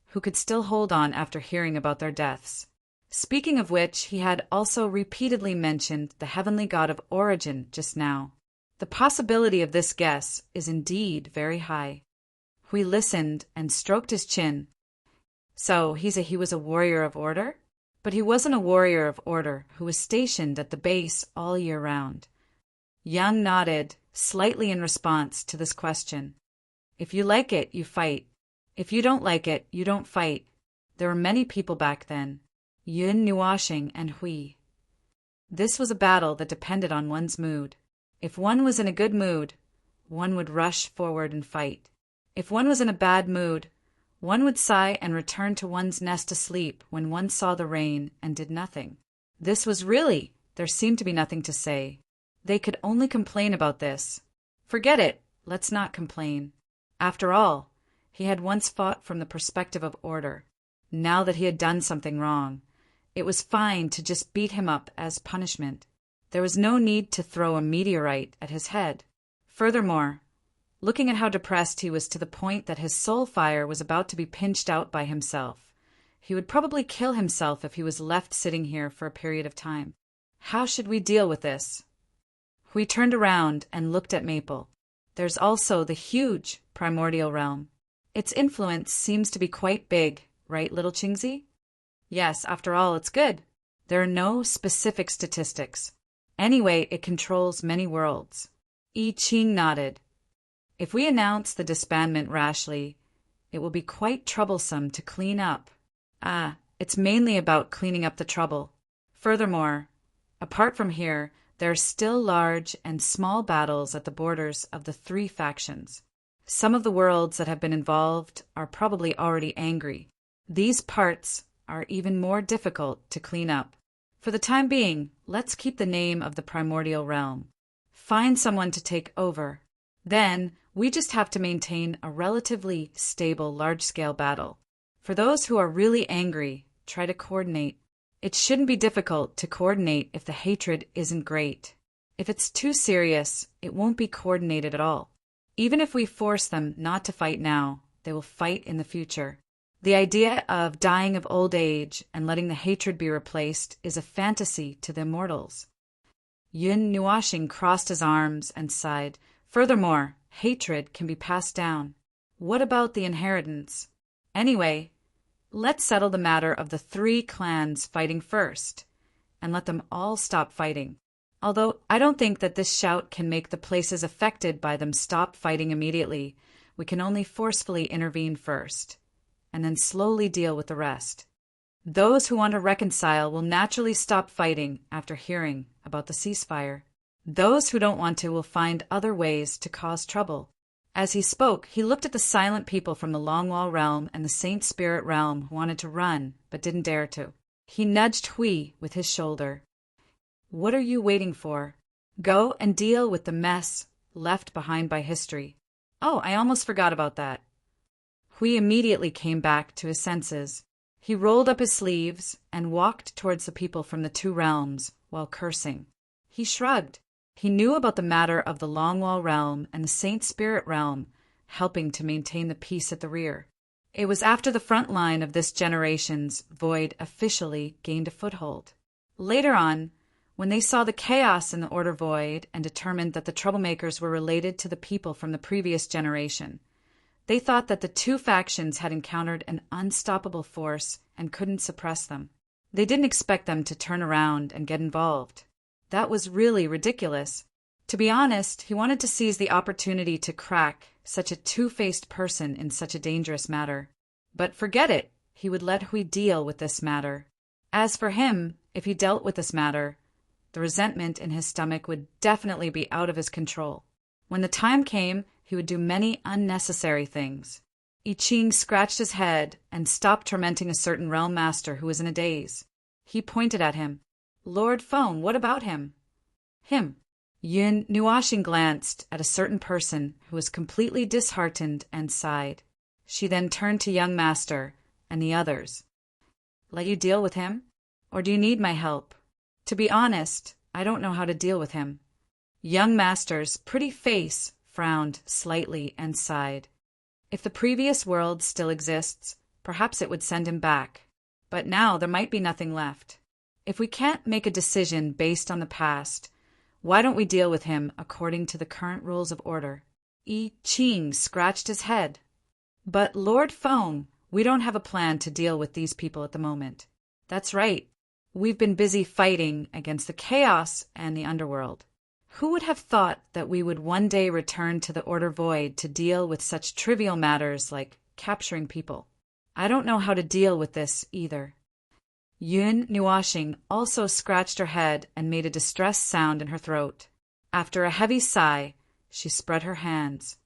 who could still hold on after hearing about their deaths. Speaking of which, he had also repeatedly mentioned the heavenly god of origin just now. The possibility of this guess is indeed very high. Hui listened and stroked his chin. So he was a warrior of order? But he wasn't a warrior of order who was stationed at the base all year round. Yang nodded, slightly in response to this question. If you like it, you fight. If you don't like it, you don't fight. There were many people back then. Yun Nuashing and Hui. This was a battle that depended on one's mood. If one was in a good mood, one would rush forward and fight. If one was in a bad mood, one would sigh and return to one's nest to sleep when one saw the rain and did nothing. This was really There seemed to be nothing to say. They could only complain about this. Forget it, let's not complain. After all, he had once fought from the perspective of order. Now that he had done something wrong, it was fine to just beat him up as punishment. There was no need to throw a meteorite at his head. Furthermore, looking at how depressed he was to the point that his soul fire was about to be pinched out by himself, he would probably kill himself if he was left sitting here for a period of time. How should we deal with this? We turned around and looked at Maple. There's also the huge primordial realm. Its influence seems to be quite big, right, little Chingsy? Yes, after all, it's good. There are no specific statistics. Anyway, it controls many worlds. I Ching nodded. If we announce the disbandment rashly, it will be quite troublesome to clean up. It's mainly about cleaning up the trouble. Furthermore, apart from here, there are still large and small battles at the borders of the three factions. Some of the worlds that have been involved are probably already angry. These parts are even more difficult to clean up. For the time being, let's keep the name of the primordial realm. Find someone to take over. Then, we just have to maintain a relatively stable large-scale battle. For those who are really angry, try to coordinate. It shouldn't be difficult to coordinate if the hatred isn't great. If it's too serious, it won't be coordinated at all. Even if we force them not to fight now, they will fight in the future. The idea of dying of old age and letting the hatred be replaced is a fantasy to the immortals. Yun Nuashing crossed his arms and sighed. Furthermore, hatred can be passed down. What about the inheritance? Anyway, let's settle the matter of the three clans fighting first, and let them all stop fighting. Although I don't think that this shout can make the places affected by them stop fighting immediately, we can only forcefully intervene first, and then slowly deal with the rest. Those who want to reconcile will naturally stop fighting after hearing about the ceasefire. Those who don't want to will find other ways to cause trouble. As he spoke, he looked at the silent people from the Longwall realm and the Saint Spirit realm who wanted to run but didn't dare to. He nudged Hui with his shoulder. What are you waiting for? Go and deal with the mess left behind by history. Oh, I almost forgot about that. Hui immediately came back to his senses. He rolled up his sleeves and walked towards the people from the two realms while cursing. He shrugged. He knew about the matter of the Longwall realm and the Saint Spirit realm helping to maintain the peace at the rear. It was after the front line of this generation's void officially gained a foothold. Later on, when they saw the chaos in the Order Void and determined that the troublemakers were related to the people from the previous generation, they thought that the two factions had encountered an unstoppable force and couldn't suppress them. They didn't expect them to turn around and get involved. That was really ridiculous. To be honest, he wanted to seize the opportunity to crack such a two-faced person in such a dangerous matter. But forget it, he would let Hui deal with this matter. As for him, if he dealt with this matter, the resentment in his stomach would definitely be out of his control. When the time came, he would do many unnecessary things. I Ching scratched his head and stopped tormenting a certain realm master who was in a daze. He pointed at him. Lord Phone, what about him? Him. Yun Nuashing glanced at a certain person who was completely disheartened and sighed. She then turned to young master and the others. Let you deal with him? Or do you need my help? To be honest, I don't know how to deal with him. Young master's pretty face frowned slightly and sighed. If the previous world still exists, perhaps it would send him back. But now there might be nothing left. If we can't make a decision based on the past, why don't we deal with him according to the current rules of order? I Ching scratched his head. But Lord Phone, we don't have a plan to deal with these people at the moment. That's right. We've been busy fighting against the chaos and the underworld. Who would have thought that we would one day return to the Order Void to deal with such trivial matters like capturing people? I don't know how to deal with this either. Yun Nuashing also scratched her head and made a distressed sound in her throat. After a heavy sigh, she spread her hands.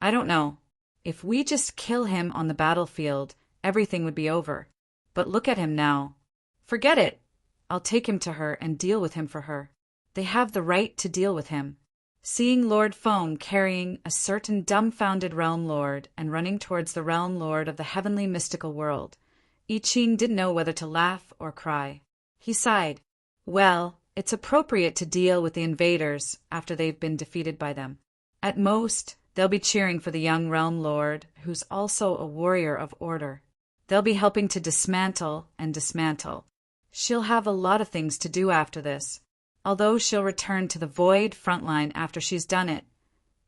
I don't know. If we just kill him on the battlefield, everything would be over. But look at him now. Forget it. I'll take him to her and deal with him for her. They have the right to deal with him. Seeing Lord Foam carrying a certain dumbfounded realm lord and running towards the realm lord of the heavenly mystical world, I Ching didn't know whether to laugh or cry. He sighed. Well, it's appropriate to deal with the invaders after they've been defeated by them. At most, they'll be cheering for the young realm lord, who's also a warrior of order. They'll be helping to dismantle and dismantle. She'll have a lot of things to do after this. Although she'll return to the Void frontline after she's done it,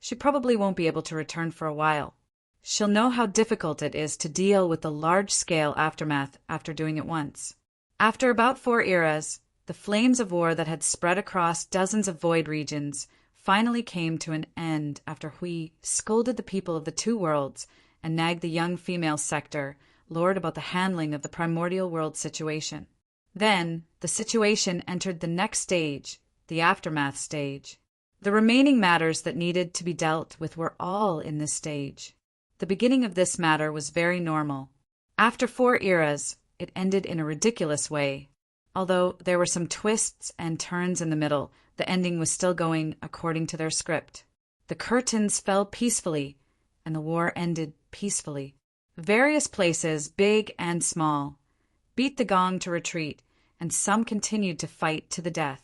she probably won't be able to return for a while. She'll know how difficult it is to deal with the large-scale aftermath after doing it once. After about 4 eras, the flames of war that had spread across dozens of Void regions finally came to an end after Hui scolded the people of the 2 worlds and nagged the young female sector lord about the handling of the primordial world situation. Then, the situation entered the next stage, the aftermath stage. The remaining matters that needed to be dealt with were all in this stage. The beginning of this matter was very normal. After 4 eras, it ended in a ridiculous way. Although there were some twists and turns in the middle, the ending was still going according to their script. The curtains fell peacefully, and the war ended peacefully. Various places, big and small, beat the gong to retreat, and some continued to fight to the death.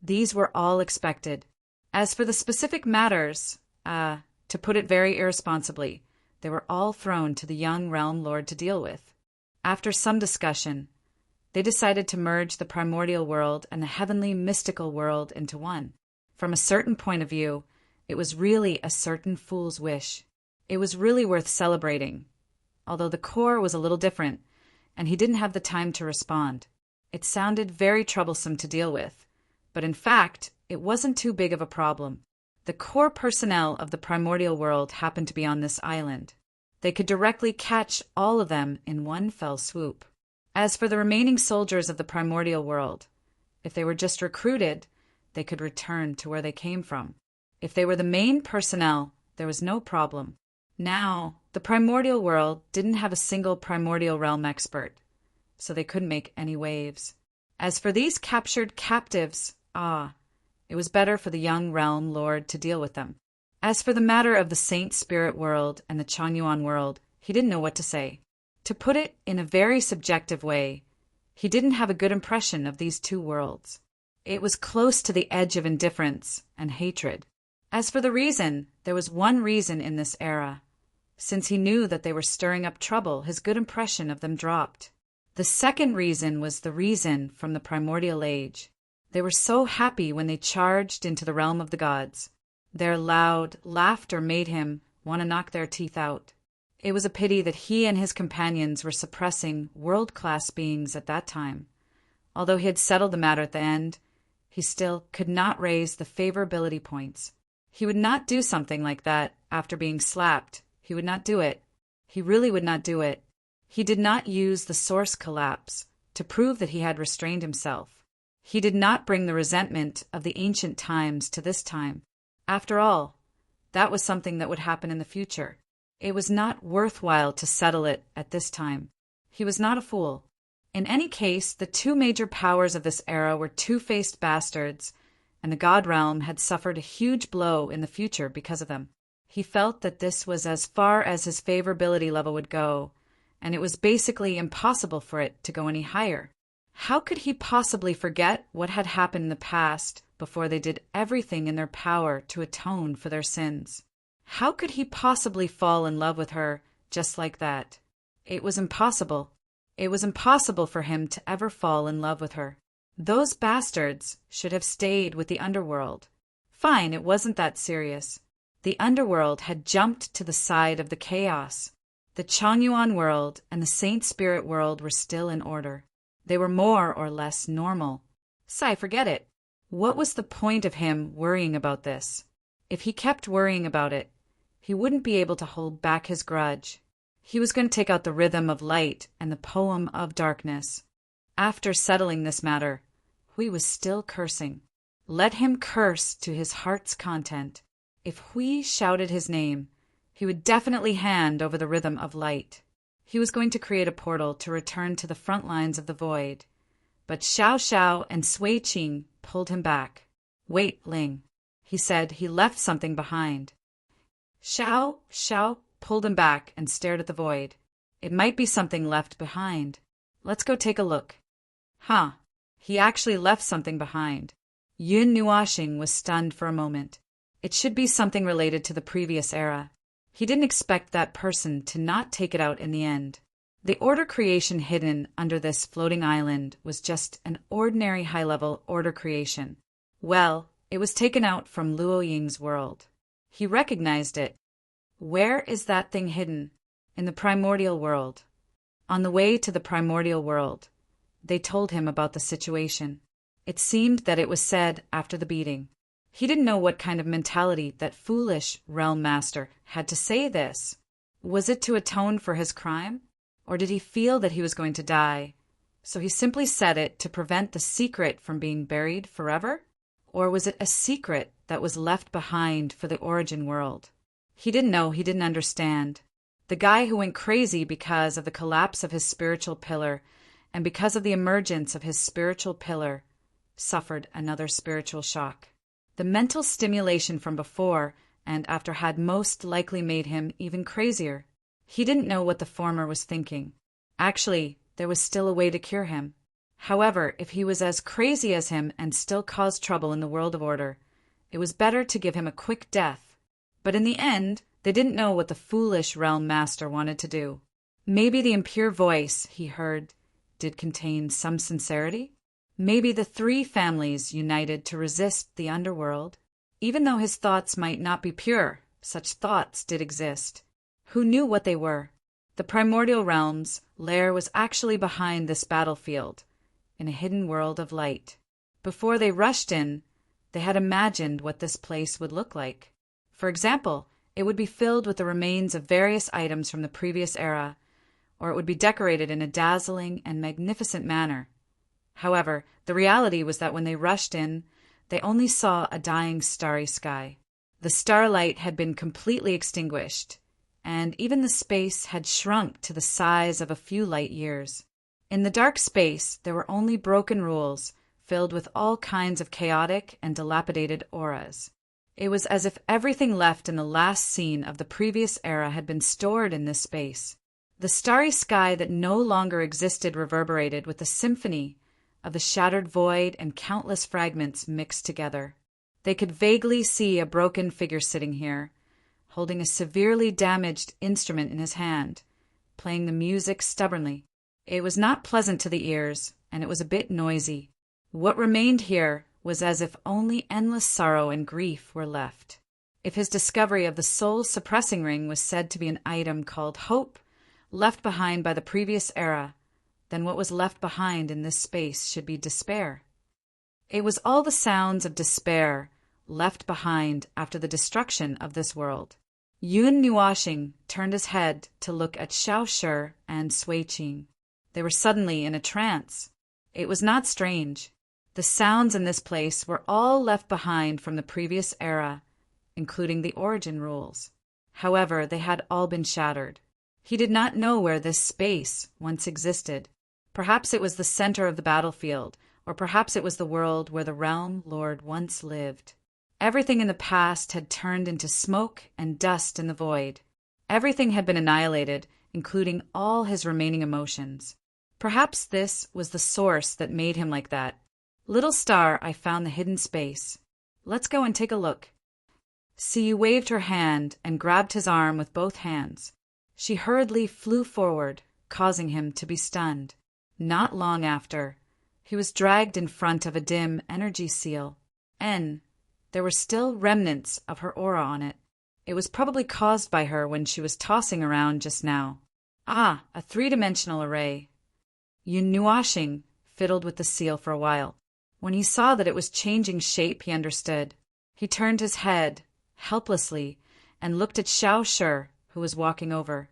These were all expected. As for the specific matters, to put it very irresponsibly, they were all thrown to the young realm lord to deal with. After some discussion, they decided to merge the primordial world and the heavenly mystical world into one. From a certain point of view, it was really a certain fool's wish. It was really worth celebrating, although the core was a little different, and he didn't have the time to respond. It sounded very troublesome to deal with, but in fact, it wasn't too big of a problem. The core personnel of the primordial world happened to be on this island. They could directly catch all of them in one fell swoop. As for the remaining soldiers of the primordial world, if they were just recruited, they could return to where they came from. If they were the main personnel, there was no problem. Now, the primordial world didn't have a single primordial realm expert, so they couldn't make any waves. As for these captured captives, it was better for the young realm lord to deal with them. As for the matter of the Saint Spirit world and the Changyuan world, he didn't know what to say. To put it in a very subjective way, he didn't have a good impression of these 2 worlds. It was close to the edge of indifference and hatred. As for the reason, there was one reason in this era. Since he knew that they were stirring up trouble, his good impression of them dropped. The second reason was the reason from the primordial age. They were so happy when they charged into the realm of the gods. Their loud laughter made him want to knock their teeth out. It was a pity that he and his companions were suppressing world-class beings at that time. Although he had settled the matter at the end, he still could not raise the favorability points. He would not do something like that after being slapped. He would not do it. He really would not do it. He did not use the source collapse to prove that he had restrained himself. He did not bring the resentment of the ancient times to this time. After all, that was something that would happen in the future. It was not worthwhile to settle it at this time. He was not a fool. In any case, the 2 major powers of this era were 2-faced bastards, and the god realm had suffered a huge blow in the future because of them. He felt that this was as far as his favorability level would go, and it was basically impossible for it to go any higher. How could he possibly forget what had happened in the past before they did everything in their power to atone for their sins? How could he possibly fall in love with her just like that? It was impossible. It was impossible for him to ever fall in love with her. Those bastards should have stayed with the underworld. Fine, it wasn't that serious. The underworld had jumped to the side of the chaos. The Changyuan world and the Saint Spirit world were still in order. They were more or less normal. Forget it. What was the point of him worrying about this? If he kept worrying about it, he wouldn't be able to hold back his grudge. He was going to take out the rhythm of light and the poem of darkness. After settling this matter, Hui was still cursing. Let him curse to his heart's content. If Hui shouted his name, he would definitely hand over the rhythm of light. He was going to create a portal to return to the front lines of the void. but Xiao Xiao and Sui Qing pulled him back. "Wait, Ling," he said. "He left something behind." Xiao Xiao pulled him back and stared at the void. "It might be something left behind. Let's go take a look." Huh. He actually left something behind. Yun Nuoxing was stunned for a moment. It should be something related to the previous era. He didn't expect that person to not take it out in the end. The order creation hidden under this floating island was just an ordinary high-level order creation. Well, it was taken out from Luo Ying's world. He recognized it. Where is that thing hidden? In the primordial world. On the way to the primordial world, they told him about the situation. It seemed that it was said after the beating. He didn't know what kind of mentality that foolish realm master had to say this. Was it to atone for his crime? Or did he feel that he was going to die? So he simply said it to prevent the secret from being buried forever? Or was it a secret that was left behind for the origin world? He didn't know, he didn't understand. The guy who went crazy because of the collapse of his spiritual pillar and because of the emergence of his spiritual pillar suffered another spiritual shock. The mental stimulation from before and after had most likely made him even crazier. He didn't know what the former was thinking. Actually, there was still a way to cure him. However, if he was as crazy as him and still caused trouble in the world of order, it was better to give him a quick death. But in the end, they didn't know what the foolish realm master wanted to do. Maybe the impure voice he heard did contain some sincerity? Maybe the three families united to resist the underworld? Even though his thoughts might not be pure, such thoughts did exist. Who knew what they were? The primordial realm's lair was actually behind this battlefield, in a hidden world of light. Before they rushed in, they had imagined what this place would look like. For example, it would be filled with the remains of various items from the previous era, or it would be decorated in a dazzling and magnificent manner. However, the reality was that when they rushed in, they only saw a dying starry sky. The starlight had been completely extinguished, and even the space had shrunk to the size of a few light years. In the dark space, there were only broken rules, filled with all kinds of chaotic and dilapidated auras. It was as if everything left in the last scene of the previous era had been stored in this space. The starry sky that no longer existed reverberated with a symphony of the shattered void and countless fragments mixed together. They could vaguely see a broken figure sitting here, holding a severely damaged instrument in his hand, playing the music stubbornly. It was not pleasant to the ears, and it was a bit noisy. What remained here was as if only endless sorrow and grief were left. If his discovery of the soul-suppressing ring was said to be an item called hope, left behind by the previous era, then what was left behind in this space should be despair. It was all the sounds of despair left behind after the destruction of this world. Yun Nuoxing turned his head to look at Xiao Shi and Sui Qing. They were suddenly in a trance. It was not strange. The sounds in this place were all left behind from the previous era, including the origin rules. However, they had all been shattered. He did not know where this space once existed. Perhaps it was the center of the battlefield, or perhaps it was the world where the realm lord once lived. Everything in the past had turned into smoke and dust in the void. Everything had been annihilated, including all his remaining emotions. Perhaps this was the source that made him like that. Little star, I found the hidden space. Let's go and take a look. Siyu waved her hand and grabbed his arm with both hands. She hurriedly flew forward, causing him to be stunned. Not long after, he was dragged in front of a dim energy seal. There were still remnants of her aura on it. It was probably caused by her when she was tossing around just now. Ah, a three-dimensional array. Yun Nuoxing fiddled with the seal for a while. When he saw that it was changing shape, he understood. He turned his head, helplessly, and looked at Xiao Shi, who was walking over.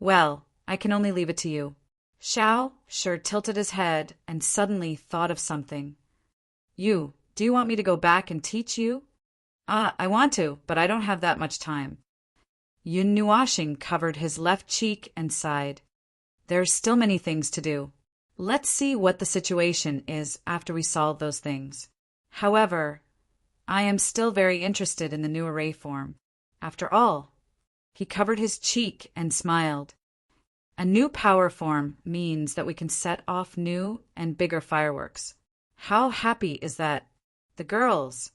Well, I can only leave it to you. Xiao Shi tilted his head and suddenly thought of something. Do you want me to go back and teach you? I want to, but I don't have that much time. Yun Nuoxing covered his left cheek and sighed. There are still many things to do. Let's see what the situation is after we solve those things. However, I am still very interested in the new array form. After all, he covered his cheek and smiled. A new power form means that we can set off new and bigger fireworks. How happy is that? The girls.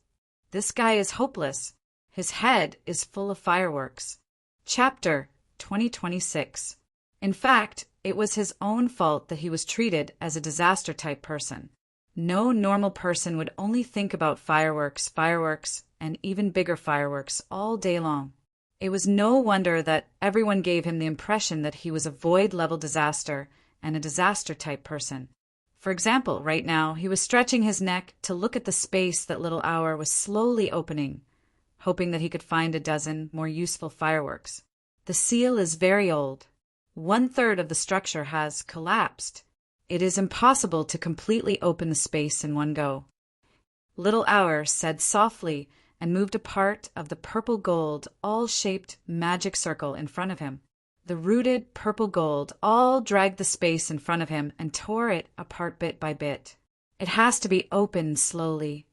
This guy is hopeless. His head is full of fireworks. Chapter 2026. In fact, it was his own fault that he was treated as a disaster-type person. No normal person would only think about fireworks, and even bigger fireworks all day long. It was no wonder that everyone gave him the impression that he was a void-level disaster and a disaster-type person. For example, right now, he was stretching his neck to look at the space that Little Hour was slowly opening, hoping that he could find a dozen more useful fireworks. The seal is very old. 1/3 of the structure has collapsed. It is impossible to completely open the space in one go. Little Hour said softly and moved a part of the purple gold, all-shaped magic circle in front of him. The rooted purple gold all dragged the space in front of him and tore it apart bit by bit. It has to be opened slowly.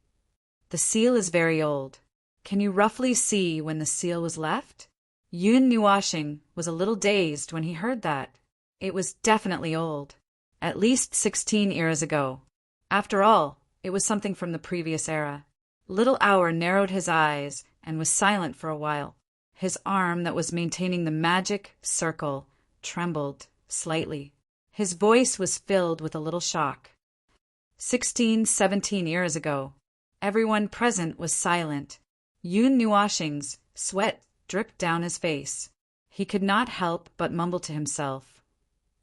The seal is very old. Can you roughly see when the seal was left? Yun Nuashing was a little dazed when he heard that. It was definitely old. At least 16 eras ago. After all, it was something from the previous era. Little Hour narrowed his eyes and was silent for a while. His arm that was maintaining the magic circle trembled slightly. His voice was filled with a little shock. 16, 17 years ago. Everyone present was silent. Yun Nuashing's sweat dripped down his face. He could not help but mumble to himself.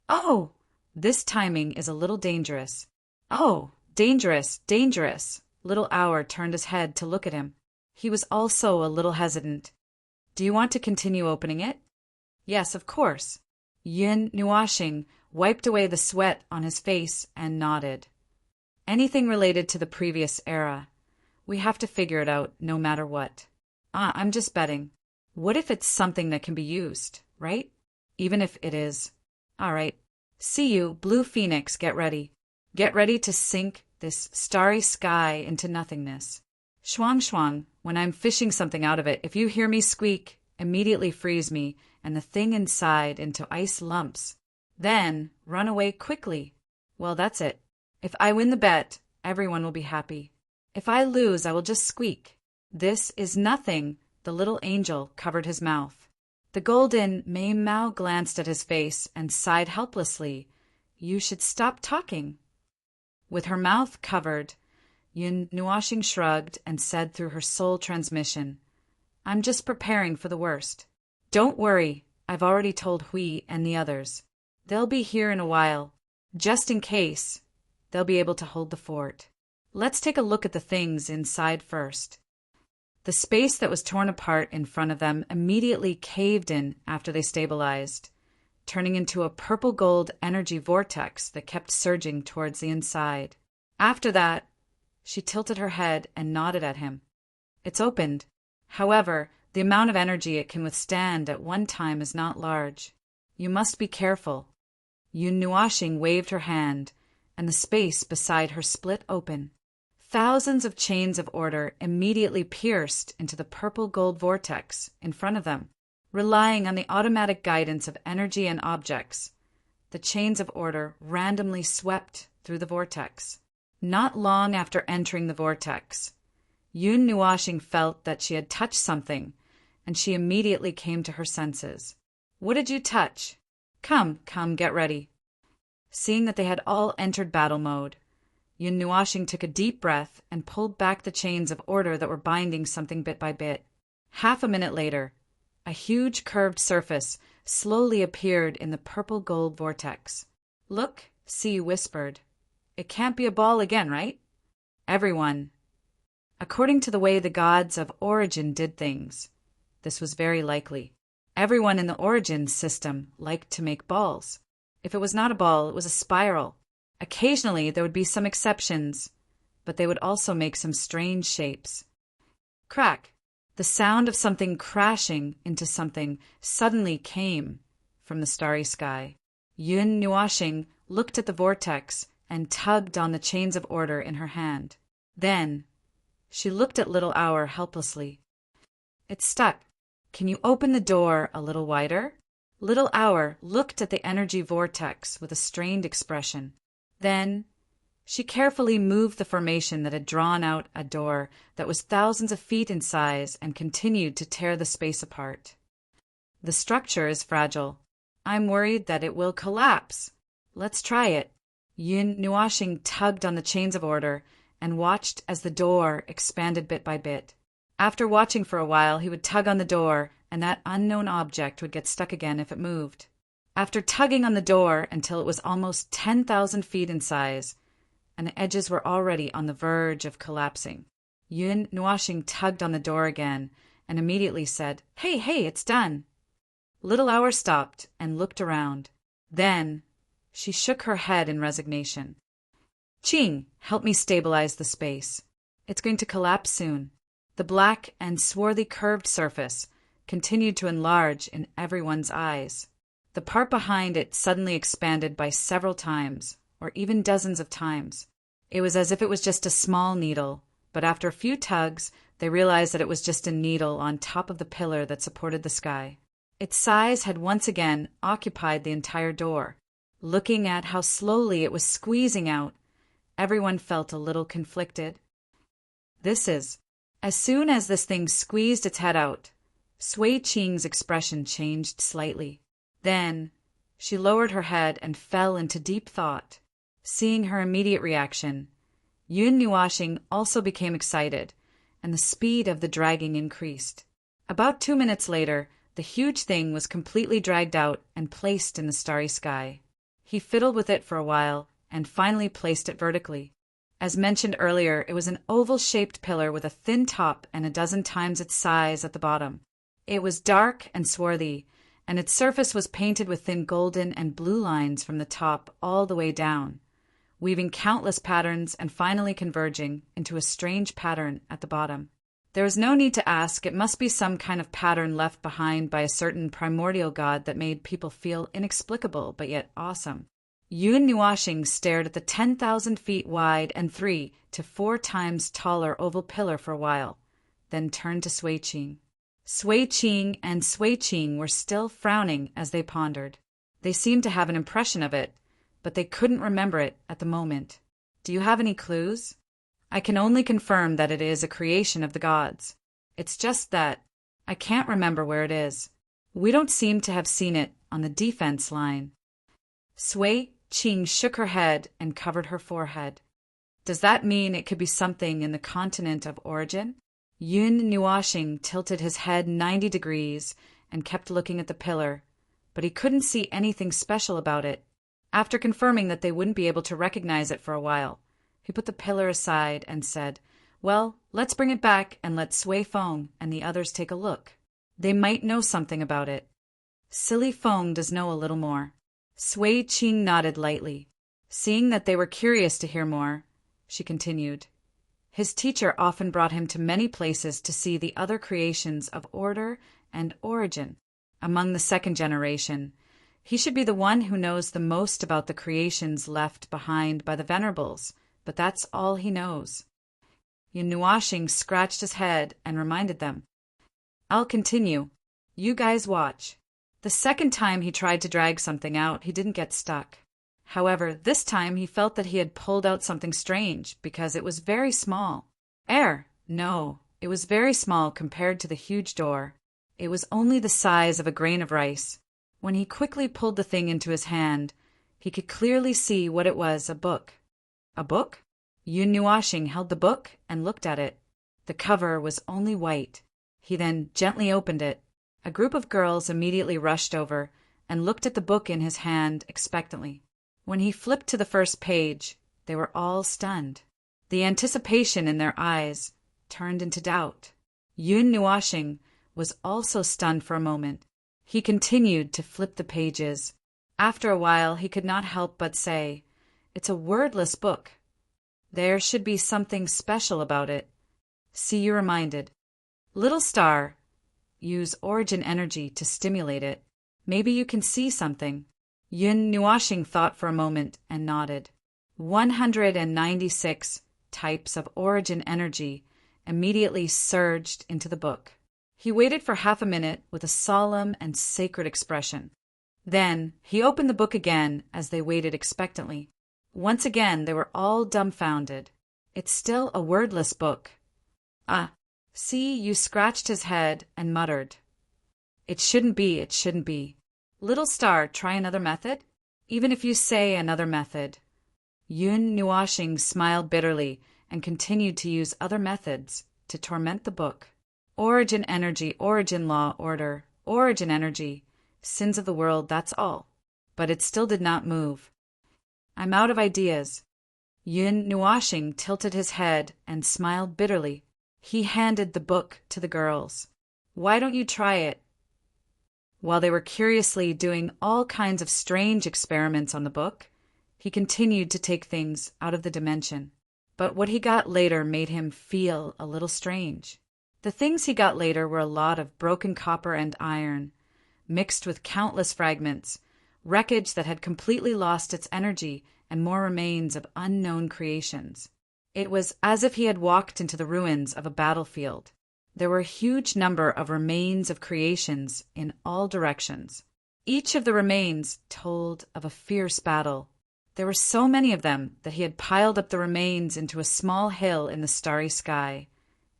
"Oh, this timing is a little dangerous. Oh, dangerous, dangerous." Little Hour turned his head to look at him. He was also a little hesitant. "Do you want to continue opening it?" "Yes, of course." Yun Nuashing wiped away the sweat on his face and nodded. "Anything related to the previous era. We have to figure it out no matter what." I'm just betting. What if it's something that can be used, right? Even if it is. All right. See you, Blue Phoenix, get ready. Get ready to sink this starry sky into nothingness. Schwang schwang, when I'm fishing something out of it, if you hear me squeak, immediately freeze me and the thing inside into ice lumps. Then run away quickly. Well, that's it. If I win the bet, everyone will be happy. If I lose, I will just squeak. This is nothing. The little angel covered his mouth. The golden Mei Mao glanced at his face and sighed helplessly. You should stop talking. With her mouth covered, Yun Nuashing shrugged and said through her soul transmission, I'm just preparing for the worst. Don't worry, I've already told Hui and the others. They'll be here in a while. Just in case, they'll be able to hold the fort. Let's take a look at the things inside first. The space that was torn apart in front of them immediately caved in after they stabilized, turning into a purple-gold energy vortex that kept surging towards the inside. After that, she tilted her head and nodded at him. It's opened. However, the amount of energy it can withstand at one time is not large. You must be careful. Yun Nuashing waved her hand, and the space beside her split open. Thousands of chains of order immediately pierced into the purple-gold vortex in front of them. Relying on the automatic guidance of energy and objects, the chains of order randomly swept through the vortex. Not long after entering the vortex, Yun Nuashing felt that she had touched something, and she immediately came to her senses. What did you touch? Come, get ready. Seeing that they had all entered battle mode, Yun Nuashing took a deep breath and pulled back the chains of order that were binding something bit by bit. Half a minute later, a huge curved surface slowly appeared in the purple-gold vortex. Look, C whispered. It can't be a ball again, right? Everyone. According to the way the gods of Origin did things, this was very likely. Everyone in the Origin system liked to make balls. If it was not a ball, it was a spiral. Occasionally, there would be some exceptions, but they would also make some strange shapes. Crack! The sound of something crashing into something suddenly came from the starry sky. Yun Nuashing looked at the vortex, and tugged on the chains of order in her hand. Then, she looked at Little Hour helplessly. "It's stuck. Can you open the door a little wider?" Little Hour looked at the energy vortex with a strained expression. Then, she carefully moved the formation that had drawn out a door that was thousands of feet in size and continued to tear the space apart. "The structure is fragile. I'm worried that it will collapse. Let's try it." Yun Nuashing tugged on the chains of order and watched as the door expanded bit by bit. After watching for a while, he would tug on the door, and that unknown object would get stuck again if it moved. After tugging on the door until it was almost 10,000 feet in size, and the edges were already on the verge of collapsing, Yun Nuashing tugged on the door again and immediately said, Hey, it's done." Little Hour stopped and looked around. Then, she shook her head in resignation. "Ching, help me stabilize the space. It's going to collapse soon." The black and swarthy curved surface continued to enlarge in everyone's eyes. The part behind it suddenly expanded by several times, or even dozens of times. It was as if it was just a small needle, but after a few tugs, they realized that it was just a needle on top of the pillar that supported the sky. Its size had once again occupied the entire door. Looking at how slowly it was squeezing out, everyone felt a little conflicted. As soon as this thing squeezed its head out, Sui Qing's expression changed slightly. Then, she lowered her head and fell into deep thought. Seeing her immediate reaction, Yun Nuashing also became excited, and the speed of the dragging increased. About 2 minutes later, the huge thing was completely dragged out and placed in the starry sky. He fiddled with it for a while, and finally placed it vertically. As mentioned earlier, it was an oval-shaped pillar with a thin top and a dozen times its size at the bottom. It was dark and swarthy, and its surface was painted with thin golden and blue lines from the top all the way down, weaving countless patterns and finally converging into a strange pattern at the bottom. There was no need to ask, it must be some kind of pattern left behind by a certain primordial god that made people feel inexplicable but yet awesome. Yun Nuashing stared at the 10,000 feet wide and 3 to 4 times taller oval pillar for a while, then turned to Sui Qing. Sui Qing and Sui Qing were still frowning as they pondered. They seemed to have an impression of it, but they couldn't remember it at the moment. "Do you have any clues?" "I can only confirm that it is a creation of the gods. It's just that I can't remember where it is. We don't seem to have seen it on the defense line." Sui Qing shook her head and covered her forehead. "Does that mean it could be something in the continent of origin?" Yun Nuashing tilted his head 90 degrees and kept looking at the pillar, but he couldn't see anything special about it. After confirming that they wouldn't be able to recognize it for a while, he put the pillar aside and said, "Well, let's bring it back and let Sui Feng and the others take a look. They might know something about it." "Silly Feng does know a little more." Sui Qing nodded lightly. Seeing that they were curious to hear more, she continued, "His teacher often brought him to many places to see the other creations of order and origin. Among the second generation, he should be the one who knows the most about the creations left behind by the Venerables, but that's all he knows." Yun Nuashing scratched his head and reminded them, "I'll continue. You guys watch." The second time he tried to drag something out, he didn't get stuck. However, this time he felt that he had pulled out something strange because it was very small. Air! No, it was very small compared to the huge door. It was only the size of a grain of rice. When he quickly pulled the thing into his hand, he could clearly see what it was, a book. A book? Yun Nuashing held the book and looked at it. The cover was only white. He then gently opened it. A group of girls immediately rushed over and looked at the book in his hand expectantly. When he flipped to the first page, they were all stunned. The anticipation in their eyes turned into doubt. Yun Nuashing was also stunned for a moment. He continued to flip the pages. After a while, he could not help but say, "It's a wordless book. There should be something special about it. See you reminded. Little star, use origin energy to stimulate it. Maybe you can see something." Yun Nuashing thought for a moment and nodded. 196 types of origin energy immediately surged into the book. He waited for half a minute with a solemn and sacred expression. Then he opened the book again as they waited expectantly. Once again they were all dumbfounded. It's still a wordless book. Ah, see, you scratched his head and muttered. It shouldn't be, it shouldn't be. Little star, try another method? Even if you say another method. Yun Nuashing smiled bitterly and continued to use other methods to torment the book. Origin energy, origin law, order, origin energy, sins of the world, that's all. But it still did not move. I'm out of ideas. Yun Nuashing tilted his head and smiled bitterly. He handed the book to the girls. Why don't you try it? While they were curiously doing all kinds of strange experiments on the book, he continued to take things out of the dimension. But what he got later made him feel a little strange. The things he got later were a lot of broken copper and iron, mixed with countless fragments, wreckage that had completely lost its energy, and more remains of unknown creations. It was as if he had walked into the ruins of a battlefield. There were a huge number of remains of creations in all directions. Each of the remains told of a fierce battle. There were so many of them that he had piled up the remains into a small hill in the starry sky,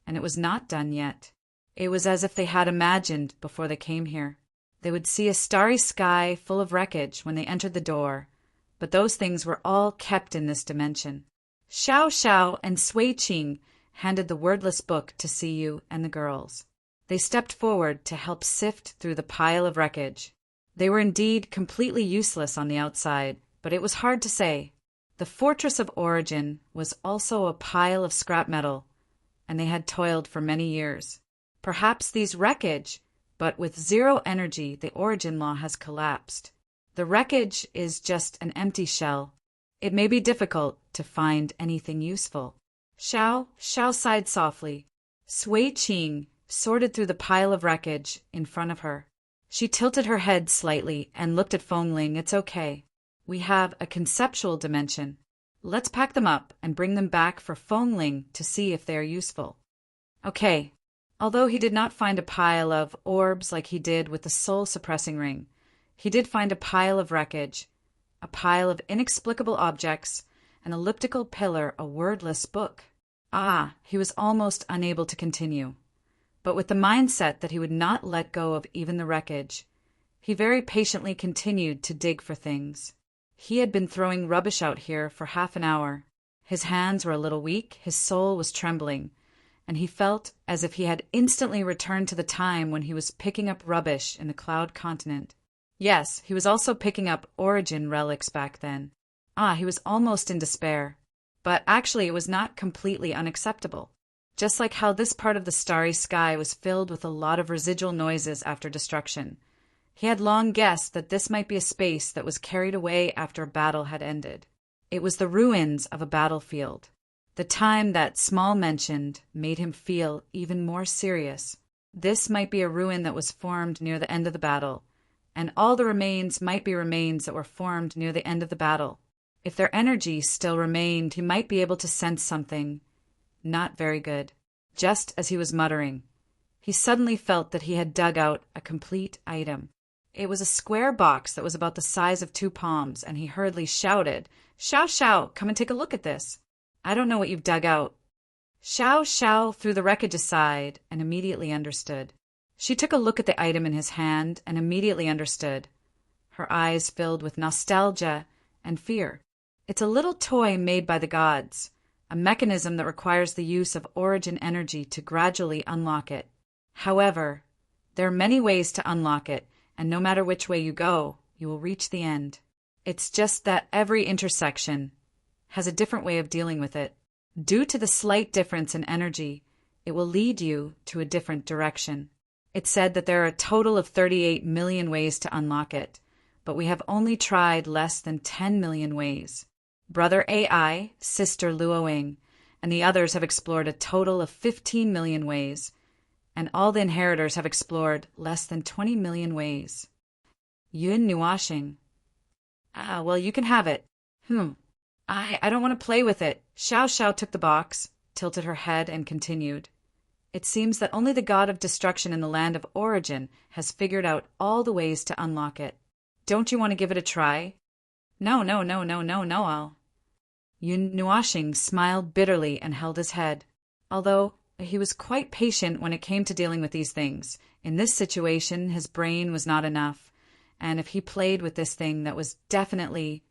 and it was not done yet. It was as if they had imagined before they came here. They would see a starry sky full of wreckage when they entered the door, but those things were all kept in this dimension. Xiao Xiao and Sui Qing handed the wordless book to Siyu and the girls. They stepped forward to help sift through the pile of wreckage. They were indeed completely useless on the outside, but it was hard to say. The Fortress of Origin was also a pile of scrap metal, and they had toiled for many years. Perhaps these wreckage, but with zero energy, the origin law has collapsed. The wreckage is just an empty shell. It may be difficult to find anything useful. Xiao sighed softly. Sui Qing sorted through the pile of wreckage in front of her. She tilted her head slightly and looked at Fengling. It's okay. We have a conceptual dimension. Let's pack them up and bring them back for Fengling to see if they are useful. Okay. Although he did not find a pile of orbs like he did with the soul-suppressing ring, he did find a pile of wreckage, a pile of inexplicable objects, an elliptical pillar, a wordless book. Ah, he was almost unable to continue. But with the mindset that he would not let go of even the wreckage, he very patiently continued to dig for things. He had been throwing rubbish out here for half an hour. His hands were a little weak, his soul was trembling, and he felt as if he had instantly returned to the time when he was picking up rubbish in the Cloud Continent. Yes, he was also picking up origin relics back then. Ah, he was almost in despair. But actually it was not completely unacceptable. Just like how this part of the starry sky was filled with a lot of residual noises after destruction. He had long guessed that this might be a space that was carried away after a battle had ended. It was the ruins of a battlefield. The time that Small mentioned made him feel even more serious. This might be a ruin that was formed near the end of the battle, and all the remains might be remains that were formed near the end of the battle. If their energy still remained, he might be able to sense something not very good. Just as he was muttering, he suddenly felt that he had dug out a complete item. It was a square box that was about the size of 2 palms, and he hurriedly shouted, "Xiao Xiao, come and take a look at this. I don't know what you've dug out." Xiao Xiao threw the wreckage aside and immediately understood. She took a look at the item in his hand and immediately understood. Her eyes filled with nostalgia and fear. It's a little toy made by the gods, a mechanism that requires the use of origin energy to gradually unlock it. However, there are many ways to unlock it, and no matter which way you go, you will reach the end. It's just that every intersection has a different way of dealing with it. Due to the slight difference in energy, it will lead you to a different direction. It's said that there are a total of 38 million ways to unlock it, but we have only tried less than 10 million ways. Brother AI, Sister Luoing, and the others have explored a total of 15 million ways, and all the inheritors have explored less than 20 million ways. Yun Nuashing. Ah, well, you can have it. Hmm. I don't want to play with it. Xiao Xiao took the box, tilted her head, and continued. It seems that only the god of destruction in the land of origin has figured out all the ways to unlock it. Don't you want to give it a try? No, no, no, no, no, no, Yun Nuashing smiled bitterly and held his head. Although he was quite patient when it came to dealing with these things, in this situation his brain was not enough, and if he played with this thing that was definitely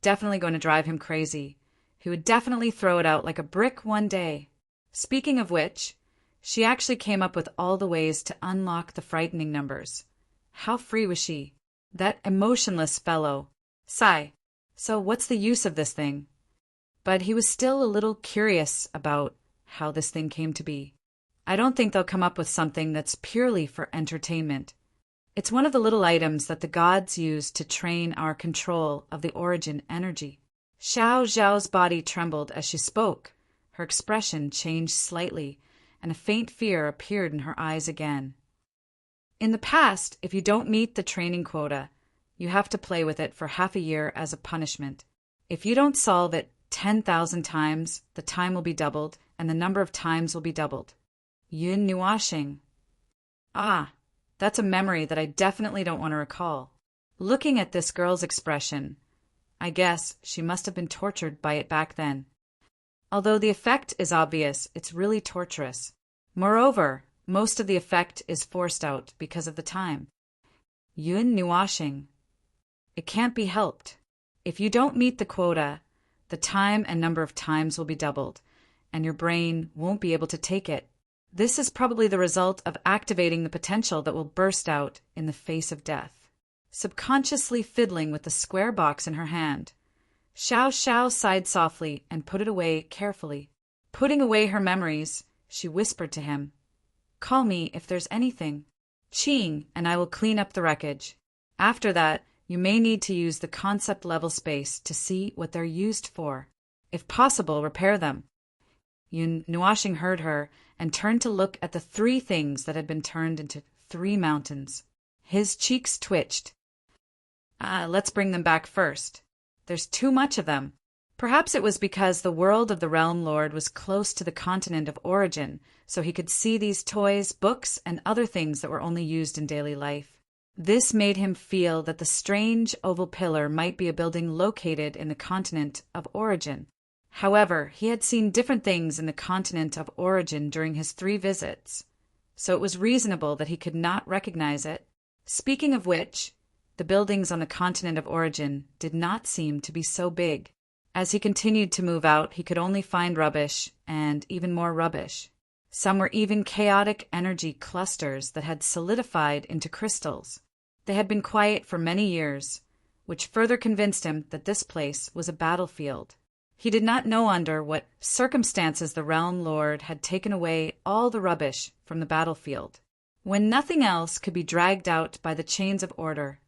going to drive him crazy, he would definitely throw it out like a brick one day. Speaking of which, she actually came up with all the ways to unlock the frightening numbers. How free was she? That emotionless fellow. Sigh. So what's the use of this thing? But he was still a little curious about how this thing came to be. I don't think they'll come up with something that's purely for entertainment. It's one of the little items that the gods use to train our control of the origin energy. Xiao Zhao's body trembled as she spoke. Her expression changed slightly, and a faint fear appeared in her eyes again. In the past, if you don't meet the training quota, you have to play with it for half a year as a punishment. If you don't solve it 10,000 times, the time will be doubled, and the number of times will be doubled. Yun Nuashing. Ah, that's a memory that I definitely don't want to recall. Looking at this girl's expression, I guess she must have been tortured by it back then. Although the effect is obvious, it's really torturous. Moreover, most of the effect is forced out because of the time. Yun Nuashing. It can't be helped. If you don't meet the quota, the time and number of times will be doubled, and your brain won't be able to take it. This is probably the result of activating the potential that will burst out in the face of death. Subconsciously fiddling with the square box in her hand, Xiao Xiao sighed softly and put it away carefully. Putting away her memories, she whispered to him, "Call me if there's anything. Qing, and I will clean up the wreckage. After that, you may need to use the concept level space to see what they're used for. If possible, repair them." Yun Nuashing heard her and turned to look at the 3 things that had been turned into 3 mountains. His cheeks twitched. Let's bring them back first. There's too much of them. Perhaps it was because the world of the Realm Lord was close to the continent of origin, so he could see these toys, books, and other things that were only used in daily life. This made him feel that the strange oval pillar might be a building located in the continent of origin. However, he had seen different things in the continent of origin during his 3 visits, so it was reasonable that he could not recognize it. Speaking of which, the buildings on the continent of origin did not seem to be so big. As he continued to move out, he could only find rubbish, and even more rubbish. Some were even chaotic energy clusters that had solidified into crystals. They had been quiet for many years, which further convinced him that this place was a battlefield. He did not know under what circumstances the Realm Lord had taken away all the rubbish from the battlefield. When nothing else could be dragged out by the chains of order,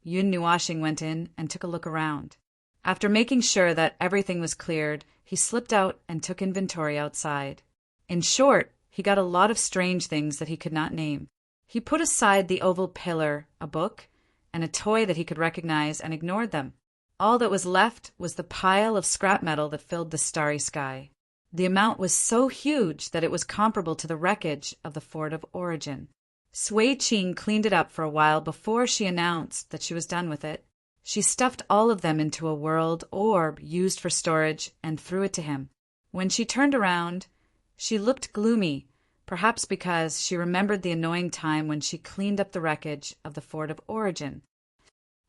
Yun Nuashing went in and took a look around. After making sure that everything was cleared, he slipped out and took inventory outside. In short, he got a lot of strange things that he could not name. He put aside the oval pillar, a book, and a toy that he could recognize and ignored them. All that was left was the pile of scrap metal that filled the starry sky. The amount was so huge that it was comparable to the wreckage of the Fort of Origin. Sui Qing cleaned it up for a while before she announced that she was done with it. She stuffed all of them into a world orb used for storage and threw it to him. When she turned around, she looked gloomy, perhaps because she remembered the annoying time when she cleaned up the wreckage of the Fort of Origin.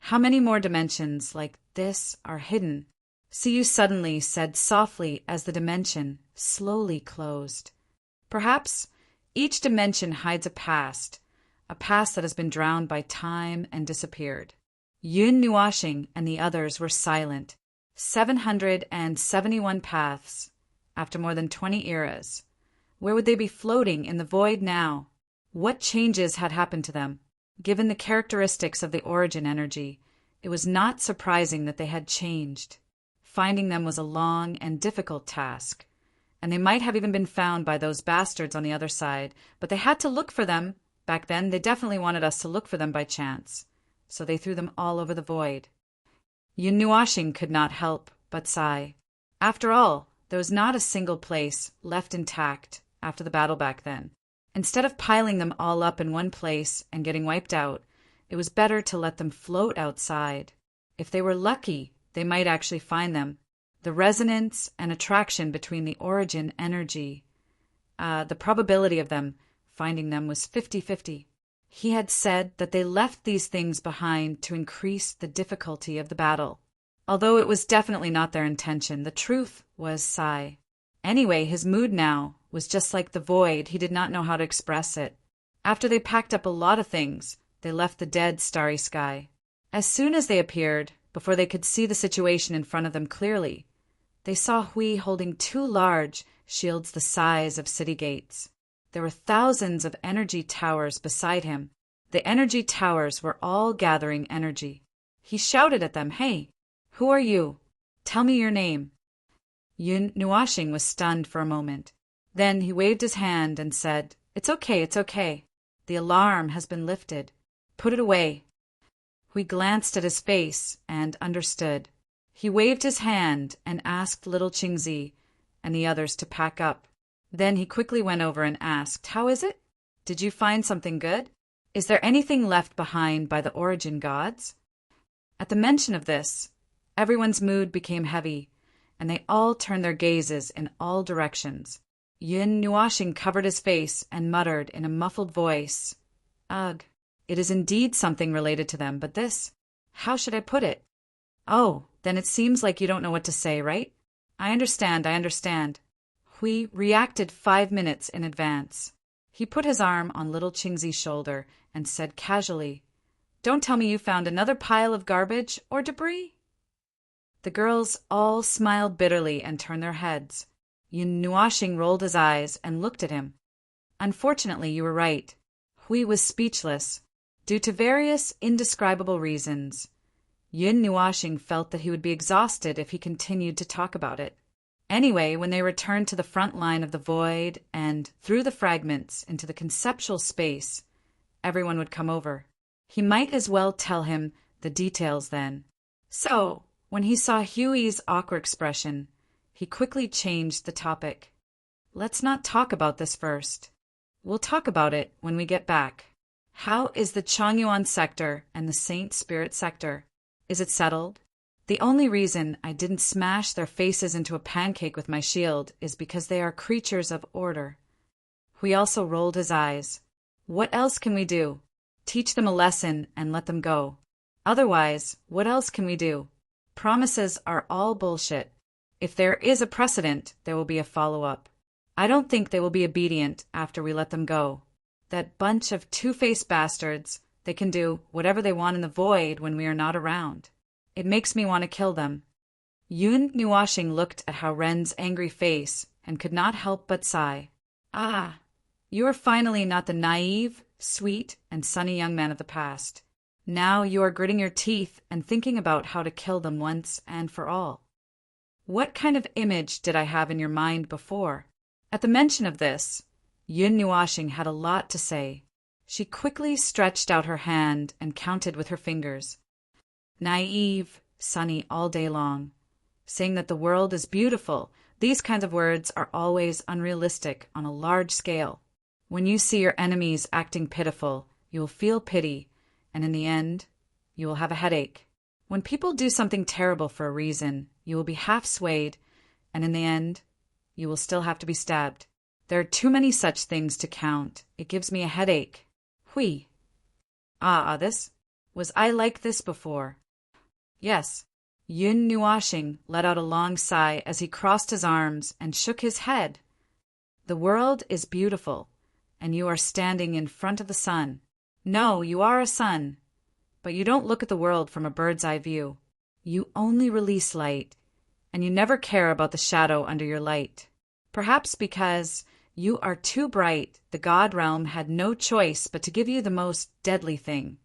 How many more dimensions like this are hidden? Siyu suddenly said softly as the dimension slowly closed. Perhaps each dimension hides a past that has been drowned by time and disappeared. Yun Nuashing and the others were silent. 771 paths, after more than 20 eras. Where would they be floating in the void now? What changes had happened to them? Given the characteristics of the origin energy, it was not surprising that they had changed. Finding them was a long and difficult task, and they might have even been found by those bastards on the other side, but they had to look for them. Back then, they definitely wanted us to look for them by chance, so they threw them all over the void. Yun Nuashing could not help but sigh. After all, there was not a single place left intact after the battle back then. Instead of piling them all up in one place and getting wiped out, it was better to let them float outside. If they were lucky, they might actually find them. The resonance and attraction between the origin energy, the probability of them finding them was 50-50. He had said that they left these things behind to increase the difficulty of the battle. Although it was definitely not their intention, the truth was sigh. Anyway, his mood now was just like the void. He did not know how to express it. After they packed up a lot of things, they left the dead starry sky. As soon as they appeared, before they could see the situation in front of them clearly, they saw Hui holding 2 large shields the size of city gates. There were thousands of energy towers beside him. The energy towers were all gathering energy. He shouted at them, "Hey, who are you? Tell me your name." Yun Nuashing was stunned for a moment. Then he waved his hand and said, "It's okay, it's okay. The alarm has been lifted. Put it away." Hui glanced at his face and understood. He waved his hand and asked little Qingzi and the others to pack up. Then he quickly went over and asked, "How is it? Did you find something good? Is there anything left behind by the origin gods?" At the mention of this, everyone's mood became heavy, and they all turned their gazes in all directions. Yun Nuashing covered his face and muttered in a muffled voice, "Ugh, it is indeed something related to them, but this, how should I put it?" "Oh, then it seems like you don't know what to say, right? I understand. Hui reacted 5 minutes in advance. He put his arm on little Qingzi's shoulder and said casually, "Don't tell me you found another pile of garbage or debris?" The girls all smiled bitterly and turned their heads. Yun Nuashing rolled his eyes and looked at him. "Unfortunately, you were right." Hui was speechless. Due to various indescribable reasons, Yun Nuashing felt that he would be exhausted if he continued to talk about it. Anyway, when they returned to the front line of the void and through the fragments into the conceptual space, everyone would come over. He might as well tell him the details then. So, when he saw Huey's awkward expression, he quickly changed the topic. "Let's not talk about this first. We'll talk about it when we get back. How is the Chongyuan sector and the Saint Spirit sector? Is it settled? The only reason I didn't smash their faces into a pancake with my shield is because they are creatures of order." Hui also rolled his eyes. "What else can we do? Teach them a lesson and let them go. Otherwise, what else can we do? Promises are all bullshit. If there is a precedent, there will be a follow-up. I don't think they will be obedient after we let them go. That bunch of two-faced bastards, they can do whatever they want in the void when we are not around. It makes me want to kill them." Yun Nuashing looked at Hao Ren's angry face and could not help but sigh. "Ah, you are finally not the naive, sweet, and sunny young man of the past. Now you are gritting your teeth and thinking about how to kill them once and for all. What kind of image did I have in your mind before?" At the mention of this, Yun Nuashing had a lot to say. She quickly stretched out her hand and counted with her fingers. "Naive, sunny all day long. Saying that the world is beautiful, these kinds of words are always unrealistic on a large scale. When you see your enemies acting pitiful, you will feel pity, and in the end, you will have a headache. When people do something terrible for a reason, you will be half swayed, and in the end, you will still have to be stabbed. There are too many such things to count. It gives me a headache." Hui. This? Was I like this before? Yes. Yun Nuashing let out a long sigh as he crossed his arms and shook his head. "The world is beautiful, and you are standing in front of the sun. No, you are a sun, but you don't look at the world from a bird's eye view. You only release light, and you never care about the shadow under your light. Perhaps because you are too bright, the God realm had no choice but to give you the most deadly thing,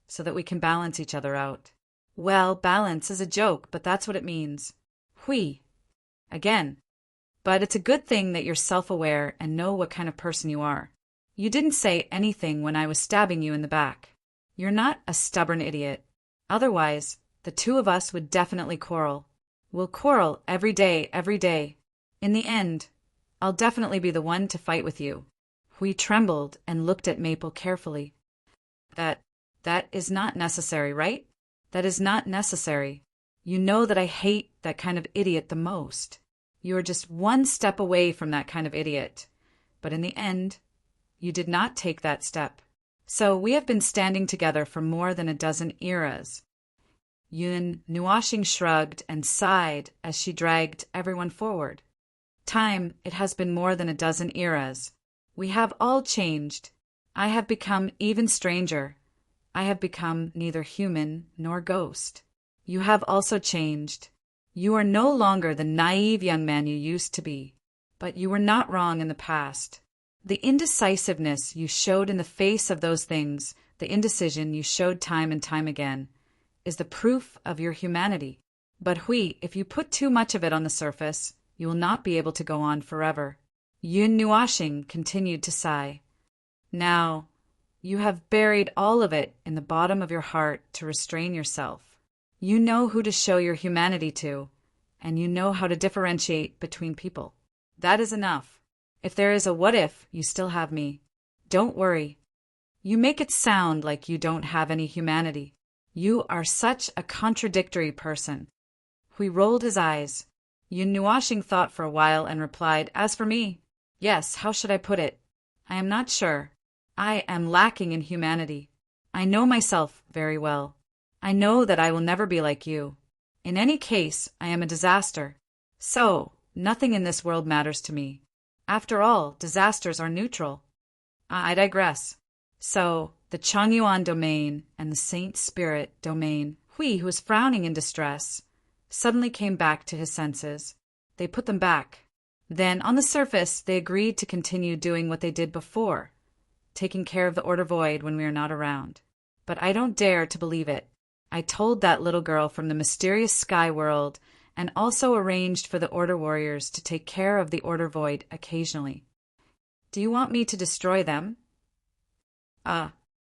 so that we can balance each other out." "Well, balance is a joke, but that's what it means." Hui. Again. "But it's a good thing that you're self-aware and know what kind of person you are. You didn't say anything when I was stabbing you in the back. You're not a stubborn idiot. Otherwise, the two of us would definitely quarrel. We'll quarrel every day, every day. In the end, I'll definitely be the one to fight with you. Hui trembled and looked at Maple carefully. That is not necessary, right? That is not necessary. You know that I hate that kind of idiot the most. You are just one step away from that kind of idiot. But in the end, you did not take that step. So we have been standing together for more than a dozen eras. Yun Nuashing shrugged and sighed as she dragged everyone forward. Time, it has been more than a dozen eras. We have all changed. I have become even stranger. I have become neither human nor ghost. You have also changed. You are no longer the naive young man you used to be. But you were not wrong in the past. The indecisiveness you showed in the face of those things, the indecision you showed time and time again, is the proof of your humanity. But Hui, if you put too much of it on the surface, you will not be able to go on forever. Yun Nuashing continued to sigh. Now, you have buried all of it in the bottom of your heart to restrain yourself. You know who to show your humanity to, and you know how to differentiate between people. That is enough. If there is a what if, you still have me. Don't worry. You make it sound like you don't have any humanity. You are such a contradictory person. Hui rolled his eyes. Yun Nuashing thought for a while and replied, As for me, yes, how should I put it? I am not sure. I am lacking in humanity. I know myself very well. I know that I will never be like you. In any case, I am a disaster. So, nothing in this world matters to me. After all, disasters are neutral. I digress. So, the Changyuan domain and the Saint Spirit domain, Hui, who was frowning in distress, suddenly came back to his senses. They put them back. Then, on the surface, they agreed to continue doing what they did before, taking care of the Order Void when we are not around. But I don't dare to believe it. I told that little girl from the mysterious sky world and also arranged for the Order Warriors to take care of the Order Void occasionally. Do you want me to destroy them?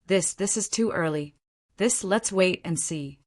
This is too early. Let's wait and see.